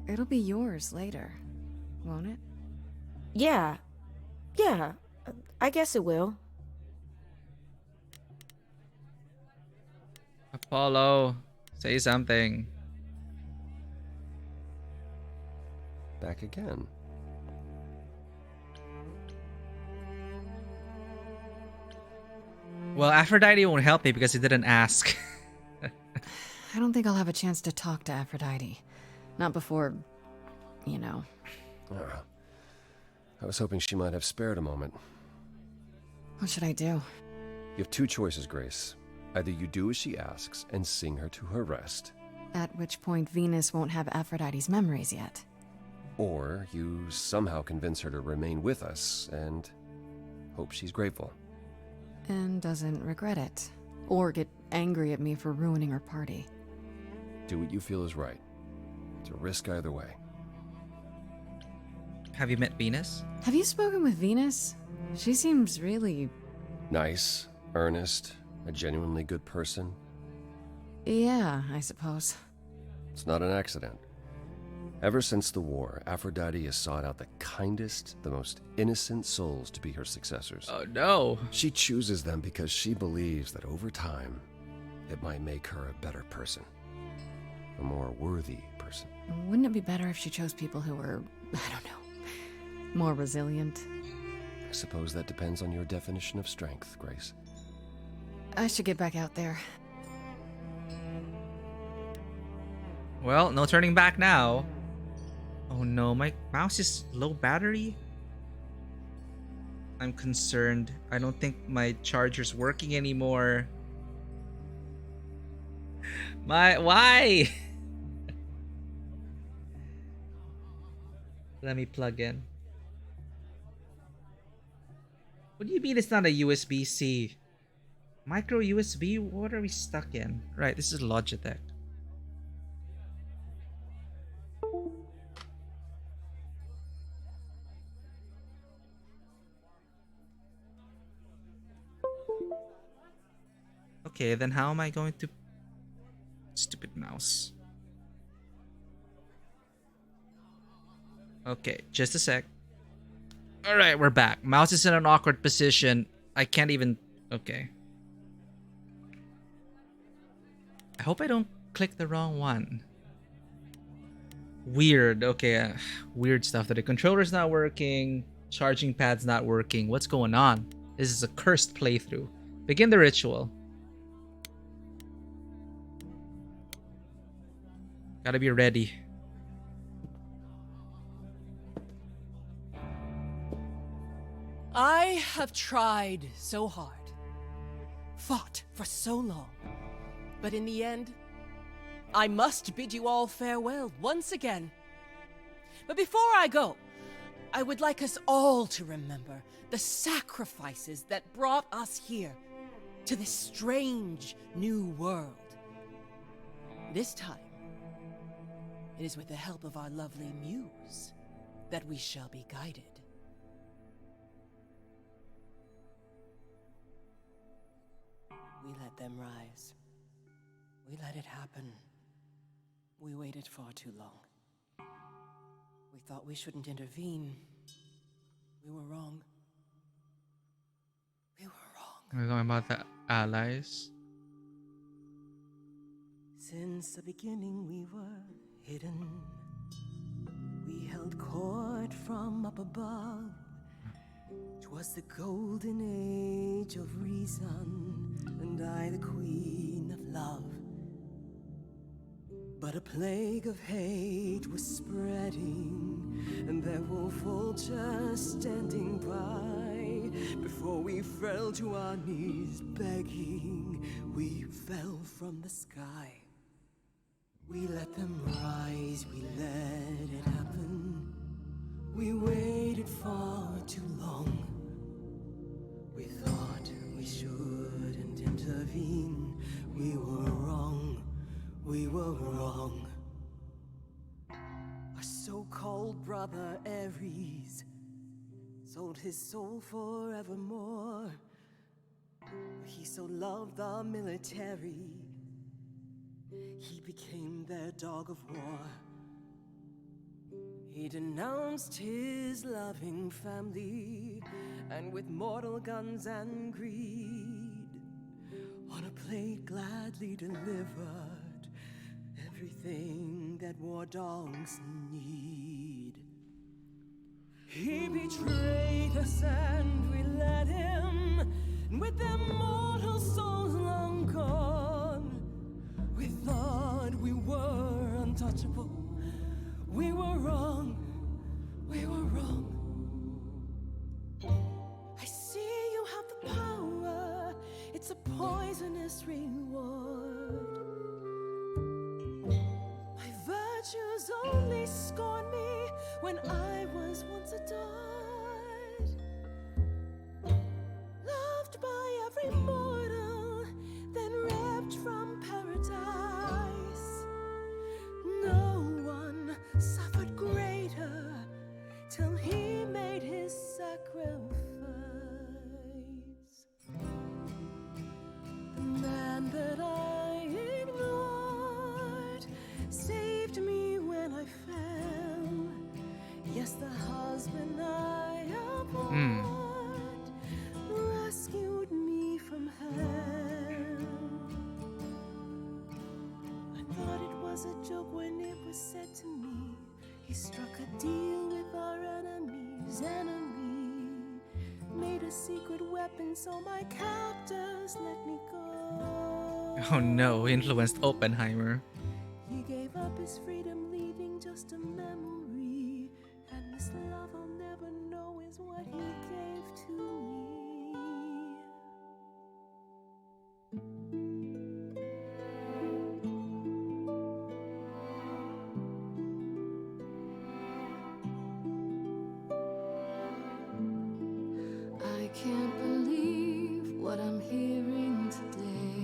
It'll be yours later, won't it? Yeah, I guess it will. Apollo, say something. back again. Well, Aphrodite won't help me because he didn't ask. I don't think I'll have a chance to talk to Aphrodite. Not before, you know. I was hoping she might have spared a moment. What should I do? You have two choices, Grace. Either you do as she asks and sing her to her rest, At which point Venus won't have Aphrodite's memories yet. or you somehow convince her to remain with us and hope she's grateful. And doesn't regret it. Or get angry at me for ruining her party. Do what you feel is right. It's a risk either way. Have you met Venus? Have you spoken with Venus? She seems really... Nice, earnest, a genuinely good person. Yeah, I suppose. It's not an accident. Ever since the war, Aphrodite has sought out the kindest, the most innocent souls to be her successors. Oh no. She chooses them because she believes that over time, it might make her a better person. A more worthy person. Wouldn't it be better if she chose people who were, I don't know, more resilient? I suppose that depends on your definition of strength, Grace. I should get back out there. Well, no turning back now. Oh no, my mouse is low battery. I'm concerned. I don't think my charger's working anymore. Why? Let me plug in. What do you mean it's not a USB-C? Micro USB? What are we stuck in? Right, this is Logitech. Okay, then how am I going to... Stupid mouse. Okay, just a sec. Alright, we're back. Mouse is in an awkward position. I can't even... Okay. I hope I don't click the wrong one. Weird. Okay, weird stuff. That the controller's not working. Charging pad's not working. What's going on? This is a cursed playthrough. Begin the ritual. Gotta be ready. I have tried so hard, fought for so long, but in the end, I must bid you all farewell once again. But before I go, I would like us all to remember the sacrifices that brought us here, to this strange new world. This time, it is with the help of our lovely muse that we shall be guided. We let them rise. We let it happen. We waited far too long. We thought we shouldn't intervene. We were wrong. We were wrong. We're going about the allies. Since the beginning we were hidden. We held court from up above. 'Twas the golden age of reason, and I the queen of love. But a plague of hate was spreading, and there were vultures standing by. Before we fell to our knees begging, we fell from the sky. We let them rise, we let it happen. We waited far too long. We thought we shouldn't intervene. We were wrong, we were wrong. Our so-called brother Ares sold his soul forevermore. He so loved the military, he became their dog of war. He denounced his loving family, and with mortal guns and greed, on a plate gladly delivered everything that war dogs need. He betrayed us and we let him. And with them mortal souls long gone, we thought we were untouchable. We were wrong. We were wrong. I see you have the power. It's a poisonous reward. My virtues only scorn me when I was once adored. Loved by every mortal, then ripped from paradise. No one suffered greater till he made his sacrifice. The man that I ignored saved me when I fell. Yes, the husband I abhorred rescued me from hell. I thought it was a joke when it was said to me. He struck a deal with our enemy's enemy, made a secret weapon so my captors let me go. Oh no, he influenced Oppenheimer. He gave up his freedom, leaving just a memory. And this love I'll never know is what he gave to I can't believe what I'm hearing today.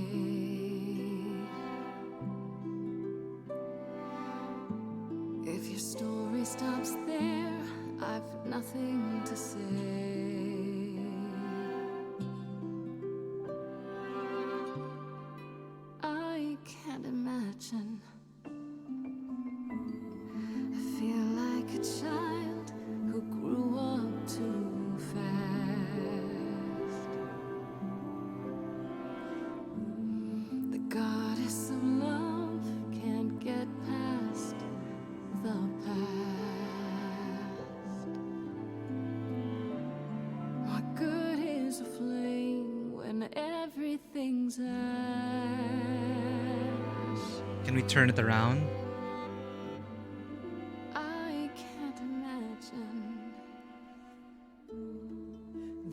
If your story stops there, I've nothing to say. I can't imagine. I feel like a child who grew up too fast. The goddess of love can't get past the past. What good is a flame when everything's ash? Can we turn it around? I can't imagine.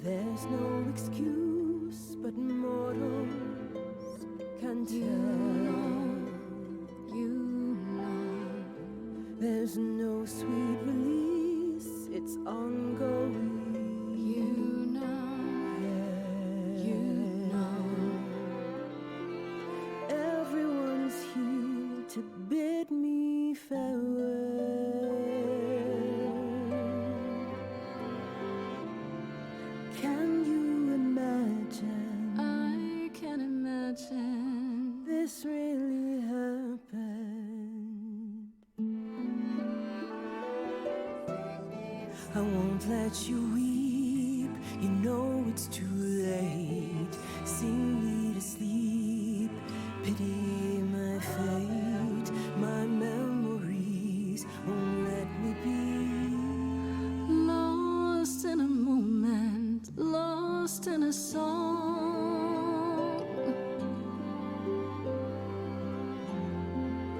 There's no excuse, but mortals can tell. You know. There's no sweet release, it's ongoing. You know. You know. Everyone's here to bid me farewell. Can you imagine? I can imagine. This really happened. I won't let you weep. You know it's too late. Sing me to sleep. Pity my fate. My memories won't let me be. Lost in a moment, lost in a song.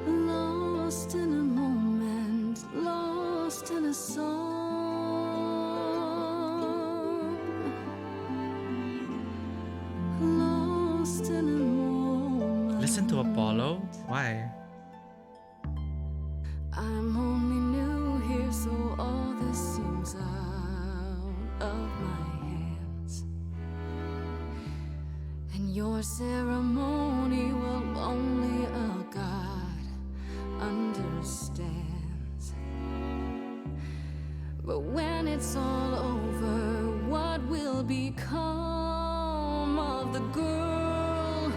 Lost in a moment, lost in a song. Lost in a moment. Listen to Apollo? Why? I'm only new here, so all this seems out of my hands. And your ceremony, well, only a God understands. But when it's all over, what will become of the girl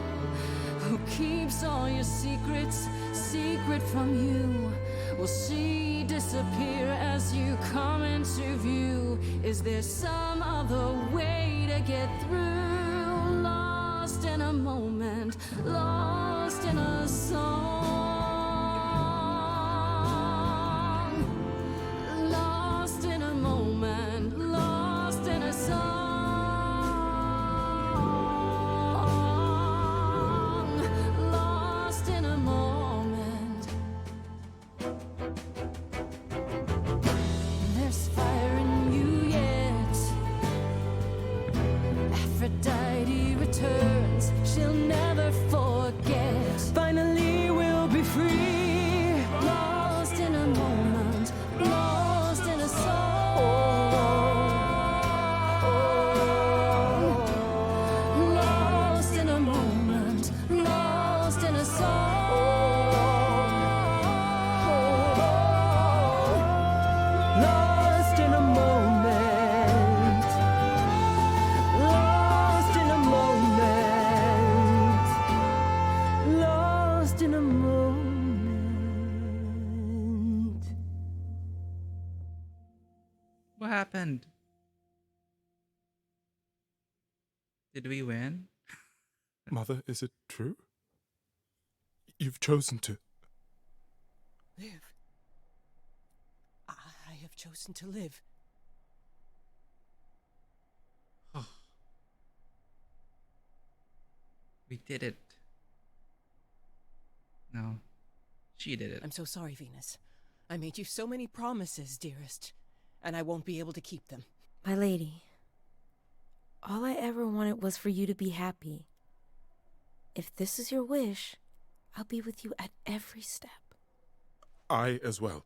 who keeps all your secrets secret from you? Will she disappear as you come into view? Is there some other way to get through? Lost in a moment, lost in a song. Lost in a moment. Aphrodite returns, she'll never forget. Finally we'll be free, lost in a moment, lost in a song. Lost in a moment, lost in a song. Lost in a moment, lost in a moment, lost in a moment. What happened? Did we win? Mother, is it true? You've chosen to. Live. I have chosen to live. We did it. No, she did it. I'm so sorry, Venus. I made you so many promises, dearest, and I won't be able to keep them. My lady, all I ever wanted was for you to be happy. If this is your wish, I'll be with you at every step. I as well.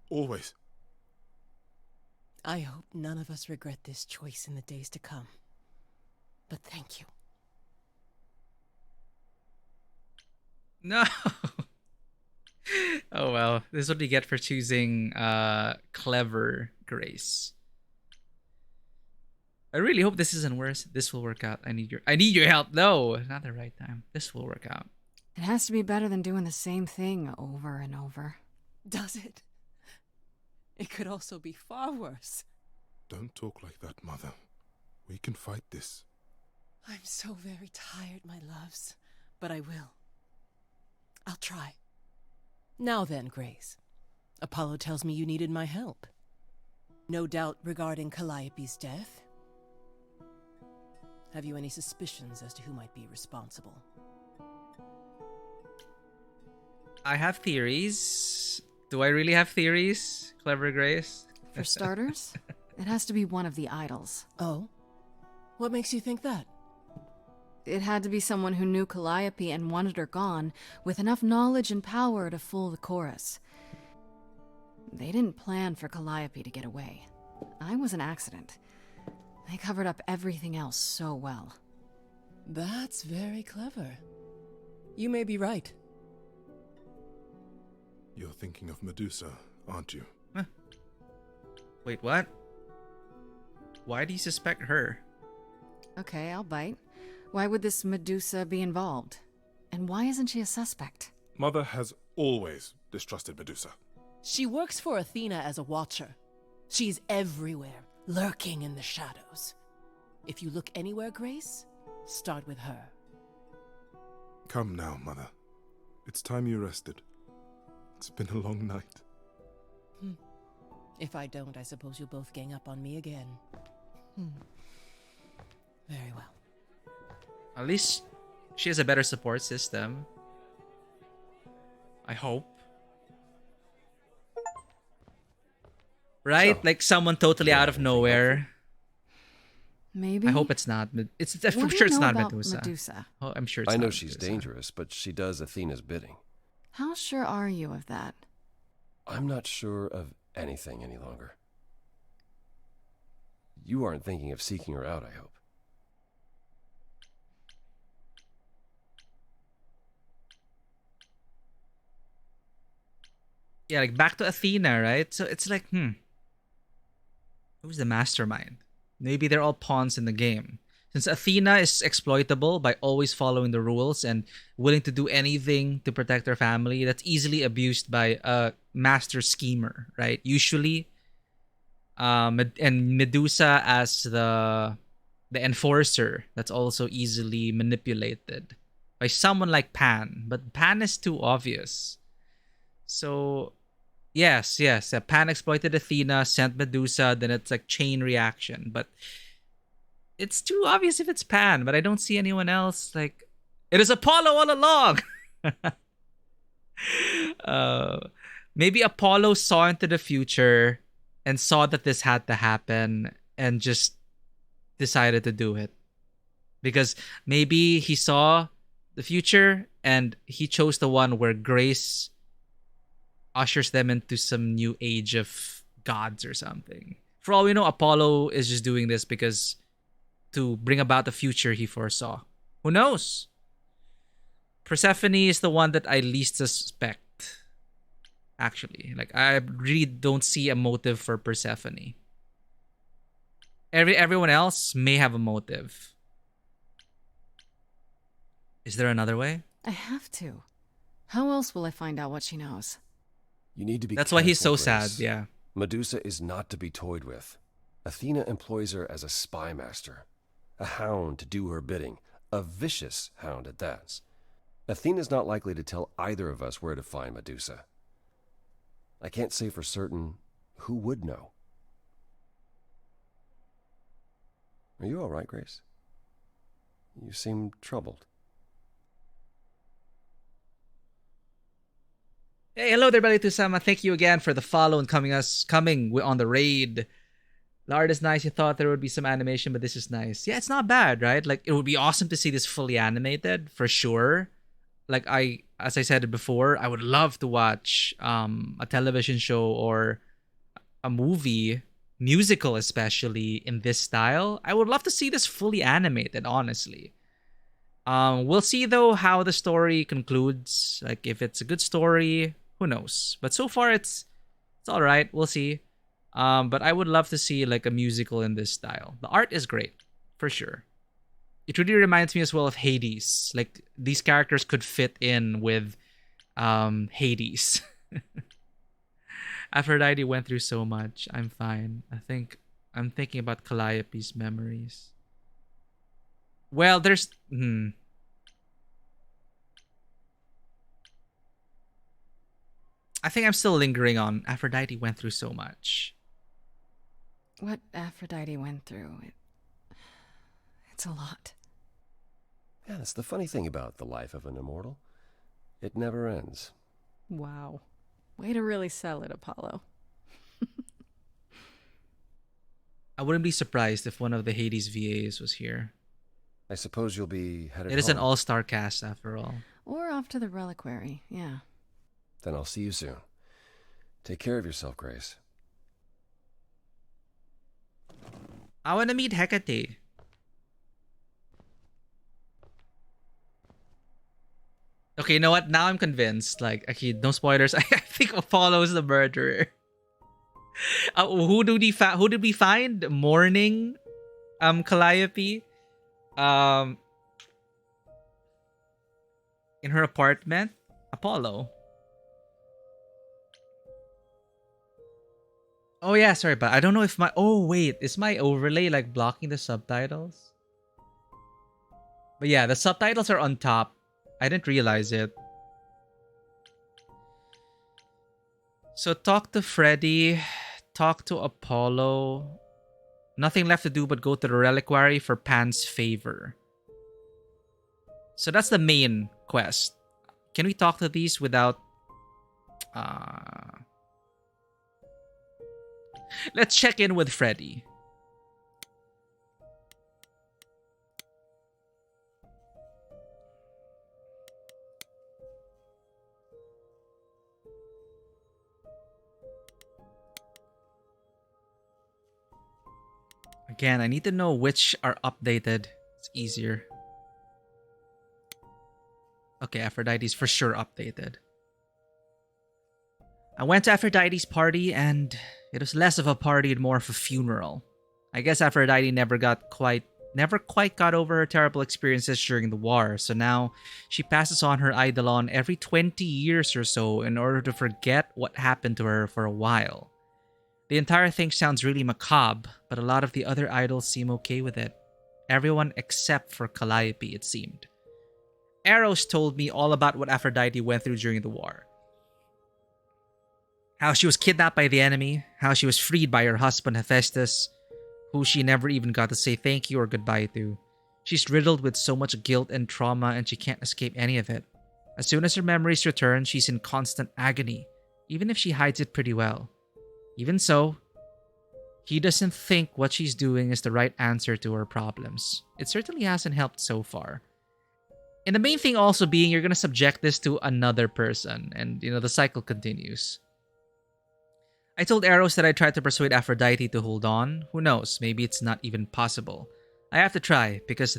Always. I hope none of us regret this choice in the days to come. But thank you. No. Oh well, this is what we get for choosing clever Grace. I really hope this isn't worse. This will work out. I need your help. No, not the right time. This will work out. It has to be better than doing the same thing over and over. Does it? It could also be far worse. Don't talk like that, Mother. We can fight this. I'm so very tired, my loves, but I will. I'll try. Now then, Grace. Apollo tells me you needed my help. No doubt regarding Calliope's death. Have you any suspicions as to who might be responsible? I have theories. Do I really have theories, Clever Grace? For starters, it has to be one of the idols. Oh? What makes you think that? It had to be someone who knew Calliope and wanted her gone, with enough knowledge and power to fool the chorus. They didn't plan for Calliope to get away. I was an accident. They covered up everything else so well. That's very clever. You may be right. You're thinking of Medusa, aren't you? Huh. Wait, what? Why do you suspect her? Okay, I'll bite. Why would this Medusa be involved? And why isn't she a suspect? Mother has always distrusted Medusa. She works for Athena as a watcher. She's everywhere, lurking in the shadows. If you look anywhere, Grace, start with her. Come now, Mother. It's time you rested. It's been a long night. If I don't, I suppose you'll both gang up on me again. Very well. At least she has a better support system. I hope. Right? So, like someone totally out of nowhere. Maybe. I hope it's not. I'm What do sure you it's know not about Medusa. Medusa? Oh, I'm sure it's I not know she's Medusa. dangerous, but she does Athena's bidding. How sure are you of that? I'm not sure of anything any longer. You aren't thinking of seeking her out, I hope. Yeah, like back to Athena, right? So it's like, who's the mastermind? Maybe they're all pawns in the game. Since Athena is exploitable by always following the rules and willing to do anything to protect her family, that's easily abused by a master schemer, right? Usually, and Medusa as the enforcer, that's also easily manipulated by someone like Pan. But Pan is too obvious. So, yes, Pan exploited Athena, sent Medusa, then it's like chain reaction. But it's too obvious if it's Pan, but I don't see anyone else. Like, it is Apollo all along. Maybe Apollo saw into the future and saw that this had to happen and just decided to do it. Because maybe he saw the future and he chose the one where Grace ushers them into some new age of gods or something. For all we know, Apollo is just doing this because to bring about the future he foresaw. Who knows? Persephone is the one that I least suspect. Actually, like I really don't see a motive for Persephone. Everyone else may have a motive. Is there another way? I have to. How else will I find out what she knows? You need to be That's why he's so careful, sad, Grace. yeah. Medusa is not to be toyed with. Athena employs her as a spy master, a hound to do her bidding, a vicious hound at that. Athena's not likely to tell either of us where to find Medusa. I can't say for certain who would know. Are you all right, Grace? You seem troubled. Hey, hello there, Belly Sama. Thank you again for the follow and coming on the raid. The art is nice. You thought there would be some animation, but this is nice. Yeah, it's not bad, right? Like, it would be awesome to see this fully animated, for sure. Like, as I said before, I would love to watch a television show or a movie, musical especially, in this style. I would love to see this fully animated, honestly. We'll see, though, how the story concludes. Like, if it's a good story, who knows? But so far, it's all right. We'll see. But I would love to see like a musical in this style. The art is great, for sure. It really reminds me as well of Hades. Like, these characters could fit in with Hades. Aphrodite went through so much. I'm fine. I'm thinking about Calliope's memories. Well, there's... I think I'm still lingering on Aphrodite went through so much. What Aphrodite went through, it's a lot. Yeah, that's the funny thing about the life of an immortal. It never ends. Wow. Way to really sell it, Apollo. I wouldn't be surprised if one of the Hades VAs was here. I suppose you'll be headed It is an home. all-star cast after all. Or off to the reliquary, yeah. Then I'll see you soon. Take care of yourself, Grace. I want to meet Hecate. Okay, you know what? Now I'm convinced. Like, okay, no spoilers. I think Apollo's the murderer. Who did we find? Mourning, Calliope, in her apartment. Apollo. Oh yeah, sorry, but I don't know if my... Oh wait, is my overlay like blocking the subtitles? But yeah, the subtitles are on top. I didn't realize it. So talk to Freddy, talk to Apollo. Nothing left to do but go to the reliquary for Pan's favor. So that's the main quest. Can we talk to these without... Let's check in with Freddy. Again, I need to know which are updated. It's easier. Okay, Aphrodite's for sure updated. I went to Aphrodite's party and it was less of a party and more of a funeral. I guess Aphrodite never quite got over her terrible experiences during the war, so now she passes on her eidolon every 20 years or so in order to forget what happened to her for a while. The entire thing sounds really macabre, but a lot of the other idols seem okay with it. Everyone except for Calliope, it seemed. Eros told me all about what Aphrodite went through during the war. How she was kidnapped by the enemy, how she was freed by her husband Hephaestus, who she never even got to say thank you or goodbye to. She's riddled with so much guilt and trauma and she can't escape any of it. As soon as her memories return, she's in constant agony, even if she hides it pretty well. Even so, He doesn't think what she's doing is the right answer to her problems. It certainly hasn't helped so far. And the main thing also being you're going to subject this to another person, and the cycle continues. I told Eros that I tried to persuade Aphrodite to hold on. Who knows, maybe it's not even possible. I have to try, because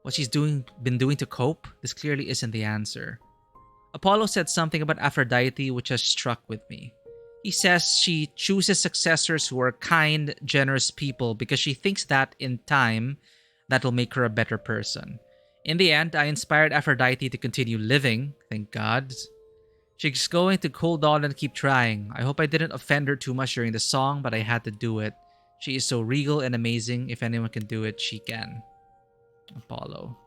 what she's been doing to cope, this clearly isn't the answer. Apollo said something about Aphrodite which has struck with me. He says she chooses successors who are kind, generous people because she thinks that in time, that'll make her a better person. In the end, I inspired Aphrodite to continue living, thank God. She's going to hold on and keep trying. I hope I didn't offend her too much during the song, but I had to do it. She is so regal and amazing. If anyone can do it, she can. Apollo.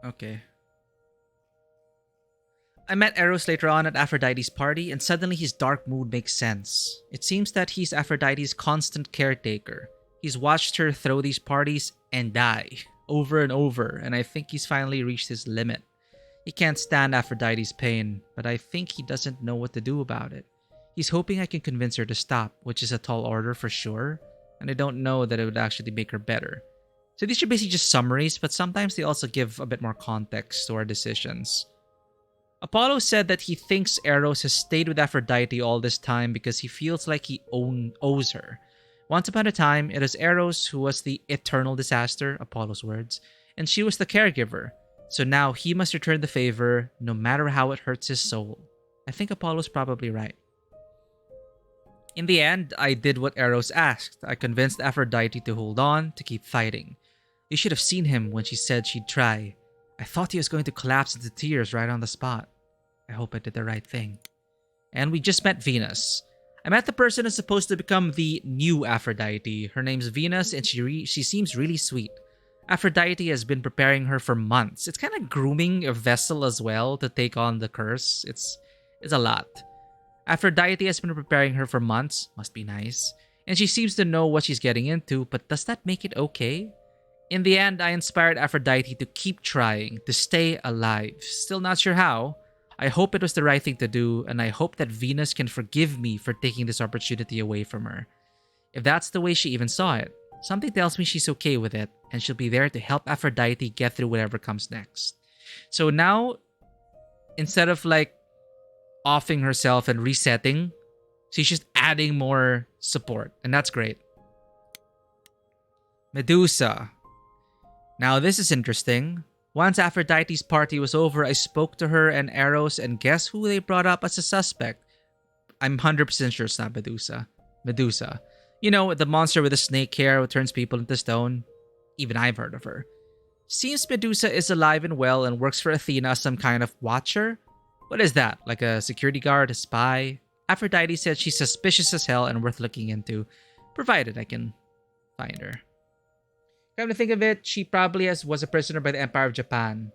Okay. I met Eros later on at Aphrodite's party, and suddenly his dark mood makes sense. It seems that he's Aphrodite's constant caretaker. He's watched her throw these parties and die over and over, and I think he's finally reached his limit. He can't stand Aphrodite's pain, but I think he doesn't know what to do about it. He's hoping I can convince her to stop, which is a tall order for sure, and I don't know that it would actually make her better. So these are basically just summaries, but sometimes they also give a bit more context to our decisions. Apollo said that he thinks Eros has stayed with Aphrodite all this time because he feels like he owes her. Once upon a time, it was Eros who was the eternal disaster, Apollo's words, and she was the caregiver. So now he must return the favor, no matter how it hurts his soul. I think Apollo's probably right. In the end, I did what Eros asked. I convinced Aphrodite to hold on, to keep fighting. You should have seen him when she said she'd try. I thought he was going to collapse into tears right on the spot. I hope I did the right thing. And we just met Venus. I met the person who's supposed to become the new Aphrodite. Her name's Venus, and she seems really sweet. Aphrodite has been preparing her for months. It's kind of grooming a vessel as well to take on the curse. It's a lot. Aphrodite has been preparing her for months. Must be nice. And she seems to know what she's getting into, but does that make it okay? In the end, I inspired Aphrodite to keep trying, to stay alive. Still not sure how. I hope it was the right thing to do, and I hope that Venus can forgive me for taking this opportunity away from her. If that's the way she even saw it, something tells me she's okay with it, and she'll be there to help Aphrodite get through whatever comes next. So now, instead of offing herself and resetting, she's just adding more support, and that's great. Medusa. Now this is interesting. Once Aphrodite's party was over, I spoke to her and Eros, and guess who they brought up as a suspect? I'm 100% sure it's not Medusa. Medusa. You know, the monster with the snake hair who turns people into stone? Even I've heard of her. Seems Medusa is alive and well and works for Athena as some kind of watcher? What is that? Like a security guard, a spy? Aphrodite said she's suspicious as hell and worth looking into, provided I can find her. Come to think of it, she probably was a prisoner by the Empire of Japan.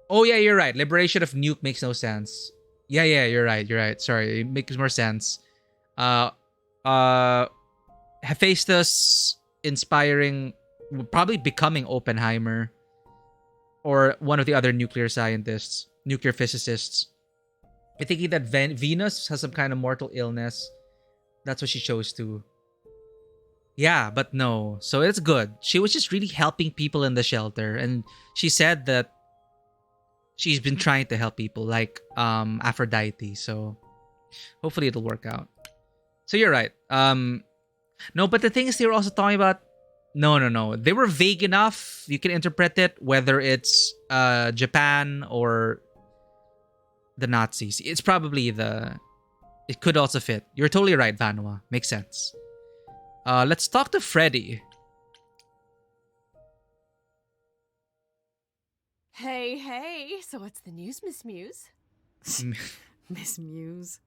Oh yeah, you're right. Liberation of Nuke makes no sense. Yeah, you're right. Sorry, it makes more sense. Hephaestus inspiring, probably becoming Oppenheimer, or one of the other nuclear scientists, nuclear physicists. I thinking that Venus has some kind of mortal illness. That's what she chose to. Yeah, but no. So it's good. She was just really helping people in the shelter, and she said that she's been trying to help people like Aphrodite. So hopefully it'll work out. So you're right. No, but the thing is, they were also talking about no. They were vague enough. You can interpret it whether it's Japan or the Nazis. It's probably it could also fit. You're totally right, Vanua. Makes sense. Let's talk to Freddy. Hey, so what's the news, Miss Muse? Miss Muse.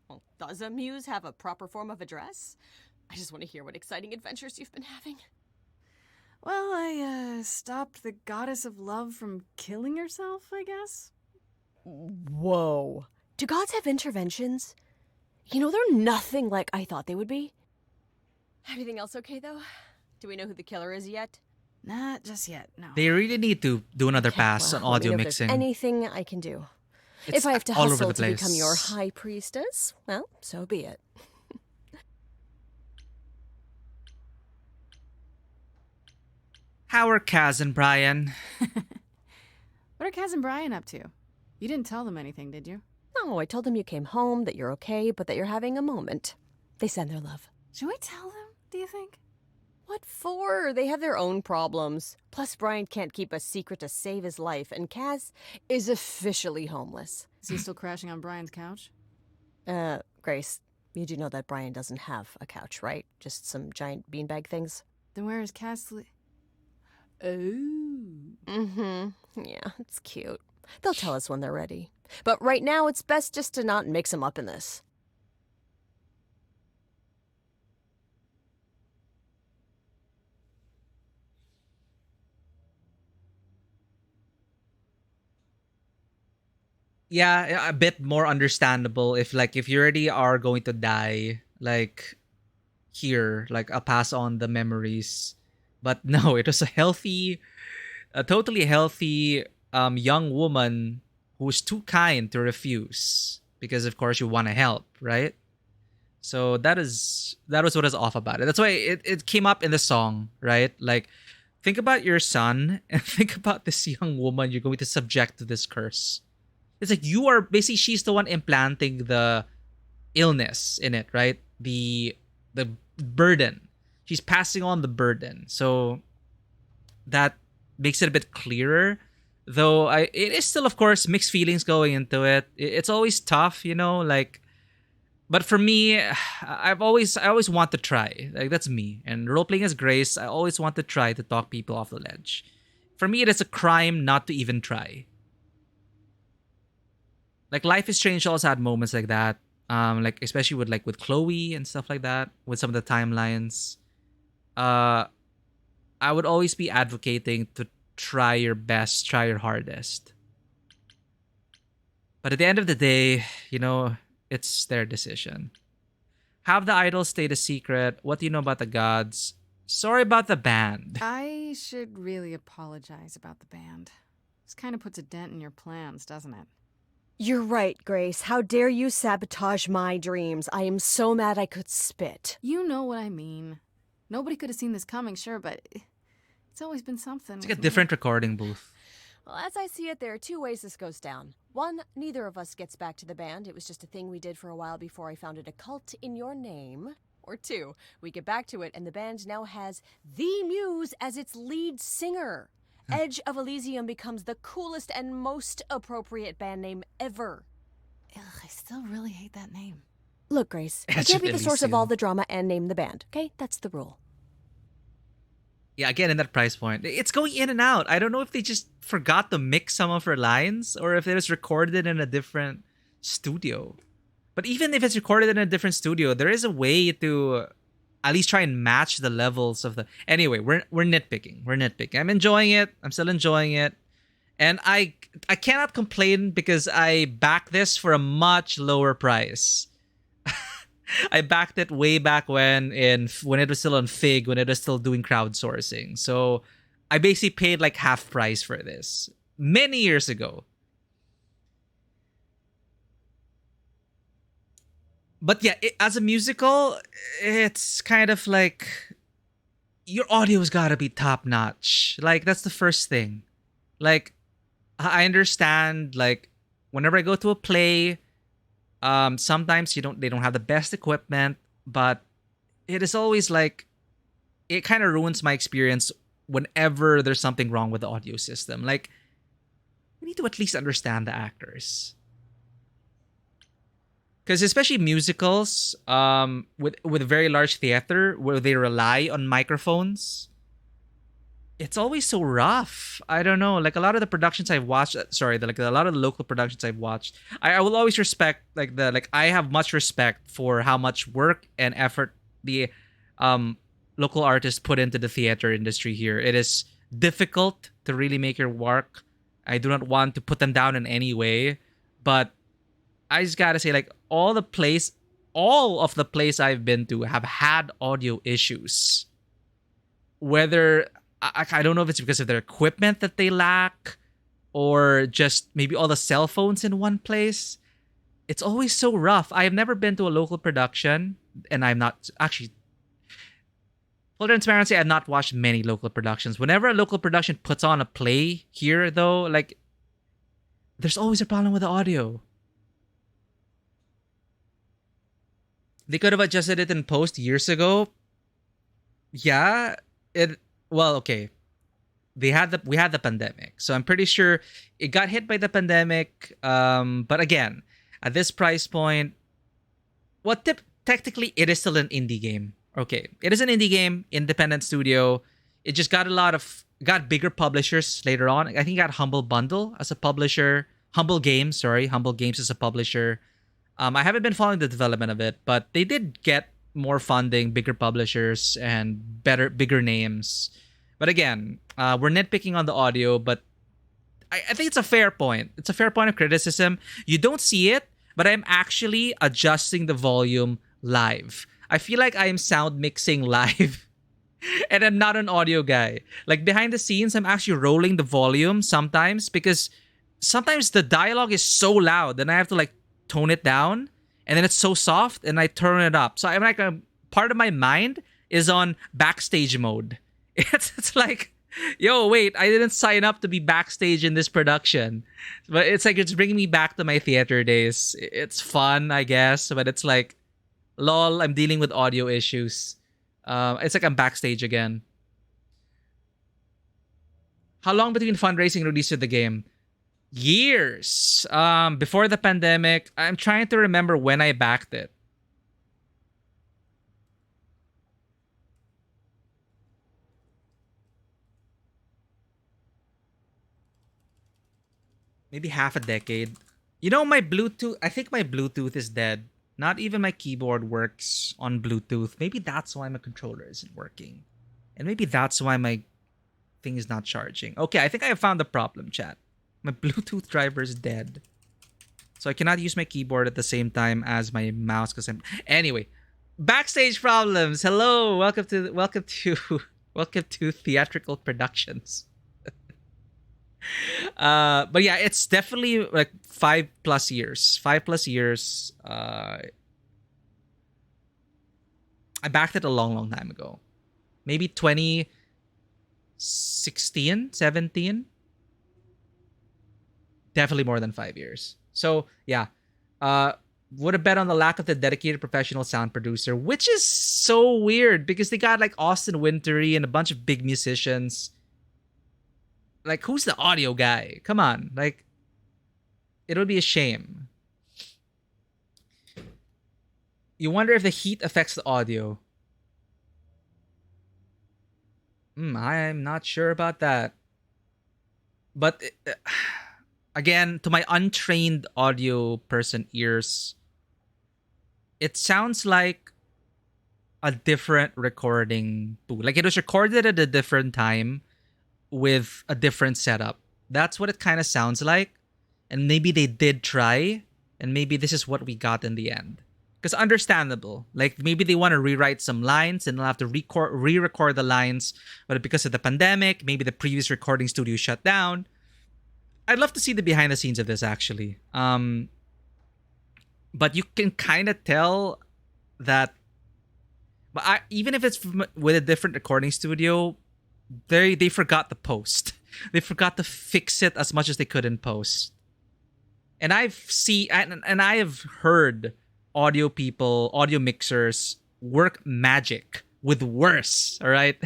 Well, does a muse have a proper form of address? I just want to hear what exciting adventures you've been having. Well, I stopped the goddess of love from killing herself, I guess. Whoa. Do gods have interventions? You know, they're nothing like I thought they would be. Everything else okay, though? Do we know who the killer is yet? Not just yet, no. They really need to do another pass Well, on let me audio know if there's mixing. anything I can do. It's If I have to all over hustle the to become place. your high priestess, well, so be it. How are Kaz and Brian? What are Kaz and Brian up to? You didn't tell them anything, did you? No, I told them you came home, that you're okay, but that you're having a moment. They send their love. Should we tell them, do you think? What for? They have their own problems. Plus, Brian can't keep a secret to save his life, and Kaz is officially homeless. Is he still crashing on Brian's couch? Grace, you do know that Brian doesn't have a couch, right? Just some giant beanbag things? Then where is Kaz Oh. Mm-hmm. Yeah, it's cute. They'll tell us when they're ready. But right now, it's best just to not mix them up in this. Yeah, a bit more understandable if you already are going to die, like here, like I'll pass on the memories. But no, it was a totally healthy young woman who was too kind to refuse because of course you want to help, right? So that was what is off about it. That's why it came up in the song, right? Like, think about your son and think about this young woman you're going to subject to this curse. It's like you are basically, she's the one implanting the illness in it, right? The burden. She's passing on the burden. So that makes it a bit clearer. Though it is still, of course, mixed feelings going into it. It's always tough, you know, like. But for me, I always want to try. Like, that's me. And role-playing as Grace, I always want to try to talk people off the ledge. For me, it is a crime not to even try. Like, Life is Strange also had moments like that. Like, especially with Chloe and stuff like that. With some of the timelines. I would always be advocating to try your best, try your hardest. But at the end of the day, you know, it's their decision. Have the idols stay a secret. What do you know about the gods? Sorry about the band. I should really apologize about the band. This kind of puts a dent in your plans, doesn't it? You're right, Grace. How dare you sabotage my dreams? I am so mad I could spit. You know what I mean. Nobody could have seen this coming, sure, but it's always been something. It's like a different recording booth. Well, as I see it, there are two ways this goes down. One, neither of us gets back to the band. It was just a thing we did for a while before I founded a cult in your name. Or two, we get back to it and the band now has the Muse as its lead singer. Edge of Elysium becomes the coolest and most appropriate band name ever. Ugh, I still really hate that name. Look, Grace, you Edge can't of be the source of Elysium. all the drama and name the band, okay? That's the rule. Yeah, again, in that price point. It's going in and out. I don't know if they just forgot to mix some of her lines or if it was recorded in a different studio. But even if it's recorded in a different studio, there is a way to at least try and match the levels of the... Anyway, we're nitpicking. We're nitpicking. I'm enjoying it. I'm still enjoying it. And I cannot complain because I backed this for a much lower price. I backed it way back when it was still on Fig, when it was still doing crowdsourcing. So I basically paid like half price for this many years ago. But yeah, as a musical, it's kind of like your audio's gotta be top notch. Like, that's the first thing. Like, I understand, like, whenever I go to a play, sometimes they don't have the best equipment, but it is always like, it kind of ruins my experience whenever there's something wrong with the audio system. Like, we need to at least understand the actors. Because especially musicals, with very large theater where they rely on microphones, it's always so rough. I don't know. Like, a lot of the productions I've watched, a lot of the local productions I've watched, I will always respect I have much respect for how much work and effort the local artists put into the theater industry here. It is difficult to really make your work. I do not want to put them down in any way, but I just gotta say, like, all of the place I've been to have had audio issues. Whether I don't know if it's because of their equipment that they lack, or just maybe all the cell phones in one place. It's always so rough. I have never been to a local production, and I'm not actually. Full transparency, I've not watched many local productions. Whenever a local production puts on a play here, though, like, there's always a problem with the audio. They could have adjusted it in post years ago. Yeah, okay. We had the pandemic, so I'm pretty sure it got hit by the pandemic. But again, at this price point, technically it is still an indie game. Okay, it is an indie game, independent studio. It just got got bigger publishers later on. I think it got Humble Bundle as a publisher. Humble Games as a publisher. I haven't been following the development of it, but they did get more funding, bigger publishers, and bigger names. But again, we're nitpicking on the audio, but I think it's a fair point. It's a fair point of criticism. You don't see it, but I'm actually adjusting the volume live. I feel like I am sound mixing live, and I'm not an audio guy. Like, behind the scenes, I'm actually rolling the volume sometimes, because sometimes the dialogue is so loud, and I have to, like, tone it down, and then it's so soft, and I turn it up. So I'm like, part of my mind is on backstage mode. It's like, yo, wait, I didn't sign up to be backstage in this production. But it's like, it's bringing me back to my theater days. It's fun, I guess, but it's like, lol, I'm dealing with audio issues. It's like I'm backstage again. How long between fundraising and release of the game? Years. Before the pandemic. I'm trying to remember when I backed it. Maybe half a decade. You know, my Bluetooth, I think my Bluetooth is dead. Not even my keyboard works on Bluetooth. Maybe that's why my controller isn't working. And maybe that's why my thing is not charging. Okay, I think I have found the problem, chat. My Bluetooth driver is dead. So I cannot use my keyboard at the same time as my mouse because I'm... Anyway, backstage problems. Hello, welcome to theatrical productions. But yeah, it's definitely like 5+ years. 5+ years. I backed it a long time ago. Maybe 2016, 17. Definitely more than 5 years. So yeah, would have bet on the lack of the dedicated professional sound producer, which is so weird because they got like Austin Wintory and a bunch of big musicians. Like, who's the audio guy? Come on, like, it would be a shame. You wonder if the heat affects the audio. I'm not sure about that. But again, to my untrained audio person ears, it sounds like a different recording booth. Like, it was recorded at a different time with a different setup. That's what it kind of sounds like. And maybe they did try, and maybe this is what we got in the end. Because understandable. Like, maybe they want to rewrite some lines and they'll have to re-record the lines. But because of the pandemic, maybe the previous recording studio shut down. I'd love to see the behind the scenes of this, actually. But you can kind of tell that... But even if it's with a different recording studio, they forgot the post. They forgot to fix it as much as they could in post. And I have heard audio people, audio mixers work magic with worse, all right?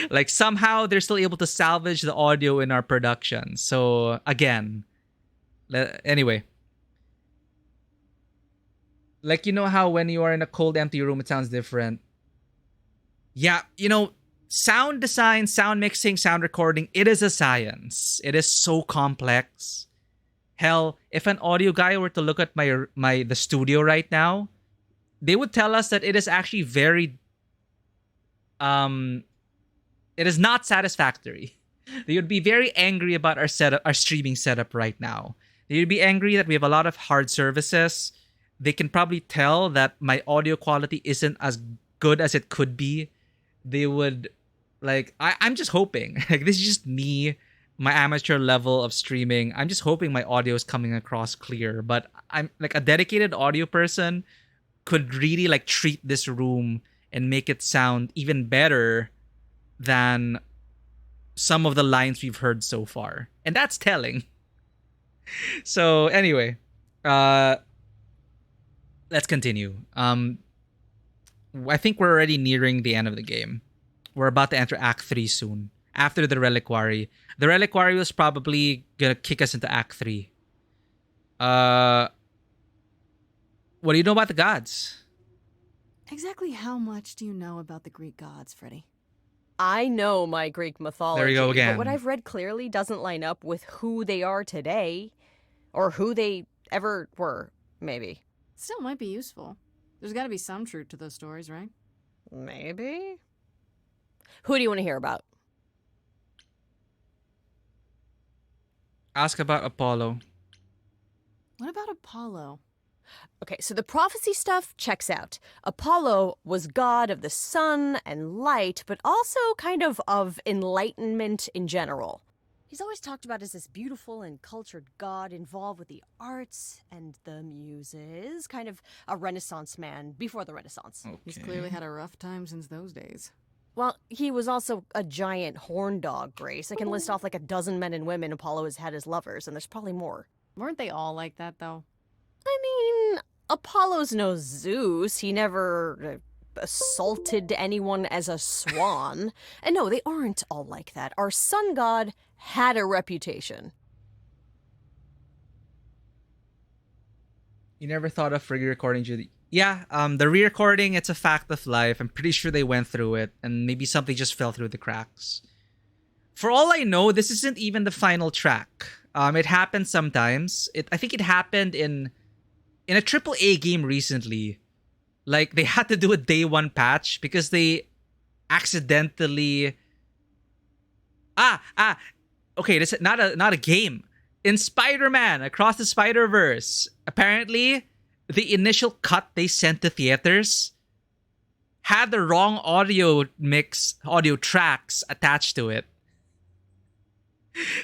Like, somehow they're still able to salvage the audio in our production. So again, anyway. Like, you know how when you are in a cold, empty room, it sounds different? Yeah, you know, sound design, sound mixing, sound recording, it is a science. It is so complex. Hell, if an audio guy were to look at the studio right now, they would tell us that it is actually very it is not satisfactory. They would be very angry about our setup, our streaming setup right now. They would be angry that we have a lot of hard services. They can probably tell that my audio quality isn't as good as it could be. They would I'm just hoping. Like, this is just me, my amateur level of streaming. I'm just hoping my audio is coming across clear. But I'm like, a dedicated audio person could really like treat this room and make it sound even better than some of the lines we've heard so far. And that's telling. So anyway, let's continue. I think we're already nearing the end of the game. We're about to enter Act 3 soon. After the Reliquary. The Reliquary was probably gonna kick us into Act 3. What do you know about the gods? Exactly how much do you know about the Greek gods, Freddy? I know my Greek mythology. There you go again. But what I've read clearly doesn't line up with who they are today. Or who they ever were, maybe. Still might be useful. There's gotta be some truth to those stories, right? Maybe. Who do you want to hear about? Ask about Apollo. What about Apollo? Okay, so the prophecy stuff checks out. Apollo was god of the sun and light, but also kind of enlightenment in general. He's always talked about as this beautiful and cultured god involved with the arts and the muses, kind of a Renaissance man before the Renaissance. Okay. He's clearly had a rough time since those days. Well, he was also a giant horn dog, Grace. I can list off like a dozen men and women Apollo has had as lovers, and there's probably more. Weren't they all like that, though? I mean, Apollo's no Zeus. He never assaulted anyone as a swan. And no, they aren't all like that. Our sun god had a reputation. You never thought of re-recording Judy? Yeah, the re-recording, it's a fact of life. I'm pretty sure they went through it, and maybe something just fell through the cracks. For all I know, this isn't even the final track. It happens sometimes. I think it happened in a AAA game recently. Like, they had to do a day one patch because they accidentally... Okay, this is not a game. In Spider-Man Across the Spider-Verse, apparently, the initial cut they sent to theaters had the wrong audio tracks attached to it.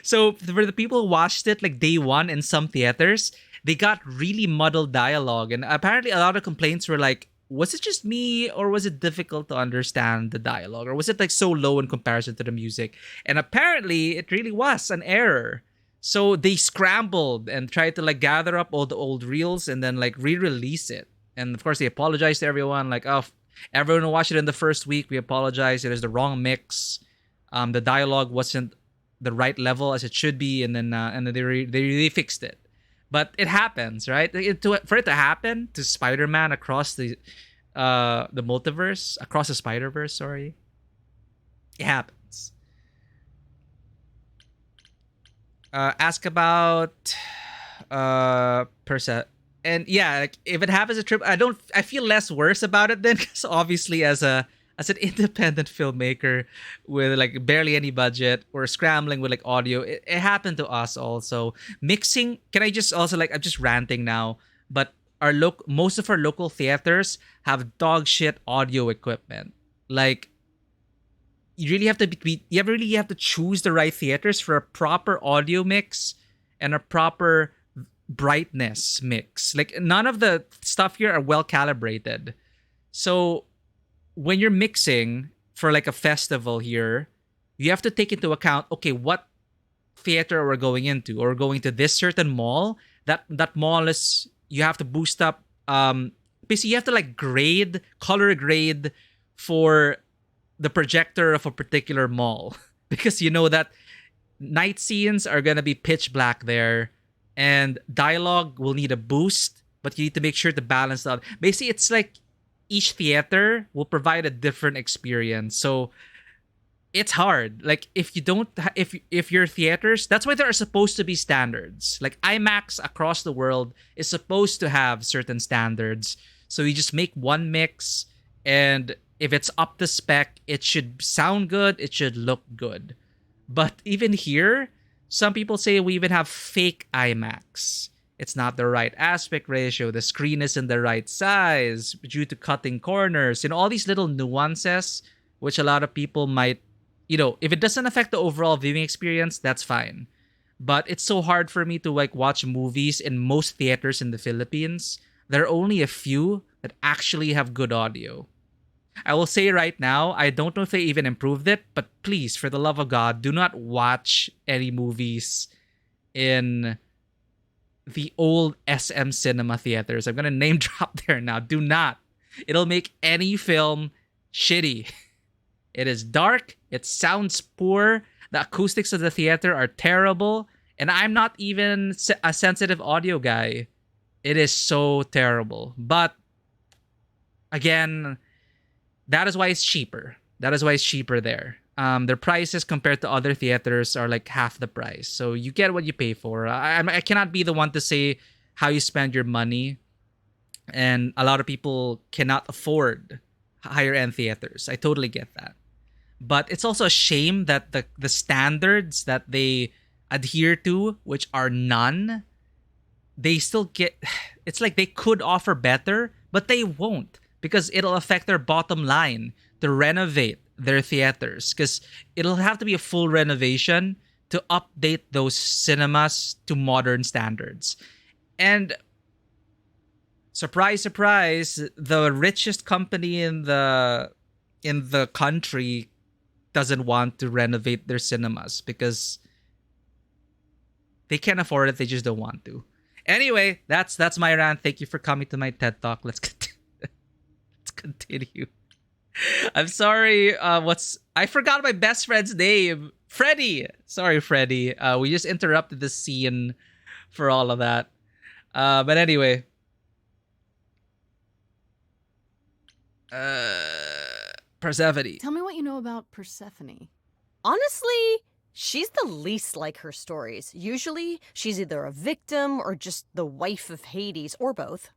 So for the people who watched it like day one in some theaters, they got really muddled dialogue. And apparently a lot of complaints were like, was it just me, or was it difficult to understand the dialogue? Or was it like so low in comparison to the music? And apparently it really was an error. So they scrambled and tried to like gather up all the old reels and then like re-release it. And of course they apologized to everyone. Like, oh, everyone who watched it in the first week, we apologize. It is the wrong mix. The dialogue wasn't the right level as it should be. And then they really fixed it. But it happens, right? For it to happen to Spider-Man across the multiverse, across the Spider-Verse, sorry. It happens. Ask about Persa. And yeah, like, if it happens a trip, I feel less worse about it then, because obviously as an independent filmmaker with like barely any budget, or scrambling with like audio, it happened to us also. Mixing, can I just also like, I'm just ranting now, but most of our local theaters have dog shit audio equipment. Like, you really have to choose the right theaters for a proper audio mix and a proper brightness mix. Like, none of the stuff here are well calibrated. So when you're mixing for like a festival here, you have to take into account, okay, what theater we're going into, or going to this certain mall. That mall is, you have to boost up. Basically, you have to like color grade for the projector of a particular mall, because you know that night scenes are gonna be pitch black there, and dialogue will need a boost, but you need to make sure to balance out. Basically, it's like each theater will provide a different experience. So it's hard. Like, if your theaters, that's why there are supposed to be standards. Like IMAX across the world is supposed to have certain standards. So you just make one mix, and if it's up to spec, it should sound good, it should look good. But even here, some people say we even have fake IMAX. It's not the right aspect ratio, the screen isn't the right size due to cutting corners, all these little nuances, which a lot of people might, if it doesn't affect the overall viewing experience, that's fine. But it's so hard for me to watch movies in most theaters in the Philippines. There are only a few that actually have good audio. I will say right now, I don't know if they even improved it, but please, for the love of God, do not watch any movies in the old SM Cinema theaters. I'm going to name drop there now. Do not. It'll make any film shitty. It is dark. It sounds poor. The acoustics of the theater are terrible. And I'm not even a sensitive audio guy. It is so terrible. But again, that is why it's cheaper. That is why it's cheaper there. Their prices compared to other theaters are like half the price. So you get what you pay for. I cannot be the one to say how you spend your money. And a lot of people cannot afford higher end theaters. I totally get that. But it's also a shame that the standards that they adhere to, which are none, they still get... It's like they could offer better, but they won't. Because it'll affect their bottom line to renovate their theaters. Because it'll have to be a full renovation to update those cinemas to modern standards. And surprise, surprise, the richest company in the country doesn't want to renovate their cinemas because they can't afford it. They just don't want to. Anyway, that's my rant. Thank you for coming to my TED Talk. Let's continue. I'm sorry. I forgot my best friend's name. Freddie. Sorry, Freddie. We just interrupted the scene for all of that. But anyway. Persephone. Tell me what you know about Persephone. Honestly, she's the least like her stories. Usually, she's either a victim or just the wife of Hades, or both.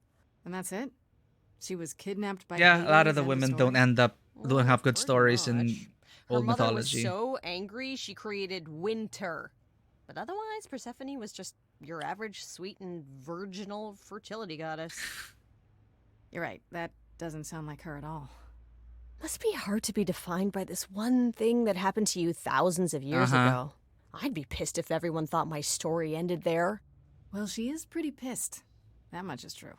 And that's it? She was kidnapped by Yeah, Hades, a lot of the end women story? don't have good stories in Her old mother mythology. was so angry, she created winter. But otherwise, Persephone was just your average sweet and virginal fertility goddess. You're right. That doesn't sound like her at all. Must be hard to be defined by this one thing that happened to you thousands of years ago. I'd be pissed if everyone thought my story ended there. Well, she is pretty pissed. That much is true.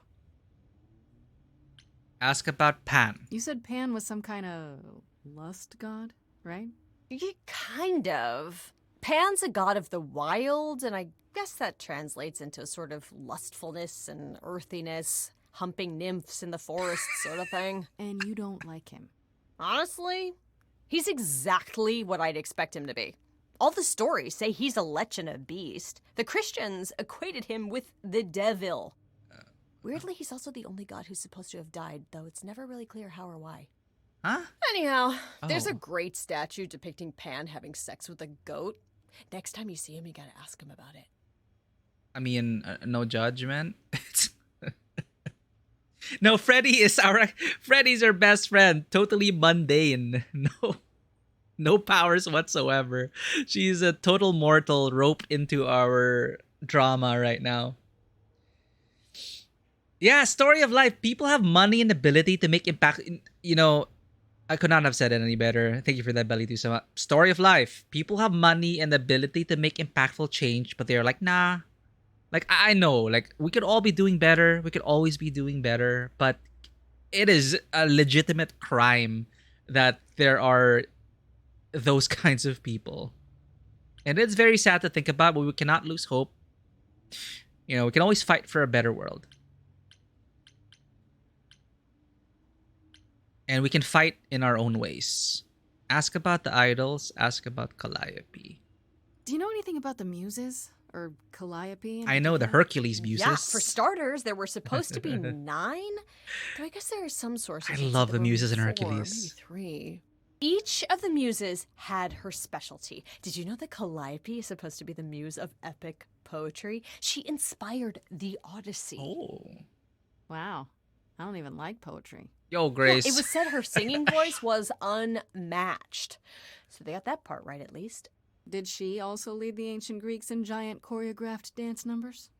Ask about Pan. You said Pan was some kind of lust god, right? Yeah, kind of. Pan's a god of the wild, and I guess that translates into a sort of lustfulness and earthiness, humping nymphs in the forest sort of thing. And you don't like him? Honestly, he's exactly what I'd expect him to be. All the stories say he's a lech and a beast. The Christians equated him with the devil. Weirdly, he's also the only god who's supposed to have died, though it's never really clear how or why. Huh? Anyhow, there's a great statue depicting Pan having sex with a goat. Next time you see him, you gotta ask him about it. I mean, no judgment. No, Freddy's our best friend. Totally mundane. No powers whatsoever. She's a total mortal roped into our drama right now. Yeah, story of life. People have money and ability to make impact. I could not have said it any better. Thank you for that, Belly Tusama. Story of life. People have money and ability to make impactful change, but they're like, nah. Like, I know, like, we could all be doing better. We could always be doing better. But it is a legitimate crime that there are those kinds of people. And it's very sad to think about, but we cannot lose hope. We can always fight for a better world. And we can fight in our own ways. Ask about the idols. Ask about Calliope. Do you know anything about the Muses? Or Calliope? I know the Hercules Muses. Yeah, for starters, there were supposed to be 9. Though I guess there are some sources. I love the Muses and 4, Hercules. maybe 3. Each of the Muses had her specialty. Did you know that Calliope is supposed to be the muse of epic poetry? She inspired the Odyssey. Oh. Wow. I don't even like poetry. Yo, Well, Grace. it was said her singing voice was unmatched. So they got that part right at least. Did she also lead the ancient Greeks in giant choreographed dance numbers?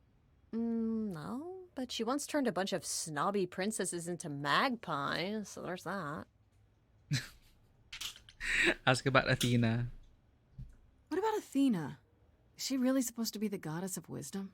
No, but she once turned a bunch of snobby princesses into magpies, so there's that. Ask about Athena. What about Athena? Is she really supposed to be the goddess of wisdom?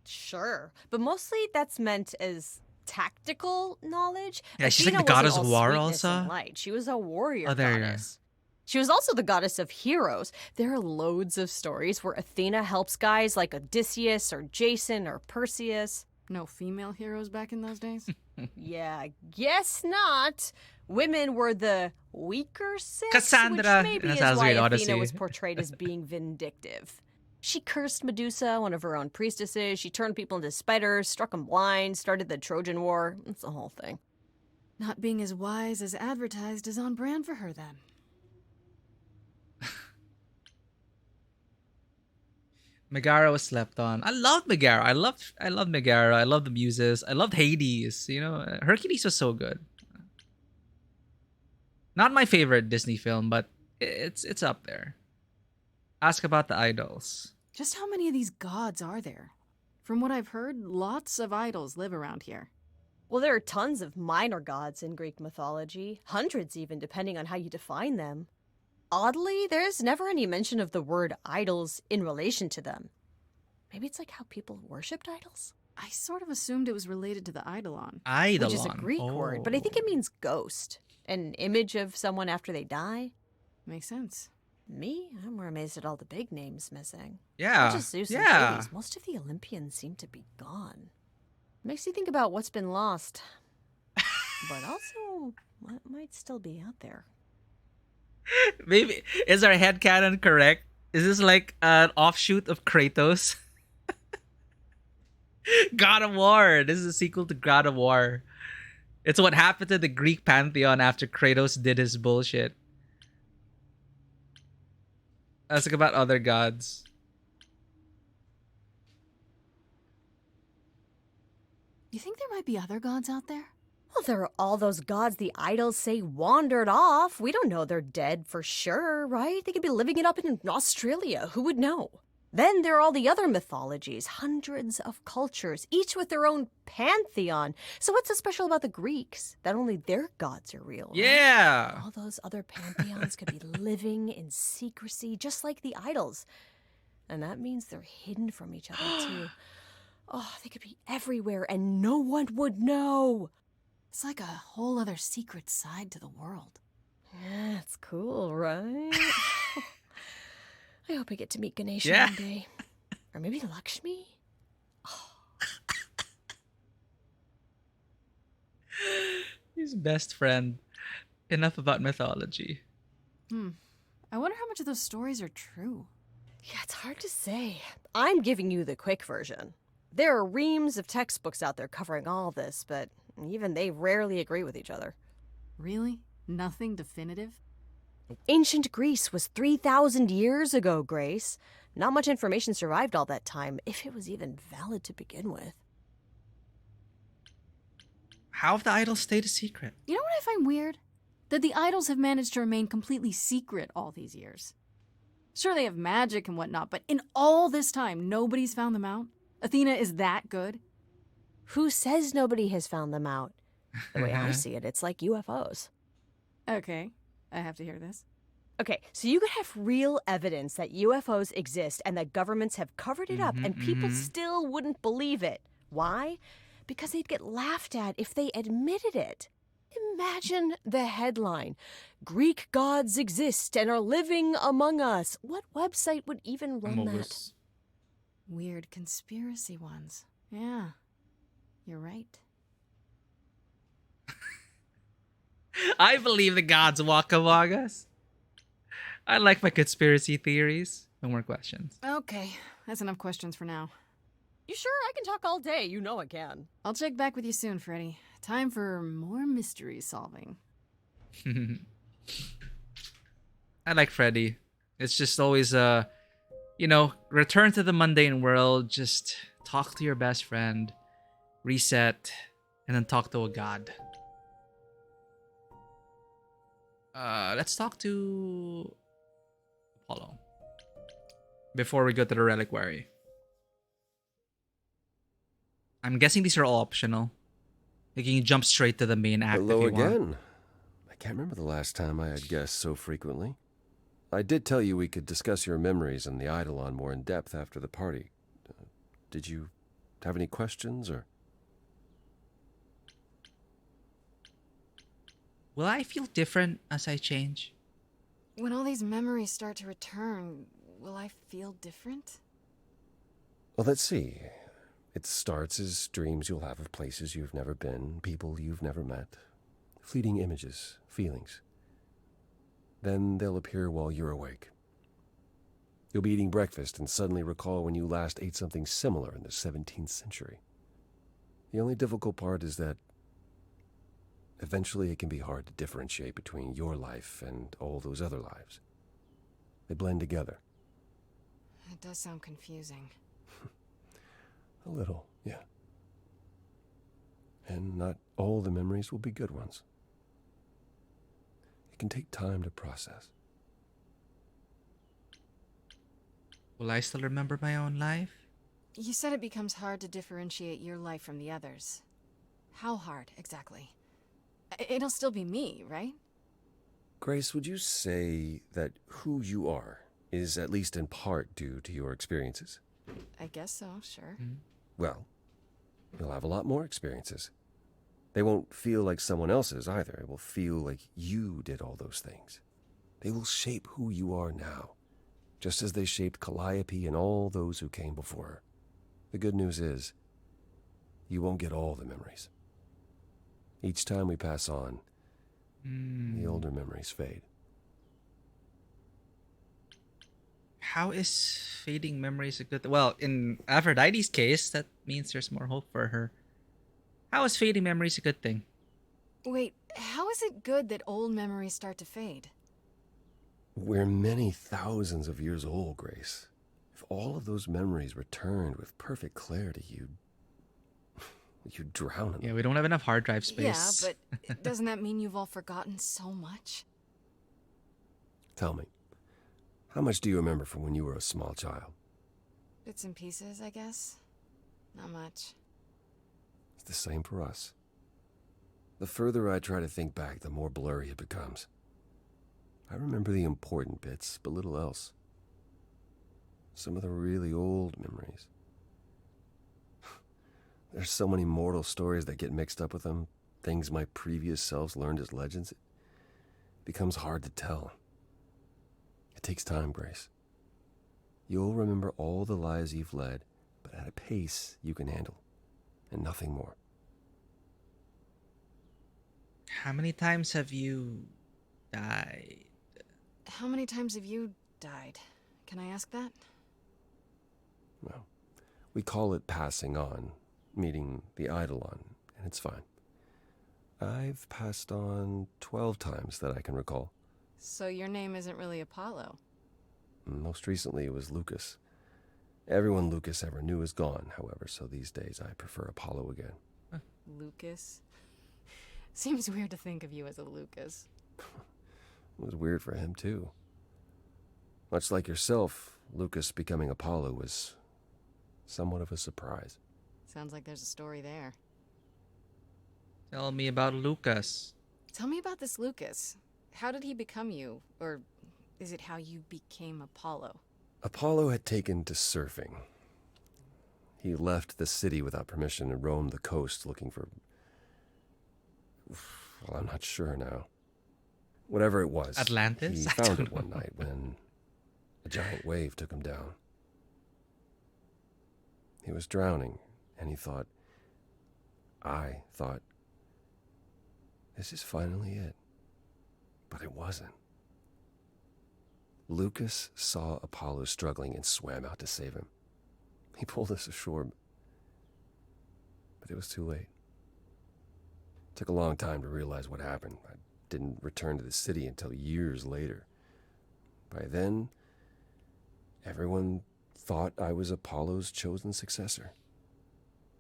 Sure, but mostly that's meant as tactical knowledge. Yeah, she's like Athena the goddess wasn't of all war sweetness and also? light. She was a warrior Oh, there you go. goddess. She was also the goddess of heroes. There are loads of stories where Athena helps guys like Odysseus or Jason or Perseus. No female heroes back in those days? Yeah, I guess not. Women were the weaker sex, Cassandra which maybe in is Assassin's why Creed Athena Odyssey. was portrayed as being vindictive. She cursed Medusa, one of her own priestesses. She turned people into spiders, struck them blind, started the Trojan War. It's the whole thing. Not being as wise as advertised is on brand for her then. Megara was slept on. I loved Megara. I loved Megara. I loved the Muses. I loved Hades. You know, Hercules was so good. Not my favorite Disney film, but it's up there. Ask about the idols. Just how many of these gods are there? From what I've heard, lots of idols live around here. Well, there are tons of minor gods in Greek mythology, hundreds even, depending on how you define them. Oddly, there's never any mention of the word idols in relation to them. Maybe it's like how people worshipped idols? I sort of assumed it was related to the eidolon. Eidolon. Which is a Greek word, but I think it means ghost. An image of someone after they die. Makes sense. Me? I'm more amazed at all the big names missing. Yeah, Not just Zeus and yeah. Hades. Most of the Olympians seem to be gone. Makes you think about what's been lost. But also, what might still be out there. Maybe is our headcanon correct? Is this like an offshoot of Kratos? God of War. This is a sequel to God of War. It's what happened to the Greek pantheon after Kratos did his bullshit. Let's talk about other gods. You think there might be other gods out there? Well, there are all those gods the idols say wandered off. We don't know they're dead for sure, right? They could be living it up in Australia. Who would know? Then there are all the other mythologies, hundreds of cultures, each with their own pantheon. So what's so special about the Greeks? That only their gods are real, right? Yeah. All those other pantheons could be living in secrecy, just like the idols. And that means they're hidden from each other, too. Oh, they could be everywhere and no one would know. It's like a whole other secret side to the world. Yeah, it's cool, right? I hope I get to meet Ganesha Yeah. one day. Or maybe Lakshmi? His best friend. Enough about mythology. I wonder how much of those stories are true. Yeah, it's hard to say. I'm giving you the quick version. There are reams of textbooks out there covering all this, but even they rarely agree with each other. Really? Nothing definitive? Ancient Greece was 3,000 years ago, Grace. Not much information survived all that time, if it was even valid to begin with. How have the idols stayed a secret? You know what I find weird? That the idols have managed to remain completely secret all these years. Sure, they have magic and whatnot, but in all this time, nobody's found them out? Athena is that good? Who says nobody has found them out? The way I see it, it's like UFOs. Okay, I have to hear this. Okay, so you could have real evidence that UFOs exist and that governments have covered it up, and people still wouldn't believe it. Why? Because they'd get laughed at if they admitted it. Imagine the headline: Greek gods exist and are living among us. What website would even run that? Weird conspiracy ones. Yeah, you're right. I believe the gods walk among us. I like my conspiracy theories. No more questions. Okay, that's enough questions for now. You sure? I can talk all day. You know I can. I'll check back with you soon, Freddy. Time for more mystery solving. I like Freddy. It's just always return to the mundane world. Just talk to your best friend, reset, and then talk to a god. Let's talk to Apollo before we go to the reliquary. I'm guessing these are all optional. Like you can jump straight to the main act Hello if you again. want. I can't remember the last time I had guests so frequently. I did tell you we could discuss your memories and the Eidolon more in depth after the party. Did you have any questions, or...? Will I feel different as I change? When all these memories start to return, will I feel different? Well, let's see. It starts as dreams you'll have of places you've never been, people you've never met, fleeting images, feelings. Then they'll appear while you're awake. You'll be eating breakfast and suddenly recall when you last ate something similar in the 17th century. The only difficult part is that eventually it can be hard to differentiate between your life and all those other lives. They blend together. It does sound confusing. A little, yeah. And not all the memories will be good ones. It can take time to process. Will I still remember my own life? You said it becomes hard to differentiate your life from the others. How hard, exactly? It'll still be me, right? Grace, would you say that who you are is at least in part due to your experiences? I guess so, sure. Well, you'll have a lot more experiences. They won't feel like someone else's either. It will feel like you did all those things. They will shape who you are now, just as they shaped Calliope and all those who came before her. The good news is, you won't get all the memories. Each time we pass on, the older memories fade. How is fading memories a good... Well, in Aphrodite's case, that means there's more hope for her. How is fading memories a good thing? Wait, how is it good that old memories start to fade? We're many thousands of years old, Grace. If all of those memories returned with perfect clarity, you'd drown in them. Yeah, we don't have enough hard drive space. Yeah, but doesn't that mean you've all forgotten so much? Tell me, how much do you remember from when you were a small child? Bits and pieces, I guess. Not much. It's the same for us. The further I try to think back, the more blurry it becomes. I remember the important bits, but little else. Some of the really old memories. There's so many mortal stories that get mixed up with them, things my previous selves learned as legends. It becomes hard to tell. It takes time, Grace. You'll remember all the lives you've led, but at a pace you can handle, and nothing more. How many times have you died? How many times have you died? Can I ask that? Well, we call it passing on, meeting the Eidolon, and it's fine. I've passed on 12 times that I can recall. So your name isn't really Apollo? Most recently it was Lucas. Everyone Lucas ever knew is gone, however, so these days I prefer Apollo again. Lucas? Seems weird to think of you as a Lucas. It was weird for him, too. Much like yourself, Lucas becoming Apollo was somewhat of a surprise. Sounds like there's a story there. Tell me about Lucas. Tell me about this Lucas. How did he become you? Or is it how you became Apollo? Apollo had taken to surfing. He left the city without permission and roamed the coast looking for... Well, I'm not sure now. Whatever it was. Atlantis? He found it one night when a giant wave took him down. He was drowning, and I thought, this is finally it. But it wasn't. Lucas saw Apollo struggling and swam out to save him. He pulled us ashore, but it was too late. It took a long time to realize what happened. I didn't return to the city until years later. By then, everyone thought I was Apollo's chosen successor.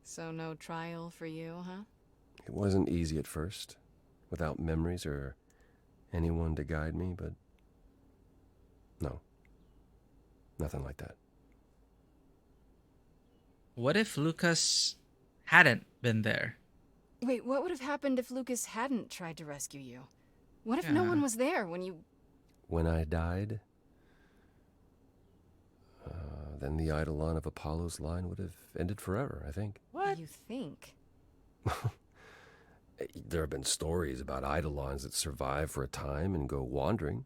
So no trial for you, huh? It wasn't easy at first, without memories or anyone to guide me, but no, nothing like that. What if Lucas hadn't been there? Wait, what would have happened if Lucas hadn't tried to rescue you? What if no one was there when you... When I died, then the Eidolon of Apollo's line would have ended forever, I think. What? You think? There have been stories about Eidolons that survive for a time and go wandering.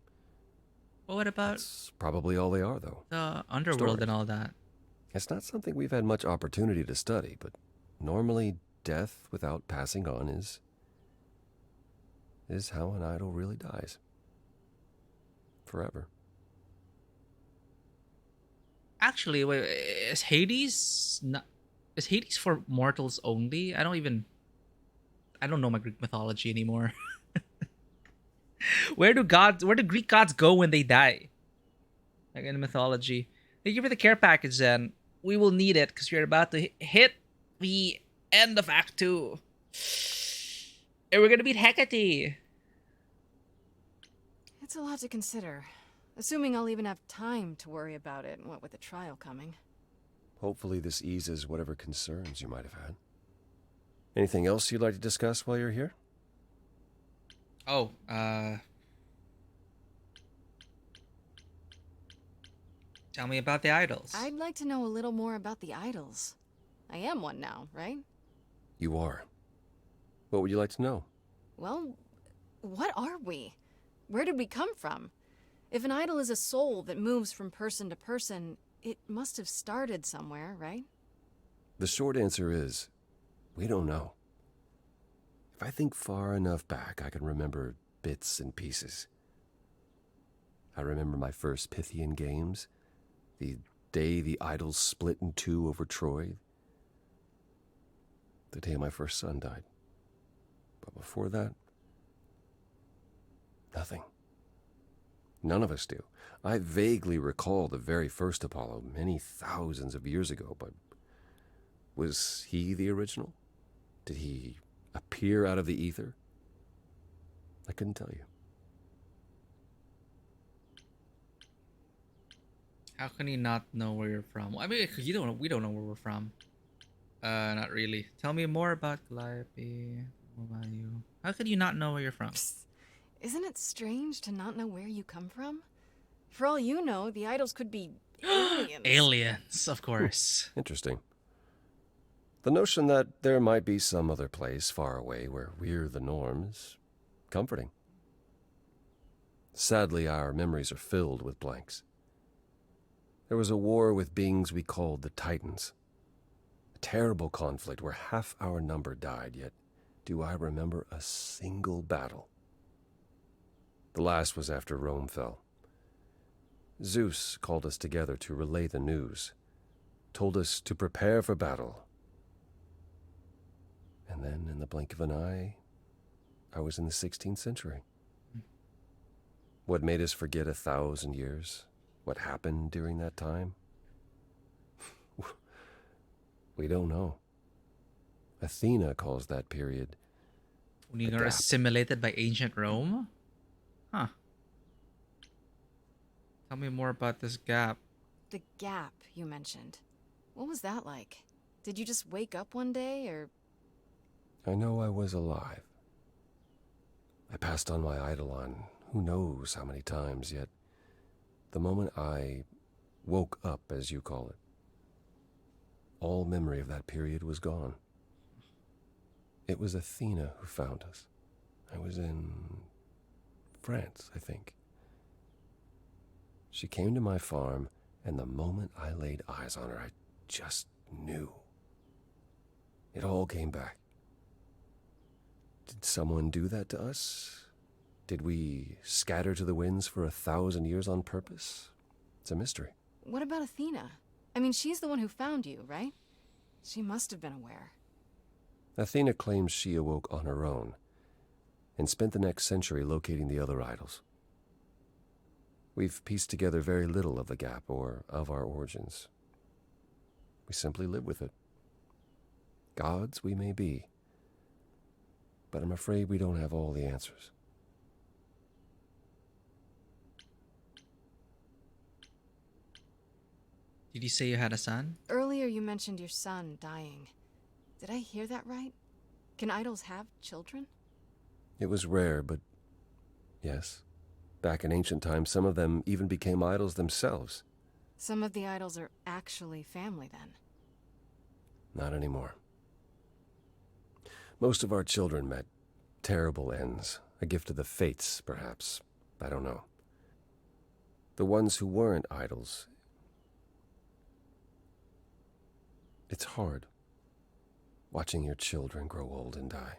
Well, what about... That's probably all they are, though. The underworld Stories. and all that? It's not something we've had much opportunity to study, but normally death without passing on is how an idol really dies. Forever. Actually, wait, is Hades for mortals only? I don't know my Greek mythology anymore. Where do Greek gods go when they die? Like in mythology. Thank you for the care package, then. We will need it because you're about to hit the end of Act 2. And we're gonna meet Hecate. It's a lot to consider. Assuming I'll even have time to worry about it, what with the trial coming. Hopefully this eases whatever concerns you might have had. Anything else you'd like to discuss while you're here? Oh, tell me about the idols. I'd like to know a little more about the idols. I am one now, right? You are. What would you like to know? Well, what are we? Where did we come from? If an idol is a soul that moves from person to person, it must have started somewhere, right? The short answer is, we don't know. If I think far enough back, I can remember bits and pieces. I remember my first Pythian games, the day the idols split in two over Troy, the day my first son died. But before that, nothing. None of us do. I vaguely recall the very first Apollo many thousands of years ago, but was he the original? Did he appear out of the ether? I couldn't tell you. How can you not know where you're from? I mean, we don't know where we're from. Not really. Tell me more about Calliope. What about you? How could you not know where you're from? Isn't it strange to not know where you come from? For all you know, the idols could be aliens. Aliens, of course. Interesting. The notion that there might be some other place far away where we're the norm is comforting. Sadly, our memories are filled with blanks. There was a war with beings we called the Titans. A terrible conflict where half our number died, yet do I remember a single battle. The last was after Rome fell. Zeus called us together to relay the news, told us to prepare for battle. And then, in the blink of an eye, I was in the 16th century. What made us forget 1,000 years? What happened during that time? We don't know. Athena calls that period When you are assimilated by ancient Rome? Huh. Tell me more about this gap. The gap you mentioned. What was that like? Did you just wake up one day, or... I know I was alive. I passed on my Eidolon who knows how many times, yet the moment I woke up, as you call it, all memory of that period was gone. It was Athena who found us. I was in France, I think. She came to my farm, and the moment I laid eyes on her, I just knew. It all came back. Did someone do that to us? Did we scatter to the winds for 1,000 years on purpose? It's a mystery. What about Athena? I mean, she's the one who found you, right? She must have been aware. Athena claims she awoke on her own and spent the next century locating the other idols. We've pieced together very little of the gap or of our origins. We simply live with it. Gods we may be, but I'm afraid we don't have all the answers. Did you say you had a son? Earlier you mentioned your son dying. Did I hear that right? Can idols have children? It was rare, but yes. Back in ancient times, some of them even became idols themselves. Some of the idols are actually family then. Not anymore. Most of our children met terrible ends. A gift of the fates, perhaps. I don't know. The ones who weren't idols. It's hard. Watching your children grow old and die.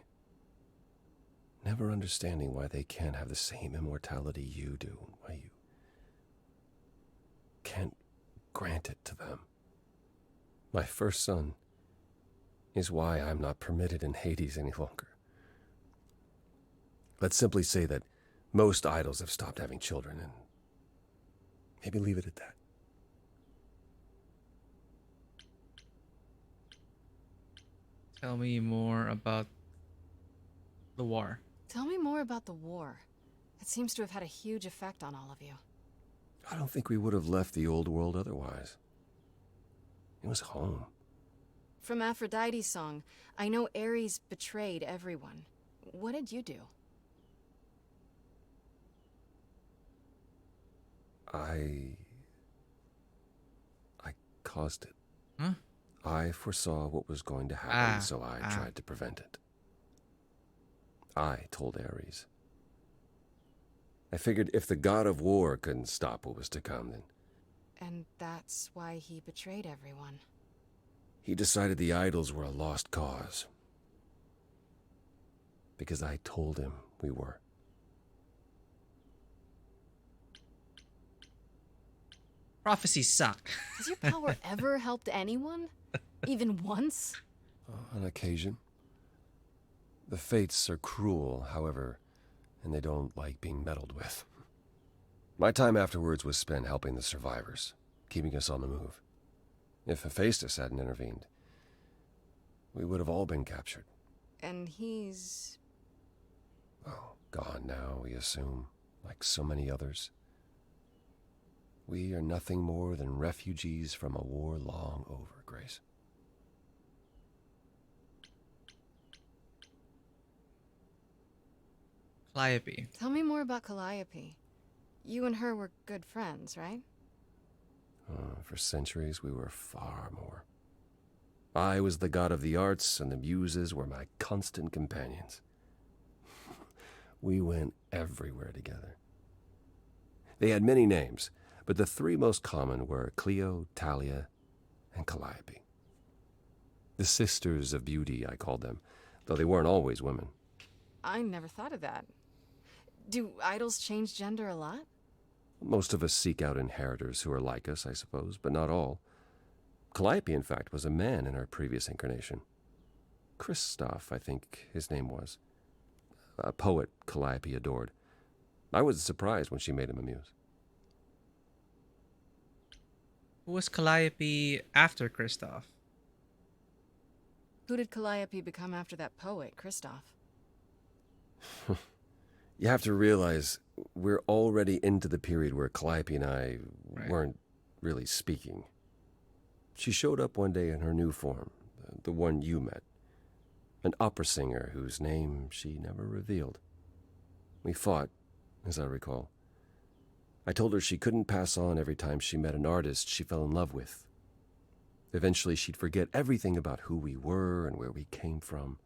Never understanding why they can't have the same immortality you do. Why you can't grant it to them. My first son is why I'm not permitted in Hades any longer. Let's simply say that most idols have stopped having children, and maybe leave it at that. Tell me more about the war. Tell me more about the war. It seems to have had a huge effect on all of you. I don't think we would have left the old world otherwise. It was home. From Aphrodite's song, I know Ares betrayed everyone. What did you do? I caused it. Huh? I foresaw what was going to happen, so I tried to prevent it. I told Ares. I figured if the god of war couldn't stop what was to come, then... And that's why he betrayed everyone. He decided the idols were a lost cause. Because I told him we were. Prophecies suck. Has your power ever helped anyone? Even once? On occasion. The fates are cruel, however, and they don't like being meddled with. My time afterwards was spent helping the survivors, keeping us on the move. If Hephaestus hadn't intervened, we would have all been captured. And he's... Oh, gone now, we assume, like so many others. We are nothing more than refugees from a war long over, Grace. Calliope. Tell me more about Calliope. You and her were good friends, right? For centuries, we were far more. I was the god of the arts, and the muses were my constant companions. We went everywhere together. They had many names, but the three most common were Clio, Talia, and Calliope. The sisters of beauty, I called them, though they weren't always women. I never thought of that. Do idols change gender a lot? Most of us seek out inheritors who are like us, I suppose, but not all. Calliope, in fact, was a man in her previous incarnation. Christoph, I think his name was. A poet Calliope adored. I was surprised when she made him a muse. Who was Calliope after Christoph? Who did Calliope become after that poet, Christoph? You have to realize we're already into the period where Calliope and I weren't really speaking. She showed up one day in her new form, the one you met. An opera singer whose name she never revealed. We fought, as I recall. I told her she couldn't pass on every time she met an artist she fell in love with. Eventually she'd forget everything about who we were and where we came from.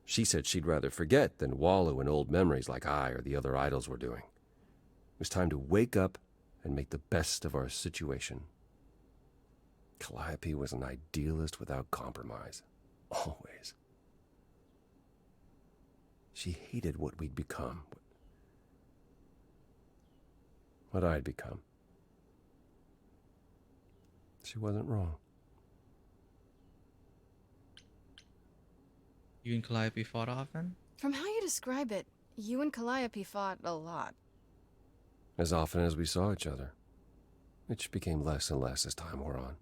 She said she'd rather forget than wallow in old memories like I or the other idols were doing. It was time to wake up and make the best of our situation. Calliope was an idealist without compromise. Always. She hated what we'd become. What I'd become. She wasn't wrong. You and Calliope fought often? From how you describe it, you and Calliope fought a lot. As often as we saw each other, which became less and less as time wore on.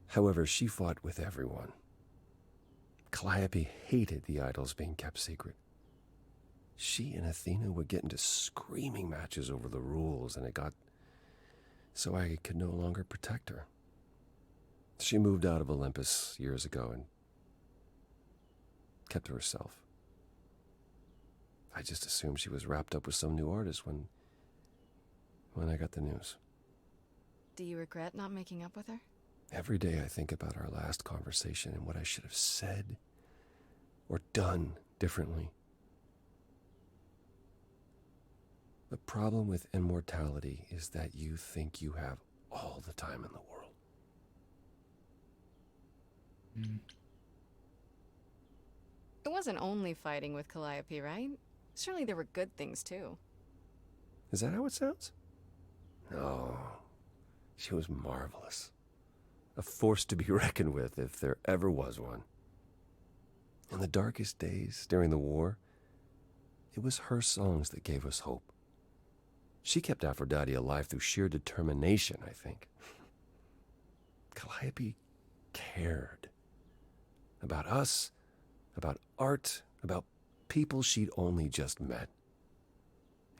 However, she fought with everyone. Calliope hated the idols being kept secret. She and Athena would get into screaming matches over the rules, and it got so I could no longer protect her. She moved out of Olympus years ago and kept to herself. I just assumed she was wrapped up with some new artist when I got the news. Do you regret not making up with her? Every day I think about our last conversation and what I should have said or done differently. The problem with immortality is that you think you have all the time in the world. It wasn't only fighting with Calliope, right? Surely there were good things too. Is that how it sounds? No. She was marvelous. A force to be reckoned with if there ever was one. In the darkest days during the war, it was her songs that gave us hope. She kept Aphrodite alive through sheer determination, I think. Calliope cared. About us, about art, about people she'd only just met.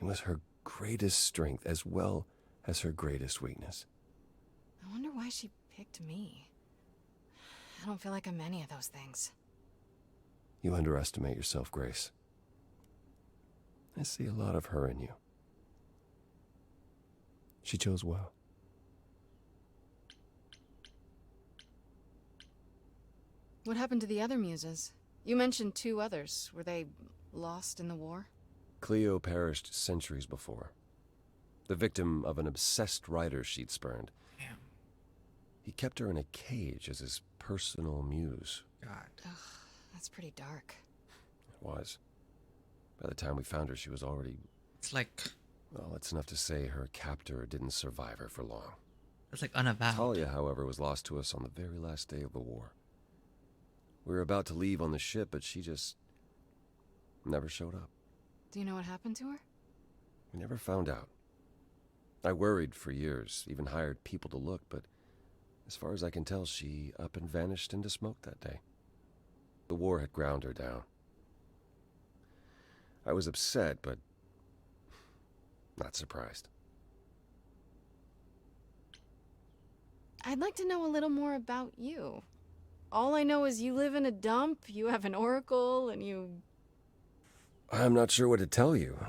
It was her greatest strength as well as her greatest weakness. I wonder why she picked me. I don't feel like I'm any of those things. You underestimate yourself, Grace. I see a lot of her in you. She chose well. What happened to the other muses? You mentioned 2 others. Were they lost in the war? Cleo perished centuries before. The victim of an obsessed writer she'd spurned. Damn. He kept her in a cage as his personal muse. God. Ugh, that's pretty dark. It was. By the time we found her, she was already... It's like... Well, it's enough to say her captor didn't survive her for long. It's like unavowed. Talia, however, was lost to us on the very last day of the war. We were about to leave on the ship, but she just never showed up. Do you know what happened to her? We never found out. I worried for years, even hired people to look, but as far as I can tell, she up and vanished into smoke that day. The war had ground her down. I was upset, but not surprised. I'd like to know a little more about you. All I know is you live in a dump, you have an oracle, and you... I'm not sure what to tell you.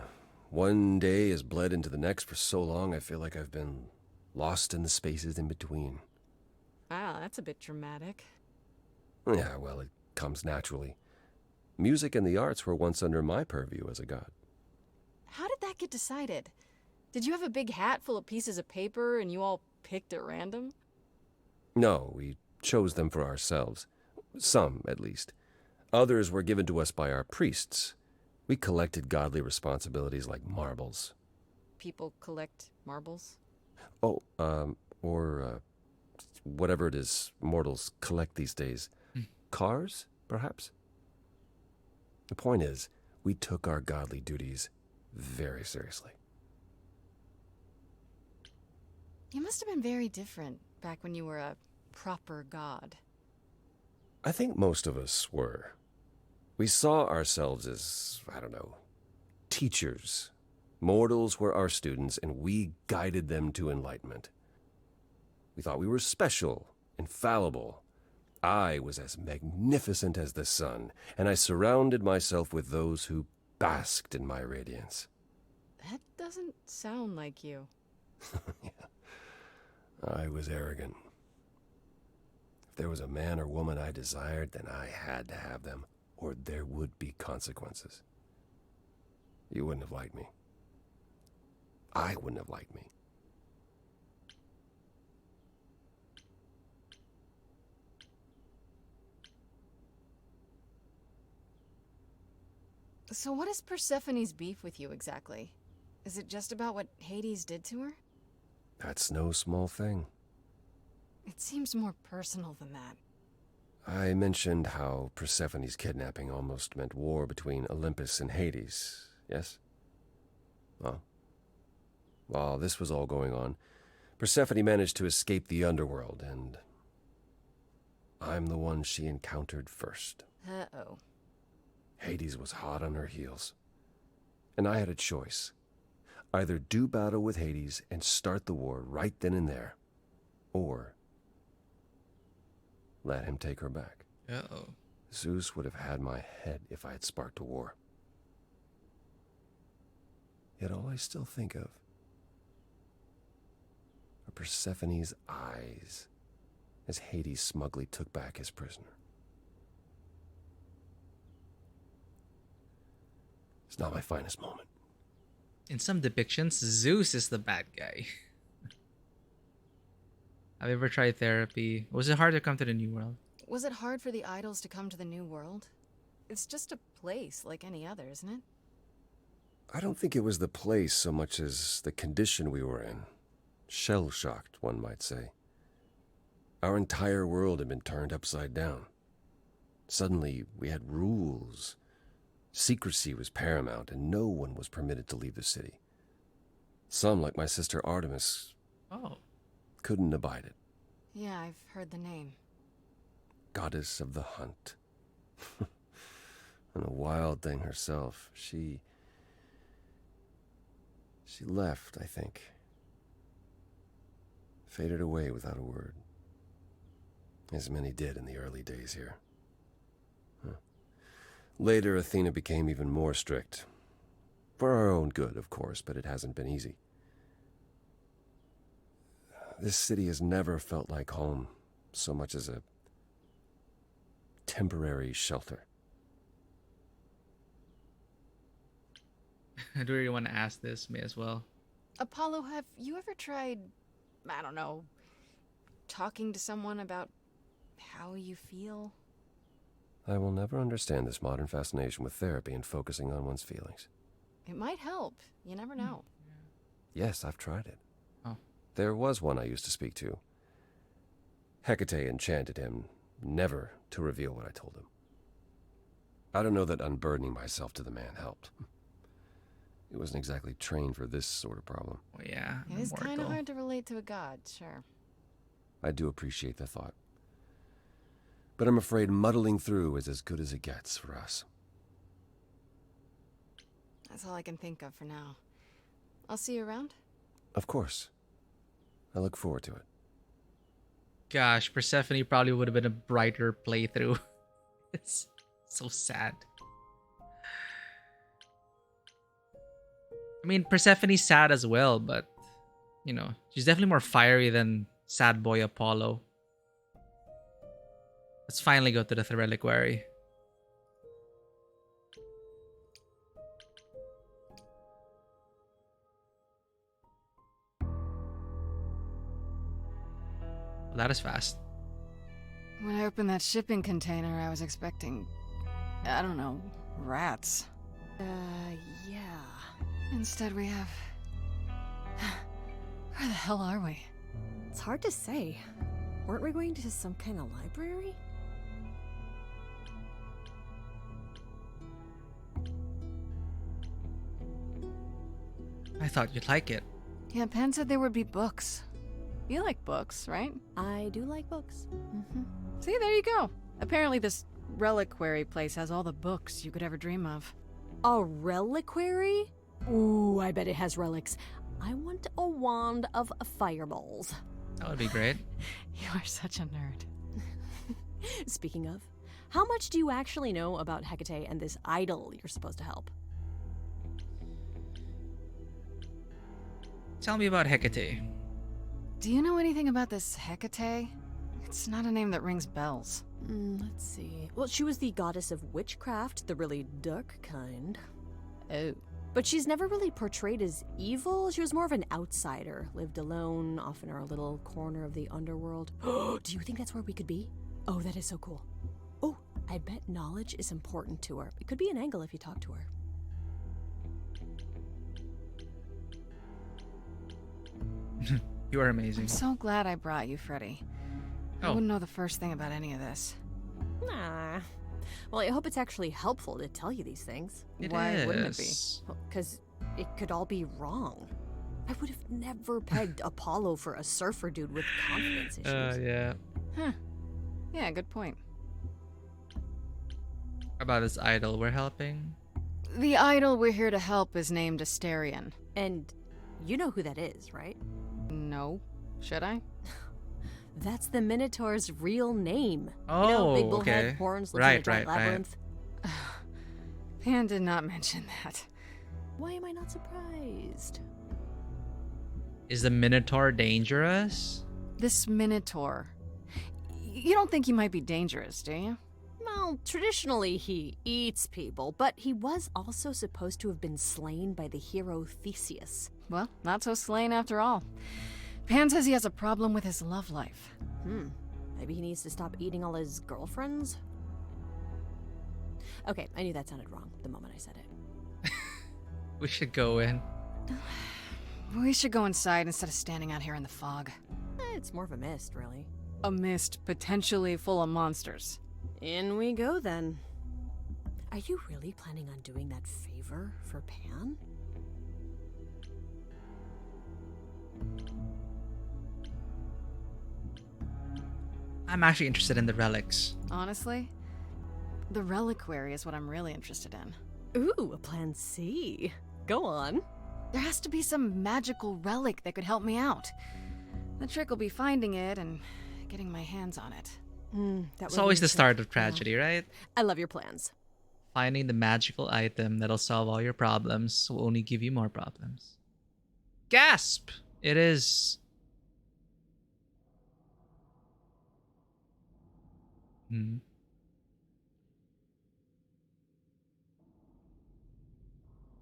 One day has bled into the next for so long, I feel like I've been lost in the spaces in between. Wow, that's a bit dramatic. Yeah, well, it comes naturally. Music and the arts were once under my purview as a god. How did that get decided? Did you have a big hat full of pieces of paper and you all picked at random? No, we chose them for ourselves. Some, at least. Others were given to us by our priests. We collected godly responsibilities like marbles. People collect marbles? Oh, or whatever it is mortals collect these days. Cars, perhaps? The point is, we took our godly duties very seriously. You must have been very different back when you were a proper god. I think most of us were. We saw ourselves as, I don't know, teachers. Mortals were our students, and we guided them to enlightenment. We thought we were special, infallible. I was as magnificent as the sun, and I surrounded myself with those who basked in my radiance. That doesn't sound like you. Yeah. I was arrogant. If there was a man or woman I desired, then I had to have them, or there would be consequences. You wouldn't have liked me. I wouldn't have liked me. So what is Persephone's beef with you exactly? Is it just about what Hades did to her? That's no small thing. It seems more personal than that. I mentioned how Persephone's kidnapping almost meant war between Olympus and Hades, yes? Well, while this was all going on, Persephone managed to escape the underworld, and I'm the one she encountered first. Uh-oh. Hades was hot on her heels. And I had a choice. Either do battle with Hades and start the war right then and there, or let him take her back. Uh-oh. Zeus would have had my head if I had sparked a war. Yet all I still think of are Persephone's eyes as Hades smugly took back his prisoner. It's not my finest moment. In some depictions, Zeus is the bad guy. Have you ever tried therapy? Was it hard to come to the new world? Was it hard for the idols to come to the new world? It's just a place like any other, isn't it? I don't think it was the place so much as the condition we were in. Shell-shocked, one might say. Our entire world had been turned upside down. Suddenly, we had rules. Secrecy was paramount, and no one was permitted to leave the city. Some, like my sister Artemis, couldn't abide it. Yeah, I've heard the name. Goddess of the hunt. And a wild thing herself. She left, I think. Faded away without a word. As many did in the early days here. Later, Athena became even more strict. For our own good, of course, but it hasn't been easy. This city has never felt like home so much as a temporary shelter. I do really want to ask this, may as well. Apollo, have you ever tried, I don't know, talking to someone about how you feel? I will never understand this modern fascination with therapy and focusing on one's feelings. It might help. You never know. Yes, I've tried it. Oh. There was one I used to speak to. Hecate enchanted him never to reveal what I told him. I don't know that unburdening myself to the man helped. He wasn't exactly trained for this sort of problem. Well, yeah. It is kind of hard to relate to a god, sure. I do appreciate the thought. But I'm afraid muddling through is as good as it gets for us. That's all I can think of for now. I'll see you around. Of course. I look forward to it. Gosh, Persephone probably would have been a brighter playthrough. It's so sad. I mean, Persephone's sad as well, but, you know, she's definitely more fiery than sad boy Apollo. Let's finally go to the reliquary. Well, that is fast. When I opened that shipping container, I was expecting, I don't know, rats. Yeah. Instead we have... Where the hell are we? It's hard to say. Weren't we going to some kind of library? I thought you'd like it. Yeah, Pen said there would be books. You like books, right? I do like books. Mm-hmm. See, there you go. Apparently this reliquary place has all the books you could ever dream of. A reliquary? Ooh, I bet it has relics. I want a wand of fireballs. That would be great. You are such a nerd. Speaking of, how much do you actually know about Hecate and this idol you're supposed to help? Tell me about Hecate. Do you know anything about this Hecate? It's not a name that rings bells. Let's see. Well, she was the goddess of witchcraft, the really dark kind. Oh. But she's never really portrayed as evil. She was more of an outsider, lived alone, off in her little corner of the underworld. Do you think that's where we could be? Oh, that is so cool. Oh, I bet knowledge is important to her. It could be an angle if you talk to her. You are amazing. I'm so glad I brought you, Freddy. I wouldn't know the first thing about any of this. Nah. Well, I hope it's actually helpful to tell you these things. Why wouldn't it be? Because it could all be wrong. I would have never pegged Apollo for a surfer dude with confidence issues. Yeah. Huh. Yeah, good point. About this idol we're helping? The idol we're here to help is named Asterion. And you know who that is, right? No. Should I? That's the Minotaur's real name. Oh, you know, big bull okay. head, horns, lives in a giant Right. labyrinth. Pan did not mention that. Why am I not surprised? Is the Minotaur dangerous? This Minotaur. You don't think he might be dangerous, do you? Well, traditionally he eats people, but he was also supposed to have been slain by the hero Theseus. Well, not so slain after all. Pan says he has a problem with his love life. Maybe he needs to stop eating all his girlfriends? Okay, I knew that sounded wrong the moment I said it. We should go in. We should go inside instead of standing out here in the fog. It's more of a mist, really. A mist potentially full of monsters. In we go, then. Are you really planning on doing that favor for Pan? I'm actually interested in the relics. Honestly, the reliquary is what I'm really interested in. Ooh, a plan C. Go on. There has to be some magical relic that could help me out. The trick will be finding it and getting my hands on it. It's always the start of tragedy, right? I love your plans. Finding the magical item that'll solve all your problems will only give you more problems. Gasp! It is.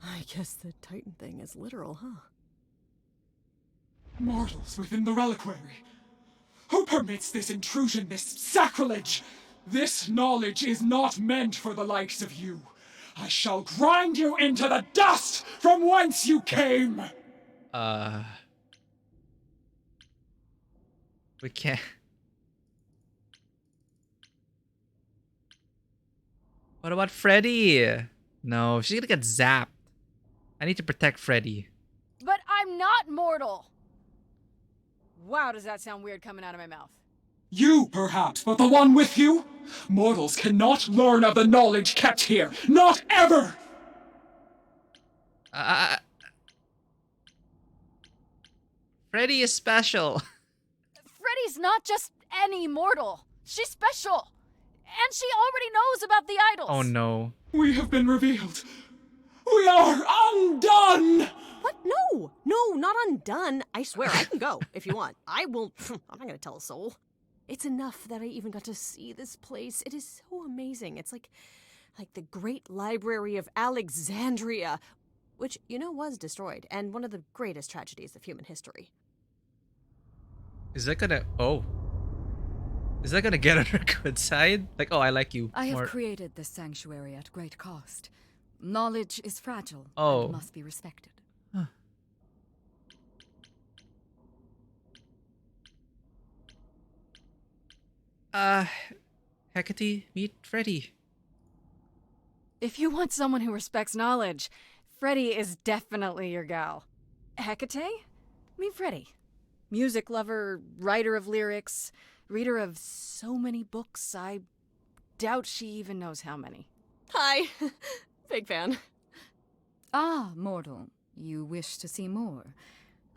I guess the Titan thing is literal, huh? Mortals within the reliquary. Who permits this intrusion, this sacrilege? This knowledge is not meant for the likes of you. I shall grind you into the dust from whence you came! We can't. What about Freddy? No, she's gonna get zapped. I need to protect Freddy. But I'm not mortal! Wow, does that sound weird coming out of my mouth? You, perhaps, but the one with you? Mortals cannot learn of the knowledge kept here. Not ever! Freddy is special. Freddy's not just any mortal. She's special. And she already knows about the idols. Oh no. We have been revealed. We are undone! What? No! No, not undone. I swear, I can go if you want. I will. I'm not gonna tell a soul. It's enough that I even got to see this place. It is so amazing. It's like the Great Library of Alexandria, which, you know, was destroyed, and one of the greatest tragedies of human history. Is that gonna... Oh. Is that gonna get on her good side? Like, oh, I like you I have more. created this sanctuary at great cost. Knowledge is fragile Oh. and must be respected. Hecate, meet Freddy. If you want someone who respects knowledge, Freddy is definitely your gal. Hecate? Meet Freddy. Music lover, writer of lyrics, reader of so many books, I doubt she even knows how many. Hi. Big fan. Ah, mortal, you wish to see more.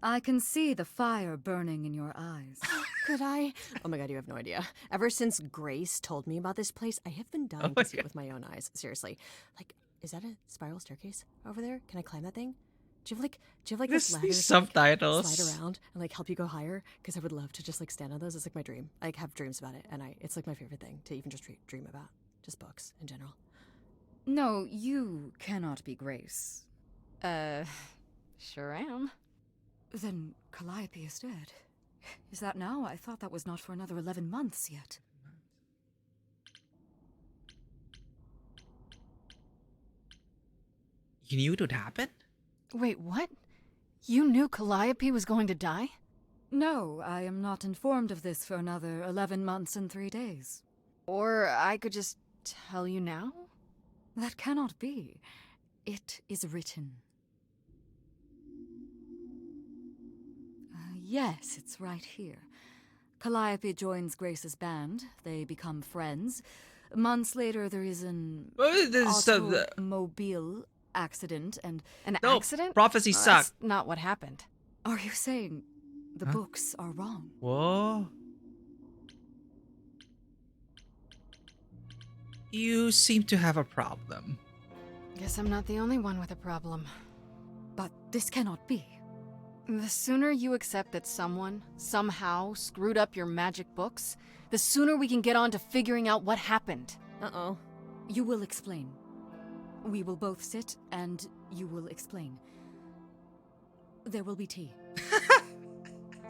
I can see the fire burning in your eyes. Could I? Oh my god, you have no idea. Ever since Grace told me about this place, I have been dying to see it with my own eyes. Seriously. Like, is that a spiral staircase over there? Can I climb that thing? Do you have like this ladder These to, subtitles. slide around and like help you go higher? Because I would love to just like stand on those. It's like my dream. I have dreams about it, and it's like my favorite thing to even just dream about. Just books in general. No, you cannot be Grace. Sure am. Then Calliope is dead. Is that now? I thought that was not for another 11 months yet. You knew it would happen? Wait, what? You knew Calliope was going to die? No, I am not informed of this for another 11 months and 3 days. Or I could just tell you now? That cannot be. It is written. Yes, it's right here. Calliope joins Grace's band. They become friends. Months later, there is an this, automobile accident and... An No, accident? prophecy That's suck. not what happened. Are you saying the books are wrong? Whoa. You seem to have a problem. Guess I'm not the only one with a problem. But this cannot be. The sooner you accept that someone, somehow, screwed up your magic books, the sooner we can get on to figuring out what happened. Uh-oh. You will explain. We will both sit, and you will explain. There will be tea.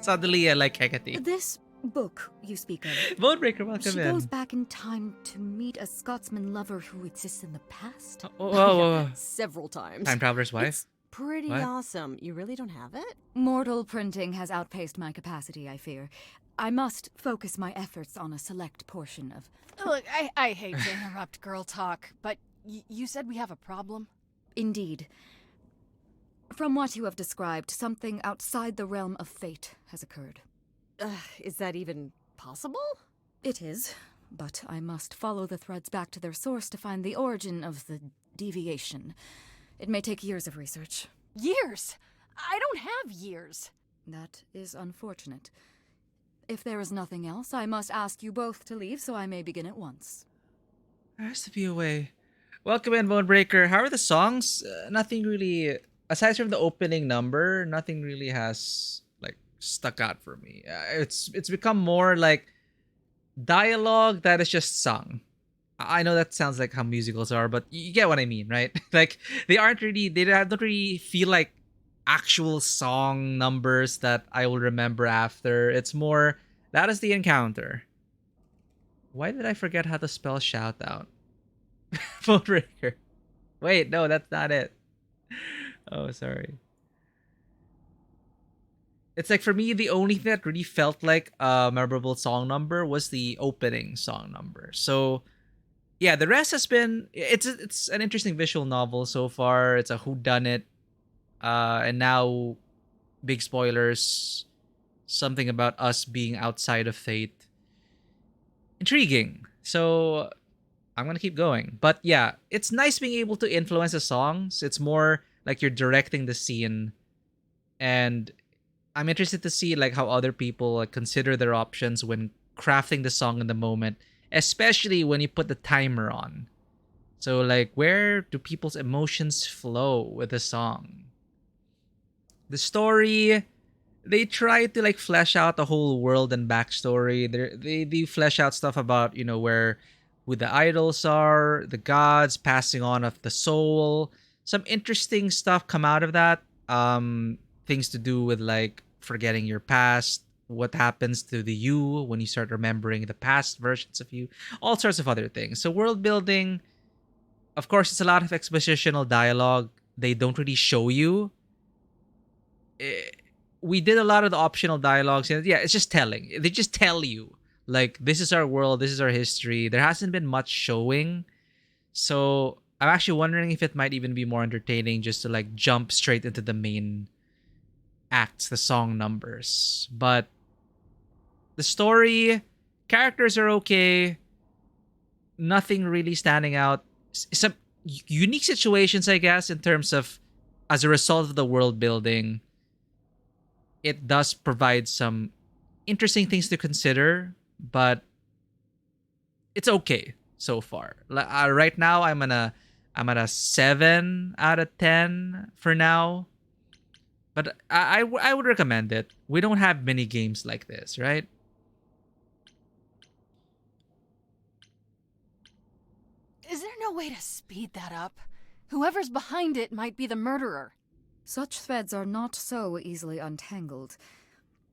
Suddenly, I like Hecate. This book you speak of. Bonebreaker, welcome She in. goes back in time to meet a Scotsman lover who exists in the past. Whoa. Several times. Time Traveler's Wife? It's pretty What? awesome. You really don't have it? Mortal printing has outpaced my capacity, I fear. I must focus my efforts on a select portion of... Look, I hate to interrupt girl talk, but you said we have a problem? Indeed. From what you have described, something outside the realm of fate has occurred. Is that even possible? It is, but I must follow the threads back to their source to find the origin of the deviation. It may take years of research. Years? I don't have years. That is unfortunate. If there is nothing else, I must ask you both to leave so I may begin at once. There has to be a way. Welcome in, Bonebreaker. How are the songs? Nothing really, aside from the opening number, nothing really has like stuck out for me. It's become more like dialogue that is just sung. I know that sounds like how musicals are, but you get what I mean, right? Like they don't really feel like actual song numbers that I will remember after. It's more, that is the encounter. Why did I forget how to spell shout out? Bonebreaker. Wait, no, that's not it. Oh, sorry. It's like for me, the only thing that really felt like a memorable song number was the opening song number. So yeah, the rest has been, it's an interesting visual novel so far. It's a whodunit. And now, big spoilers, something about us being outside of fate. Intriguing. So I'm gonna keep going. But yeah, it's nice being able to influence the songs. It's more like you're directing the scene, and I'm interested to see like how other people like consider their options when crafting the song in the moment, especially when you put the timer on. So like, where do people's emotions flow with the song? The story, they try to like flesh out the whole world and backstory. They flesh out stuff about, you know, who the idols are, the gods, passing on of the soul. Some interesting stuff come out of that. Things to do with like forgetting your past, what happens to the you when you start remembering the past versions of you, all sorts of other things. So world building, of course, it's a lot of expositional dialogue. They don't really show you. We did a lot of the optional dialogues, and yeah, it's just telling. They just tell you like, this is our world, this is our history. There hasn't been much showing, so I'm actually wondering if it might even be more entertaining just to like jump straight into the main acts, the song numbers. But the story, characters are okay, nothing really standing out. Some unique situations, I guess, in terms of as a result of the world building. It does provide some interesting things to consider, but it's okay so far. Right now, I'm at a 7 out of 10 for now. But I would recommend it. We don't have many games like this, right? Is there no way to speed that up? Whoever's behind it might be the murderer. Such threads are not so easily untangled.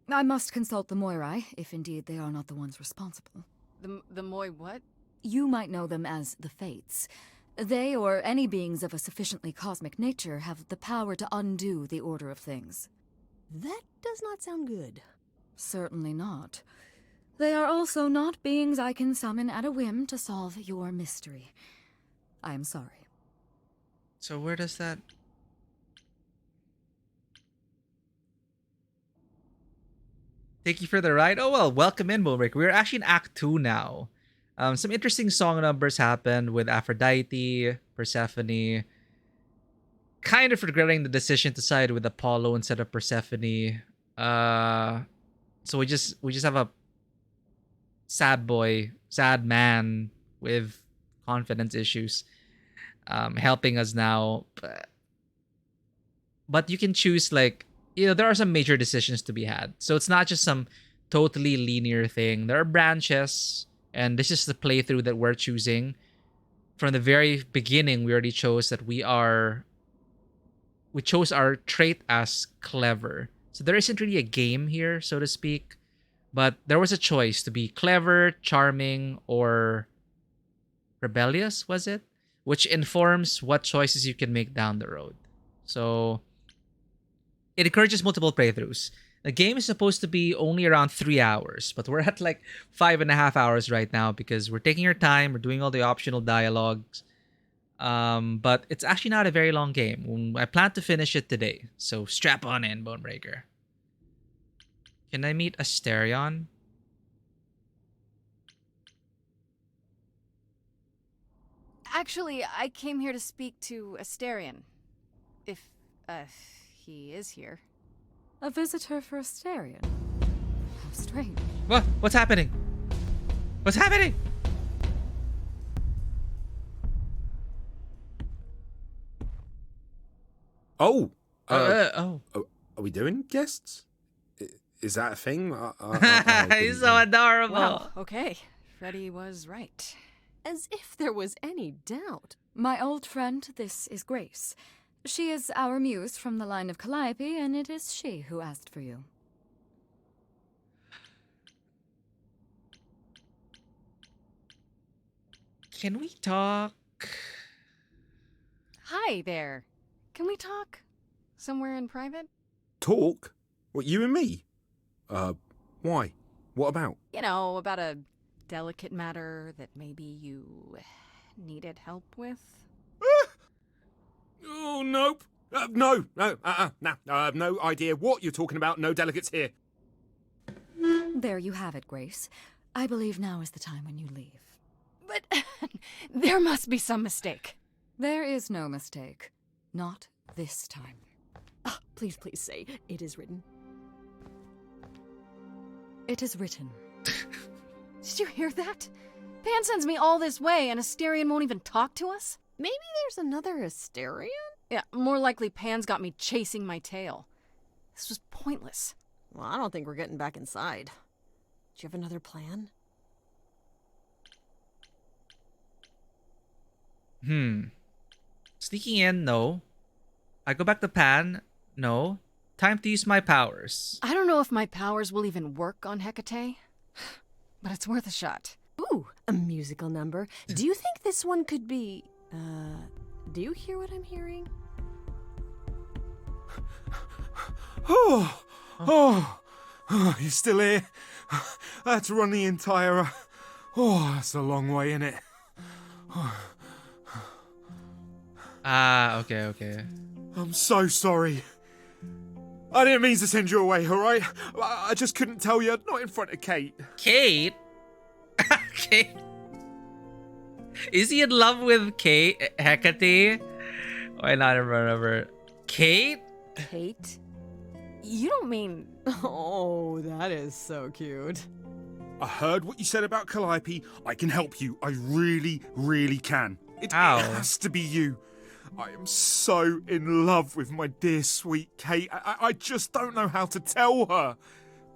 I must consult the Moirai, if indeed they are not the ones responsible. The Moi what? You might know them as the Fates. They, or any beings of a sufficiently cosmic nature, have the power to undo the order of things. That does not sound good. Certainly not. They are also not beings I can summon at a whim to solve your mystery. I am sorry. So where does that... Thank you for the ride. Oh, well, welcome in, Bonebreaker. We're actually in Act 2 now. Some interesting song numbers happened with Aphrodite, Persephone. Kind of regretting the decision to side with Apollo instead of Persephone. So we just have a sad boy, sad man with confidence issues, helping us now. But you can choose, like, there are some major decisions to be had. So it's not just some totally linear thing. There are branches, and this is the playthrough that we're choosing. From the very beginning, we already chose that we chose our trait as clever. So there isn't really a game here, so to speak. But there was a choice to be clever, charming, or rebellious, was it? Which informs what choices you can make down the road. So it encourages multiple playthroughs. The game is supposed to be only around 3 hours, but we're at like 5.5 hours right now because we're taking our time, we're doing all the optional dialogues. But it's actually not a very long game. I plan to finish it today, so strap on in, Bonebreaker. Can I meet Asterion? Actually, I came here to speak to Asterion. If, he is here. A visitor for Asterion? How strange. What? What's happening? What's happening? Oh. Oh. Are we doing guests? Is that a thing? He's so adorable. Well, okay. Freddy was right. As if there was any doubt. My old friend, this is Grace. She is our muse from the line of Calliope, and it is she who asked for you. Can we talk? Hi there. Can we talk? Somewhere in private? Talk? What, you and me? Why? What about? You know, about a delicate matter that maybe you needed help with? Oh, nope. No, I have no idea what you're talking about. No delegates here. There you have it, Grace. I believe now is the time when you leave. But there must be some mistake. There is no mistake. Not this time. Oh, please say, it is written. It is written. Did you hear that? Pan sends me all this way and Asterion won't even talk to us? Maybe there's another Asterion? Yeah, more likely Pan's got me chasing my tail. This was pointless. Well, I don't think we're getting back inside. Do you have another plan? Sneaking in, no. I go back to Pan, no. Time to use my powers. I don't know if my powers will even work on Hecate, but it's worth a shot. Ooh, a musical number. Do you think this one could be... do you hear what I'm hearing? Oh, you still here? I had to run the entire... that's a long way, innit? Okay. I'm so sorry. I didn't mean to send you away, alright? I just couldn't tell you, not in front of Kate. Kate? Kate? Is he in love with Kate? Hecate? Why not remember? Kate? Kate? You don't mean... Oh, that is so cute. I heard what you said about Calliope. I can help you. I really, really can. It has to be you. I am so in love with my dear sweet Kate. I just don't know how to tell her.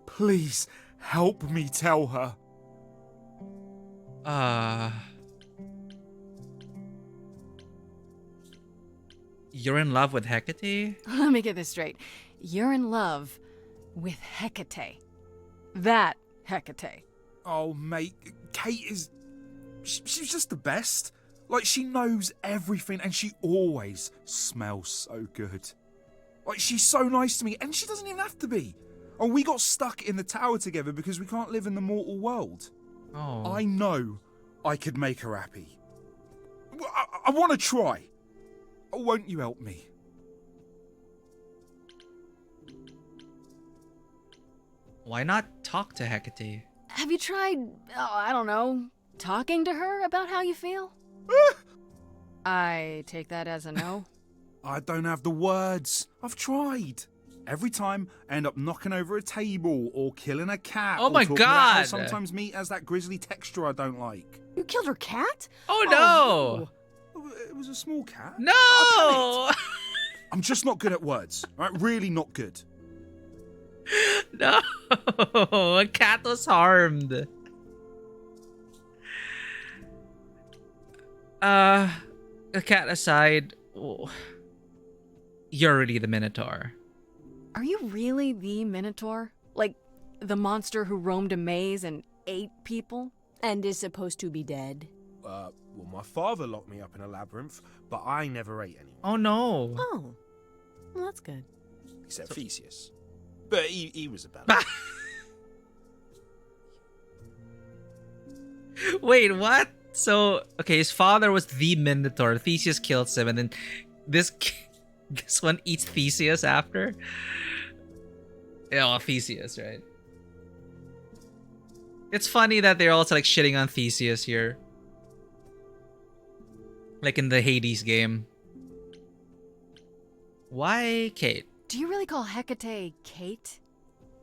Please, help me tell her. You're in love with Hecate? Let me get this straight. You're in love with Hecate. That Hecate. Oh, mate, Kate is... She's just the best. Like, she knows everything and she always smells so good. Like, she's so nice to me and she doesn't even have to be. And we got stuck in the tower together because we can't live in the mortal world. Oh. I know I could make her happy. I want to try. Won't you help me? Why not talk to Hecate? Have you tried, I don't know, talking to her about how you feel? I take that as a no. I don't have the words. I've tried. Every time, I end up knocking over a table or killing a cat. Oh my or talking about how God. sometimes meat has that grisly texture I don't like. You killed her cat? Oh no! It was a small cat. No! I'm just not good at words. Right? Really not good. No! A cat was harmed. A cat aside, you're really the Minotaur. Are you really the Minotaur? Like, the monster who roamed a maze and ate people? And is supposed to be dead? Well, my father locked me up in a labyrinth, but I never ate anyone. Oh no. Oh. Well, that's good. Except Theseus. But he was a bad Wait, what? So, okay, his father was the Minotaur. Theseus kills him, and then this one eats Theseus after? Yeah, Theseus, right? It's funny that they're also like shitting on Theseus here. Like in the Hades game. Why Kate? Do you really call Hecate Kate?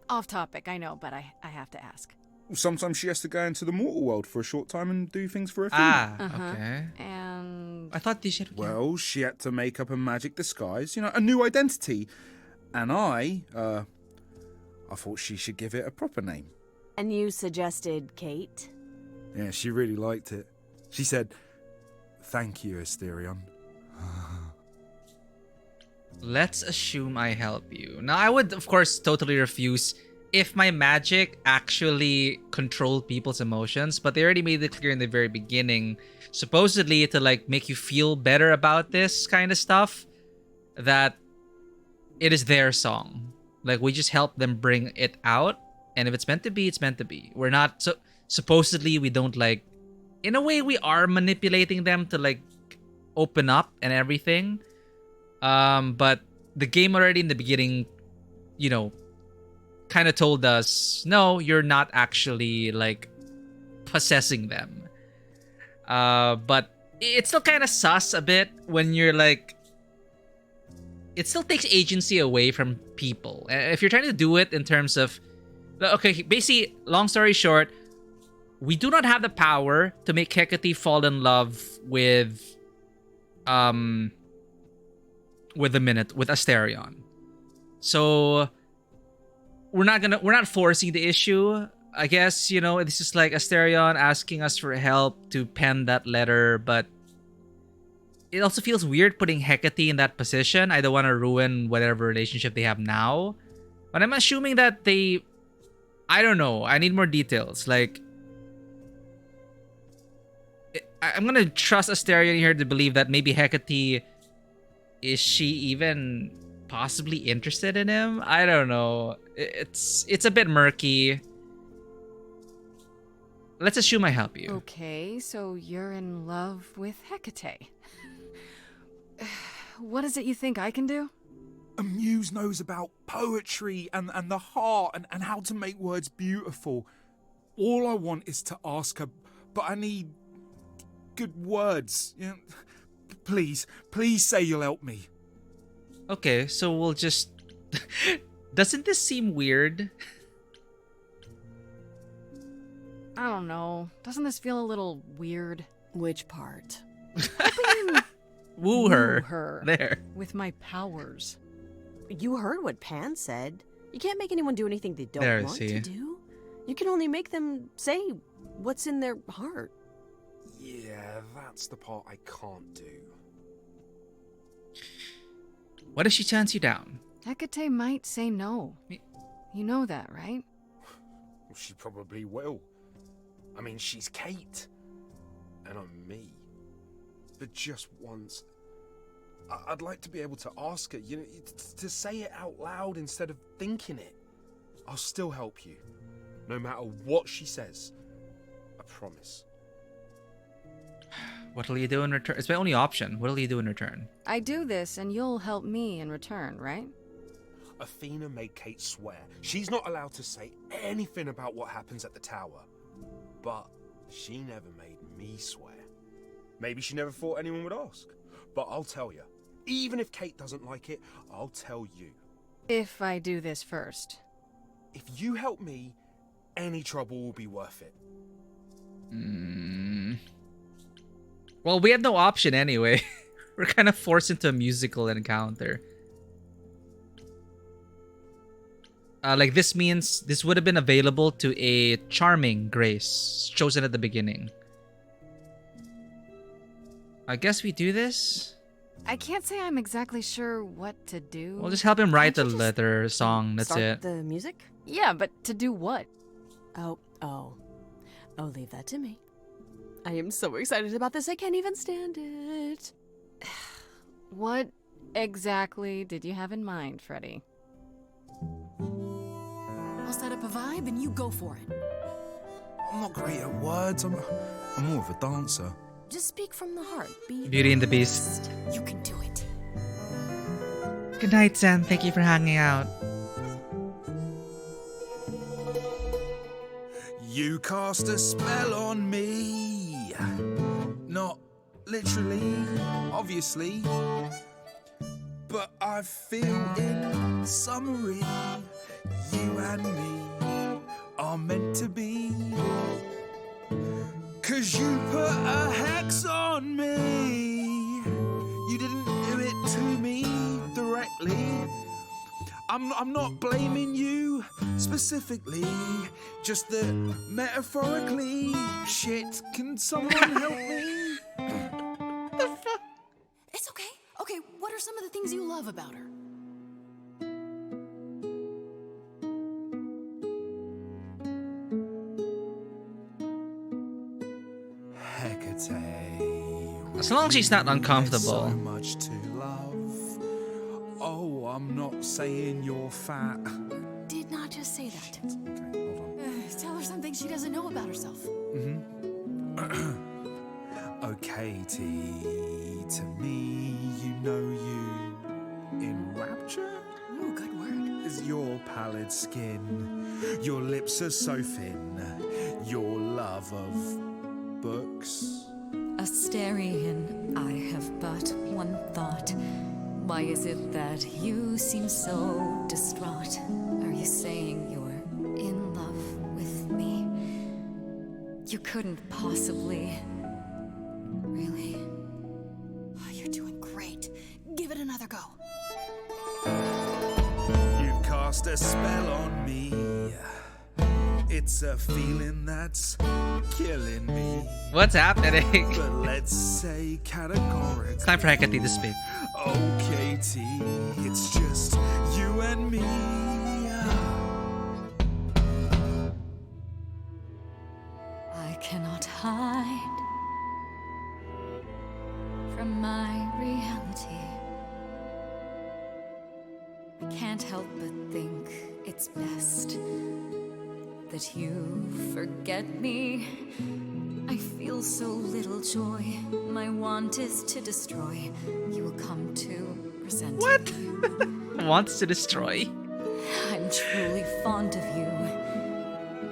Off topic, I know, but I have to ask. Sometimes she has to go into the mortal world for a short time and do things for Athena. Ah, okay. And I thought this shit. Well, she had to make up a magic disguise, a new identity. And I thought she should give it a proper name. And you suggested Kate? Yeah, she really liked it. She said, "Thank you, Asterion." Let's assume I help you. Now, I would, of course, totally refuse if my magic actually controlled people's emotions, but they already made it clear in the very beginning, supposedly to like make you feel better about this kind of stuff, that it is their song. Like, we just help them bring it out, and if it's meant to be, it's meant to be. We're not, so supposedly we don't like, in a way we are manipulating them to like open up and everything. But the game already in the beginning, kind of told us, no, you're not actually like possessing them. But it still kind of sus a bit when you're like, it still takes agency away from people. If you're trying to do it in terms of, okay, basically, long story short, we do not have the power to make Hecate fall in love with Asterion. So we're not forcing the issue. I guess, this is like Asterion asking us for help to pen that letter, but it also feels weird putting Hecate in that position. I don't want to ruin whatever relationship they have now. But I'm assuming that I don't know. I need more details. Like, I'm going to trust Asterion here to believe that maybe Hecate, is she even possibly interested in him? I don't know. It's a bit murky. Let's assume I help you. Okay, so you're in love with Hecate. What is it you think I can do? A muse knows about poetry and the heart and how to make words beautiful. All I want is to ask her, but I need good words. Please say you'll help me. Okay, so we'll just... Doesn't this seem weird? I don't know. Doesn't this feel a little weird? Which part? Woo her. There. With my powers. You heard what Pan said. You can't make anyone do anything they don't want to do. You can only make them say what's in their heart. Yeah, that's the part I can't do. What if she turns you down? Hecate might say no. You know that, right? Well, she probably will. I mean, she's Kate. And I'm me. But just once, I'd like to be able to ask her, to say it out loud instead of thinking it. I'll still help you. No matter what she says. I promise. What'll you do in return? It's my only option. What'll you do in return? I do this and you'll help me in return, right? Athena made Kate swear she's not allowed to say anything about what happens at the tower. But she never made me swear. Maybe she never thought anyone would ask. But I'll tell you, even if Kate doesn't like it, I'll tell you. If I do this first. If you help me, any trouble will be worth it. Well, we had no option anyway. We're kind of forced into a musical encounter. Like, this means this would have been available to a charming Grace, chosen at the beginning. I guess we do this? I can't say I'm exactly sure what to do. We'll just help him write the letter song, that's it. The music? Yeah, but to do what? Oh, leave that to me. I am so excited about this, I can't even stand it. What exactly did you have in mind, Freddy? I'll set up a vibe and you go for it. I'm not great at words. I'm more of a dancer. Just speak from the heart. Be Beauty and the Beast. You can do it. Good night, Sam. Thank you for hanging out. You cast a spell on me. Not literally, obviously. But I feel in summary, you and me are meant to be. 'Cause you put a hex on me. You didn't do it to me directly. I'm not blaming you specifically, just that metaphorically. Shit, can someone help me? It's okay. Okay, what are some of the things you love about her? As long as she's not uncomfortable. So much to love. Oh, I'm not saying you're fat. Did not just say that. Okay, hold on. Tell her something she doesn't know about herself. Oh, Katie, to me, you know you enrapture? Ooh, good word. Is your pallid skin, your lips are so thin, your love of books. Asterian, I have but one thought. Why is it that you seem so distraught? Are you saying you're in love with me? You couldn't possibly. Really? Oh, you're doing great. Give it another go. You've cast a spell on me. It's a feeling that's killing me. What's happening? But let's say categorically. It's time for Hecate to speak. Oh, Katie, it's just you and me. I cannot hide from my reality. I can't help but think it's best that you forget me. I feel so little joy. My want is to destroy. You will come to resent What? me. Wants to destroy. I'm truly fond of you.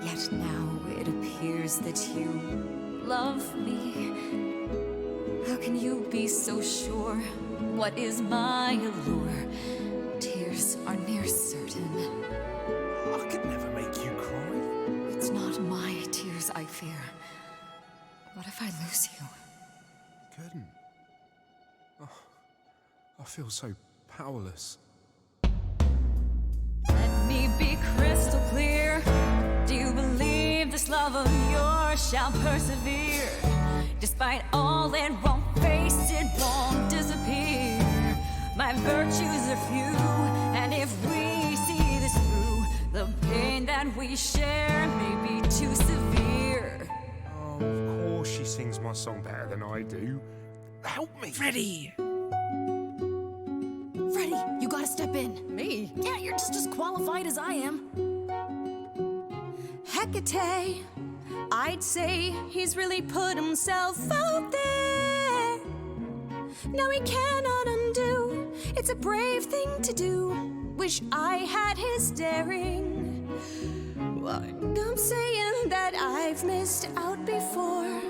Yet now it appears that you love me. How can you be so sure? What is my allure? Tears are near certain. I could never make you cry. It's not my tears I fear. What if I lose you? Couldn't. Oh, I feel so powerless. Let me be crystal clear. Do you believe this love of yours shall persevere? Despite all it won't face, it won't disappear. My virtues are few, and if we see this through, the pain that we share may be too severe. Oh, of course she sings my song better than I do. Help me! Freddy! Freddy, you gotta step in. Me? Yeah, you're just as qualified as I am. Hecate, I'd say he's really put himself out there. No, he cannot undo. It's a brave thing to do. Wish I had his daring. Well, I'm saying that I've missed out before.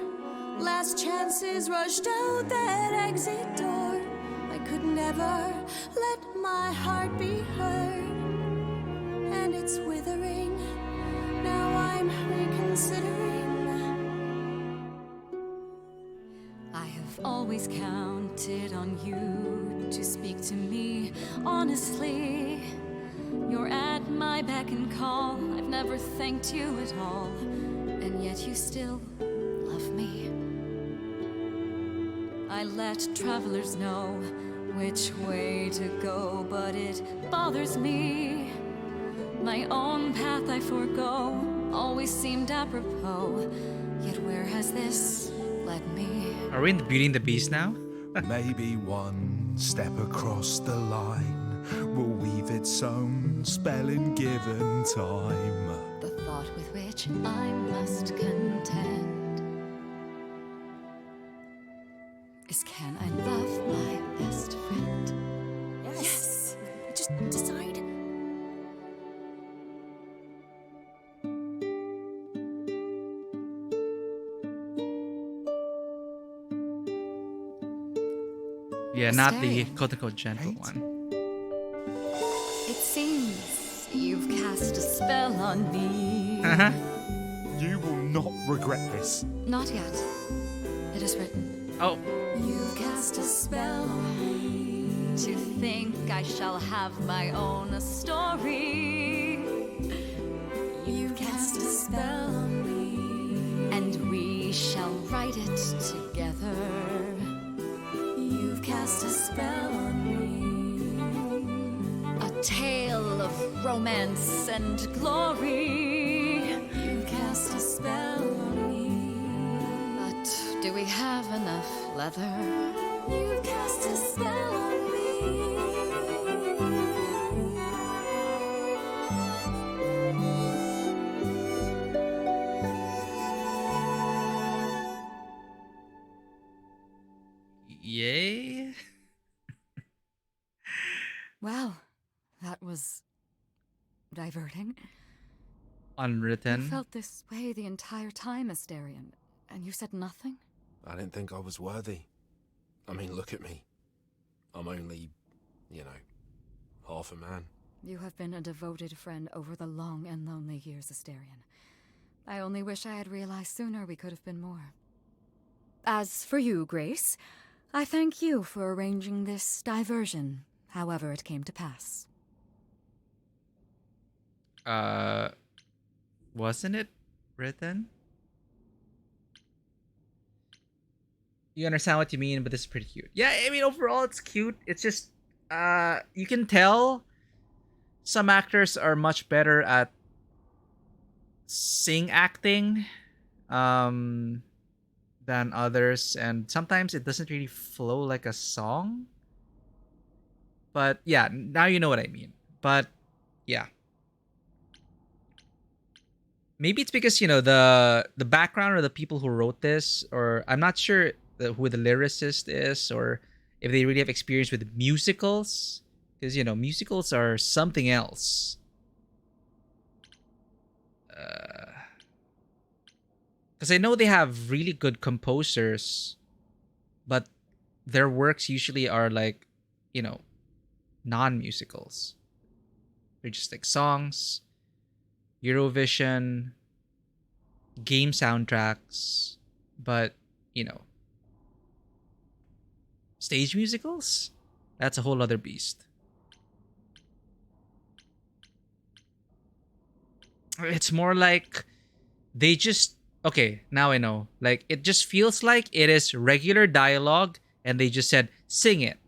Last chances rushed out that exit door. I could never let my heart be heard. And it's withering. Now I'm reconsidering. I have always counted on you to speak to me honestly. You're at my beck and call. I've never thanked you at all, and yet you still love me. I let travelers know which way to go, but it bothers me. My own path I forego always seemed apropos, yet where has this led me? Are we in the Beauty and the Beast now? Maybe one step across the line will weave its own spell in given time. The thought with which I must contend is, can I love my best friend? Yes. Just decide. Yeah, not the quote-unquote gentle one. It seems you've cast a spell on me. You will not regret this. Not yet. It is written. Oh. You've cast a spell on me to think I shall have my own story. You've cast a spell on me, and we shall write it together. You've cast a spell on me, a tale of romance and glory. You've cast a spell on me, but do we have enough leather? You've cast a spell on me. Yay? Wow, that was diverting. Unwritten. You felt this way the entire time, Asterion, and you said nothing? I didn't think I was worthy. I mean, look at me. I'm only, half a man. You have been a devoted friend over the long and lonely years, Asterion. I only wish I had realized sooner we could have been more. As for you, Grace, I thank you for arranging this diversion, however it came to pass. Wasn't it written? You understand what you mean, but this is pretty cute. Yeah, I mean, overall, it's cute. It's just, you can tell some actors are much better at sing acting than others, and sometimes it doesn't really flow like a song. But yeah, now you know what I mean. But yeah. Maybe it's because, the background or the people who wrote this, or I'm not sure who the lyricist is, or if they really have experience with musicals, because musicals are something else. Because I know they have really good composers, but their works usually are like, non-musicals. They're just like songs, Eurovision, game soundtracks, but stage musicals? That's a whole other beast. It's more like they just... Okay, now I know. Like, it just feels like it is regular dialogue and they just said, sing it.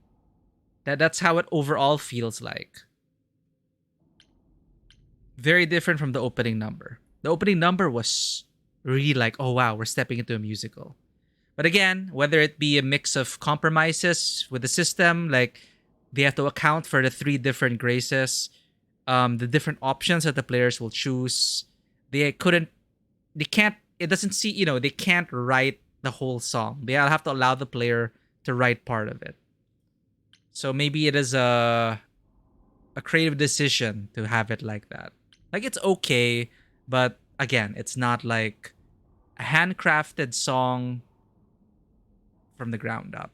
That's how it overall feels like. Very different from the opening number. The opening number was really like, oh wow, we're stepping into a musical. But again, whether it be a mix of compromises with the system, like they have to account for the 3 different graces, the different options that the players will choose. They can't write the whole song. They'll have to allow the player to write part of it. So maybe it is a creative decision to have it like that. Like, it's okay, but again, it's not like a handcrafted song from the ground up.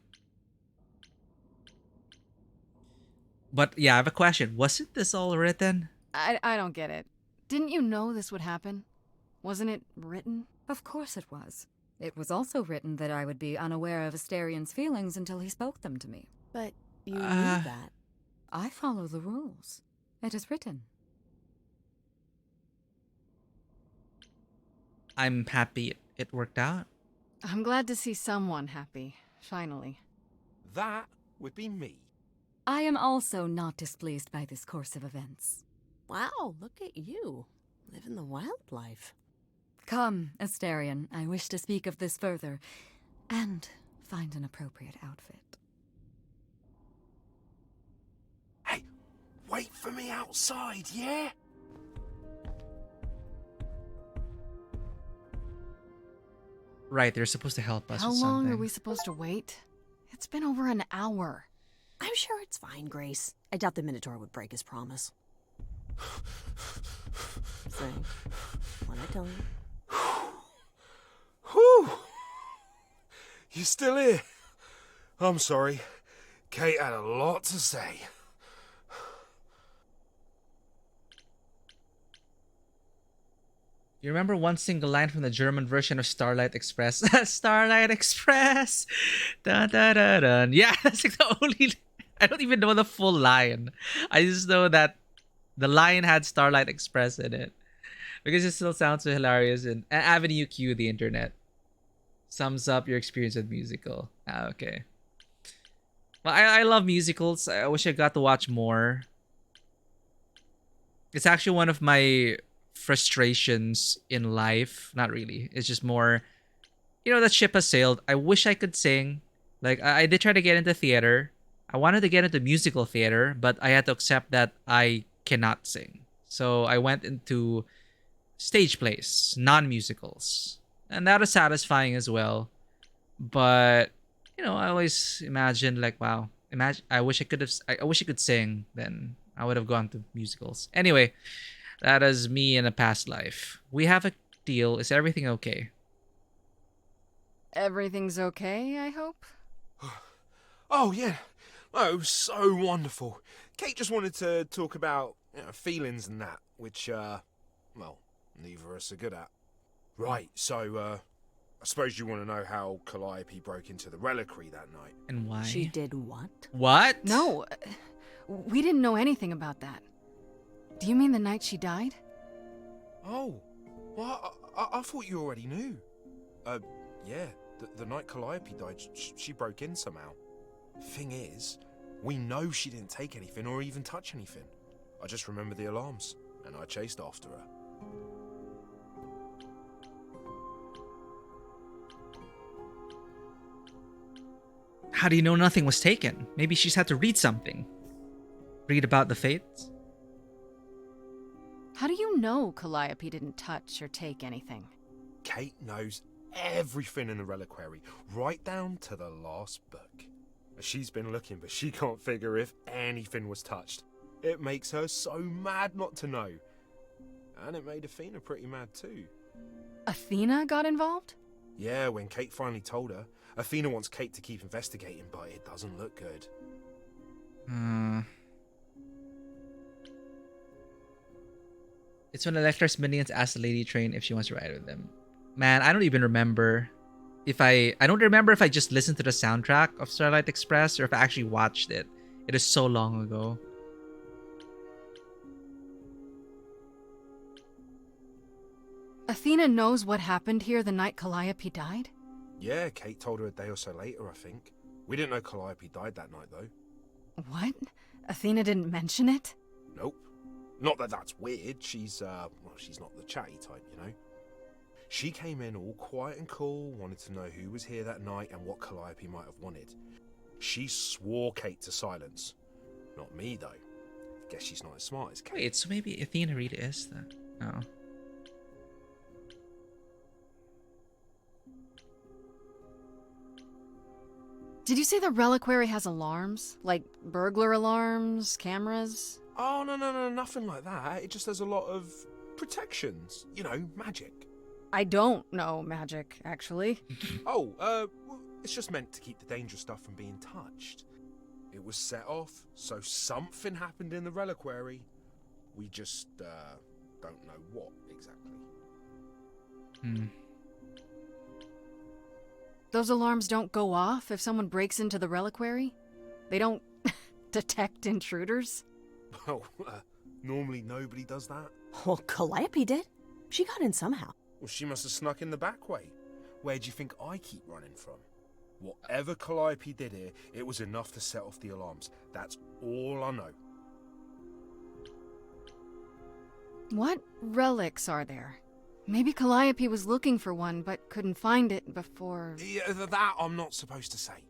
But yeah, I have a question. Wasn't this all written? I don't get it. Didn't you know this would happen? Wasn't it written? Of course it was. It was also written that I would be unaware of Asterian's feelings until he spoke them to me. But you knew that. I follow the rules. It is written. I'm happy it worked out. I'm glad to see someone happy, finally. That would be me. I am also not displeased by this course of events. Wow, look at you. Living the wildlife. Come, Asterian, I wish to speak of this further, and find an appropriate outfit. Hey, wait for me outside, yeah? Right, they're supposed to help us How with long something. are we supposed to wait? It's been over an hour. I'm sure it's fine, Grace. I doubt the Minotaur would break his promise. Say, what I tell you. Whew! You still here? I'm sorry. Kate had a lot to say. You remember one single line from the German version of Starlight Express? Starlight Express! Dun, dun, dun, dun. Yeah, that's like the only... I don't even know the full line. I just know that the line had Starlight Express in it. Because it still sounds so hilarious. And Avenue Q, the internet. Sums up your experience with musical. Ah, okay. Well, I love musicals. I wish I got to watch more. It's actually one of my frustrations in life. Not really. It's just more, you know, that ship has sailed. I wish I could sing. Like, I did try to get into theater. I wanted to get into musical theater, but I had to accept that I cannot sing. So I went into stage plays, non-musicals. And that is satisfying as well. But, you know, I always imagined like, wow, I wish I could sing. Then I would have gone to musicals. Anyway, that is me in a past life. We have a deal. Is everything okay? Everything's okay, I hope? Oh, yeah. Oh, it was so wonderful. Kate just wanted to talk about feelings and that, which, well, neither of us are good at. Right, so, I suppose you want to know how Calliope broke into the reliquary that night. And why? She did what? What? No, we didn't know anything about that. Do you mean the night she died? Oh, well, I thought you already knew. Yeah, the night Calliope died, she broke in somehow. Thing is, we know she didn't take anything or even touch anything. I just remember the alarms, and I chased after her. How do you know nothing was taken? Maybe she's had to read something. Read about the fates? How do you know Calliope didn't touch or take anything? Kate knows everything in the reliquary, right down to the last book. She's been looking, but she can't figure if anything was touched. It makes her so mad not to know. And it made Athena pretty mad too. Athena got involved? Yeah, when Kate finally told her, Athena wants Kate to keep investigating, but it doesn't look good. It's when Electra's minions ask the Lady Train if she wants to ride with them. Man, I don't even remember if I don't remember if I just listened to the soundtrack of Starlight Express or if I actually watched it. It is so long ago. Athena knows what happened here the night Calliope died? Yeah, Kate told her a day or so later, I think. We didn't know Calliope died that night, though. What? Athena didn't mention it? Nope. Not that that's weird. She's, well, she's not the chatty type, you know? She came in all quiet and cool, wanted to know who was here that night and what Calliope might have wanted. She swore Kate to silence. Not me, though. Guess she's not as smart as Kate. Wait, so maybe Athena really is that? Oh. Did you say the reliquary has alarms? Like burglar alarms, cameras? Oh, no, nothing like that. It just has a lot of protections. You know, magic. I don't know magic, actually. Oh, It's just meant to keep the dangerous stuff from being touched. It was set off, so something happened in the reliquary. We just, don't know what exactly. Those alarms don't go off if someone breaks into the reliquary? They don't detect intruders? Well, normally nobody does that. Well, Calliope did. She got in somehow. Well, she must have snuck in the back way. Where do you think I keep running from? Whatever Calliope did here, it was enough to set off the alarms. That's all I know. What relics are there? Maybe Calliope was looking for one, but couldn't find it before... Yeah, that I'm not supposed to say.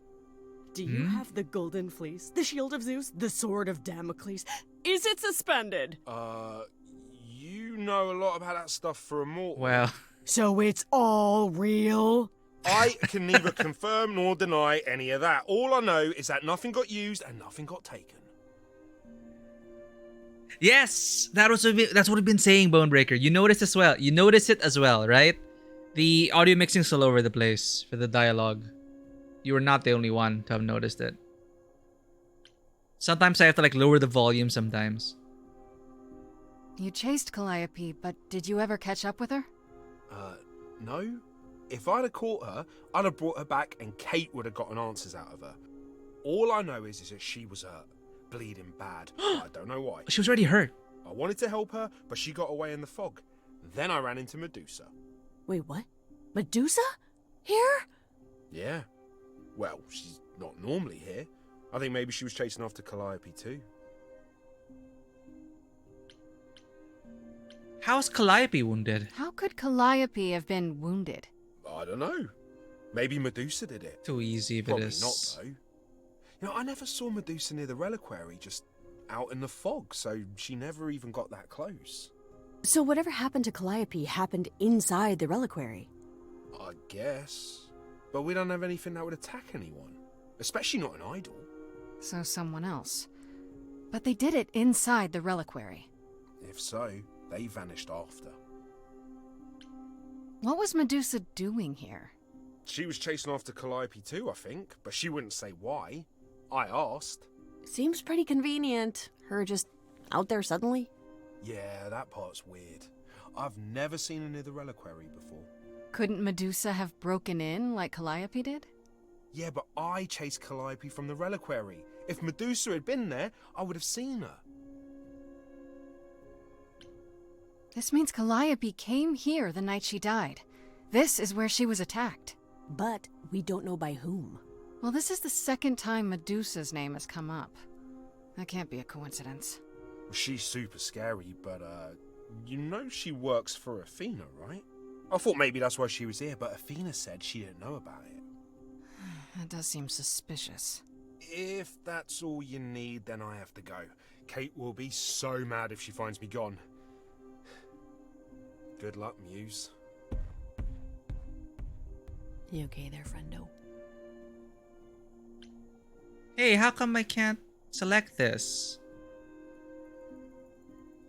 Do you have the golden fleece, the shield of Zeus, the sword of Damocles? Is it suspended? You know a lot about that stuff for a mortal. Well... So it's all real? I can neither confirm nor deny any of that. All I know is that nothing got used and nothing got taken. Yes, that's what we've been saying, Bonebreaker. You noticed as well. You noticed it as well, right? The audio mixing's all over the place for the dialogue. You were not the only one to have noticed it. Sometimes I have to like lower the volume sometimes. You chased Calliope, but did you ever catch up with her? No. If I'd have caught her, I'd have brought her back and Kate would have gotten answers out of her. All I know is that she was hurt. Bleeding bad. I don't know why. She was already hurt. I wanted to help her, but she got away in the fog. Then I ran into Medusa. Wait, what? Medusa? Here? Yeah. Well, she's not normally here. I think maybe she was chasing after Calliope too. How's Calliope wounded? How could Calliope have been wounded? I don't know. Maybe Medusa did it. Too easy if Probably it is. not, though. You know, I never saw Medusa near the reliquary, just out in the fog, so she never even got that close. So whatever happened to Calliope happened inside the reliquary? I guess. But we don't have anything that would attack anyone. Especially not an idol. So someone else. But they did it inside the reliquary. If so, they vanished after. What was Medusa doing here? She was chasing after Calliope too, I think, but she wouldn't say why. I asked. Seems pretty convenient. Her just out there suddenly. Yeah, that part's weird. I've never seen her near the reliquary before. Couldn't Medusa have broken in like Calliope did? Yeah, but I chased Calliope from the reliquary. If Medusa had been there, I would have seen her. This means Calliope came here the night she died. This is where she was attacked. But we don't know by whom. Well, this is the second time Medusa's name has come up. That can't be a coincidence. She's super scary, but, you know she works for Athena, right? I thought maybe that's why she was here, but Athena said she didn't know about it. That does seem suspicious. If that's all you need, then I have to go. Kate will be so mad if she finds me gone. Good luck, Muse. You okay there, friendo? Hey, how come I can't select this?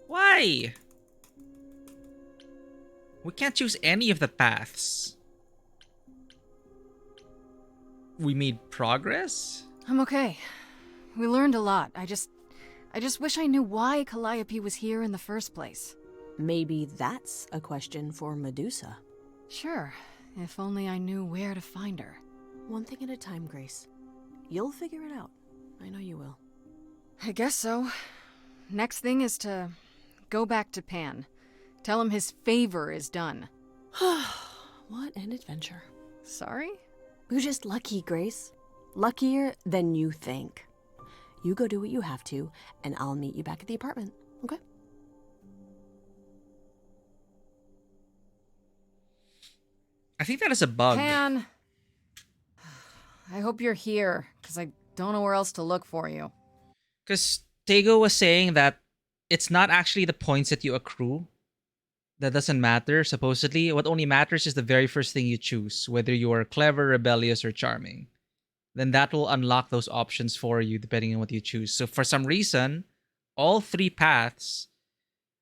Why? We can't choose any of the paths. We made progress? I'm okay. We learned a lot. I just wish I knew why Calliope was here in the first place. Maybe that's a question for Medusa. Sure, if only I knew where to find her. One thing at a time, Grace. You'll figure it out. I know you will. I guess so. Next thing is to go back to Pan. Tell him his favor is done. What an adventure. Sorry? You're just lucky, Grace. Luckier than you think. You go do what you have to, and I'll meet you back at the apartment, okay? I think that is a bug. Pan! I hope you're here, because I don't know where else to look for you. Because Tego was saying that it's not actually the points that you accrue that doesn't matter, supposedly. What only matters is the very first thing you choose, whether you are clever, rebellious, or charming. Then that will unlock those options for you, depending on what you choose. So for some reason, all three paths...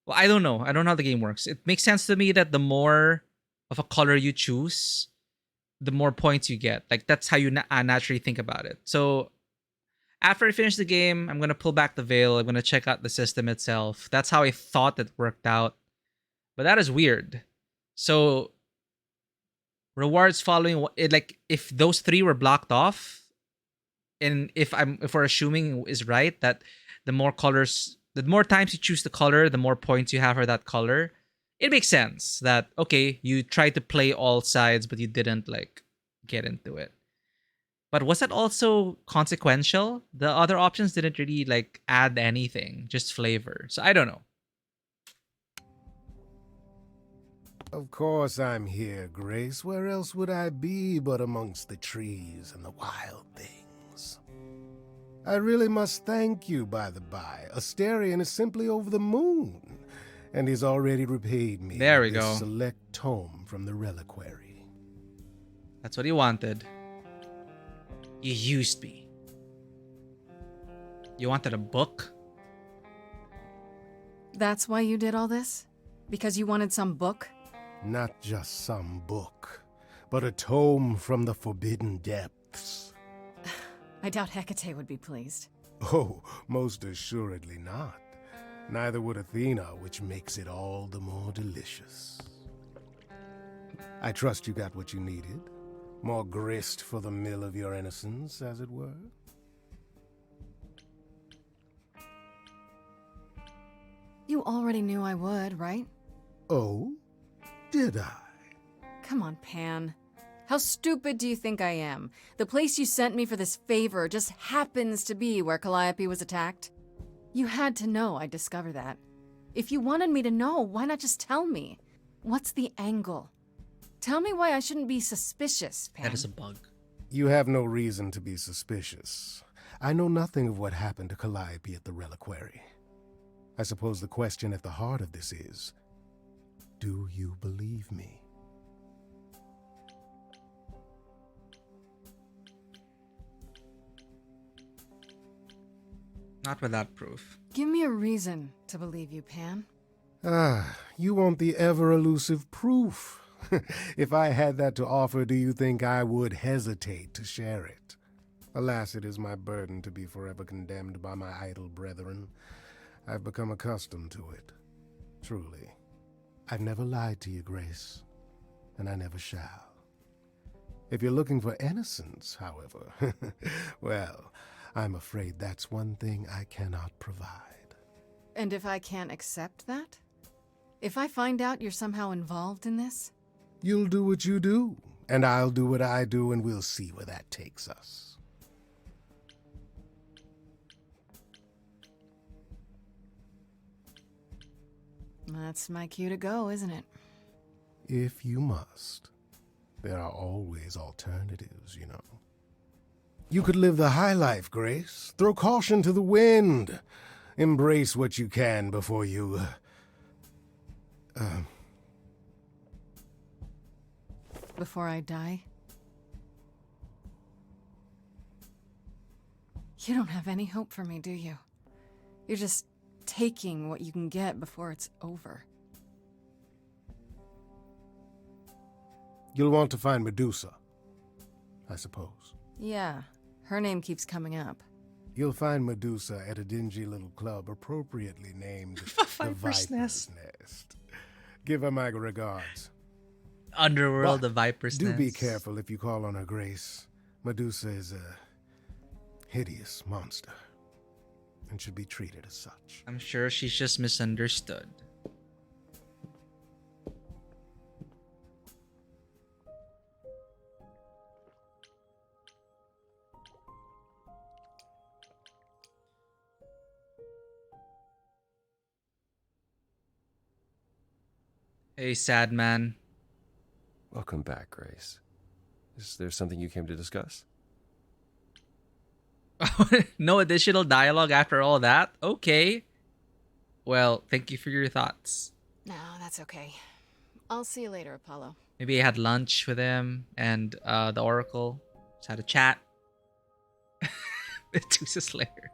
Well, I don't know. I don't know how the game works. It makes sense to me that the more of a color you choose, the more points you get. Like that's how you naturally think about it. So after I finish the game, I'm gonna pull back the veil. I'm gonna check out the system itself. That's how I thought it worked out, but that is weird. So rewards following it, like if those three were blocked off, and if we're assuming is right that the more colors, the more times you choose the color, the more points you have for that color. It makes sense that okay, you tried to play all sides, but you didn't like get into it. But was that also consequential? The other options didn't really like add anything, just flavor. So I don't know. Of course I'm here, Grace. Where else would I be but amongst the trees and the wild things? I really must thank you, by the by. Asterion is simply over the moon, and he's already repaid me there we with this go. select tome from the reliquary. That's what he wanted. You used me. You wanted a book? That's why you did all this? Because you wanted some book? Not just some book, but a tome from the forbidden depths. I doubt Hecate would be pleased. Oh, most assuredly not. Neither would Athena, which makes it all the more delicious. I trust you got what you needed. More grist for the mill of your innocence, as it were. You already knew I would, right? Oh? Did I? Come on, Pan. How stupid do you think I am? The place you sent me for this favor just happens to be where Calliope was attacked. You had to know I'd discover that. If you wanted me to know, why not just tell me? What's the angle? Tell me why I shouldn't be suspicious, Pan. That is a bug. You have no reason to be suspicious. I know nothing of what happened to Calliope at the reliquary. I suppose the question at the heart of this is, do you believe me? Not without proof. Give me a reason to believe you, Pan. Ah, you want the ever-elusive proof. If I had that to offer, do you think I would hesitate to share it? Alas, it is my burden to be forever condemned by my idle brethren. I've become accustomed to it. Truly. I've never lied to you, Grace, and I never shall. If you're looking for innocence, however, well, I'm afraid that's one thing I cannot provide. And if I can't accept that? If I find out you're somehow involved in this? You'll do what you do, and I'll do what I do, and we'll see where that takes us. That's my cue to go, isn't it? If you must. There are always alternatives, you know. You could live the high life, Grace. Throw caution to the wind. Embrace what you can before you... Before I die? You don't have any hope for me, do you? You're just taking what you can get before it's over. You'll want to find Medusa, I suppose. Yeah, her name keeps coming up. You'll find Medusa at a dingy little club appropriately named the Viper's Nest. Give her my regards. Underworld, the Viper's Do Nest. be careful if you call on her, Grace. Medusa is a hideous monster and should be treated as such. I'm sure she's just misunderstood. Hey, sad man. Welcome back, Grace. Is there something you came to discuss? No additional dialogue after all that? Okay. Well, thank you for your thoughts. No, that's okay. I'll see you later, Apollo. Maybe I had lunch with him and the Oracle. Just had a chat. Medusa Slayer.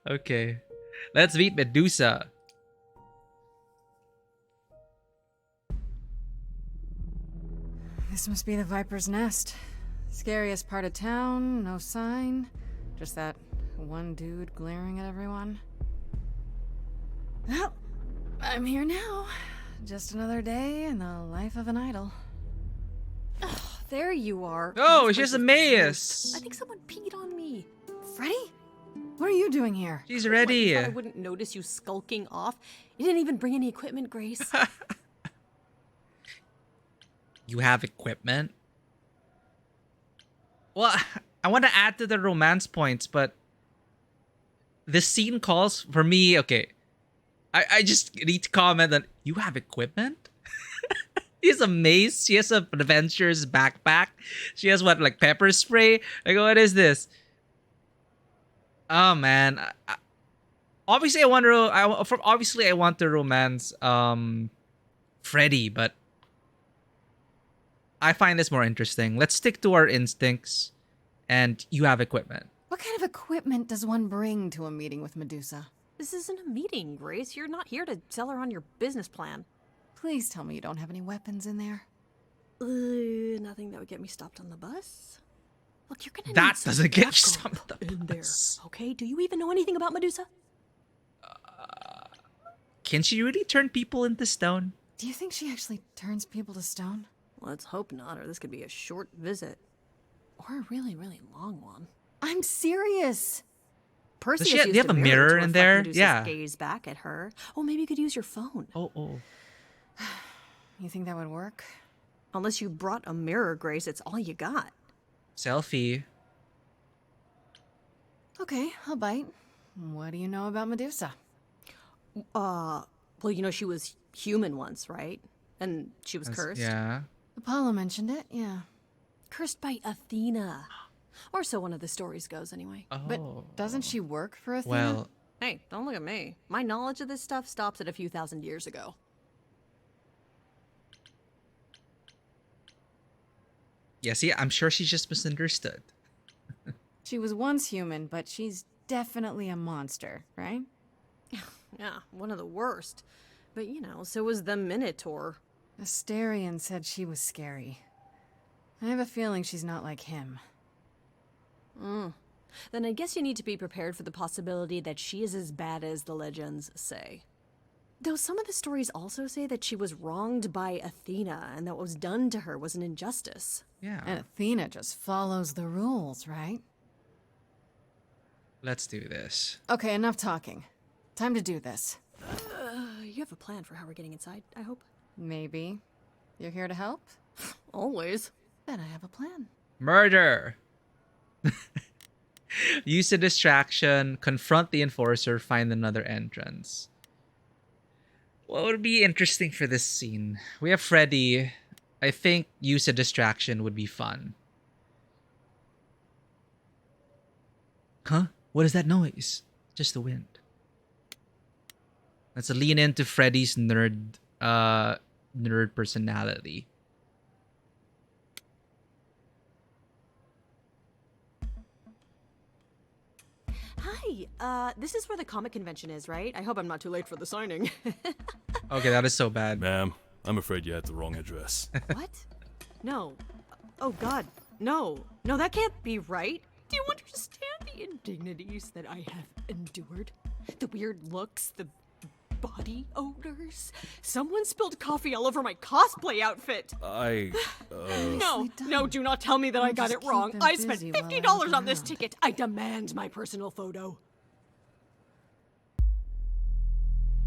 Okay. Let's meet Medusa. This must be the Viper's Nest. Scariest part of town, no sign. Just that one dude glaring at everyone. Well, I'm here now. Just another day in the life of an idol. Oh, there you are. Oh, she's a maze. I think someone peed on me. Freddy? What are you doing here? She's ready. You thought I wouldn't notice you skulking off? You didn't even bring any equipment, Grace. You have equipment? Well, I want to add to the romance points, but this scene calls for me. Okay, I just need to comment that you have equipment. He has a mace. She has an adventurer's backpack. She has what, like pepper spray? Like, what is this? Oh man. Obviously, I want to romance Freddy, but I find this more interesting. Let's stick to our instincts, and you have equipment. What kind of equipment does one bring to a meeting with Medusa? This isn't a meeting, Grace. You're not here to sell her on your business plan. Please tell me you don't have any weapons in there. Nothing that would get me stopped on the bus. Look, you're gonna That need some doesn't get you backup stopped on the in there. bus. Okay, do you even know anything about Medusa? Can she really turn people into stone? Do you think she actually turns people to stone? Let's hope not, or this could be a short visit. Or a really, really long one. I'm serious. Perseus Do you used have a mirror to in reflect there? Medusa's Yeah. gaze back at her. Oh, maybe you could use your phone. Oh. You think that would work? Unless you brought a mirror, Grace, it's all you got. Selfie. Okay, I'll bite. What do you know about Medusa? Well, you know she was human once, right? And she was cursed. Yeah. Apollo mentioned it, yeah. Cursed by Athena. Or so one of the stories goes, anyway. Oh. But doesn't she work for Athena? Well, Hey, don't look at me. My knowledge of this stuff stops at a few thousand years ago. yeah, see, I'm sure she just misunderstood. She was once human, but she's definitely a monster, right? Yeah, one of the worst. But, you know, so was the Minotaur. Asterion said she was scary. I have a feeling she's not like him. Then I guess you need to be prepared for the possibility that she is as bad as the legends say. Though some of the stories also say that she was wronged by Athena and that what was done to her was an injustice. Yeah. And Athena just follows the rules, right? Let's do this. Okay, enough talking. Time to do this. You have a plan for how we're getting inside, I hope? Maybe. You're here to help? Always. Then I have a plan. Murder! Use a distraction, confront the enforcer, find another entrance. What would be interesting for this scene? We have Freddy. I think use a distraction would be fun. Huh? What is that noise? Just the wind. Let's lean into Freddy's nerd personality. Hi, this is where the comic convention is, right? I hope I'm not too late for the signing. Okay, that is so bad. Ma'am, I'm afraid you had the wrong address. What? No. Oh, God. No. No, that can't be right. Do you understand the indignities that I have endured? The weird looks, the body odors? Someone spilled coffee all over my cosplay outfit. No, do not tell me that I got it wrong. I spent $50 on this ticket. I demand my personal photo.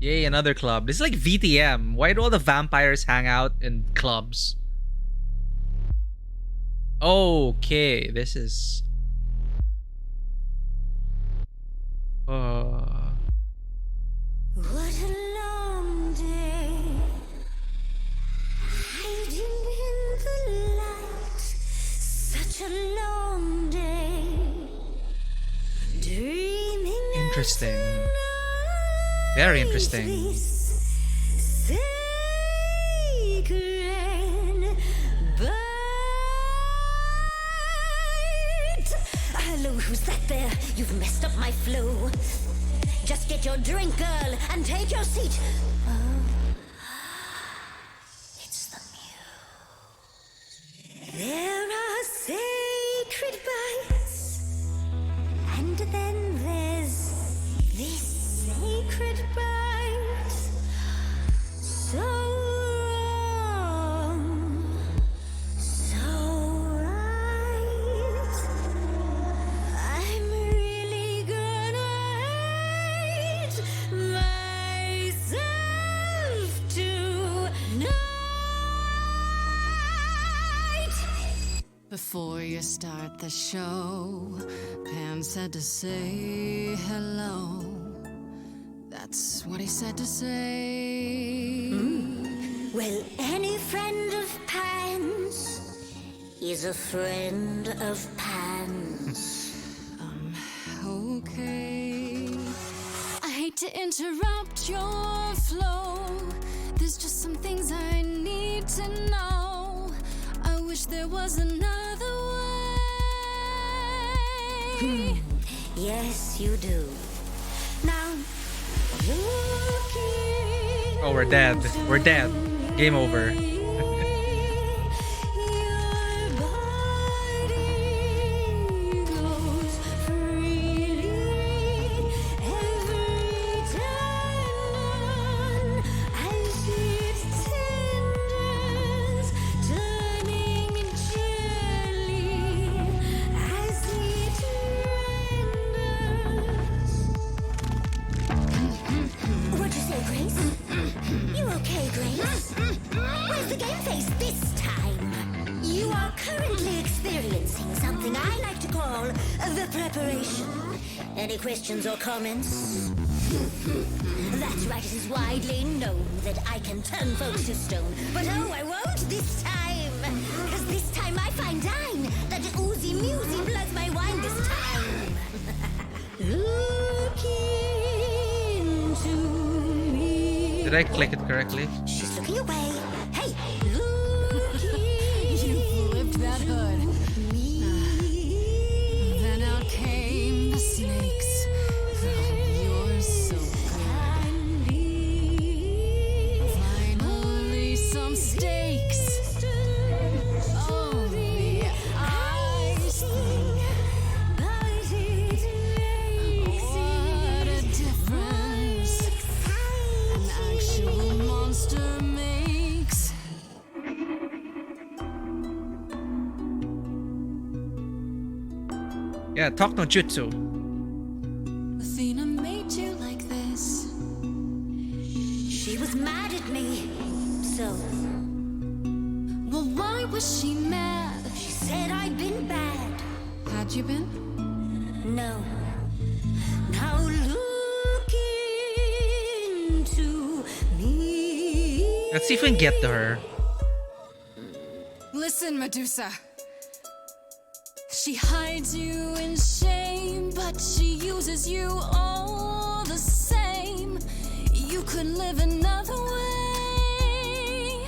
Yay, another club. This is like VTM. Why do all the vampires hang out in clubs? Okay, this is... What a long day, hiding in the light. Such a long day, dreaming. Interesting. Very interesting. Sacred, but hello, who's that there? You've messed up my flow. Just get your drink, girl, and take your seat. Oh, it's the There are sacred bites, and then there's this sacred bite. So wrong, so right. I'm really gonna hate myself tonight. Before you start the show, Pan said to say hello. That's what he said to say. Well, any friend of Pan's is a friend of Pan's. Okay. I hate to interrupt your flow. There's just some things I need to know. I wish there was another way. Yes, you do. Now, Oh, we're dead. We're dead. Game over. What'd you say, Grace? You okay, Grace? Where's the game face this time? You are currently experiencing something I like to call the preparation. Any questions or comments? That's right, it is widely known that I can turn folks to stone. But oh, I won't this time. Because this time I find dine that oozy musy bloods my wine this time. Look into me. Did I click it correctly? She's looking away. Hey, You flipped that hood. Then out came the snakes. You're so good. Finally, some stakes. Oh, the ice thing. What a difference an actual monster makes. Yeah, talk no jutsu. Athena made you like this. she was mad at me. So, Well, why was she mad? she said I'd been bad. Had you been? No. Now look into me. Let's see if we can get to her. Listen, Medusa. She hides you in shame, but she uses you all the same. You could live another way.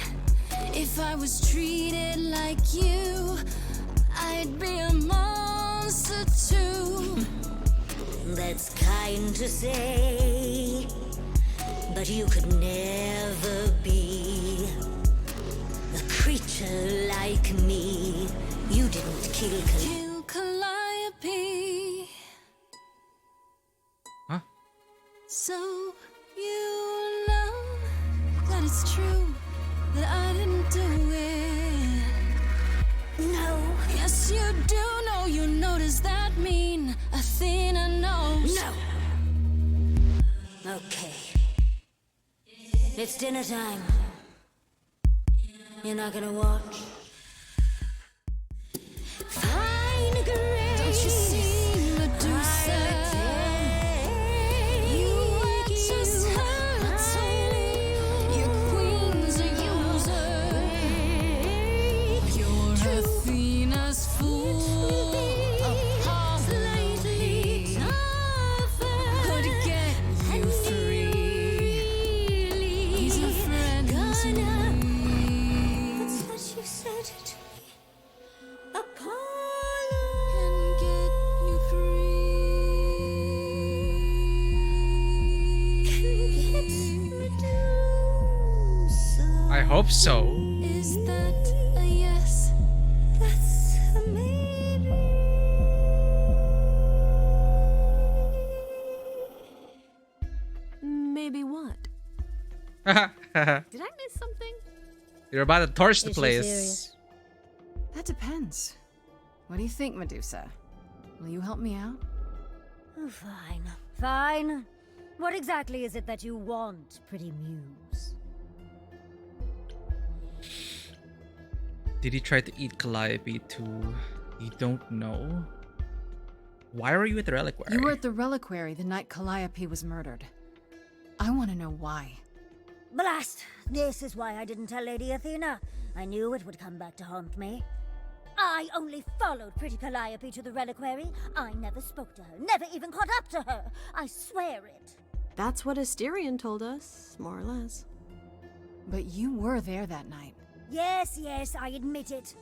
If I was treated like you, I'd be a monster too. That's kind to say, but you could never be a creature like me. You didn't kill Calliope. Huh? So you know that it's true that I didn't do it. No. Yes, you do know. You know, does that mean Athena knows? No. Okay. It's dinner time. You're not gonna watch? Fine, Grace. Don't you see, Medusa? You are just her tool. Your queen's a user. You're Athena's fool. Apology could get you free. He's a friend to me. That's what you said to me. Apollo Can get you I hope so. Is that a yes? maybe what? You're Did I miss something? about to torch the Is she place. serious? That depends. What do you think, Medusa? Will you help me out? Oh, fine. Fine. What exactly is it that you want, pretty muse? Did he try to eat Calliope too? You don't know. Why were you at the reliquary? You were at the reliquary the night Calliope was murdered. I want to know why. Blast! This is why I didn't tell Lady Athena. I knew it would come back to haunt me. I only followed pretty Calliope to the reliquary. I never spoke to her, never even caught up to her. I swear it. That's what Asterion told us, more or less. But you were there that night. Yes, yes, I admit it.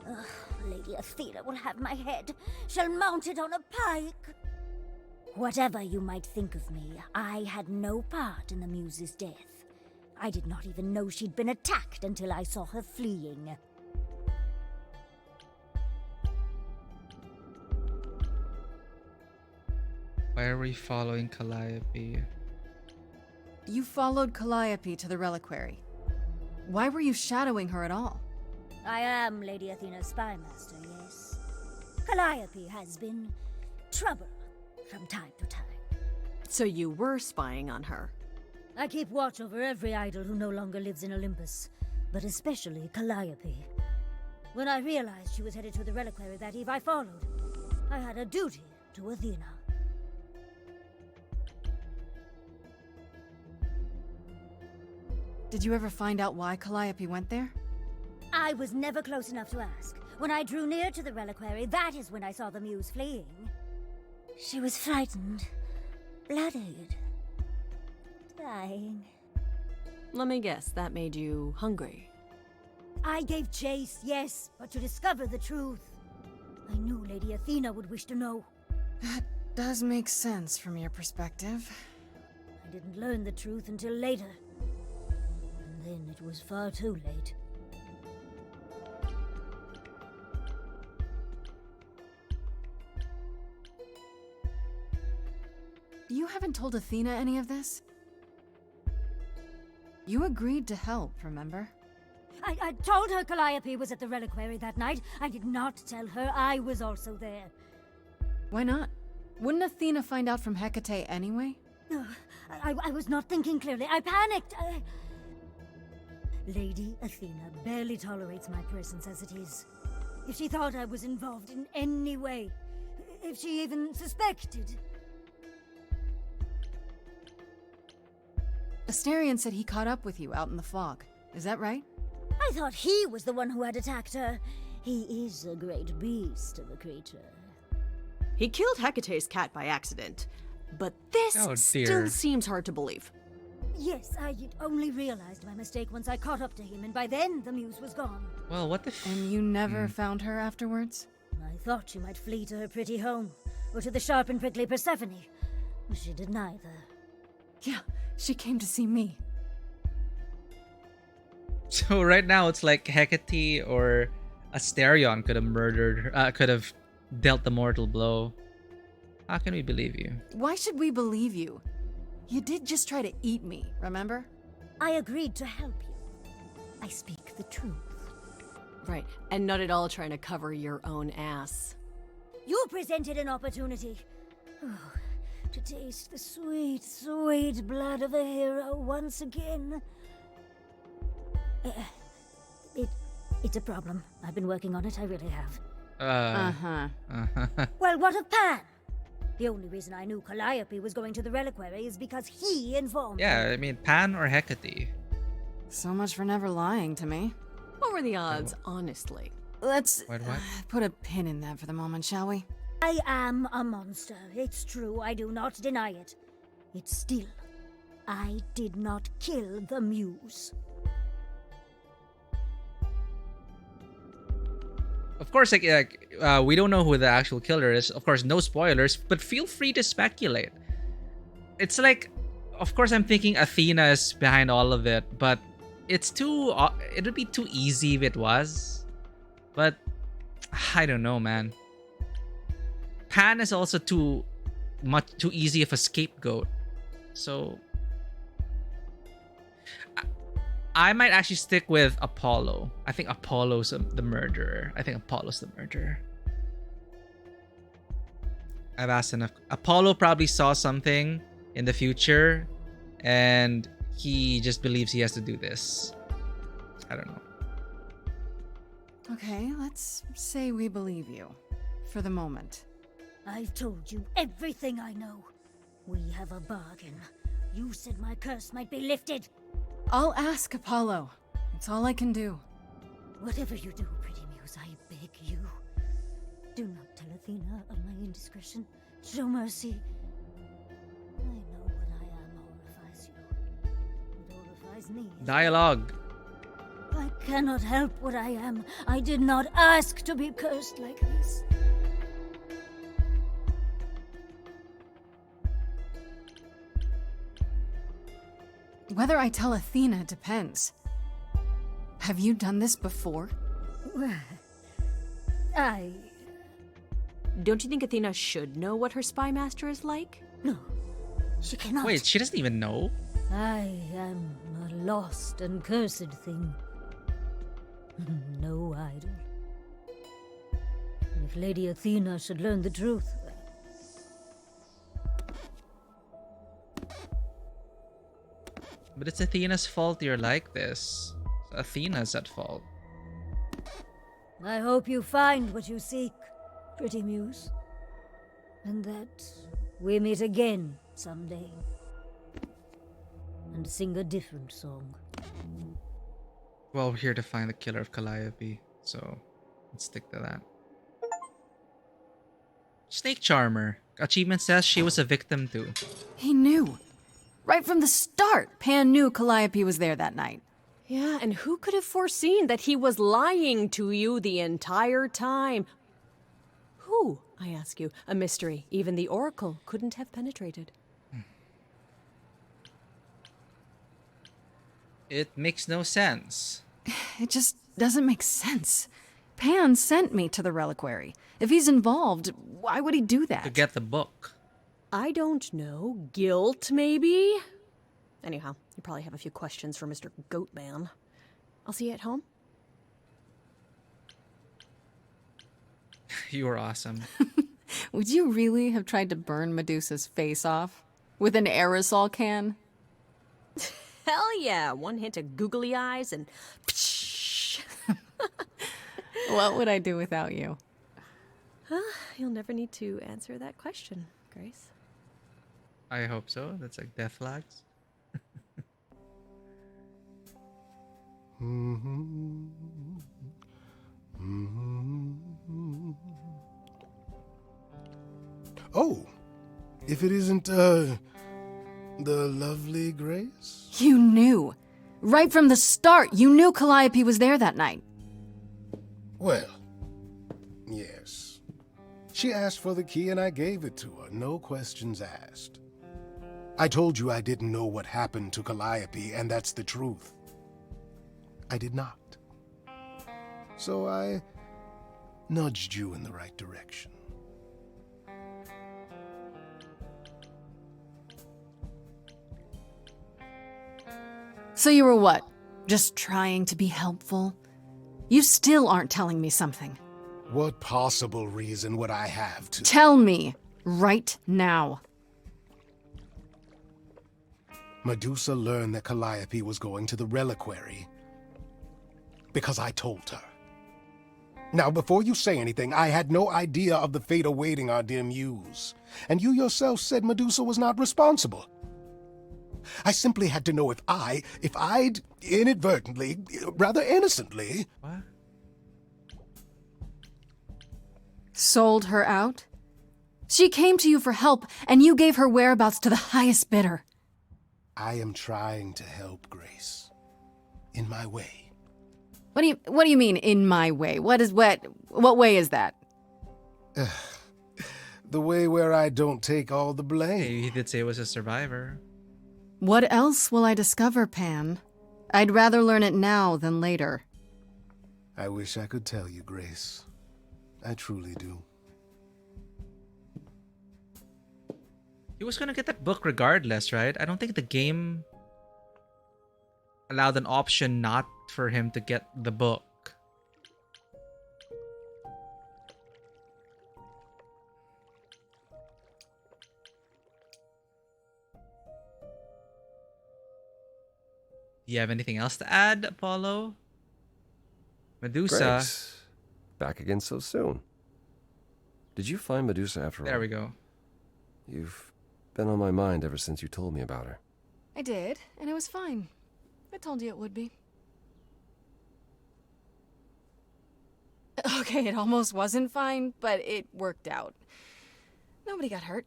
Ugh, Lady Athena will have my head. She'll mount it on a pike. Whatever you might think of me, I had no part in the Muse's death. I did not even know she'd been attacked until I saw her fleeing. Why are we following Calliope? You followed Calliope to the reliquary. Why were you shadowing her at all? I am Lady Athena's spymaster, yes. Calliope has been trouble from time to time. So you were spying on her? I keep watch over every idol who no longer lives in Olympus, but especially Calliope. When I realized she was headed to the reliquary that eve, I followed. I had a duty to Athena. Did you ever find out why Calliope went there? I was never close enough to ask. When I drew near to the reliquary, that is when I saw the muse fleeing. She was frightened, bloodied, dying. Let me guess, that made you hungry. I gave chase, yes, but to discover the truth. I knew Lady Athena would wish to know. That does make sense from your perspective. I didn't learn the truth until later. And then it was far too late. You haven't told Athena any of this? You agreed to help, remember? I told her Calliope was at the reliquary that night. I did not tell her I was also there. Why not? Wouldn't Athena find out from Hecate anyway? I was not thinking clearly. I panicked. Lady Athena barely tolerates my presence as it is. If she thought I was involved in any way, if she even suspected... Asterion said he caught up with you out in the fog. Is that right? I thought he was the one who had attacked her. He is a great beast of a creature. He killed Hecate's cat by accident, but this still seems hard to believe. Yes, I only realized my mistake once I caught up to him, and by then the muse was gone. Well, what the And you never found her afterwards? I thought she might flee to her pretty home, or to the sharp and prickly Persephone. She did neither. Yeah, she came to see me. So right now it's like Hecate or Asterion could have murdered her, could have dealt the mortal blow. How can we believe you? Why should we believe you? You did just try to eat me, remember? I agreed to help you. I speak the truth. Right, and not at all trying to cover your own ass. You presented an opportunity. Oh, to taste the sweet, sweet blood of a hero once again. It's a problem. I've been working on it, I really have. Well, what of Pan? The only reason I knew Calliope was going to the reliquary is because he informed Yeah, me. I mean, Pan or Hecate? So much for never lying to me. What were the odds, honestly? Let's What? put a pin in that for the moment, shall we? I am a monster. It's true, I do not deny it. It's still, I did not kill the muse. Of course, we don't know who the actual killer is. Of course, no spoilers, but feel free to speculate. It's like, of course, I'm thinking Athena is behind all of it, but it's too. It would be too easy if it was. But I don't know, man. Pan is also too easy of a scapegoat. So I might actually stick with Apollo. I think Apollo's the murderer. I've asked enough. Apollo probably saw something in the future and he just believes he has to do this. I don't know. Okay, let's say we believe you. For the moment. I've told you everything I know. We have a bargain. You said my curse might be lifted. I'll ask Apollo. It's all I can do. Whatever you do, Pretty Muse, I beg you. Do not tell Athena of my indiscretion. Show mercy. I know what I am horrifies you. It horrifies me. Dialogue. I cannot help what I am. I did not ask to be cursed like this. Whether I tell Athena depends. Have you done this before? Don't you think Athena should know what her spy master is like? No, she cannot. Wait, she doesn't even know? I am a lost and cursed thing. No idol. If Lady Athena should learn the truth... But it's Athena's fault you're like this. Athena's at fault. I hope you find what you seek, Pretty Muse. And that we meet again someday. And sing a different song. Well, we're here to find the killer of Calliope, so let's stick to that. Snake Charmer. Achievement says she was a victim too. He knew. Right from the start, Pan knew Calliope was there that night. Yeah, and who could have foreseen that he was lying to you the entire time? Who, I ask you? A mystery even the Oracle couldn't have penetrated. It makes no sense. It just doesn't make sense. Pan sent me to the reliquary. If he's involved, why would he do that? To get the book. I don't know. Guilt, maybe? Anyhow, you probably have a few questions for Mr. Goatman. I'll see you at home. You were awesome. Would you really have tried to burn Medusa's face off? With an aerosol can? Hell yeah! One hint of googly eyes and... What would I do without you? You'll never need to answer that question, Grace. I hope so. That's like death flags. Oh, if it isn't, the lovely Grace? You knew. Right from the start, you knew Calliope was there that night. Well, yes. She asked for the key and I gave it to her, no questions asked. I told you I didn't know what happened to Calliope, and that's the truth. I did not. So I nudged you in the right direction. So you were what? Just trying to be helpful? You still aren't telling me something. What possible reason would I have to... Tell me, right now. Medusa learned that Calliope was going to the reliquary because I told her. Now, before you say anything, I had no idea of the fate awaiting our dear muse. And you yourself said Medusa was not responsible. I simply had to know if I'd inadvertently, rather innocently... What? Sold her out? She came to you for help, and you gave her whereabouts to the highest bidder. I am trying to help, Grace. In my way. What do you mean, in my way? What way is that? The way where I don't take all the blame. Hey, he did say it was a survivor. What else will I discover, Pan? I'd rather learn it now than later. I wish I could tell you, Grace. I truly do. He was gonna get that book regardless, right? I don't think the game allowed an option not for him to get the book. Do you have anything else to add, Apollo? Medusa. Grace, back again so soon. Did you find Medusa after all? There we go. You've been on my mind ever since you told me about her. I did, and it was fine. I told you it would be. Okay, it almost wasn't fine, but it worked out. Nobody got hurt.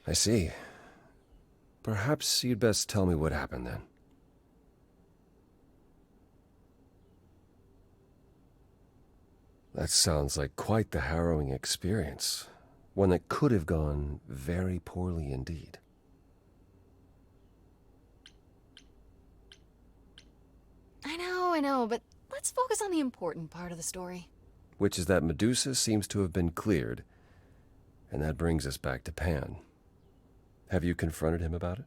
I see. Perhaps you'd best tell me what happened then. That sounds like quite the harrowing experience. One that could have gone very poorly indeed. I know, but let's focus on the important part of the story. Which is that Medusa seems to have been cleared. And that brings us back to Pan. Have you confronted him about it?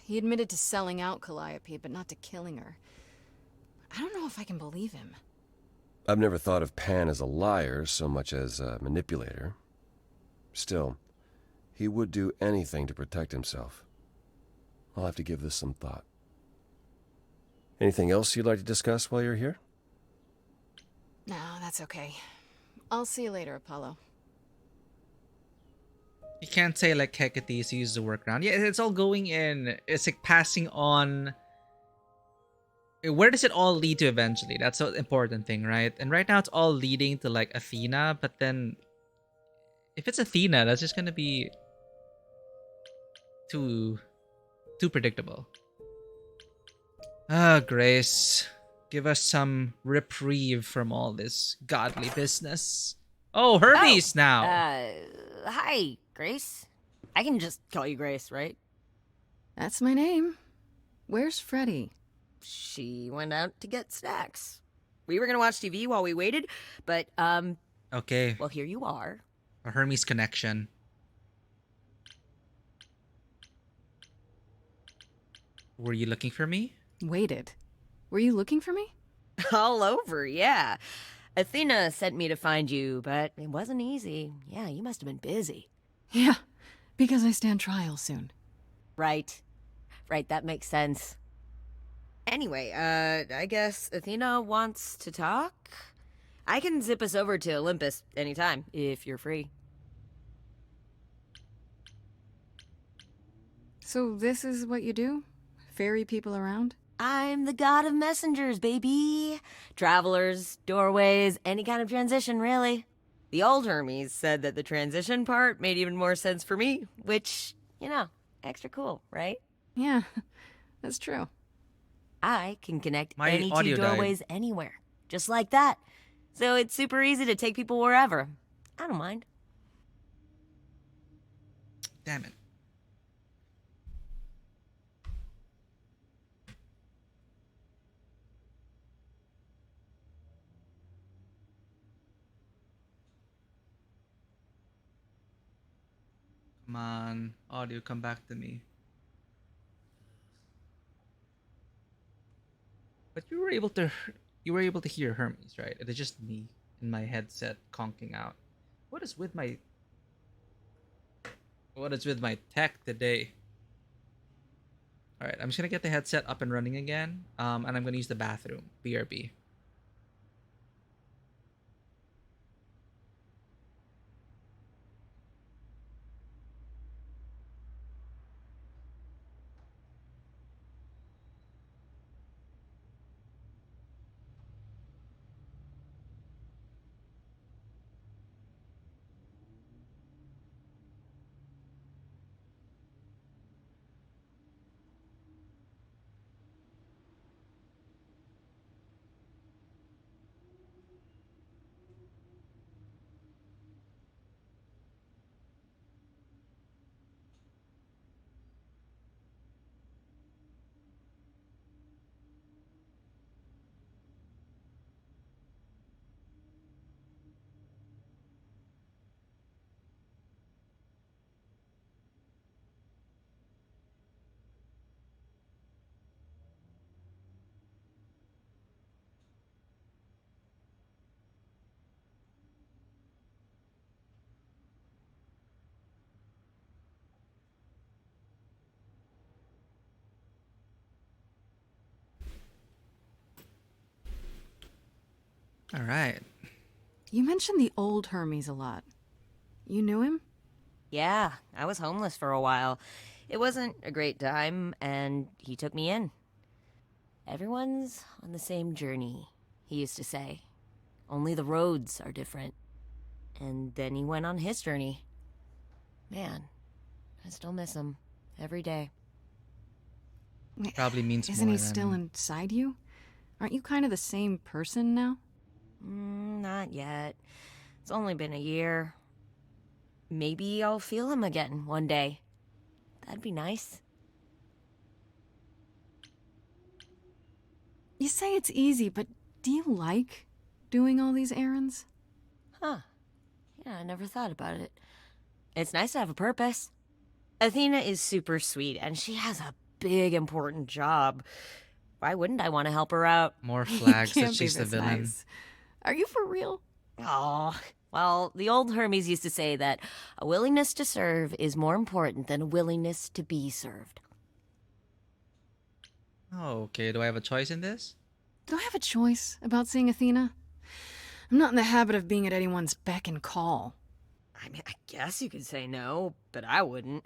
He admitted to selling out Calliope, but not to killing her. I don't know if I can believe him. I've never thought of Pan as a liar so much as a manipulator. Still, he would do anything to protect himself. I'll have to give this some thought. Anything else you'd like to discuss while you're here? No, that's okay. I'll see you later, Apollo. You can't say like Hecate's used the workaround. Yeah, it's all going in. It's like passing on. Where does it all lead to eventually? That's the important thing, right? And right now it's all leading to like Athena, but then if it's Athena, that's just gonna be too predictable. Grace, give us some reprieve from all this godly business. Oh, Hermes now. Hi, Grace. I can just call you Grace, right? That's my name. Where's Freddy? She went out to get snacks. We were gonna watch TV while we waited, but, Okay. well, here you are. A Hermes connection. Were you looking for me? Waited. Were you looking for me? All over, yeah. Athena sent me to find you, but it wasn't easy. Yeah, you must have been busy. Yeah, because I stand trial soon. Right. Right, that makes sense. Anyway, I guess Athena wants to talk? I can zip us over to Olympus anytime, if you're free. So this is what you do? Ferry people around? I'm the god of messengers, baby. Travelers, doorways, any kind of transition, really. The old Hermes said that the transition part made even more sense for me, which, you know, extra cool, right? Yeah, that's true. I can connect My any audio two died. doorways anywhere, just like that. So it's super easy to take people wherever. I don't mind. Damn it. Come on, audio, come back to me. But you were able to hear Hermes, right? It is just me in my headset conking out. What is with my tech today? All right, I'm just gonna get the headset up and running again, and I'm gonna use the bathroom. BRB. All right. You mentioned the old Hermes a lot. You knew him? Yeah, I was homeless for a while. It wasn't a great time, and he took me in. Everyone's on the same journey, he used to say. Only the roads are different. And then he went on his journey. Man, I still miss him every day. Probably means Isn't more he than... still inside you? Aren't you kind of the same person now? Not yet. It's only been a year. Maybe I'll feel him again one day. That'd be nice. You say it's easy, but do you like doing all these errands? Huh. Yeah, I never thought about it. It's nice to have a purpose. Athena is super sweet, and she has a big, important job. Why wouldn't I want to help her out? More flags that Can't be she's the this villain. nice. Are you for real? Oh, well, the old Hermes used to say that a willingness to serve is more important than a willingness to be served. Oh, okay. Do I have a choice in this? Do I have a choice about seeing Athena? I'm not in the habit of being at anyone's beck and call. I mean, I guess you could say no, but I wouldn't.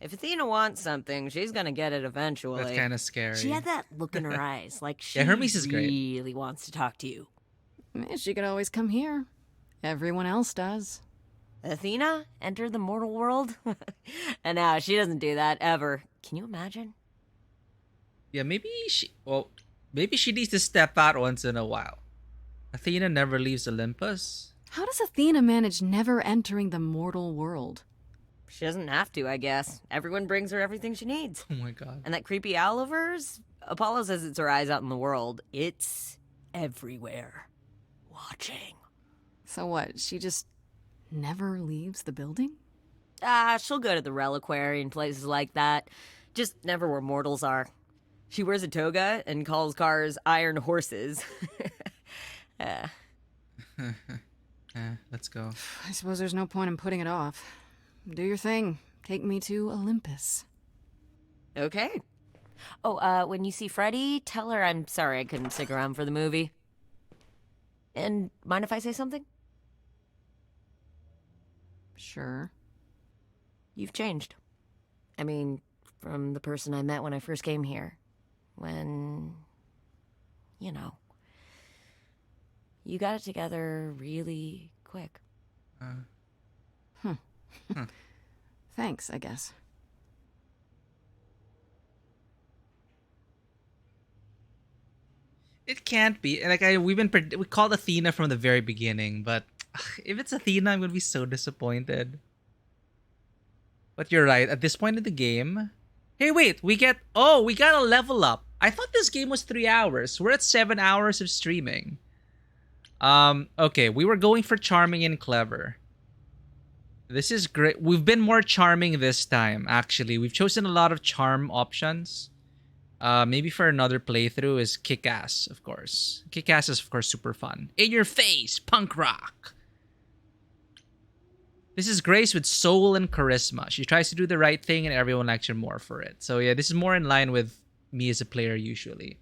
If Athena wants something, she's gonna get it eventually. That's kind of scary. She had that look in her eyes, like she Hermes is great. really wants to talk to you. She could always come here. Everyone else does. Athena entered the mortal world? And now she doesn't do that, ever. Can you imagine? Yeah, maybe she needs to step out once in a while. Athena never leaves Olympus. How does Athena manage never entering the mortal world? She doesn't have to, I guess. Everyone brings her everything she needs. Oh my god. And that creepy owl of hers? Apollo says it's her eyes out in the world. It's everywhere. Watching. So what, she just never leaves the building? She'll go to the reliquary and places like that. Just never where mortals are. She wears a toga and calls cars iron horses. Let's go. I suppose there's no point in putting it off. Do your thing. Take me to Olympus. Okay. Oh, when you see Freddie, tell her I'm sorry I couldn't stick around for the movie. And mind if I say something? Sure. You've changed. I mean, from the person I met when I first came here. When, you know, you got it together really quick. Thanks, I guess. It can't be. Like we called Athena from the very beginning, but if it's Athena, I'm gonna be so disappointed. But you're right. At this point in the game, hey, wait, we got a level up. I thought this game was 3 hours. We're at 7 hours of streaming. Okay, we were going for charming and clever. This is great. We've been more charming this time, actually. We've chosen a lot of charm options. Maybe for another playthrough is Kick-Ass, of course. Kick-Ass is, of course, super fun. In your face, punk rock. This is Grace with soul and charisma. She tries to do the right thing and everyone likes her more for it. So yeah, this is more in line with me as a player usually.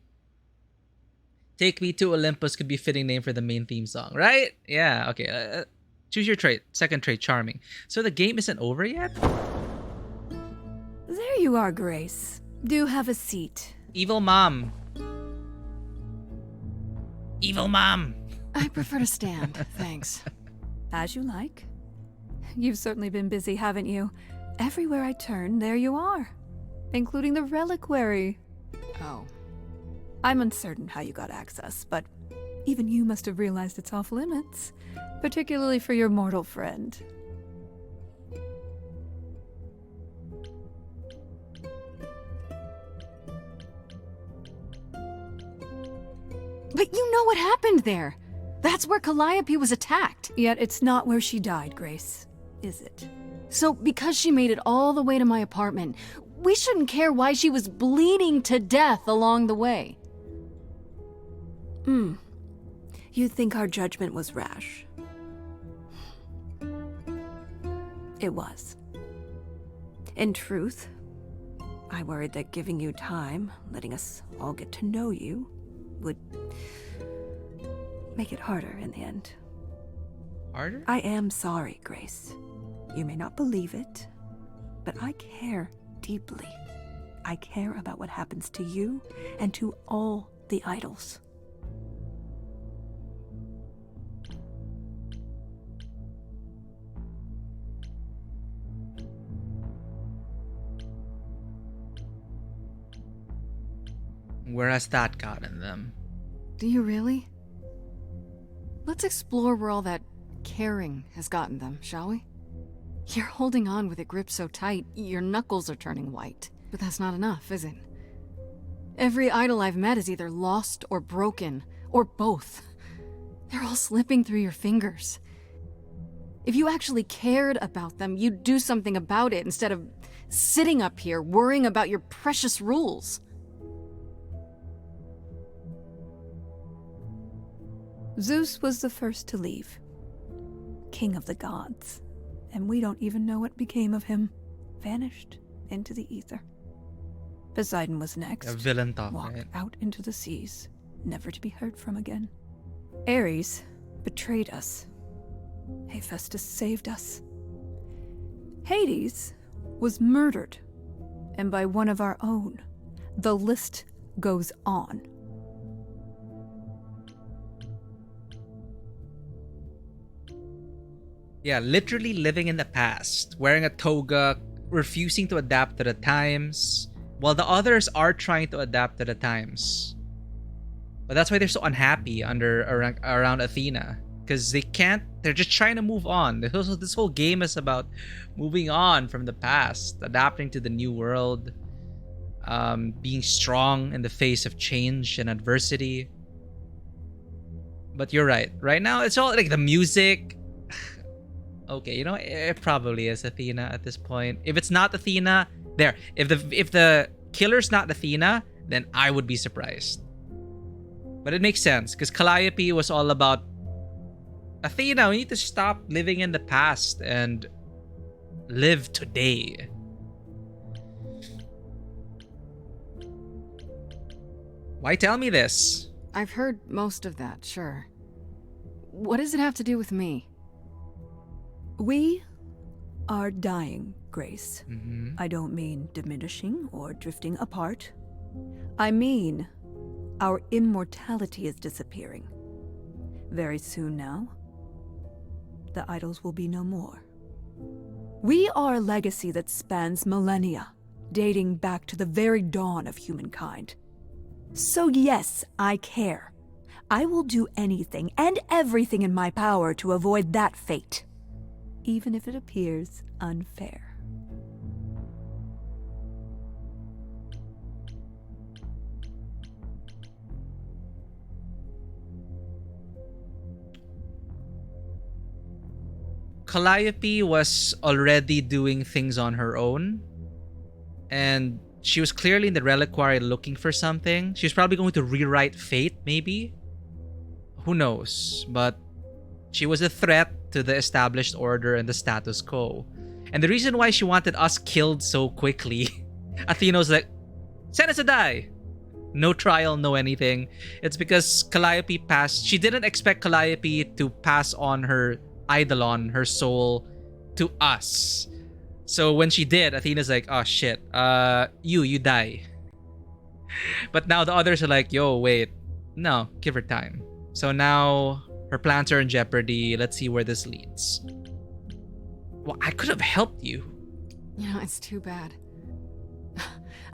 Take Me to Olympus could be a fitting name for the main theme song, right? Yeah, okay. Choose your trait. Second trait, charming. So the game isn't over yet? There you are, Grace. Do have a seat. Evil mom. Evil mom. I prefer to stand, thanks. As you like. You've certainly been busy, haven't you? Everywhere I turn, there you are. Including the reliquary. Oh. I'm uncertain how you got access, but even you must have realized it's off limits. Particularly for your mortal friend. But you know what happened there. That's where Calliope was attacked. Yet it's not where she died, Grace, is it? So because she made it all the way to my apartment, we shouldn't care why she was bleeding to death along the way. You think our judgment was rash? It was. In truth, I worried that giving you time, letting us all get to know you, would, make it harder in the end. Harder? I am sorry, Grace. You may not believe it, but I care deeply. I care about what happens to you and to all the idols. Where has that gotten them? Do you really? Let's explore where all that caring has gotten them, shall we? You're holding on with it gripped so tight, your knuckles are turning white. But that's not enough, is it? Every idol I've met is either lost or broken, or both. They're all slipping through your fingers. If you actually cared about them, you'd do something about it instead of sitting up here worrying about your precious rules. Zeus was the first to leave. King of the gods. And we don't even know what became of him. Vanished into the ether. Poseidon was next. A villain talk, Walked right? out into the seas, never to be heard from again. Ares betrayed us. Hephaestus saved us. Hades was murdered, and by one of our own. The list goes on. Yeah, literally living in the past, wearing a toga, refusing to adapt to the times, while the others are trying to adapt to the times. But that's why they're so unhappy around Athena, because they can't. They're just trying to move on. This whole game is about moving on from the past, adapting to the new world, being strong in the face of change and adversity. But you're right. Right now, it's all like the music. Okay, you know, it probably is Athena at this point. If it's not Athena, there. If the killer's not Athena, then I would be surprised. But it makes sense, because Calliope was all about Athena, we need to stop living in the past and live today. Why tell me this? I've heard most of that, sure. What does it have to do with me? We are dying, Grace. Mm-hmm. I don't mean diminishing or drifting apart. I mean our immortality is disappearing. Very soon now, the idols will be no more. We are a legacy that spans millennia, dating back to the very dawn of humankind. So yes, I care. I will do anything and everything in my power to avoid that fate, even if it appears unfair. Calliope was already doing things on her own, and she was clearly in the reliquary looking for something. She was probably going to rewrite fate, maybe? Who knows? But she was a threat to the established order and the status quo. And the reason why she wanted us killed so quickly, Athena was like, send us to die. No trial, no anything. It's because Calliope passed. She didn't expect Calliope to pass on her eidolon, her soul, to us. So when she did, Athena's like, oh shit, you die. But now the others are like, yo, wait, no, give her time. So now her plans are in jeopardy. Let's see where this leads. Well, I could have helped you. You know, it's too bad.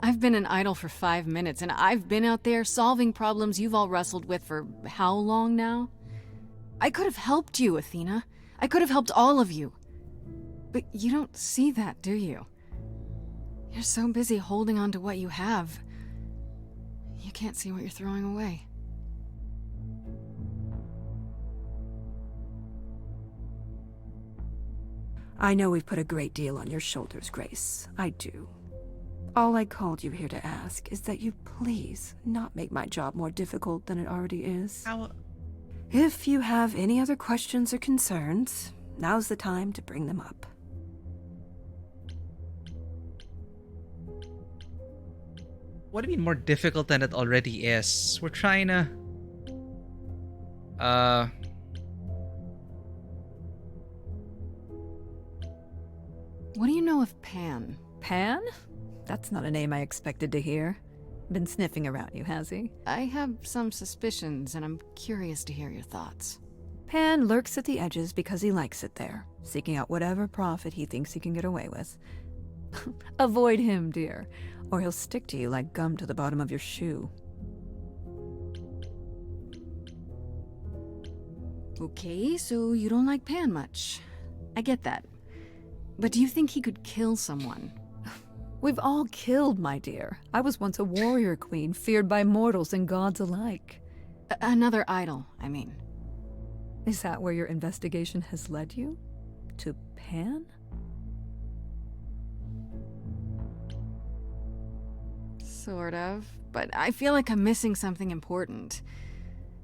I've been an idol for 5 minutes, and I've been out there solving problems you've all wrestled with for how long now? I could have helped you, Athena. I could have helped all of you. But you don't see that, do you? You're so busy holding on to what you have. You can't see what you're throwing away. I know we've put a great deal on your shoulders, Grace. I do. All I called you here to ask is that you please not make my job more difficult than it already is. If you have any other questions or concerns, now's the time to bring them up. What do you mean more difficult than it already is? We're trying to... What do you know of Pan? Pan? That's not a name I expected to hear. Been sniffing around you, has he? I have some suspicions, and I'm curious to hear your thoughts. Pan lurks at the edges because he likes it there, seeking out whatever profit he thinks he can get away with. Avoid him, dear, or he'll stick to you like gum to the bottom of your shoe. Okay, so you don't like Pan much. I get that. But do you think he could kill someone? We've all killed, my dear. I was once a warrior queen, feared by mortals and gods alike. Another idol, I mean. Is that where your investigation has led you? To Pan? Sort of, but I feel like I'm missing something important.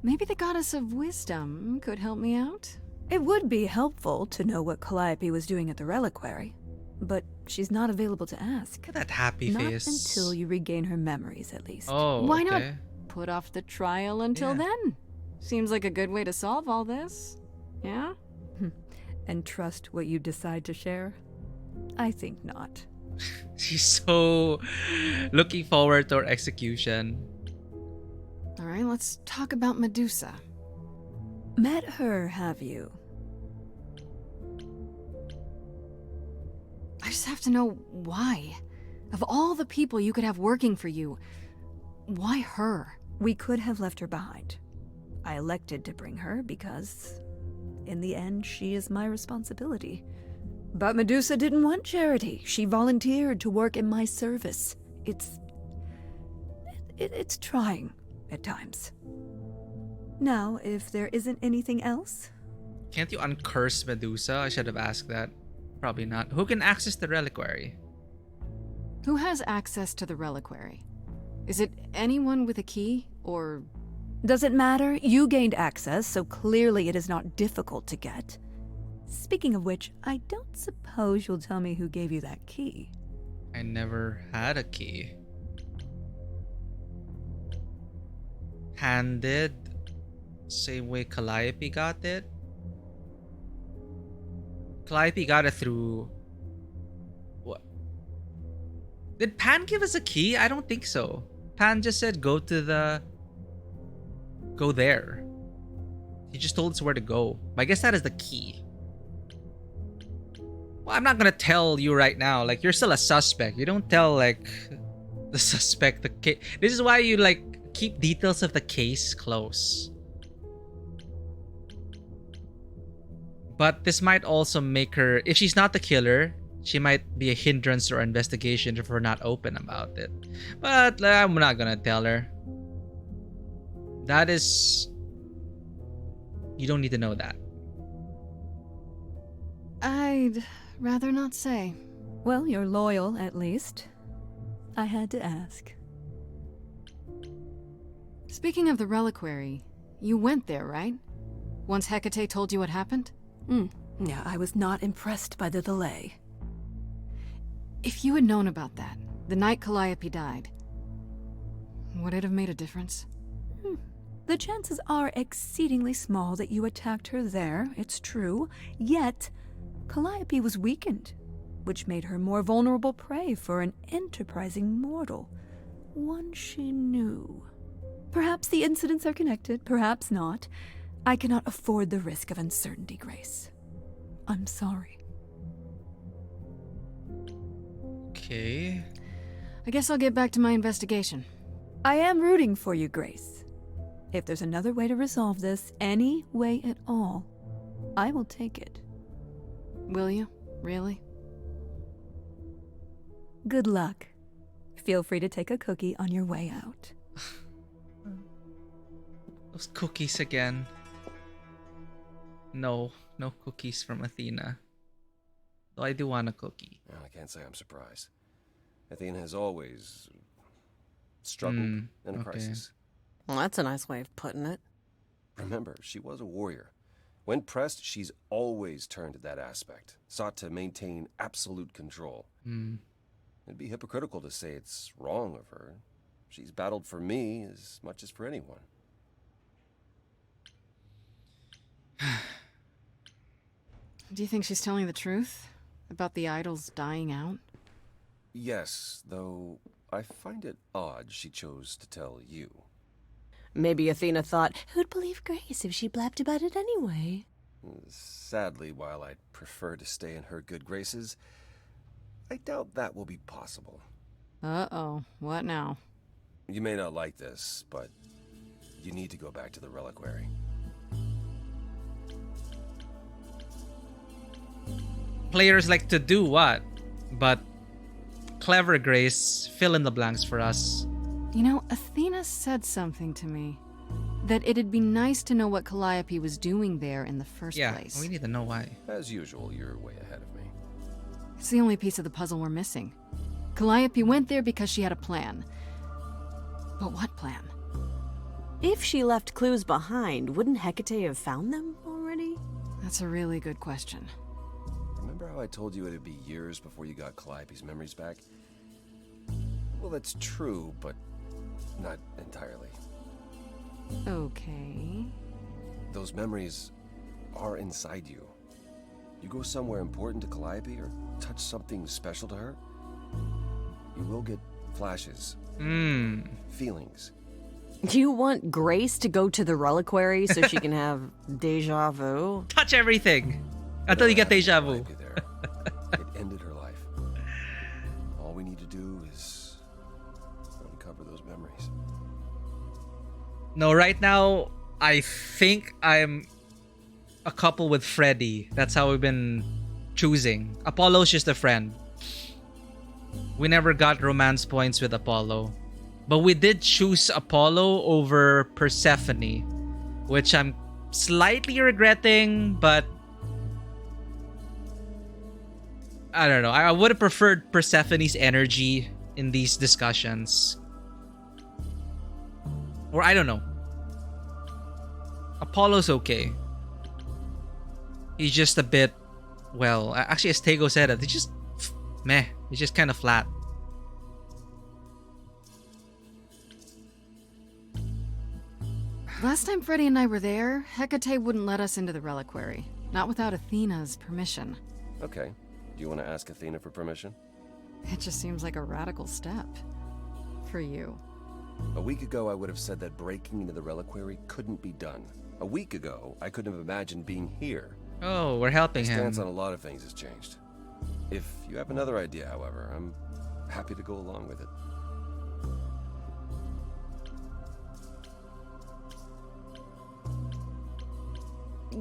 Maybe the goddess of wisdom could help me out? It would be helpful to know what Calliope was doing at the reliquary, but she's not available to ask. Look at that happy not face. Until you regain her memories, at least. Oh, Why okay. not put off the trial until then? Seems like a good way to solve all this. Yeah? And trust what you decide to share? I think not. She's so looking forward to her execution. All right, let's talk about Medusa. Met her, have you? I just have to know why. Of all the people you could have working for you, why her? We could have left her behind. I elected to bring her because, in the end, she is my responsibility. But Medusa didn't want charity. She volunteered to work in my service. It's trying at times. Now, if there isn't anything else... Can't you uncurse Medusa? I should have asked that. Probably not. Who can access the reliquary? Who has access to the reliquary? Is it anyone with a key, or... Does it matter? You gained access, so clearly it is not difficult to get. Speaking of which, I don't suppose you'll tell me who gave you that key. I never had a key. Handed, same way Calliope got it. Calliope got it through... What? Did Pan give us a key? I don't think so. Pan just said go there. He just told us where to go. I guess that is the key. Well, I'm not gonna tell you right now. Like, you're still a suspect. You don't tell, like, the suspect the case. This is why you, like, keep details of the case close. But this might also make her, if she's not the killer, she might be a hindrance to our investigation if we're not open about it. But I'm not gonna tell her. That is... You don't need to know that. I'd rather not say. Well, you're loyal, at least. I had to ask. Speaking of the reliquary, you went there, right? Once Hecate told you what happened? Yeah, I was not impressed by the delay. If you had known about that, the night Calliope died, would it have made a difference? The chances are exceedingly small that you attacked her there, it's true. Yet, Calliope was weakened, which made her more vulnerable prey for an enterprising mortal. One she knew. Perhaps the incidents are connected, perhaps not. I cannot afford the risk of uncertainty, Grace. I'm sorry. Okay. I guess I'll get back to my investigation. I am rooting for you, Grace. If there's another way to resolve this, any way at all, I will take it. Will you? Really? Good luck. Feel free to take a cookie on your way out. Those cookies again. No cookies from Athena. Though I do want a cookie. Well, I can't say I'm surprised. Athena has always struggled in a crisis. Well, that's a nice way of putting it. Remember, she was a warrior. When pressed, she's always turned to that aspect, sought to maintain absolute control. It'd be hypocritical to say it's wrong of her. She's battled for me as much as for anyone. Do you think she's telling the truth? About the idols dying out? Yes, though I find it odd she chose to tell you. Maybe Athena thought, who'd believe Grace if she blabbed about it anyway? Sadly, while I'd prefer to stay in her good graces, I doubt that will be possible. Uh-oh. What now? You may not like this, but you need to go back to the reliquary. Players like to do what? But clever Grace, fill in the blanks for us. You know, Athena said something to me. That it'd be nice to know what Calliope was doing there in the first place. Yeah, we need to know why. As usual, you're way ahead of me. It's the only piece of the puzzle we're missing. Calliope went there because she had a plan. But what plan? If she left clues behind, wouldn't Hecate have found them already? That's a really good question. Remember how I told you it'd be years before you got Calliope's memories back? Well, that's true, but not entirely. Okay. Those memories are inside you. You go somewhere important to Calliope or touch something special to her, you will get flashes, feelings. You want Grace to go to the reliquary so she can have deja vu? Touch everything until you get deja vu. It ended her life. All we need to do is uncover those memories. No, right now, I think I'm a couple with Freddy. That's how we've been choosing. Apollo's just a friend. We never got romance points with Apollo. But we did choose Apollo over Persephone, which I'm slightly regretting, but I don't know. I would have preferred Persephone's energy in these discussions. Or I don't know. Apollo's okay. He's just a bit, well, actually as Tego said it, he's just meh. He's just kind of flat. Last time Freddy and I were there, Hecate wouldn't let us into the reliquary. Not without Athena's permission. Okay. Do you want to ask Athena for permission? It just seems like a radical step. For you. A week ago, I would have said that breaking into the reliquary couldn't be done. A week ago, I couldn't have imagined being here. Oh, we're helping My him. stance on a lot of things has changed. If you have another idea, however, I'm happy to go along with it.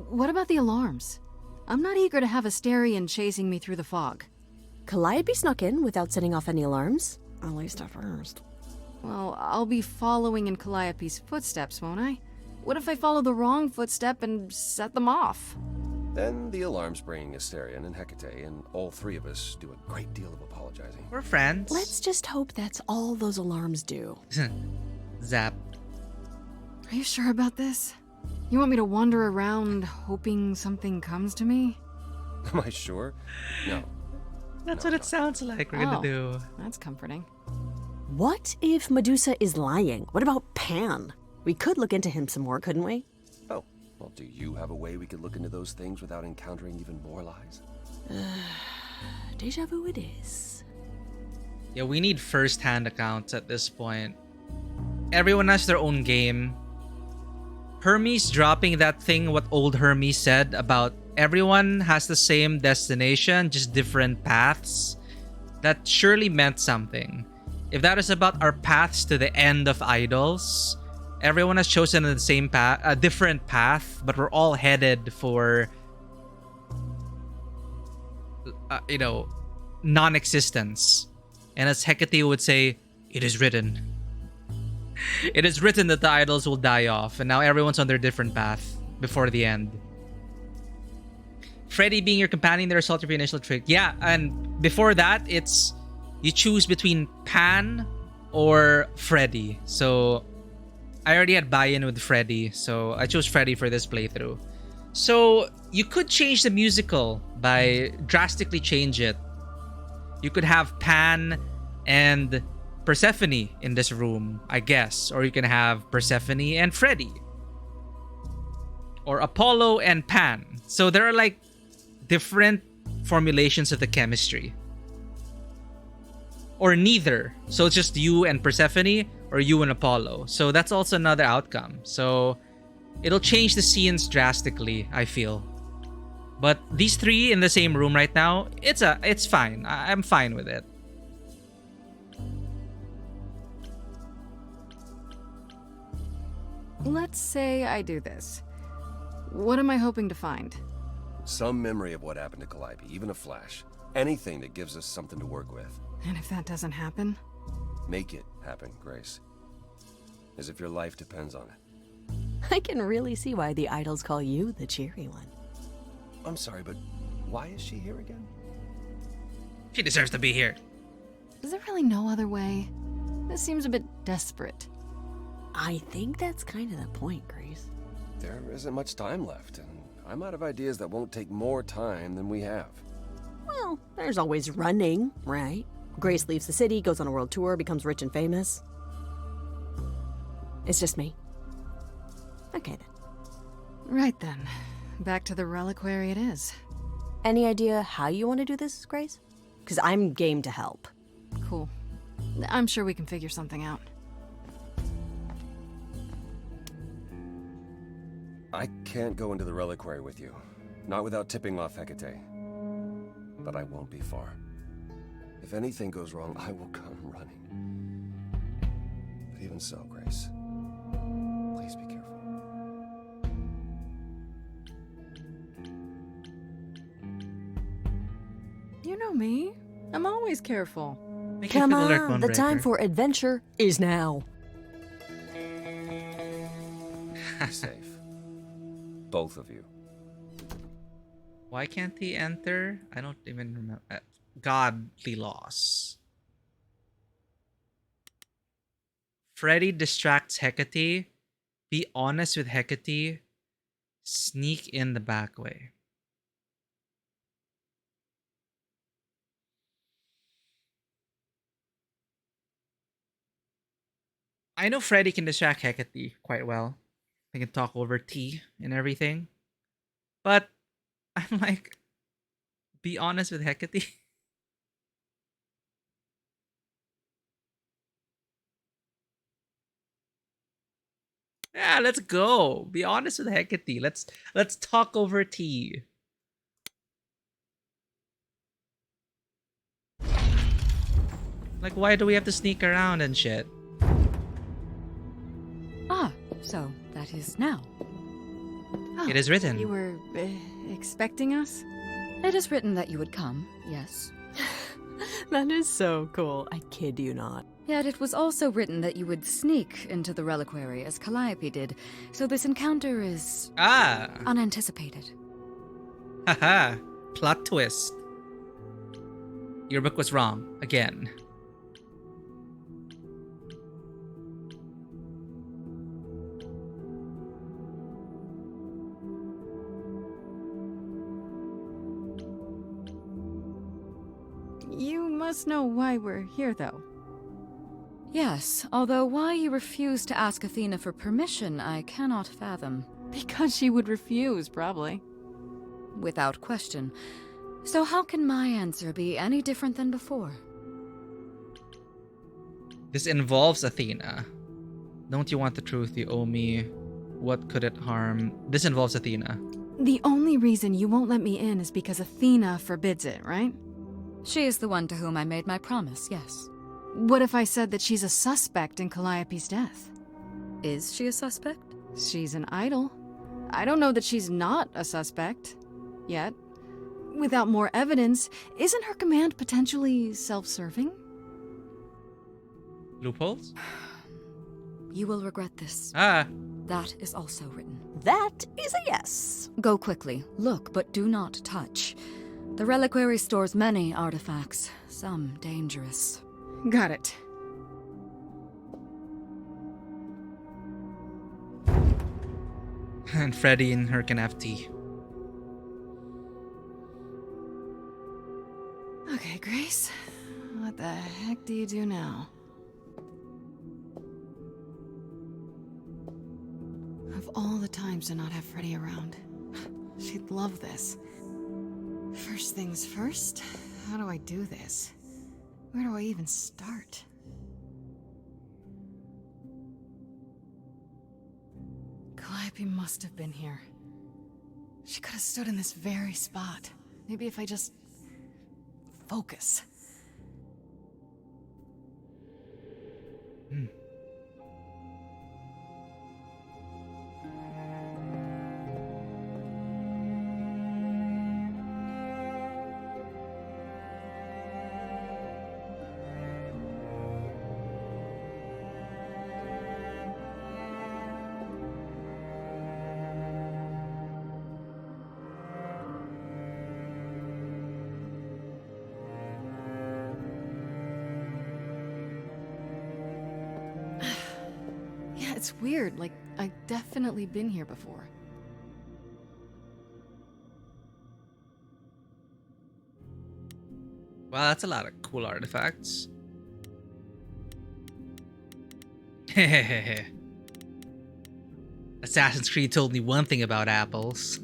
What about the alarms? I'm not eager to have Asterion chasing me through the fog. Calliope snuck in without setting off any alarms. At least at first. Well, I'll be following in Calliope's footsteps, won't I? What if I follow the wrong footstep and set them off? Then the alarms bring Asterion and Hecate, and all three of us do a great deal of apologizing. We're friends. Let's just hope that's all those alarms do. Zap. Are you sure about this? You want me to wander around hoping something comes to me? Am I sure? No. That's what it sounds like we're gonna do. That's comforting. What if Medusa is lying? What about Pan? We could look into him some more, couldn't we? Oh, well, do you have a way we could look into those things without encountering even more lies? Deja vu it is. Yeah, we need first-hand accounts at this point. Everyone has their own game. Hermes dropping that thing what old Hermes said about everyone has the same destination, just different paths. That surely meant something. If that is about our paths to the end of idols, everyone has chosen the same path, a different path, but we're all headed for, non-existence. And as Hecate would say, it is written. It is written that the idols will die off, and now everyone's on their different path before the end. Freddy being your companion, the result of your initial trick. Yeah, and before that, it's you choose between Pan or Freddy. So I already had buy-in with Freddy, so I chose Freddy for this playthrough. So you could change the musical by drastically change it. You could have Pan and Persephone in this room, I guess. Or you can have Persephone and Freddy. Or Apollo and Pan. So there are like different formulations of the chemistry. Or neither. So it's just you and Persephone or you and Apollo. So that's also another outcome. So it'll change the scenes drastically, I feel. But these three in the same room right now, it's fine. I'm fine with it. Let's say I do this. What am I hoping to find? Some memory of what happened to Calliope, even a flash. Anything that gives us something to work with. And if that doesn't happen? Make it happen, Grace. As if your life depends on it. I can really see why the idols call you the cheery one. I'm sorry, but why is she here again? She deserves to be here. Is there really no other way? This seems a bit desperate. I think that's kind of the point, Grace. There isn't much time left, and I'm out of ideas that won't take more time than we have. Well, there's always running, right? Grace leaves the city, goes on a world tour, becomes rich and famous. It's just me. Okay, then. Right then. Back to the reliquary it is. Any idea how you want to do this, Grace? Because I'm game to help. Cool. I'm sure we can figure something out. I can't go into the reliquary with you. Not without tipping off Hecate. But I won't be far. If anything goes wrong, I will come running. But even so, Grace, please be careful. You know me. I'm always careful. Come on, the time for adventure is now. Be safe. Both of you. Why can't he enter? I don't even remember. Godly loss. Freddy distracts Hecate. Be honest with Hecate. Sneak in the back way. I know Freddy can distract Hecate quite well. They can talk over tea and everything. But I'm like, be honest with Hecate. Yeah, let's go. Be honest with Hecate. Let's talk over tea. Like, why do we have to sneak around and shit? Ah, so that is now. Oh, It is written. You were expecting us? It is written that you would come, yes. That is so cool. I kid you not. Yet it was also written that you would sneak into the reliquary as Calliope did, so this encounter is unanticipated. Haha, plot twist. Your book was wrong again. You must know why we're here, though. Yes, although why you refuse to ask Athena for permission, I cannot fathom. Because she would refuse, probably. Without question. So how can my answer be any different than before? This involves Athena. Don't you want the truth you owe me? What could it harm? This involves Athena. The only reason you won't let me in is because Athena forbids it, right? She is the one to whom I made my promise, yes. What if I said that she's a suspect in Calliope's death? Is she a suspect? She's an idol. I don't know that she's not a suspect. Yet. Without more evidence, isn't her command potentially self-serving? Loopholes? You will regret this. That is also written. That is a yes. Go quickly. Look, but do not touch. The reliquary stores many artifacts, some dangerous. Got it. And Freddy and her can have tea. Okay, Grace. What the heck do you do now? Of all the times to not have Freddy around, she'd love this. First things first, how do I do this? Where do I even start? Calliope must have been here. She could have stood in this very spot. Maybe if I just focus. It's weird, like, I've definitely been here before. Wow, that's a lot of cool artifacts. Assassin's Creed told me one thing about apples.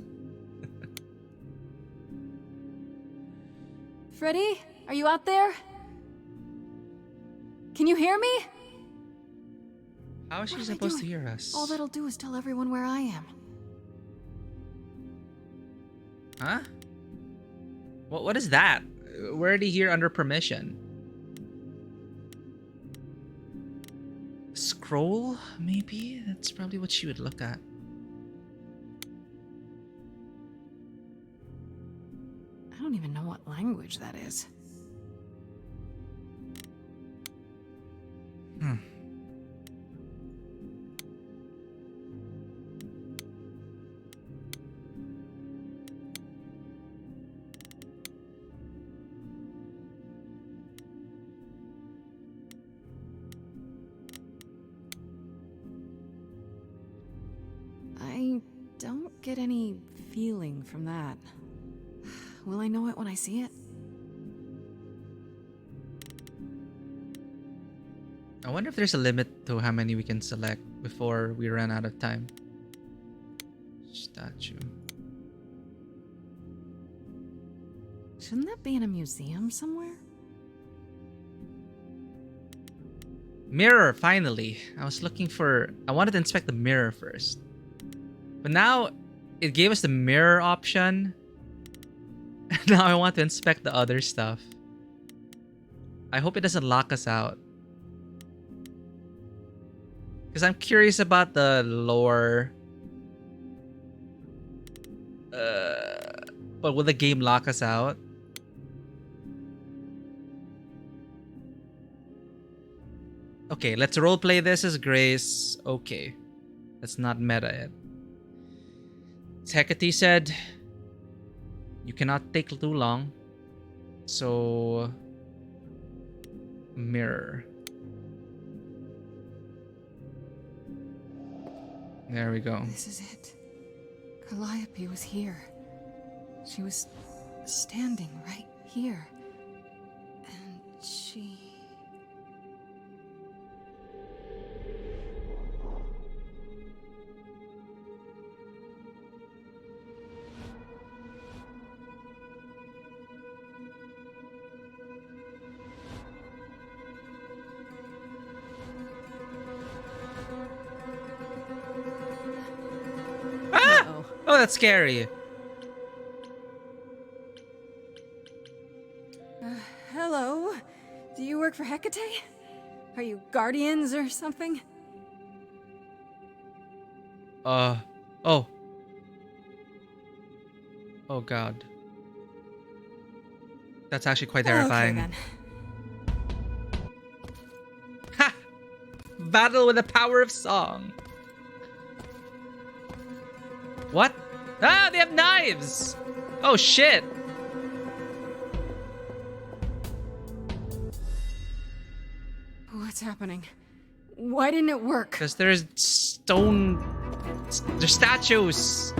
Freddy, are you out there? Can you hear me? How is she supposed to hear us? All that'll do is tell everyone where I am. Huh? What is that? Where did he hear under permission? Scroll, maybe? That's probably what she would look at. I don't even know what language that is. I don't get any feeling from that. Will I know it when I see it? I wonder if there's a limit to how many we can select before we run out of time. Statue. Shouldn't that be in a museum somewhere? Mirror, finally. I wanted to inspect the mirror first. But now, it gave us the mirror option. Now I want to inspect the other stuff. I hope it doesn't lock us out. Because I'm curious about the lore. But will the game lock us out? Okay, let's roleplay this as Grace. Okay. That's not meta it. Hecate said, you cannot take too long. So, mirror. There we go. This is it. Calliope was here. She was standing right here. And she... Oh, that's scary. Hello? Do you work for Hecate? Are you guardians or something? Oh. Oh god. That's actually quite terrifying. Okay, then. Ha! Battle with the power of song. What? Ah, they have knives! Oh shit! What's happening? Why didn't it work? Because there's stone... There's statues!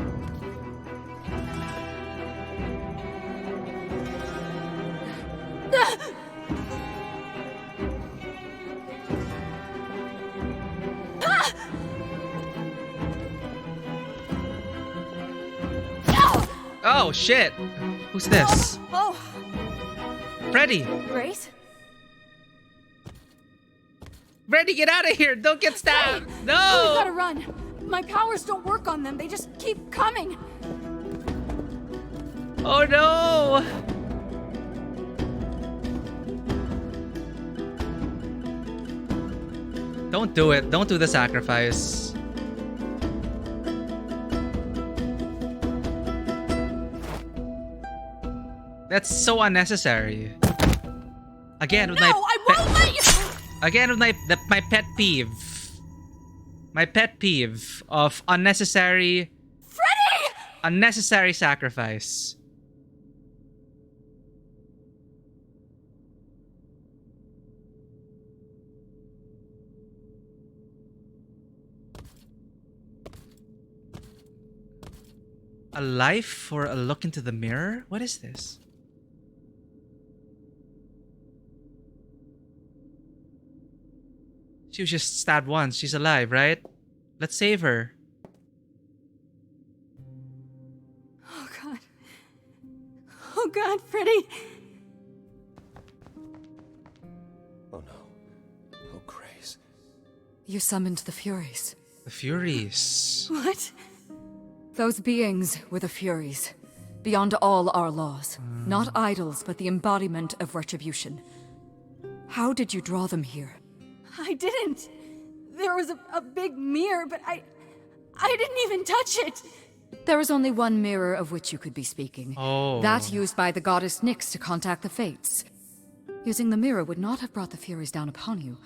Oh shit! Who Who's this? Oh, Freddy! Grace? Freddy, get out of here! Don't get stabbed! Freddy! No! We've gotta run. My powers don't work on them. They just keep coming. Oh no! Don't do it. Don't do the sacrifice. That's so unnecessary. Again with I won't let you. Again with my pet peeve. My pet peeve of unnecessary sacrifice. A life for a look into the mirror? What is this? She was just stabbed once. She's alive, right? Let's save her. Oh God. Oh God, Freddy. Oh no. Oh, Grace. You summoned the Furies. The Furies. What? Those beings were the Furies. Beyond all our laws. Not idols, but the embodiment of retribution. How did you draw them here? I didn't. There was a big mirror, but I didn't even touch it. There is only one mirror of which you could be speaking. Oh. That used by the goddess Nyx to contact the Fates. Using the mirror would not have brought the Furies down upon you.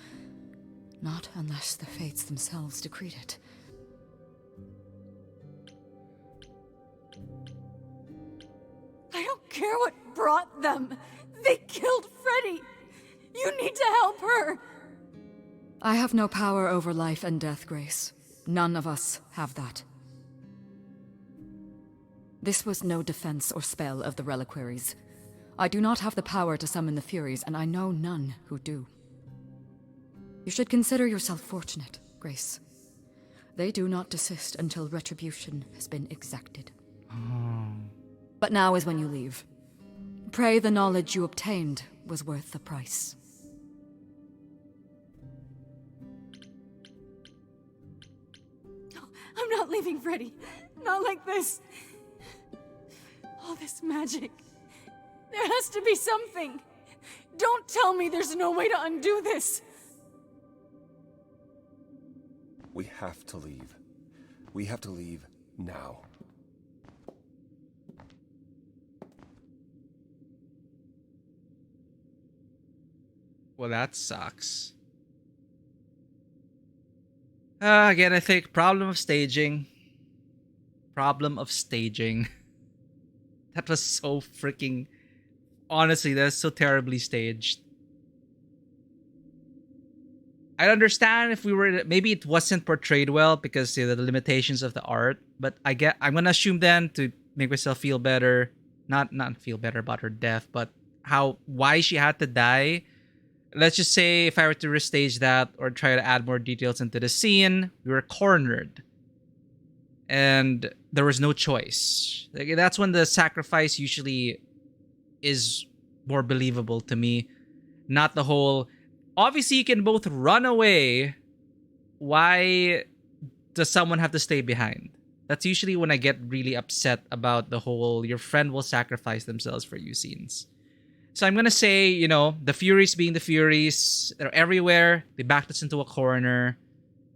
Not unless the Fates themselves decreed it. I don't care what brought them. They killed Freddy. You need to help her. I have no power over life and death, Grace. None of us have that. This was no defense or spell of the reliquaries. I do not have the power to summon the Furies, and I know none who do. You should consider yourself fortunate, Grace. They do not desist until retribution has been exacted. But now is when you leave. Pray the knowledge you obtained was worth the price. I'm not leaving Freddy. Not like this. All this magic. There has to be something. Don't tell me there's no way to undo this. We have to leave. We have to leave now. Well, that sucks. Again, I think problem of staging. Problem of staging. That was so freaking... Honestly, that's so terribly staged. I understand if we were... Maybe it wasn't portrayed well because the limitations of the art. But I'm gonna assume then to make myself feel better. Not feel better about her death, but why she had to die. Let's just say if I were to restage that or try to add more details into the scene, we were cornered. And there was no choice. Like, that's when the sacrifice usually is more believable to me. Not the whole, obviously you can both run away. Why does someone have to stay behind? That's usually when I get really upset about the whole, your friend will sacrifice themselves for you scenes. So I'm going to say, the Furies being the Furies, they're everywhere. They backed us into a corner.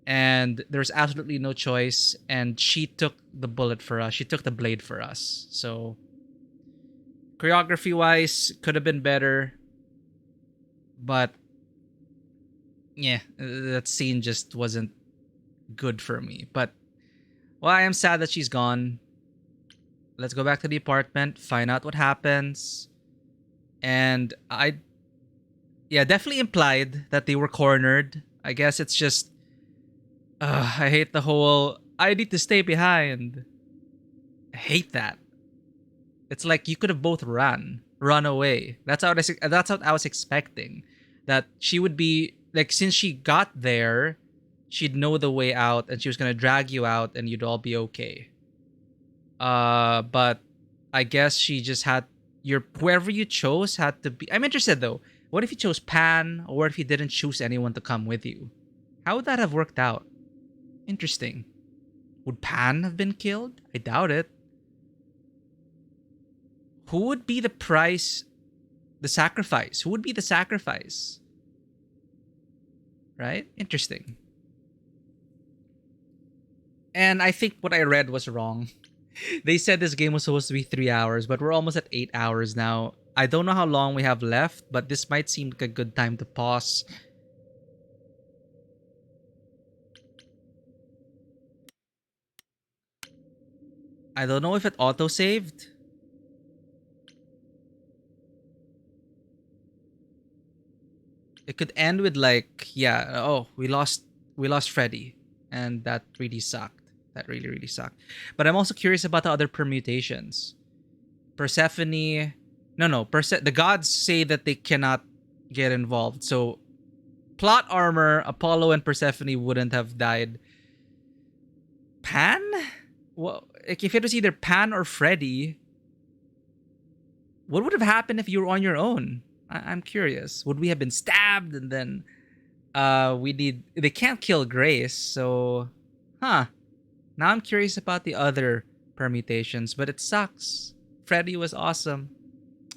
And there's absolutely no choice. And she took the bullet for us. She took the blade for us. So, choreography-wise, could have been better. But, yeah, that scene just wasn't good for me. But, well, I am sad that she's gone. Let's go back to the apartment, find out what happens. And definitely implied that they were cornered. I guess it's just, I hate the whole, I need to stay behind. I hate that. It's like you could have both run away. That's what I was expecting. That she would be, like, since she got there, she'd know the way out and she was going to drag you out and you'd all be okay. But I guess she just had whoever you chose had to be. I'm interested though. What if you chose Pan, or what if you didn't choose anyone to come with you? How would that have worked out? Interesting. Would Pan have been killed? I doubt it. Who would be the price, the sacrifice? Who would be the sacrifice? Right? Interesting. And I think what I read was wrong. They said this game was supposed to be 3 hours, but we're almost at 8 hours now. I don't know how long we have left, but this might seem like a good time to pause. I don't know if it auto-saved. It could end with like, yeah, oh, we lost Freddy, and that really sucked. That really sucked. But I'm also curious about the other permutations. Persephone, the gods say that they cannot get involved. So plot armor, Apollo and Persephone wouldn't have died. Pan? Well, if it was either Pan or Freddy, what would have happened if you were on your own? I'm curious. Would we have been stabbed and then they can't kill Grace, so now I'm curious about the other permutations, but it sucks. Freddy was awesome,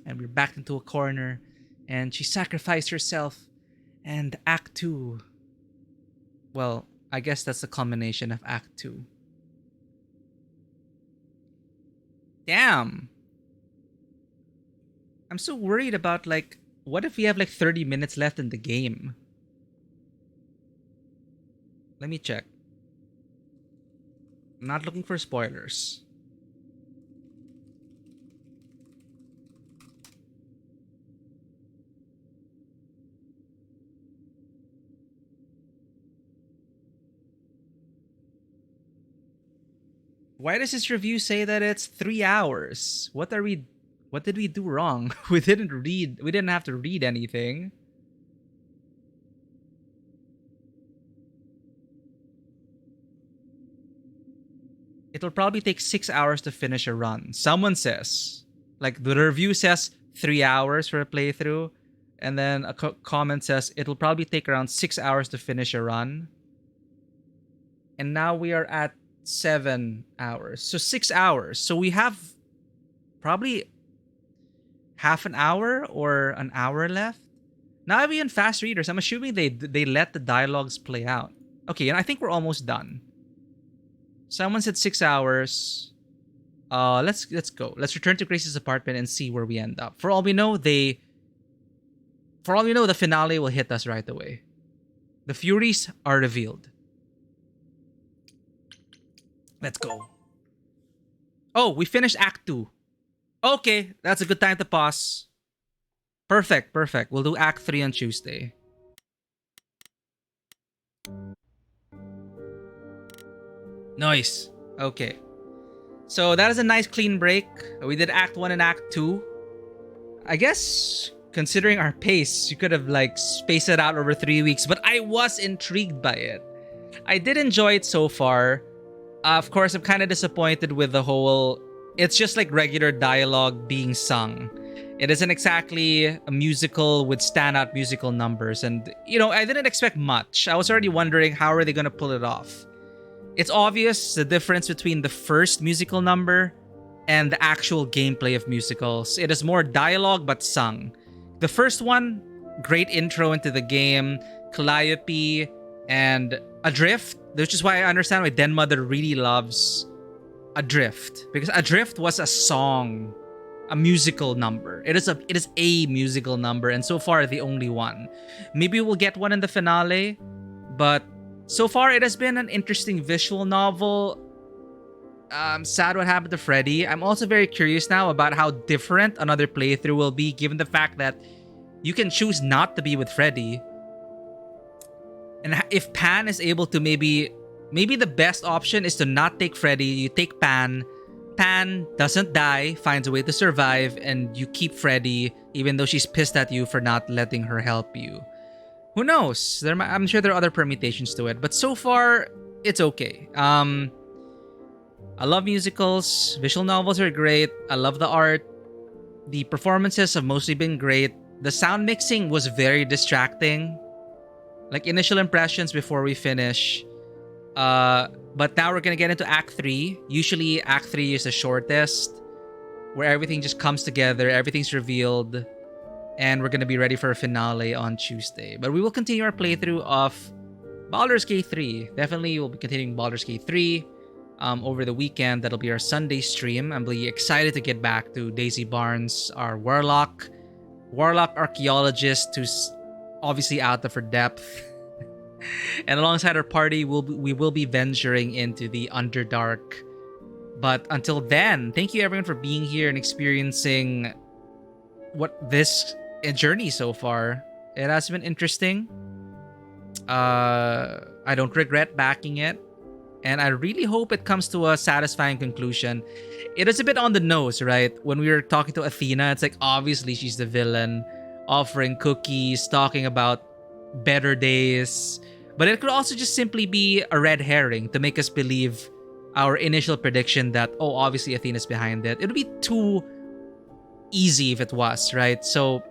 and we're backed into a corner, and she sacrificed herself, and Act 2. Well, I guess that's the culmination of Act 2. Damn. I'm so worried about, like, what if we have like 30 minutes left in the game? Let me check. I'm not looking for spoilers. Why does this review say that it's 3 hours? What did we do wrong? We didn't have to read anything. It'll probably take 6 hours to finish a run. Someone says, like the review says 3 hours for a playthrough, and then a comment says it'll probably take around 6 hours to finish a run. And now we are at 7 hours. So 6 hours. So we have probably half an hour or an hour left. Now I'll be in fast readers. I'm assuming they let the dialogues play out. Okay, and I think we're almost done. Someone said 6 hours. Let's go. Let's return to Grace's apartment and see where we end up. For all we know, the finale will hit us right away. The Furies are revealed. Let's go. Oh, we finished Act 2. Okay, that's a good time to pause. Perfect. We'll do Act 3 on Tuesday. Nice. Okay. So that is a nice clean break. We did Act 1 and Act 2. I guess, considering our pace, you could have like spaced it out over 3 weeks, but I was intrigued by it. I did enjoy it so far. Of course, I'm kind of disappointed with the whole... It's just like regular dialogue being sung. It isn't exactly a musical with standout musical numbers. And, I didn't expect much. I was already wondering how are they going to pull it off. It's obvious the difference between the first musical number and the actual gameplay of musicals. It is more dialogue but sung. The first one, great intro into the game, Calliope, and Adrift, which is why I understand why Den Mother really loves Adrift, because Adrift was a song, a musical number. It is a musical number, and so far the only one. Maybe we'll get one in the finale, but so far it has been an interesting visual novel. I'm sad what happened to Freddy. I'm also very curious now about how different another playthrough will be, given the fact that you can choose not to be with Freddy. And if Pan is able to maybe the best option is to not take Freddy, you take Pan. Pan doesn't die, finds a way to survive, and you keep Freddy even though she's pissed at you for not letting her help you. Who knows? I'm sure there are other permutations to it, but so far, it's okay. I love musicals. Visual novels are great. I love the art. The performances have mostly been great. The sound mixing was very distracting. Like initial impressions before we finish. But now we're gonna get into Act 3. Usually Act 3 is the shortest, where everything just comes together, everything's revealed, and we're gonna be ready for a finale on Tuesday. But we will continue our playthrough of Baldur's Gate 3. Definitely we'll be continuing Baldur's Gate 3 over the weekend. That'll be our Sunday stream. I'm really excited to get back to Daisy Barnes, our warlock archaeologist who's obviously out there for depth. And alongside our party, we will be venturing into the Underdark. But until then, thank you everyone for being here and experiencing what this journey so far. It has been interesting. I don't regret backing it. And I really hope it comes to a satisfying conclusion. It is a bit on the nose, right? When we were talking to Athena, it's like obviously she's the villain, offering cookies, talking about better days. But it could also just simply be a red herring to make us believe our initial prediction that, oh, obviously Athena's behind it. It would be too easy if it was, right? So,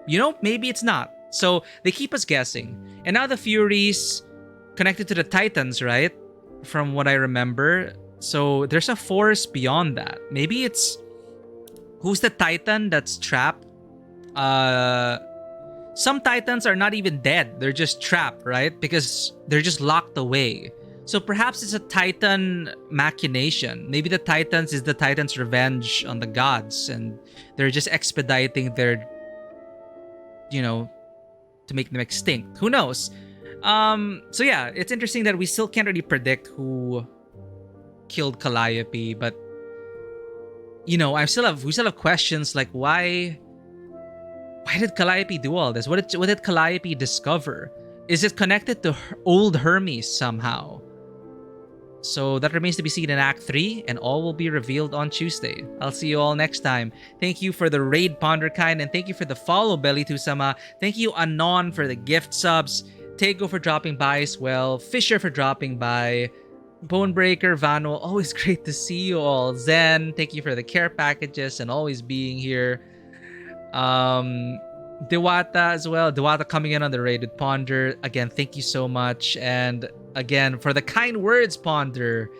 maybe it's not. So they keep us guessing. And now the Furies connected to the Titans, right? From what I remember. So there's a force beyond that. Maybe it's... Who's the Titan that's trapped? Some Titans are not even dead. They're just trapped, right? Because they're just locked away. So perhaps it's a Titan machination. Maybe the Titans is the Titans' revenge on the gods. And they're just expediting their... to make them extinct. Who knows? So yeah, it's interesting that we still can't really predict who killed Calliope. But, we still have questions like why did Calliope do all this? What did Calliope discover? Is it connected to old Hermes somehow? So that remains to be seen in Act 3, and all will be revealed on Tuesday. I'll see you all next time. Thank you for the raid, Ponderkind, and thank you for the follow, Belly2sama. Thank you, Anon, for the gift subs. Tego for dropping by as well. Fisher for dropping by. Bonebreaker, Vano, always great to see you all. Zen, thank you for the care packages and always being here. Dewata as well. Dewata coming in on the raid with Ponder. Again, thank you so much. And again, for the kind words, Ponder.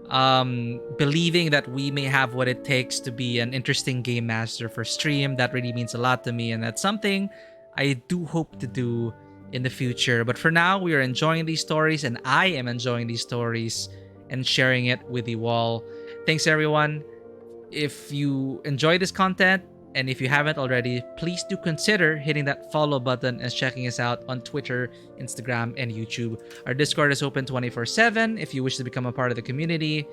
Believing that we may have what it takes to be an interesting game master for stream. That really means a lot to me. And that's something I do hope to do in the future. But for now, we are enjoying these stories. And I am enjoying these stories and sharing it with you all. Thanks, everyone. If you enjoy this content, and if you haven't already, please do consider hitting that follow button and checking us out on Twitter, Instagram, and YouTube. Our Discord is open 24/7 if you wish to become a part of the community.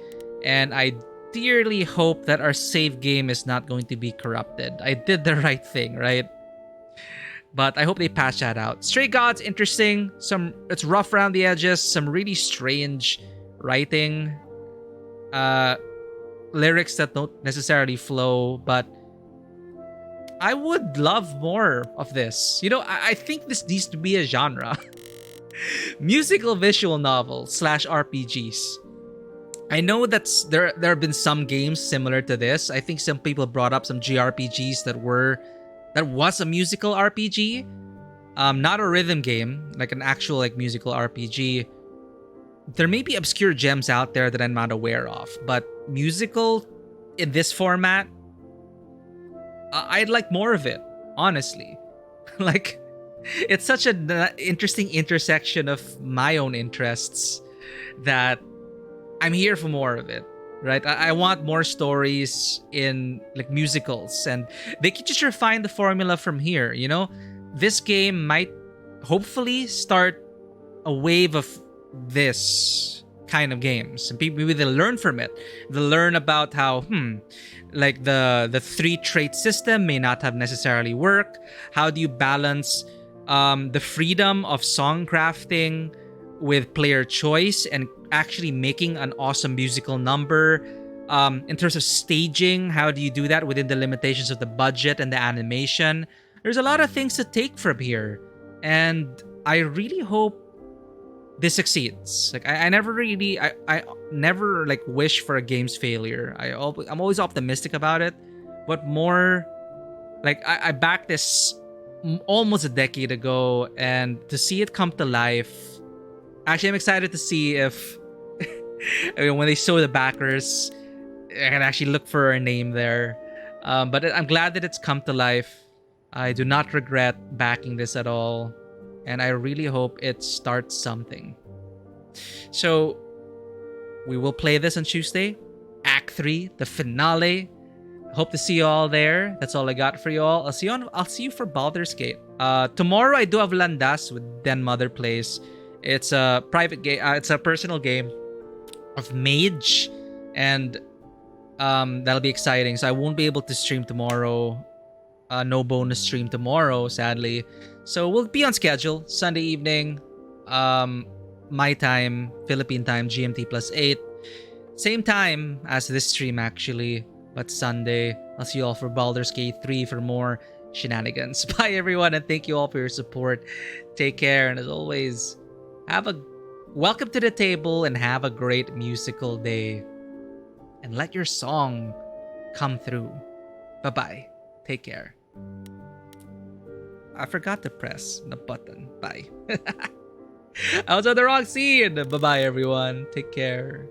And I dearly hope that our save game is not going to be corrupted. I did the right thing, right? But I hope they patch that out. Stray Gods, interesting. It's rough around the edges. Some really strange writing. Lyrics that don't necessarily flow, but I would love more of this. I think this needs to be a genre. Musical visual novels / RPGs. I know that's there have been some games similar to this. I think some people brought up some JRPGs that was a musical RPG. Not a rhythm game, like an actual musical RPG. There may be obscure gems out there that I'm not aware of, but musical in this format, I'd like more of it, honestly. It's such an interesting intersection of my own interests that I'm here for more of it, right? I want more stories in musicals, and they could just refine the formula from here, This game might hopefully start a wave of this kind of games, and maybe they'll learn from it. They'll learn about how the 3-trait system may not have necessarily worked. How do you balance the freedom of song crafting with player choice and actually making an awesome musical number? In terms of staging, how do you do that within the limitations of the budget and the animation? There's a lot of things to take from here, and I really hope this succeeds. I never wish for a game's failure. I'm always optimistic about it, but more Like I backed this almost a decade ago, and to see it come to life, actually I'm excited to see if I mean, when they show the backers, I can actually look for a name there. But I'm glad that it's come to life. I do not regret backing this at all, and I really hope it starts something. So we will play this on Tuesday, Act 3, the finale. Hope to see you all there. That's all I got for you all. I'll see you for Baldur's Gate. Tomorrow I do have Landas with Den Mother Plays. It's a private game. It's a personal game of Mage, and that'll be exciting. So I won't be able to stream tomorrow. No bonus stream tomorrow, sadly. So we'll be on schedule. Sunday evening, my time, Philippine time, GMT +8. Same time as this stream actually, but Sunday. I'll see you all for Baldur's Gate 3 for more shenanigans. Bye everyone, and thank you all for your support. Take care, and as always, welcome to the table and have a great musical day. And let your song come through. Bye-bye. Take care. I forgot to press the button. Bye. I was on the wrong scene. Bye-bye, everyone. Take care.